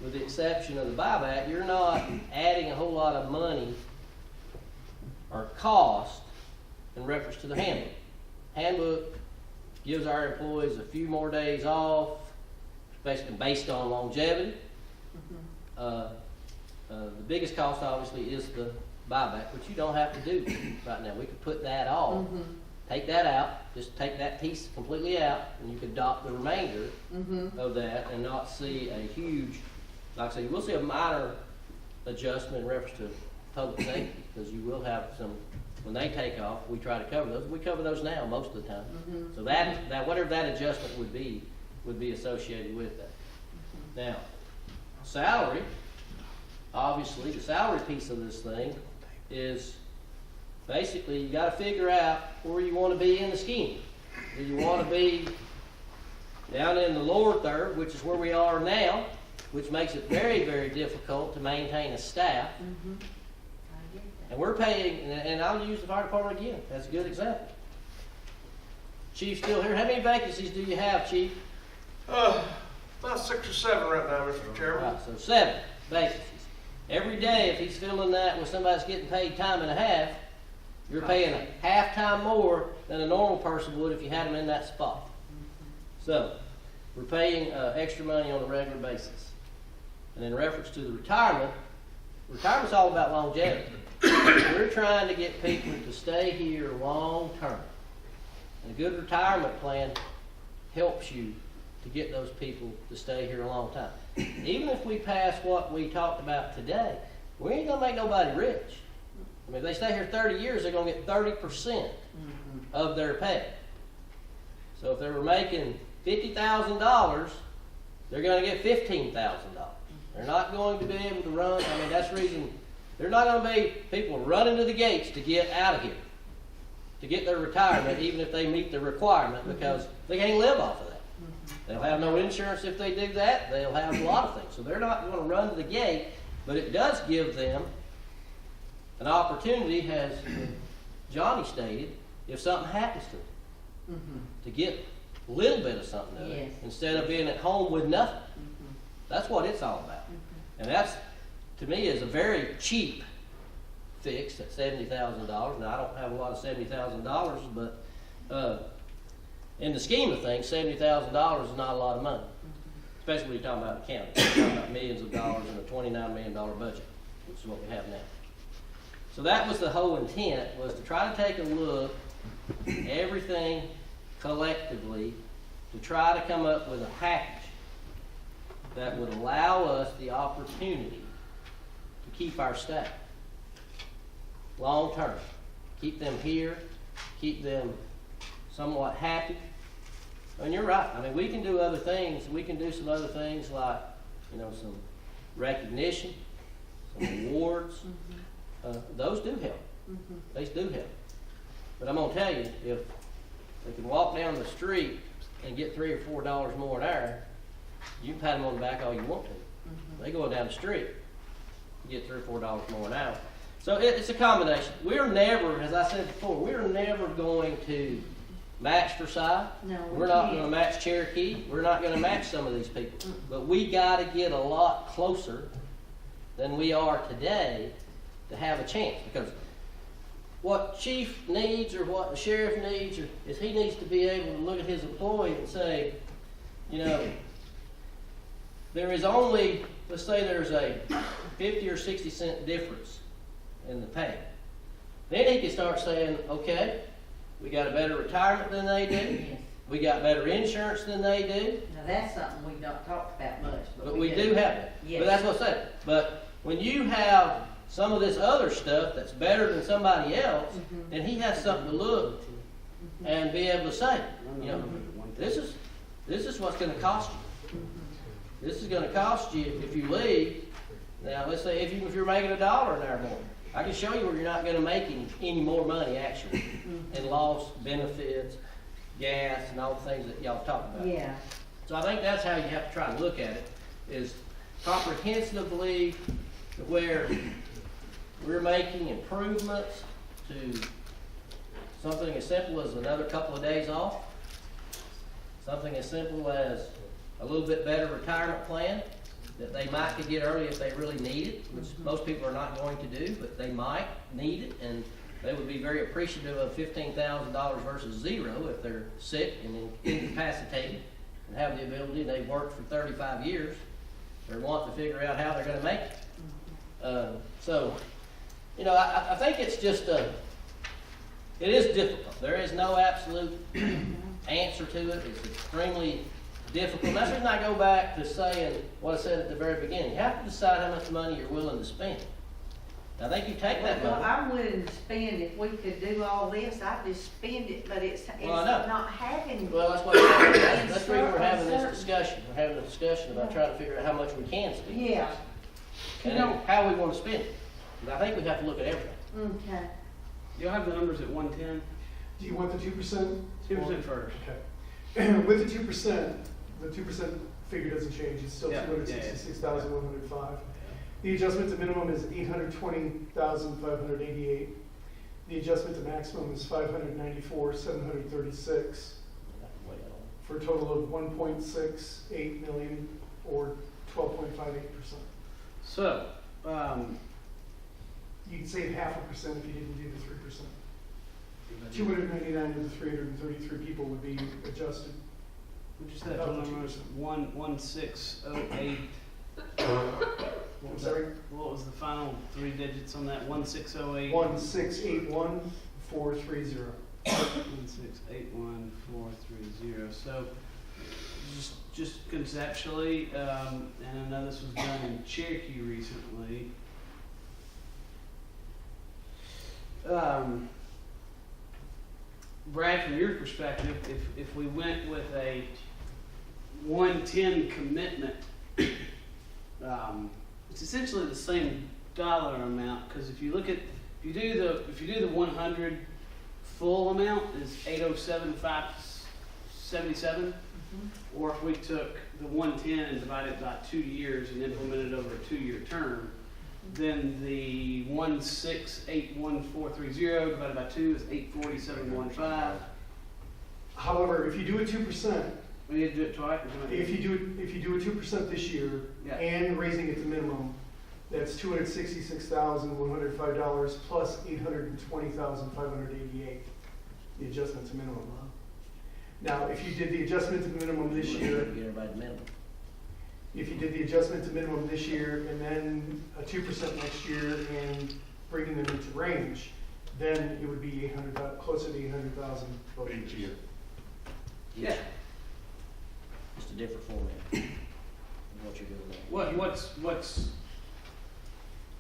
S1: with the exception of the buyback, you're not adding a whole lot of money or cost in reference to the handbook. Handbook gives our employees a few more days off, basically based on longevity. The biggest cost obviously is the buyback, which you don't have to do right now. We could put that off, take that out, just take that piece completely out, and you could adopt the remainder of that and not see a huge, like I say, you will see a minor adjustment in reference to public safety, because you will have some, when they take off, we try to cover those. We cover those now most of the time. So that whatever that adjustment would be associated with that. Now, salary, obviously, the salary piece of this thing is basically you got to figure out where you want to be in the scheme. Do you want to be down in the lower third, which is where we are now, which makes it very, very difficult to maintain a staff. And we're paying, and I'll use the fire department again, that's a good example. Chief's still here. How many vacancies do you have, Chief?
S20: About 6 or 7 right now, Mr. Chairman.
S1: Right, so 7 vacancies. Every day, if he's filling that with somebody that's getting paid time and a half, you're paying a half time more than a normal person would if you had them in that spot. So, we're paying extra money on a regular basis. And in reference to the retirement's all about longevity. We're trying to get people to stay here long term. And a good retirement plan helps you to get those people to stay here a long time. Even if we pass what we talked about today, we ain't gonna make nobody rich. I mean, if they stay here 30 years, they're gonna get 30% of their pay. So if they were making $50,000, they're gonna get $15,000. They're not going to be able to run. I mean, that's the reason they're not going to be people running to the gates to get out of here, to get their retirement, even if they meet the requirement, because they can't live off of that. They'll have no insurance if they do that. They'll have a lot of things. So they're not going to run to the gate, but it does give them an opportunity, as Johnny stated, if something happens to them, to get a little bit of something of it, instead of being at home with nothing. That's what it's all about. And that's, to me, is a very cheap fixed at $70,000. Now, I don't have a lot of $70,000, but in the scheme of things, $70,000 is not a lot of money, especially when you're talking about the county. You're talking about millions of dollars in a $29 million budget, which is what we have now. So that was the whole intent, was to try to take a look at everything collectively to try to come up with a package that would allow us the opportunity to keep our staff long term, keep them here, keep them somewhat happy. And you're right. I mean, we can do other things. We can do some other things like, you know, some recognition, some awards. Those do help. They do help. But I'm gonna tell you, if they can walk down the street and get $3 or $4 more an hour, you can pat them on the back all you want to. They going down the street, you get $3 or $4 more an hour. So it's a combination. We're never, as I said before, we're never going to match Forsyth.
S4: No,
S1: We're not going to match Cherokee. We're not going to match some of these people. But we got to get a lot closer than we are today to have a chance. Because what chief needs or what the sheriff needs is he needs to be able to look at his employee and say, you know, there is only, let's say there's a 50 or 60 cent difference in the pay. Then he can start saying, okay, we got a better retirement than they do.
S4: Yes.
S1: We got better insurance than they do.
S4: Now, that's something we don't talk about much.
S1: But we do have it.
S4: Yes.
S1: But that's what I said. But when you have some of this other stuff that's better than somebody else, then he has something to look and be able to say, you know, this is what's going to cost you. This is going to cost you if you leave. Now, let's say if you're making $1 an hour more, I can show you where you're not going to make any more money actually, in lost benefits, gas, and all the things that y'all talked about.
S4: Yeah.
S1: So I think that's how you have to try to look at it, is comprehensively to where we're making improvements to something as simple as another couple of days off, something as simple as a little bit better retirement plan that they might could get early if they really need it, which most people are not going to do, but they might need it, and they would be very appreciative of $15,000 versus zero if they're sick and incapacitated and have the ability, and they've worked for 35 years. They're wanting to figure out how they're going to make it. So, you know, I think it's just it is difficult. There is no absolute answer to it. It's extremely difficult. That's the reason I go back to saying what I said at the very beginning. You have to decide how much money you're willing to spend. I think you take that
S4: Well,
S1: money.
S4: I'm willing to spend, if we could do all this, I'd just spend it, but it's
S1: Well, I know.
S4: not having.
S1: Well, that's what that's the reason we're having this discussion. We're having a discussion about trying to figure out how much we can spend.
S4: Yeah.
S1: And how we want to spend it. And I think we have to look at everything.
S4: Okay.
S7: You'll have the numbers at 110?
S10: Do you want the 2%?
S7: 2% first.
S10: Okay. With the 2%, the 2% figure doesn't change. It's still
S7: Yeah.
S10: 266,105. The adjustment to minimum is 820,588. The adjustment to maximum is 594,736 for a total of 1.68 million or 12.58%.
S7: So,
S10: You could save 0.5% if you didn't do the 3%. 299 of the 333 people would be adjusted.
S7: we just had total numbers 1608.
S10: I'm sorry?
S7: What was the final three digits on that? 1608?
S10: 1681430.
S7: 1681430. So, just conceptually, and I know this was done in Cherokee recently. Brad, from your perspective, if we went with a 110 commitment, it's essentially the same dollar amount, because if you look at, if you do the 100 full amount is 807,577, or if we took the 110 and divided it by 2 years and implemented over a 2-year term, then the 1681430 divided by 2 is 84715.
S10: However, if you do a 2%,
S7: We need to do it twice.
S10: if you do a 2% this year
S7: Yeah.
S10: and raising it to minimum, That's $266,105 plus $820,588, the adjustment to minimum. Now, if you did the adjustment to minimum this year,
S1: Get everybody the minimum.
S10: if you did the adjustment to minimum this year and then a 2% next year and bringing them into range, then it would be 800, closer to 800,000
S6: Each year.
S1: Yeah. Just a different format of what you're doing there.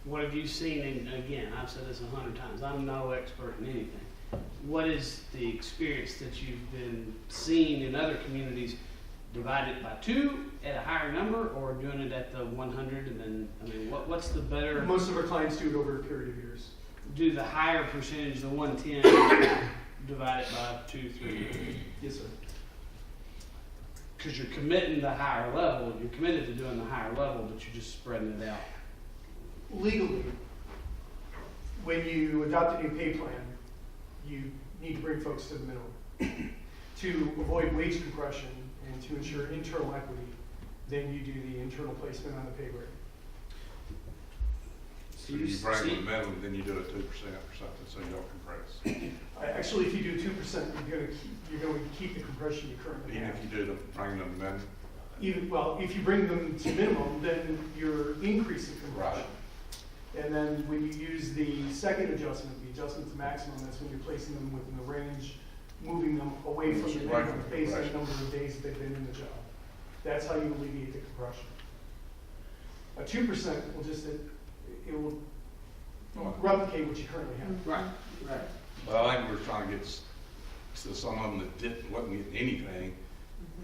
S7: What have you seen, and again, I've said this 100 times, I'm no expert in anything. What is the experience that you've been seeing in other communities? Divide it by 2 at a higher number, or doing it at the 100, and then, I mean, what's the better?
S10: Most of our clients do it over a period of years.
S7: Do the higher percentage, the 110, divide it by 2, 3?
S10: Yes, sir.
S7: Because you're committing the higher level, you're committed to doing the higher level, but you're just spreading it out.
S10: Legally, when you adopt a new pay plan, you need to bring folks to the minimum. To avoid wage compression and to ensure internal equity, then you do the internal placement on the pay grade.
S6: So you bring the minimum, then you do a 2% or something, so you don't compress.
S10: Actually, if you do 2%, you're going to keep the compression you currently
S6: Even
S10: have.
S6: if you do bring them the minimum.
S10: If you bring them to minimum, then you're increasing compression.
S6: Right.
S10: And then when you use the second adjustment, the adjustment to maximum, that's when you're placing them within the range, moving them away from the minimum based on the number of days that they've been in the job. That's how you alleviate the compression. A 2% will just, it will replicate what you currently have.
S7: Right.
S6: Well, I think we're trying to get to some of them that wasn't getting anything,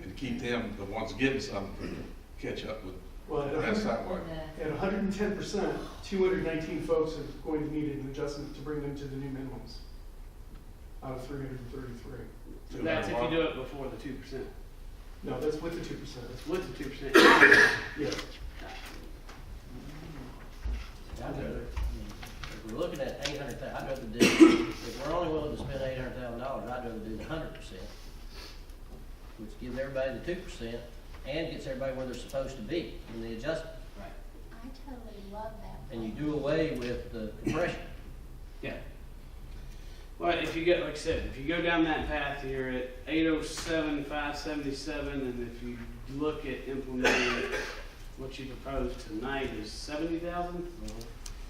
S6: and keep them, the ones getting something, to catch up with.
S10: Well,
S6: That's that way.
S10: At 110%, 219 folks are going to need an adjustment to bring them to the new minimums out of 333.
S7: That's if you do it before the 2%.
S10: No, that's with the 2%.
S7: That's with the 2%.
S10: Yeah.
S1: I'd rather, if we're looking at 800,000, I'd rather do, if we're only willing to spend $800,000, I'd rather do the 100%, which gives everybody the 2% and gets everybody where they're supposed to be in the adjustment.
S7: Right.
S8: I totally love that.
S1: And you do away with the compression.
S7: Yeah. Well, if you get, like I said, if you go down that path, you're at 807, 577, and if you look at implementing what you proposed tonight is 70,000.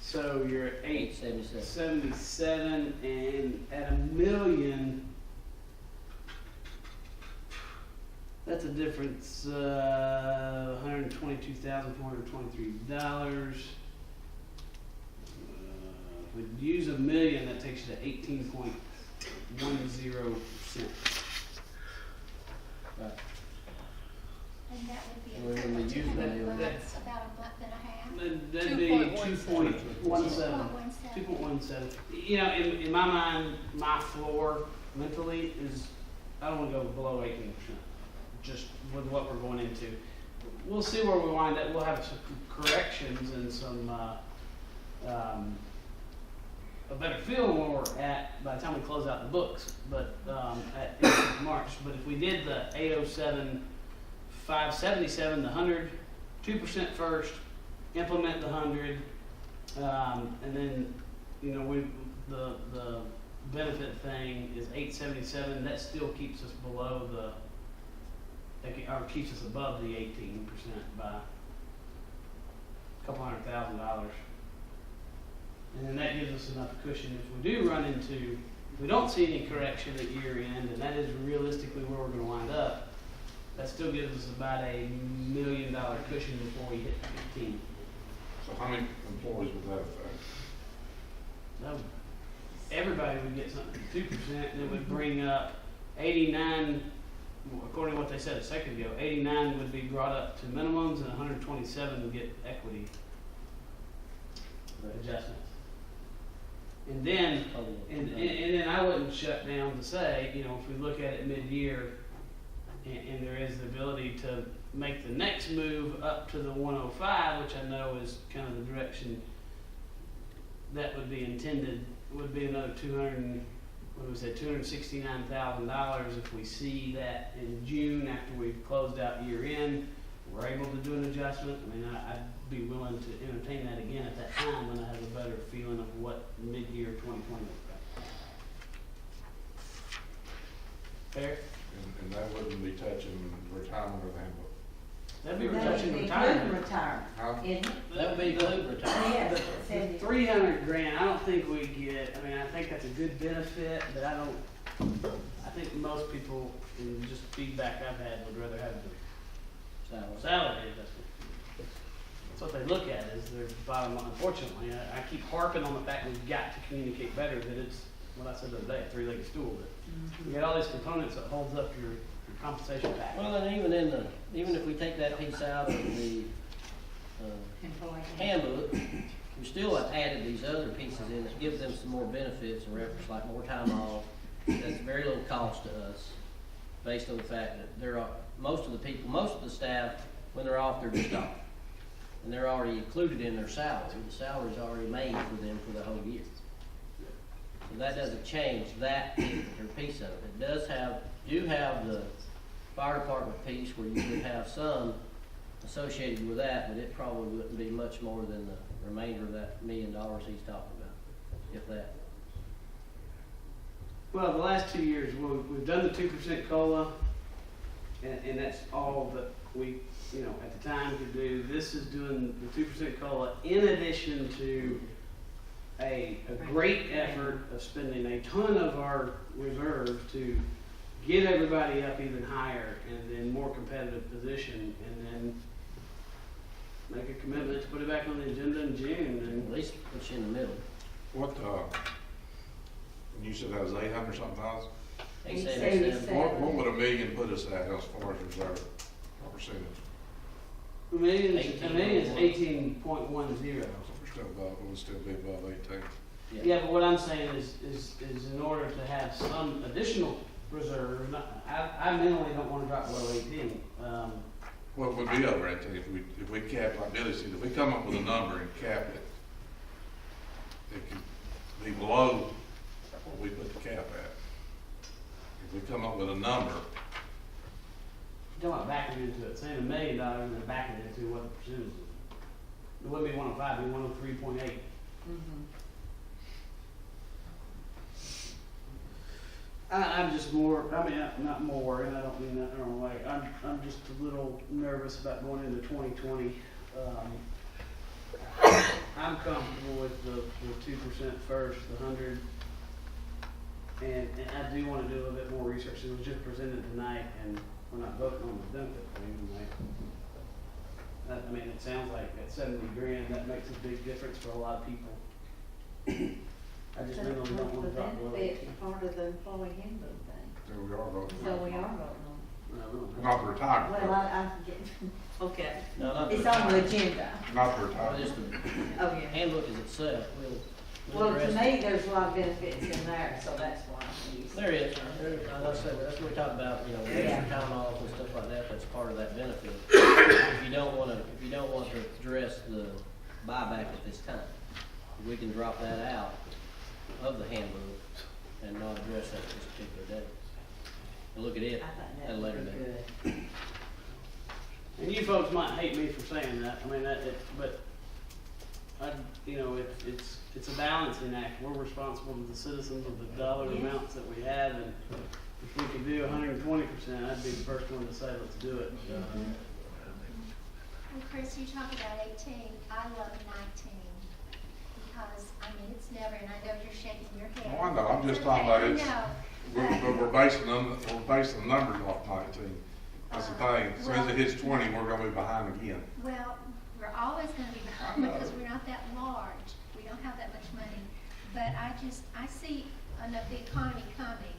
S7: So you're at 877, and at $1 million, that's a difference, $122,423. If we use $1 million, that takes you to 18.10%.
S1: Right.
S8: And that would be
S1: Well, when we use
S8: equivalent to
S1: that,
S8: months, about a month and a half.
S7: That'd be 2.17. 2.17. You know, in my mind, my floor mentally is, I don't want to go below 18%, just with what we're going into. We'll see where we wind up. We'll have some corrections and some, a better feel where we're at by the time we close out the books, but at end of March. But if we did the 807, 577, the 100, 2% first, implement the 100, and then, you know, the benefit thing is 877. That still keeps us below or keeps us above the 18% by a couple $100,000. And then that gives us enough cushion if we do run into, if we don't see any correction at year end, and that is realistically where we're going to wind up, that still gives us about $1 million cushion before we hit 15.
S6: So how many employees would that affect?
S7: No, everybody would get something, 2%, and it would bring up 89, according to what they said a second ago, 89 would be brought up to minimums, and 127 would get equity adjustments. And then, and then I wouldn't shut down to say, you know, if we look at it mid-year, and there is the ability to make the next move up to the 105, which I know is kind of the direction that would be intended, would be another $269,000 if we see that in June after we've closed out year end, we're able to do an adjustment. I mean, be willing to entertain that again at that time when I have a better feeling of what mid-year 2020 looks like. Fair?
S6: And that wouldn't be touching retirement or the handbook.
S7: That'd be
S4: That would
S7: touching
S4: be
S7: retirement.
S4: retirement,
S6: Huh?
S4: isn't it?
S1: That would be including retirement.
S4: Yes,
S7: The
S4: it said it.
S7: 300 grand, I don't think we get, I mean, I think that's a good benefit, but I think most people, in just feedback I've had, would rather have the salary adjustment. That's what they look at, is their bottom line. Unfortunately, I keep harping on the fact we've got to communicate better, that it's, what I said the other day, a three-legged stool, that you get all these components that holds up your compensation package.
S1: Well, and even if we take that piece out of the handbook, we still have added these other pieces in that give them some more benefits and reference, like more time off. That's very little cost to us, based on the fact that most of the staff, when they're off, they're just off. And they're already included in their salary. The salary's already made for them for the whole year. So that doesn't change that particular piece of it. It do have the fire department piece where you would have some associated with that, but it probably wouldn't be much more than the remainder of that $1 million he's talking about, if that.
S7: Well, the last 2 years, we've done the 2% COLA, and that's all that we, at the time could do. This is doing the 2% COLA in addition to a great effort of spending a ton of our reserve to get everybody up even higher and in more competitive position, and then make a commitment to put it back on the agenda in June, and
S1: at least put you in the middle.
S6: What, you said that was 800 something thousand?
S1: 877.
S6: What would $1 million put us at as far as reserve percentage?
S7: $1 million is 18.10.
S6: We're still above, we'll still be above 18.
S7: Yeah, but what I'm saying is in order to have some additional reserve, I mentally don't want to drop below 18.
S6: What would be over 18 if we cap, like Billy said, if we come up with a number and cap it, it could be below what we put the cap at. If we come up with a number.
S7: You're talking about backing into it, saying $1 million and then backing it into what the percentage is. It wouldn't be 105, it'd be 103.8. I'm just more, not more, and I don't mean that in the wrong way. I'm just a little nervous about going into 2020. I'm comfortable with the 2% first, the 100. And I do want to do a little bit more research. It was just presented tonight, and we're not voting on the benefit thing tonight. It sounds like at 70 grand, that makes a big difference for a lot of people. I just really don't want to drop below 18.
S4: Part of the employee handbook thing.
S6: So we are voting.
S4: So we are voting on
S6: Not the retirement.
S4: it. Well, I get, okay.
S1: No, not the
S4: It's on the
S1: retirement.
S4: agenda.
S6: Not the
S1: Well,
S6: retirement.
S1: just the
S4: Oh, yeah.
S1: handbook is itself. We'll
S4: Well, to
S1: address
S4: me,
S1: it.
S4: there's a lot of benefits in there, so that's why I'm using.
S1: There is. Like I said, that's what we talk about, extra time off and stuff like that. That's part of that benefit. If you don't want to address the buyback at this time, we can drop that out of the handbook and not address that this particular day. And look at it at a later date.
S7: And you folks might hate me for saying that. It's a balancing act. We're responsible to the citizens of the dollar amounts that we have, and if we could do 120%, I'd be the first one to say, let's do it.
S8: Well, Chris, you talk about 18, I love 19, because, it's never, and I know you're shaking your head.
S6: Oh, I know, I'm just talking about it. We're basing the numbers off 19. That's the thing. As soon as it hits 20, we're gonna be behind again.
S8: Well, we're always gonna be behind because we're not that large. We don't have that much money. But I see the economy coming,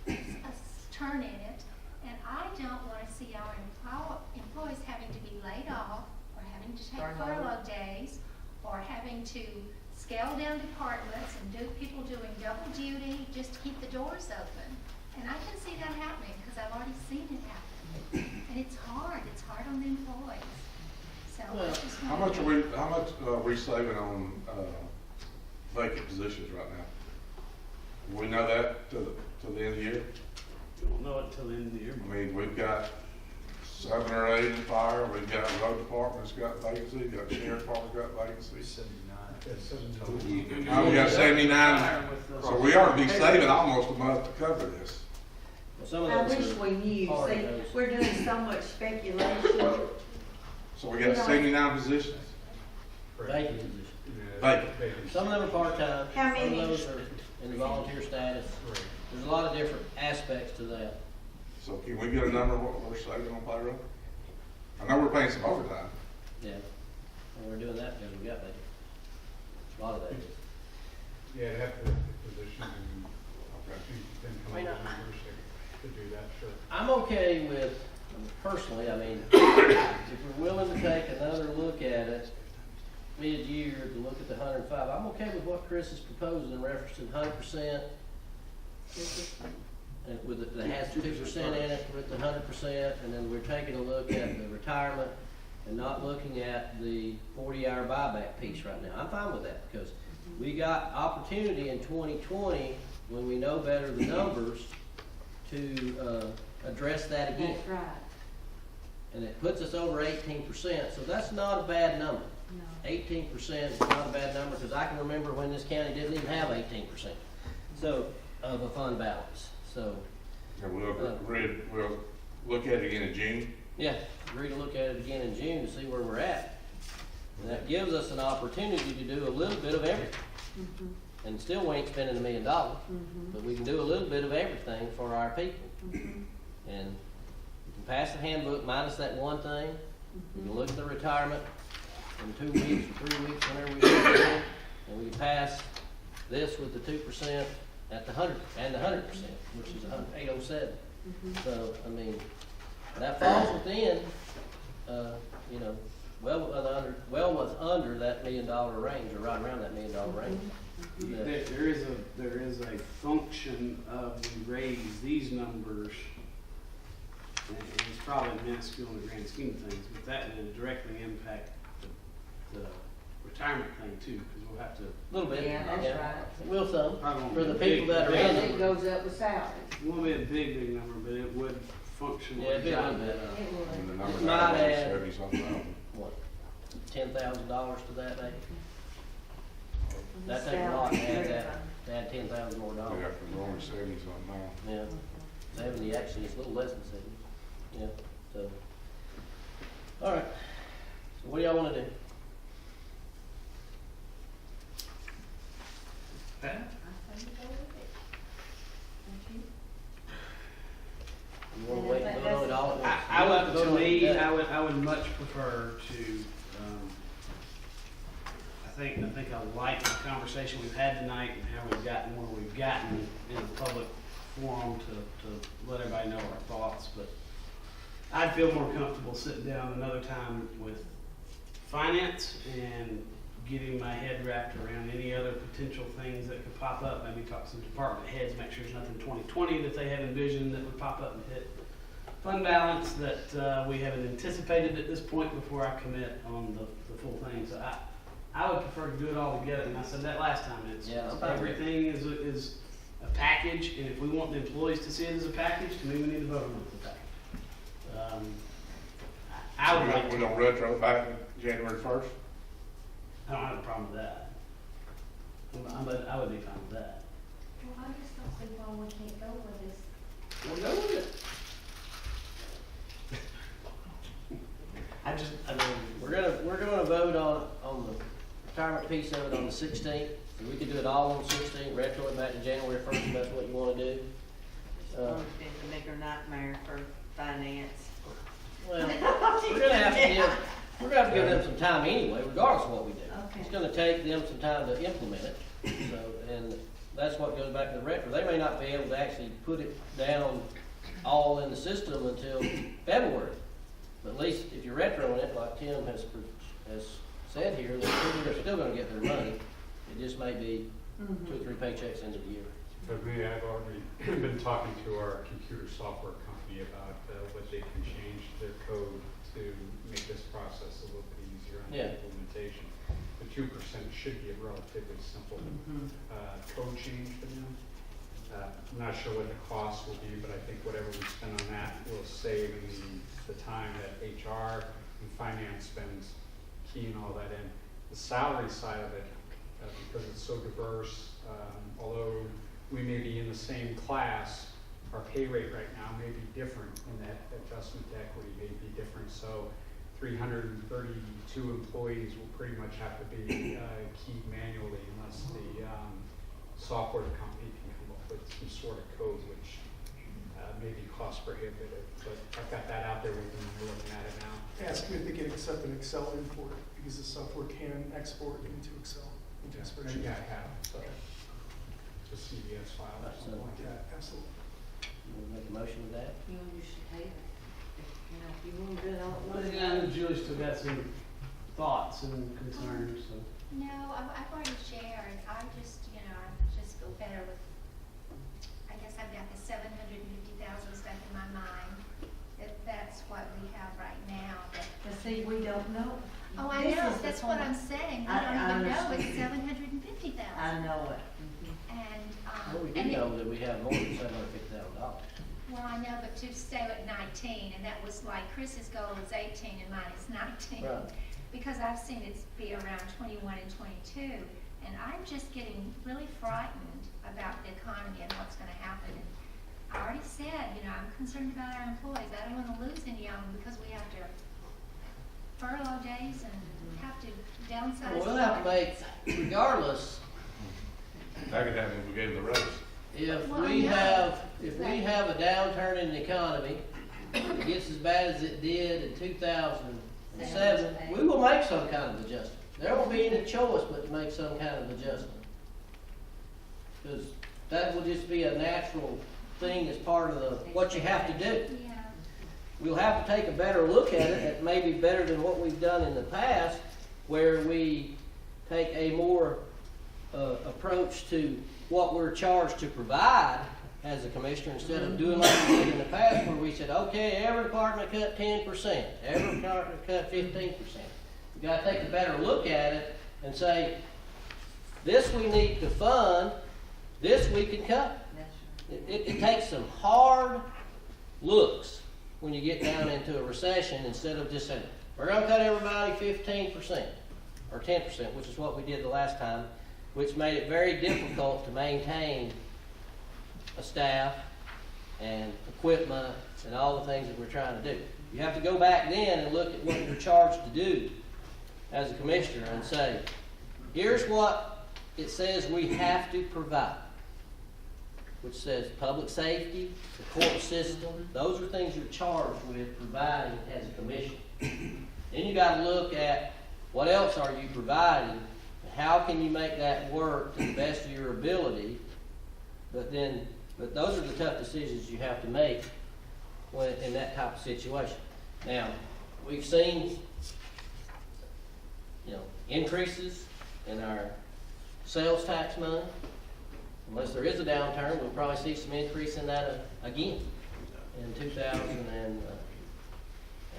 S8: a turn in it, and I don't wanna see our employees having to be laid off, or having to take furlough days, or having to scale down departments and people doing double duty just to keep the doors open. And I can see that happening because I've already seen it happen. And it's hard on the employees. So I just
S6: How much are we saving on vacant positions right now? We know that till the end of the year?
S7: We won't know it until the end of the year.
S6: We've got 7 or 8 in fire. We've got road department's got vacancy, we've got sheriff department's got vacancy. We got 79, so we ought to be saving almost a month to cover this.
S1: Well, some of
S4: I
S1: those
S4: wish
S1: are
S4: we knew,
S1: hard
S4: see,
S1: to know.
S4: we're doing so much speculation.
S6: So we got 79 positions.
S1: Vacant positions.
S6: Vacant.
S1: Some of them are part-time.
S4: How many?
S1: Some of those are in the volunteer status. There's a lot of different aspects to that.
S6: So can we get a number of what we're saving on payroll? I know we're paying some overtime.
S1: Yeah. And we're doing that because we got vacant. A lot of that.
S2: Yeah, it'd have to be the position and then come
S1: I mean,
S2: up with numbers to do that, sure.
S1: I'm okay with, personally, I mean, if we're willing to take another look at it mid-year to look at the 105, I'm okay with what Chris is proposing in reference to the 100%. And with it, that has 2% in it with the 100%, and then we're taking a look at the retirement and not looking at the 40-hour buyback piece right now. I'm fine with that because we got opportunity in 2020 when we know better the numbers to address that again.
S4: That's right.
S1: And it puts us over 18%, so that's not a bad number.
S4: No.
S1: 18% is not a bad number because I can remember when this county didn't even have 18%. So, of a fund balance, so.
S6: And we'll look at it again in June.
S1: Yeah, agree to look at it again in June to see where we're at. And that gives us an opportunity to do a little bit of everything.
S4: Mm-hmm.
S1: And still we ain't spending $1 million, but we can do a little bit of everything for our people. And we can pass the handbook minus that one thing. We can look at the retirement in 2 weeks or 3 weeks, whenever we do it. And we can pass this with the 2% at the 100, and the 100%, which is 807. So, I mean, that falls within, well was under that $1 million range, or right around that $1 million range.
S7: There is a function of we raise these numbers, and it's probably minuscule in the grand scheme of things, but that will directly impact the retirement thing too, because we'll have to.
S1: A little bit.
S4: Yeah, that's right.
S1: Will some,
S7: Probably won't
S1: for
S7: be
S1: the
S7: a
S1: people
S7: big-
S1: that are
S7: big-
S1: in
S4: It
S1: it.
S4: goes up with salary.
S7: It won't be a big number, but it would function.
S1: Yeah, it'd be a little bit.
S4: It would.
S6: And the number
S1: Might
S6: now is
S1: add-
S6: 70-something thousand.
S1: What, $10,000 to that, maybe? That takes a lot to add that, to add $10,000 more
S6: Yeah,
S1: dollars.
S6: 'cause we're only 70-something now.
S1: Yeah, 70 actually is a little less than 70. Yeah, so. All right, so what do y'all wanna do?
S7: Pat?
S4: I say you go with it. Don't you?
S1: You wanna wait and vote on it all at once?
S7: I
S1: You
S7: would,
S1: have to vote
S7: to
S1: on it
S7: me,
S1: today.
S7: I would much prefer to, I think I like the conversation we've had tonight and how we've gotten where we've gotten in a public forum to let everybody know our thoughts, but I'd feel more comfortable sitting down another time with finance and getting my head wrapped around any other potential things that could pop up, maybe talk to some department heads, make sure there's nothing in 2020 that they have envisioned that would pop up and hit fund balance that we haven't anticipated at this point before I commit on the full thing. So I would prefer to do it all together, and I said that last time,
S1: Yeah, I'm fine with it.
S7: everything is a package, and if we want the employees to see it as a package, to me, we need to vote on it as a package. I would like
S6: We're
S7: to,
S6: gonna retro back January 1st.
S7: I don't have a problem with that. I would be fine with that.
S15: Well, I just don't see why we can't go with this.
S1: We'll go with it. I mean, we're gonna vote on the retirement piece of it on the 16th. So we could do it all on the 16th, retro it back to January 1st if that's what you wanna do.
S4: It's a bigger nightmare for finance.
S1: Well, we're gonna have to give them some time anyway, regardless of what we do.
S4: Okay.
S1: It's gonna take them some time to implement it, so, and that's what goes back to the retro. They may not be able to actually put it down all in the system until February. But at least if you're retroing it, like Tim has said here, they're still gonna get their money. It just may be 2 or 3 paychecks into the year.
S2: But me, I've already been talking to our computer software company about what they can change their code to make this process a little bit easier on
S1: Yeah.
S2: the implementation. The 2% should be a relatively simple code change for them.
S16: I'm not sure what the cost will be, but I think whatever we spend on that will save in the time that HR and finance spends keying all that in. The salary side of it, because it's so diverse, although we may be in the same class, our pay rate right now may be different, and that adjustment to equity may be different. So 332 employees will pretty much have to be keyed manually unless the software company can come up with some sort of code, which may be cost prohibitive. But I've got that out there. We've been looking at it now.
S10: Ask them if they can accept an Excel import, because the software can export into Excel, into a spreadsheet.
S16: Yeah, I have. So just CVS file or something like that.
S10: Absolutely.
S1: You want to make a motion with that?
S4: You should pay it. If you want to do it all at
S7: Well,
S4: once.
S7: I know Julie's still got some thoughts and concerns, so.
S8: No, I've already shared. I just feel better with, I guess I've got the 750,000 stuck in my mind. That's what we have right now.
S4: But see, we don't know.
S8: Oh, I
S4: This
S8: know,
S4: is the
S8: that's what I'm
S4: point.
S8: saying. We
S4: I
S8: don't even know
S4: understand.
S8: it's 750,000.
S4: I know it.
S8: And,
S1: Well, we do
S8: and it-
S1: know that we have more than $750,000.
S8: well, I know, but to stay at 19, and that was like Chris's goal is 18 and mine is 19.
S1: Right.
S8: Because I've seen it be around 21 and 22, and I'm just getting really frightened about the economy and what's gonna happen. And I already said, I'm concerned about our employees. I don't wanna lose any of them because we have to furlough days and have to downsize.
S1: Well, we'll have to make, regardless,
S6: That could happen if we gave them the raise.
S1: if
S8: Well,
S1: we
S8: I know.
S1: have, if we have a downturn in the economy, it gets as bad as it did in 2007, we will make some kind of adjustment. There won't be any choice but to make some kind of adjustment. Because that will just be a natural thing as part of what you have to do.
S8: Yeah.
S1: We'll have to take a better look at it, it may be better than what we've done in the past, where we take a more approach to what we're charged to provide as a commissioner, instead of doing like we did in the past, where we said, okay, every department cut 10%, every department cut 15%. We've got to take a better look at it and say, this we need to fund, this we can cut. It takes some hard looks when you get down into a recession, instead of just saying, we're going to cut everybody 15% or 10%, which is what we did the last time, which made it very difficult to maintain a staff and equipment and all the things that we're trying to do. You have to go back then and look at what you're charged to do as a commissioner and say, here's what it says we have to provide, which says public safety, the court system. Those are things you're charged with providing as a commissioner. Then you got to look at what else are you providing, and how can you make that work to the best of your ability. But those are the tough decisions you have to make when in that type of situation. Now, we've seen, increases in our sales tax money. Unless there is a downturn, we'll probably see some increase in that again in 2000 and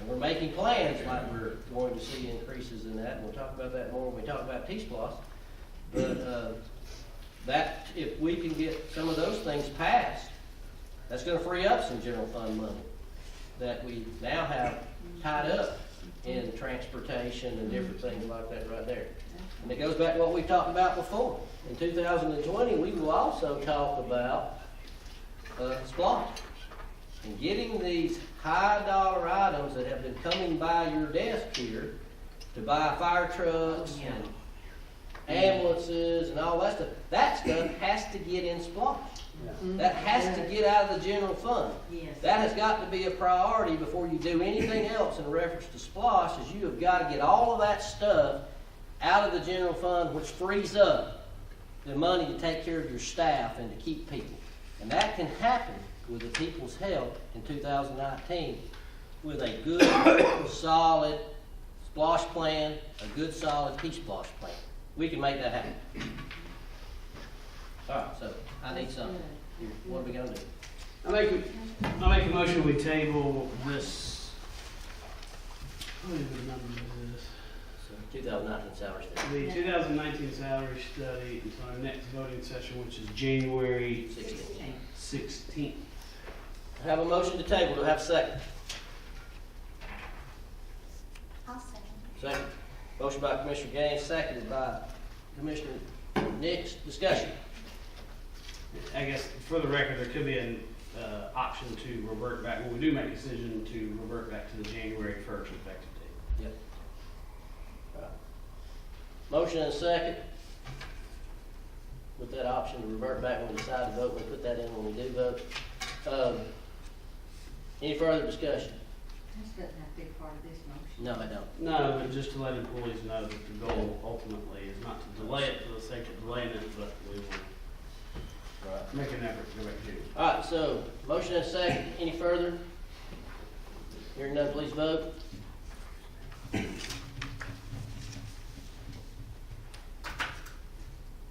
S1: we're making plans like we're going to see increases in that, and we'll talk about that more when we talk about T-SPLOS. But that, if we can get some of those things passed, that's going to free up some general fund money that we now have tied up in transportation and different things like that right there. And it goes back to what we talked about before. In 2020, we will also talk about SPLOST and getting these high dollar items that have been coming by your desk here to buy fire trucks and ambulances and all that stuff. That stuff has to get in SPLOST. That has to get out of the general fund.
S4: Yes.
S1: That has got to be a priority before you do anything else in reference to SPLOST, is you have got to get all of that stuff out of the general fund, which frees up the money to take care of your staff and to keep people. And that can happen with the people's help in 2019 with a good, solid SPLOST plan, a good, solid T-SPLOST plan. We can make that happen. All right, so I need something. What are we going to do?
S7: I make a motion we table this. What is the number of this?
S1: 2019 salary study.
S7: The 2019 salary study until our next voting session, which is January 16th.
S1: I have a motion to table. Do I have a second?
S8: I'll second.
S1: Second. Motion by Commissioner Gaines, seconded by Commissioner Nix. Discussion.
S7: I guess for the record, there could be an option to revert back, when we do make a decision, to revert back to the January 1st effective date.
S1: Yep. Right. Motion and a second. With that option to revert back when we decide to vote, we'll put that in when we do vote. Any further discussion?
S4: This doesn't have to be part of this motion.
S1: No, I don't.
S7: No, but just to let employees know that the goal ultimately is not to delay it for the sake of delaying it, but we will make an effort to go back to it.
S1: All right, so motion and a second. Any further? Hearing none, please vote.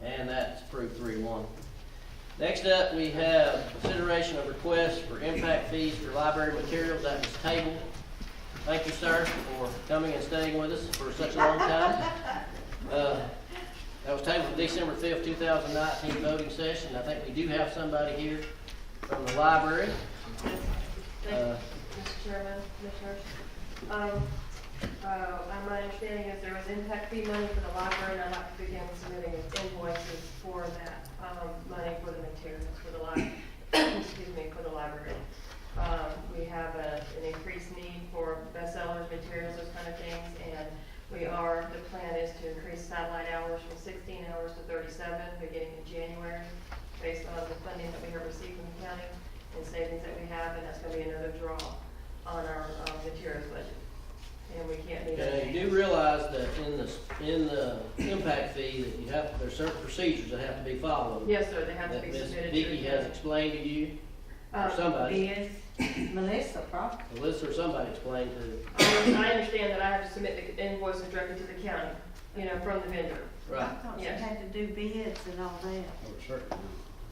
S1: And that's approved 3-1. Next up, we have consideration of requests for impact fees for library materials. That was tabled. Thank you, sir, for coming and staying with us for such a long time. That was tabled for December 5th, 2019 voting session. I think we do have somebody here from the library.
S11: Mr. Chairman, Commissioners. My understanding is there was impact fee money for the library, and I'd like to begin submitting invoices for that money for the materials for the library. Excuse me, for the library. We have an increased need for bestsellers, materials, those kind of things, and the plan is to increase satellite hours from 16 hours to 37 beginning in January, based on the funding that we have received from the county and savings that we have, and that's going to be another draw on our materials budget. And we can't meet that.
S1: You do realize that in the impact fee that you have, there's certain procedures that have to be followed.
S11: Yes, sir, they have to
S1: that
S11: be
S1: Ms.
S11: submitted.
S1: Vicky has explained to you, or somebody.
S4: Melissa, probably.
S1: Melissa or somebody explained to.
S11: I understand that I have to submit the invoices directly to the county, from the vendor.
S1: Right.
S4: I thought you had to do bids and all that.
S1: Oh, certainly.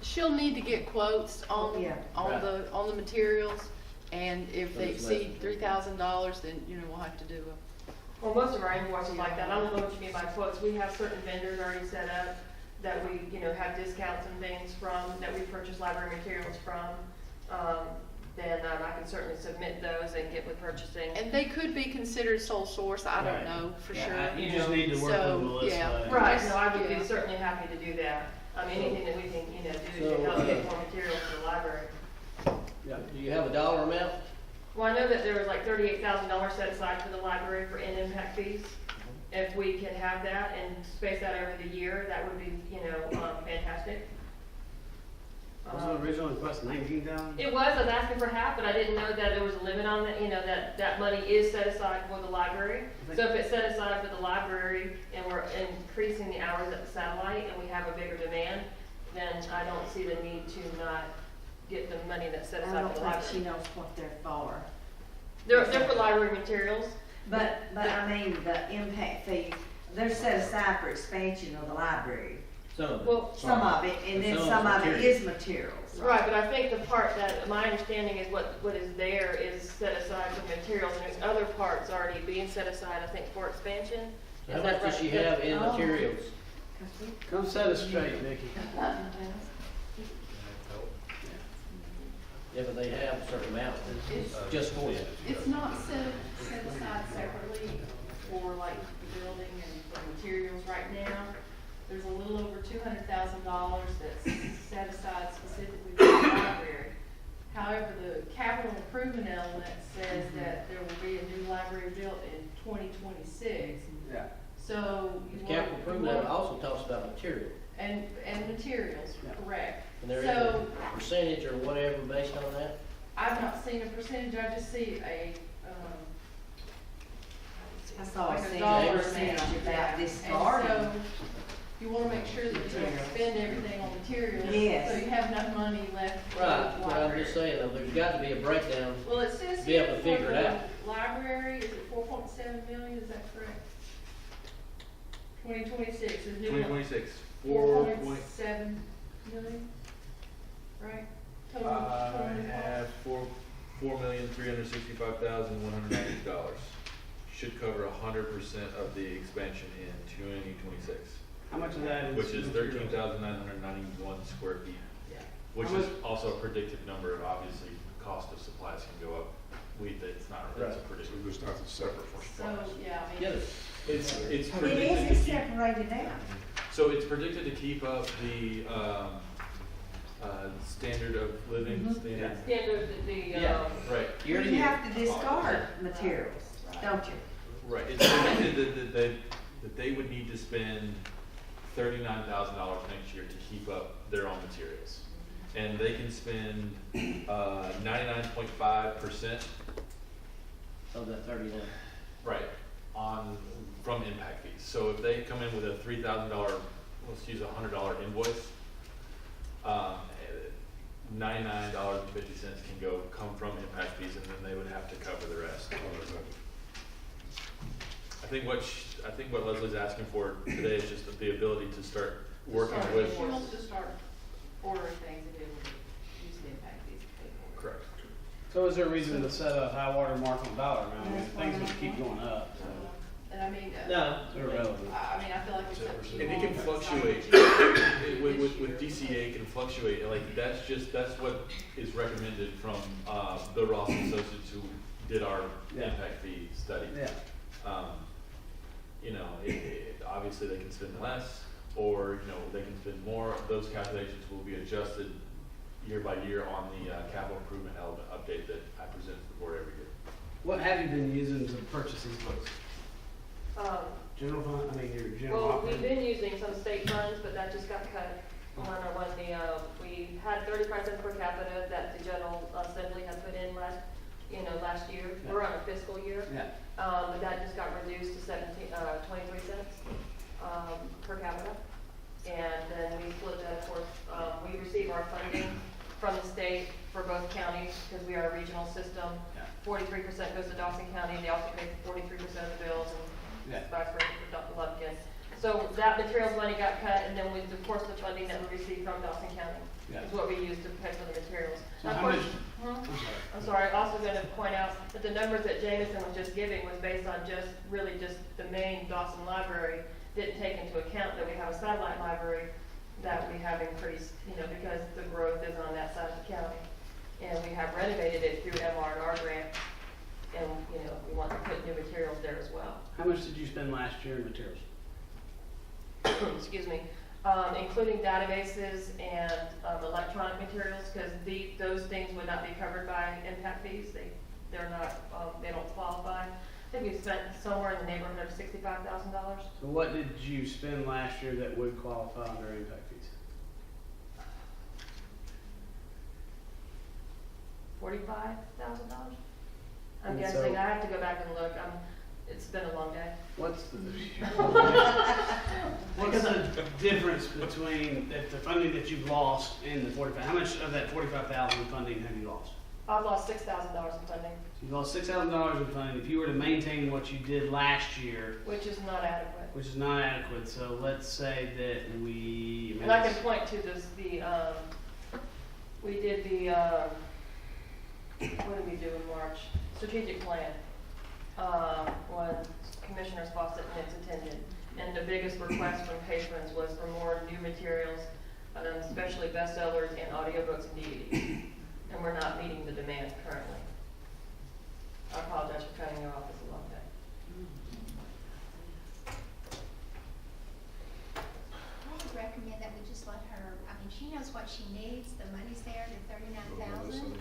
S12: She'll need to get quotes on,
S4: Yeah.
S12: on the materials, and if they exceed $3,000, then, we'll have to do
S11: Well, most of our invoices like that. I don't know what you mean by quotes. We have certain vendors already set up that we, have discounts and things from, that we purchase library materials from. Then I can certainly submit those and get with purchasing.
S12: And they could be considered sole source, I don't know for sure.
S7: You just need to work with Melissa.
S12: Yeah.
S11: Right, no, I would be certainly happy to do that. Anything that we can, do to help get more materials for the library.
S1: Yeah. Do you have a dollar amount?
S11: Well, I know that there was like $38,000 set aside for the library for impact fees. If we can have that and space that over the year, that would be, fantastic.
S7: Wasn't the original request 19,000?
S11: It was, I was asking for half, but I didn't know that there was a limit on that, that money is set aside for the library. So if it's set aside for the library and we're increasing the hours at the satellite and we have a bigger demand, then I don't see the need to not get the money that's set
S4: I
S11: aside
S4: don't
S11: for the
S4: think
S11: library.
S4: she knows what they're for.
S11: They're for library materials.
S4: But I mean, the impact fee, they're set aside for expansion of the library.
S1: Some of it.
S11: Well,
S4: Some of it, and then some of it is materials.
S11: right, but I think the part that, my understanding is what is there is set aside for materials, and there's other parts already being set aside, I think, for expansion.
S1: So how much does she have in materials?
S7: Come set us straight, Vicki.
S1: Yeah, but they have a certain amount just for it.
S12: It's not set aside separately for like the building and for materials right now. There's a little over $200,000 that's set aside specifically for the library. However, the capital improvement element says that there will be a new library built in 2026.
S7: Yeah.
S12: So
S1: The capital improvement also talks about material.
S12: and materials, correct.
S1: And there is
S12: So
S1: a percentage or whatever based on that?
S12: I've not seen a percentage, I just see a,
S4: I saw
S12: like
S4: a
S12: dollar
S4: percentage
S12: amount.
S4: about this
S12: And
S4: garden.
S12: so you wanna make sure that you don't spend everything on materials.
S4: Yes.
S12: So you have enough money left for
S1: Right,
S12: the
S1: but I'm
S12: library.
S1: just saying, though, there's got to be a breakdown.
S12: Well, it says
S1: be
S12: here
S1: able to
S12: for
S1: figure it out.
S12: the library, is it 4.7 million, is that correct? 2026 is new.
S14: 2026.
S12: 4.7 million, right? Total
S14: I have $4,365,190. should cover 100% of the expansion in 2026.
S7: How much of that is?
S14: Which is
S7: materials?
S14: 13,991 square feet.
S7: Yeah.
S14: Which
S7: How
S14: is
S7: much-
S14: also a predicted number. Obviously, cost of supplies can go up. It's not, it's a predicted.
S6: So just have to separate for supplies.
S15: yeah, I
S1: Yeah,
S15: mean,
S14: It's
S4: It is,
S14: predicted
S4: it's
S14: to keep,
S4: separated out.
S14: so it's predicted to keep up the, standard of living, standard.
S15: standard,
S1: Yeah.
S14: Right,
S1: Year to
S4: You
S1: year.
S4: have to discard materials, don't you?
S14: right. It's predicted that they would need to spend $39,000 next year to keep up their own materials. And they can spend 99.5%,
S1: Of that 39.
S14: right, from impact fees. So if they come in with a $3,000, let's use a $100 invoice, $99.50 can come from impact fees, and then they would have to cover the rest. I think what Leslie's asking for today is just the ability to start working with.
S12: She wants to start ordering things and able to use the impact fees to pay for it.
S14: Correct.
S7: So is there a reason to set a high water mark on dollar amount? I mean, things will keep going up, so.
S12: And I mean,
S1: No.
S7: It's irrelevant.
S12: I mean, I feel like it's up to you.
S14: And it can
S12: all.
S14: fluctuate. With DCA, it can fluctuate. Like, that's what is recommended from the Ross Associates who did our impact fee study.
S7: Yeah.
S14: You know, obviously they can spend less, or, you know, they can spend more. Those calculations will be adjusted year by year on the capital improvement element update that I present to the board every year.
S7: What have you been using to purchase these books? General fund, I mean, your general
S11: Well, we've
S7: operating?
S11: been using some state funds, but that just got cut we had 35 cents per capita that the General Assembly had put in last year.
S7: Yeah.
S11: We're on a fiscal year.
S7: Yeah.
S11: But that just got reduced to 23 cents per capita. And then we split that, of course, we receive our funding from the state for both counties because we are a regional system.
S7: Yeah.
S11: 43% goes to Dawson County, and they also pay 43% of the bills, and
S7: Yeah.
S11: vice versa for Lufkin. So that materials money got cut, and then with, of course, the funding that we received from Dawson County
S7: Yeah.
S11: is what we used to pay for the materials.
S7: So
S11: Of
S7: how
S11: course-
S7: much-
S11: I'm sorry, also going to point out that the numbers that Jameson was just giving was based on just the main Dawson library, didn't take into account that we have a satellite library that we have increased, because the growth is on that side of the county. And we have renovated it through MR&R grant, and, we want to put new materials there as well.
S7: How much did you spend last year in materials?
S11: Excuse me, including databases and electronic materials, because those things would not be covered by impact fees. They're not, they don't qualify. I think we spent somewhere in the neighborhood of $65,000.
S7: So what did you spend last year that would qualify under impact fees?
S11: $45,000. I'm
S7: And
S11: guessing.
S7: so-
S11: I have to go back and look. It's been a long day.
S7: What's the difference between the funding that you've lost and the 45? How much of that 45,000 funding have you lost?
S11: I've lost $6,000 in funding,
S7: You lost $6,000 in funding. If you were to maintain what you did last year,
S11: which is not adequate.
S7: which is not adequate, so let's say that we.
S11: And I can point to this, we did what did we do in March? Strategic plan, when Commissioner Fawcett and it's attended. And the biggest request from patrons was for more new materials, especially bestsellers and audiobooks and DVDs. And we're not meeting the demand currently. I apologize for cutting you off, it's a long day.
S8: I would recommend that we just let her, I mean, she knows what she needs, the money's there, the 39,000.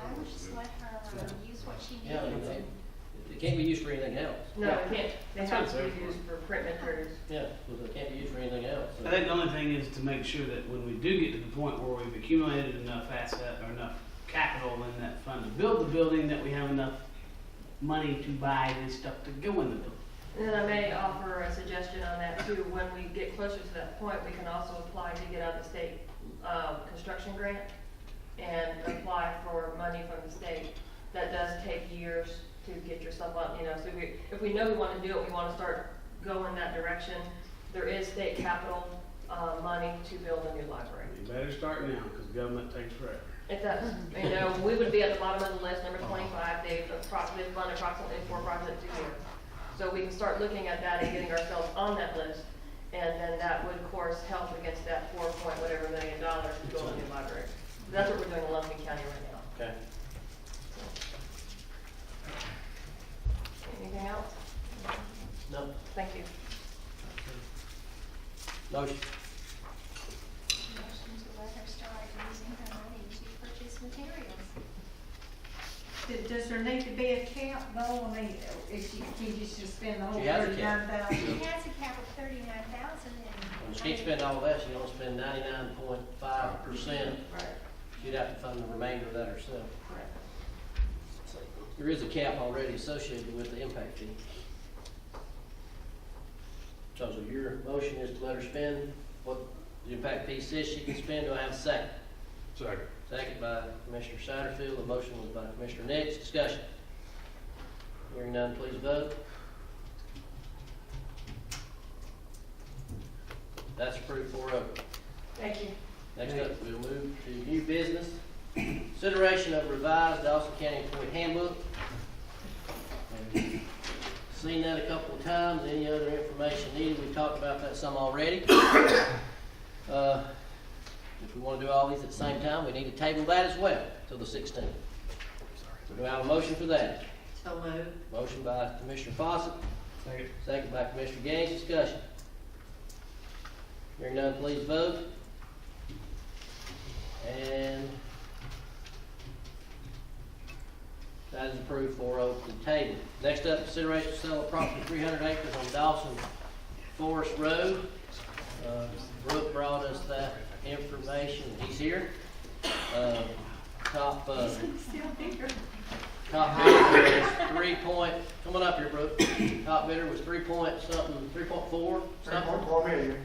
S8: I would just let her use what she needs.
S1: Yeah, it can't be used for anything else.
S11: No, it can't, they
S7: That's
S11: have
S7: what
S11: to
S7: I'm
S11: be
S7: saying.
S11: used for print materials.
S1: Yeah, because it can't be used for anything else. So-
S7: I think the only thing is to make sure that when we do get to the point where we've accumulated enough asset or enough capital in that fund to build the building, that we have enough money to buy this stuff to go in the building.
S11: And then I may offer a suggestion on that too. When we get closer to that point, we can also apply to get out of the state construction grant and apply for money from the state. That does take years to get yourself up, so if we know we want to do it, we want to start going that direction. There is state capital money to build a new library.
S7: You better start now, because government takes forever.
S11: It does. You know, we would be at the bottom of the list, number 25. They've approximately for approximately 2 years. So we can start looking at that and getting ourselves on that list. And then that would, of course, help against that $4 million to go in the new library. That's what we're doing in Lumpkin County right now.
S1: Okay.
S11: Anything else?
S1: No.
S11: Thank you.
S1: Motion.
S8: Motion to let her start using her money to purchase materials.
S4: Does there need to be a cap though? I mean, if she just spend the whole
S1: She has a cap.
S8: She
S4: $39,000?
S8: has a cap of $39,000
S1: When she can't spend all of that, she only spend 99.5%.
S4: Right.
S1: She'd have to fund the remainder of that herself.
S4: Correct.
S1: There is a cap already associated with the impact fee. So your motion is to let her spend what the impact fee says she can spend. Do I have a second?
S6: Second.
S1: Second by Commissioner Satterfield. The motion was by Commissioner Nix. Discussion. Hearing none, please vote. That's approved 4-0.
S11: Thank you.
S1: Next up, we'll move to new business. Consideration of revised Dawson County Employee Handbook. Seen that a couple of times. Any other information needed? We've talked about that some already. If we want to do all these at the same time, we need to table that as well till the 16th. So do I have a motion for that?
S4: So moved.
S1: Motion by Commissioner Fawcett.
S17: Second.
S1: Second by Commissioner Gaines. Discussion. Hearing none, please vote. And that is approved 4-0 to the table. Next up, consideration to sell a property 300 acres on Dawson Forest Road. Brooke brought us that information. He's here. Top bidder was 3 point, coming up here, Brooke. Top bidder was 3 point something, 3.4 something.
S2: 3.4 million.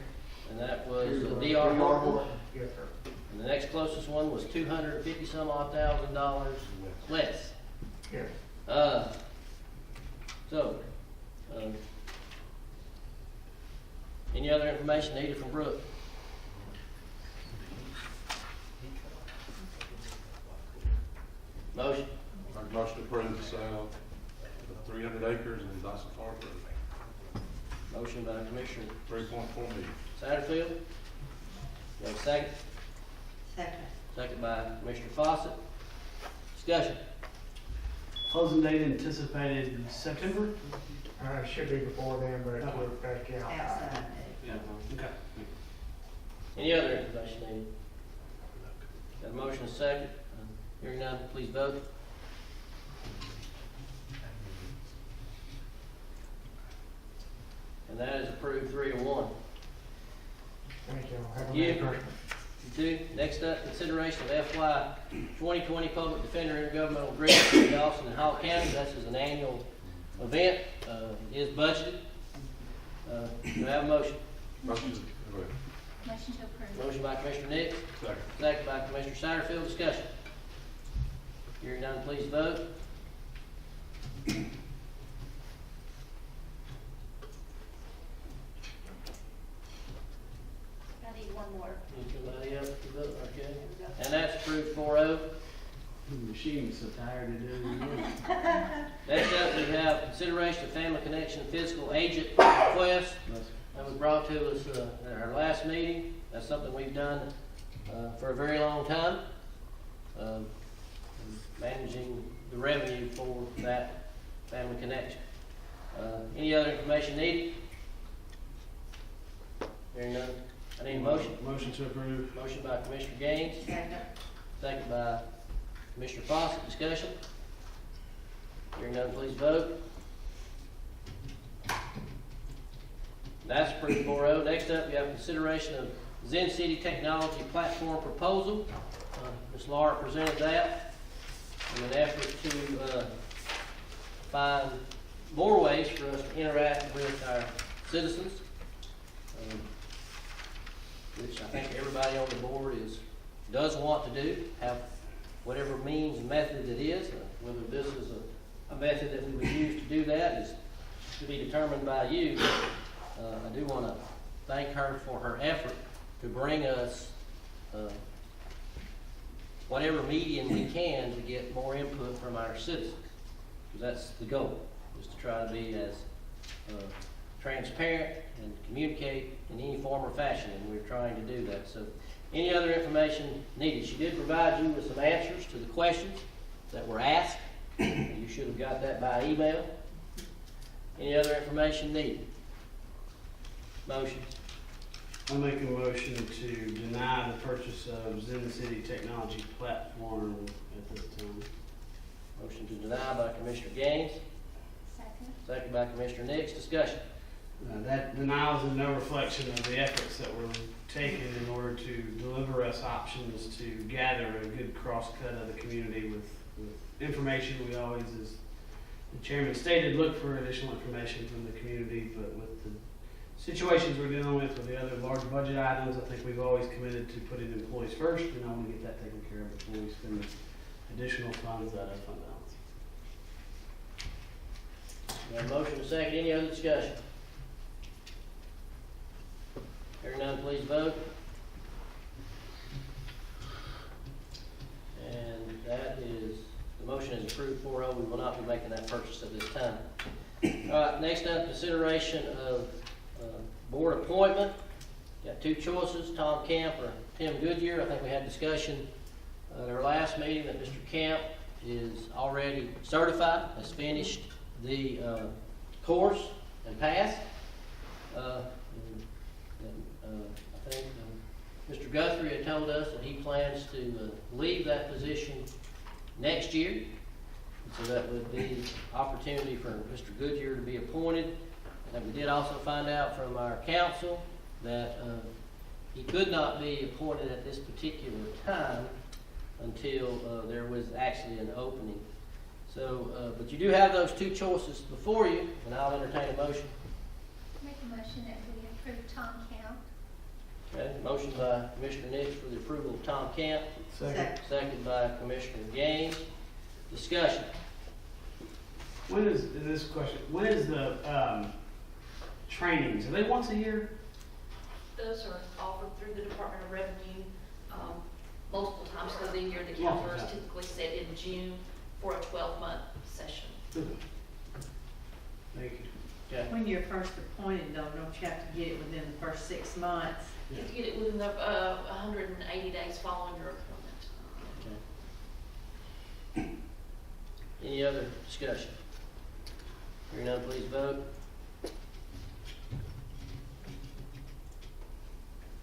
S1: And that was DR Harper.
S2: Yes, sir.
S1: And the next closest one was $250 some odd thousand less.
S2: Yes.
S1: Any other information needed from Brooke? Motion.
S6: Make a motion to approve the sale of 300 acres in Dawson Forest Road.
S1: Motion by Commissioner
S6: 3.4 million.
S1: Satterfield. You have a second?
S4: Second.
S1: Second by Commissioner Fawcett. Discussion.
S7: Closing date anticipated in September?
S2: Should be before then, but we're back out.
S4: Outside.
S7: Yeah. Okay.
S1: Any other information needed? Got a motion and a second. Hearing none, please vote. And that is approved 3-1.
S2: Thank you. Have a
S1: Yeah.
S2: Merry Christmas.
S1: You too. Next up, consideration of FY 2020 Public Defender Intergovernmental Agreement in Dawson and Hall County. This is an annual event. It is budgeted. Do I have a motion?
S6: Motion to
S8: Motion to approve.
S1: Motion by Commissioner Nix.
S6: Second.
S1: Second by Commissioner Satterfield. Discussion. Hearing none, please vote.
S8: I need one more.
S1: Need somebody else to vote? Okay. And that's approved 4-0.
S7: The machine is so tired to do it.
S1: Next up, we have consideration of Family Connection Physical Agent request that was brought to us at our last meeting. That's something we've done for a very long time, managing the revenue for that Family Connection. Any other information needed? Hearing none. I need a motion.
S7: Motion to approve.
S1: Motion by Commissioner Gaines.
S4: Second.
S1: Second by Commissioner Fawcett. Discussion. Hearing none, please vote. That's approved 4-0. Next up, we have consideration of Zen City Technology Platform Proposal. Ms. Laura presented that in an effort to find more ways for us to interact with our citizens, which I think everybody on the board does want to do, have whatever means and method it is. Whether this is a method that we would use to do that is to be determined by you. I do want to thank her for her effort to bring us whatever medium we can to get more input from our citizens. Because that's the goal, is to try to be as transparent and communicate in any form or fashion, and we're trying to do that. So any other information needed? She did provide you with some answers to the questions that were asked. You should have got that by email. Any other information needed? Motions?
S7: I make a motion to deny the purchase of Zen City Technology Platform at this time.
S1: Motion to deny by Commissioner Gaines,
S8: Second.
S1: second by Commissioner Nix. Discussion.
S7: That denial is no reflection of the efforts that were taken in order to deliver us options to gather a good cross-cut of the community with information. We always, as the chairman stated, look for additional information from the community, but with the situations we're dealing with the other large budget items, I think we've always committed to putting employees first, and I want to get that taken care of before we spend additional funds out of fund balance.
S1: We have a motion and a second. Any other discussion? Hearing none, please vote. And that is, the motion is approved 4-0. We will not be making that purchase at this time. All right, next up, consideration of board appointment. Got two choices, Tom Camp or Tim Goodyear. I think we had discussion at our last meeting that Mr. Camp is already certified, has finished the course and passed. I think Mr. Guthrie had told us that he plans to leave that position next year. So that would be opportunity for Mr. Goodyear to be appointed. And we did also find out from our council that he could not be appointed at this particular time until there was actually an opening. So, but you do have those two choices before you, and I'll entertain a motion.
S8: Make a motion that we approve Tom Camp.
S1: Okay, motion by Commissioner Nix for the approval of Tom Camp.
S4: Second.
S1: Second by Commissioner Gaines. Discussion.
S7: When is this question? When is the trainings? Are they once a year?
S19: Those are offered through the Department of Revenue multiple times through the year. The calendar is typically set in June for a 12-month session.
S7: Thank you.
S1: Okay.
S4: When you're first appointed, though, don't you have to get it within the first 6 months?
S19: You have to get it within the 180 days following your appointment.
S1: Okay. Any other discussion? Hearing none, please vote.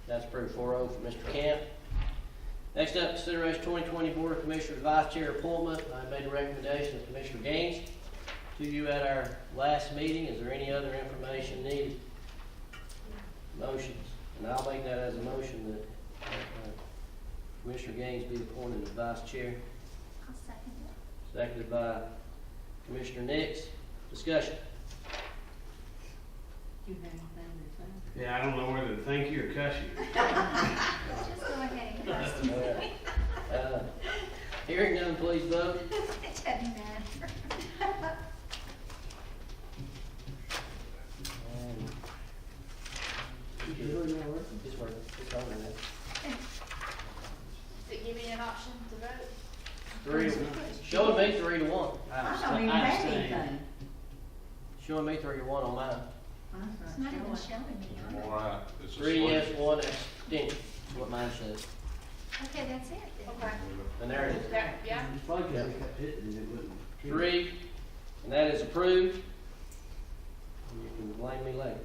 S1: That's approved 4-0 for Mr. Camp. Next up, consideration 2020 Board of Commissioners Vice Chair appointment. I made a recommendation of Commissioner Gaines to you at our last meeting. Is there any other information needed? Motions. And I'll make that as a motion that Commissioner Gaines be appointed as Vice Chair.
S8: I'll second it.
S1: Seconded by Commissioner Nix. Discussion.
S4: Do you have anything to say?
S7: Yeah, I don't know whether to thank you or cuss you.
S8: Just go ahead.
S1: Hearing none, please vote.
S8: It doesn't matter.
S1: It's working. It's on there now.
S19: Does it give you an option to vote?
S1: 3-1. Showing me 3-1.
S4: I don't even have anything.
S1: Showing me 3-1 on mine.
S8: It's not even showing me.
S6: All right. It's a
S1: 3 yes,
S6: slate.
S1: 1 abstention. That's what mine says.
S8: Okay, that's it then.
S19: Okay.
S1: And there it is.
S19: There, yeah.
S7: It's like they kept hitting it, it wouldn't.
S1: 3, and that is approved. You can blame me later.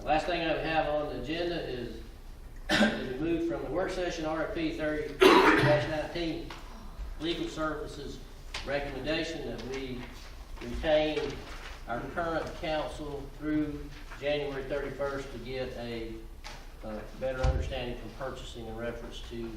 S1: Last thing I have on the agenda is we moved from the work session RFP 30-19 legal services recommendation that we retain our current counsel through January 31st to get a better understanding from purchasing in reference to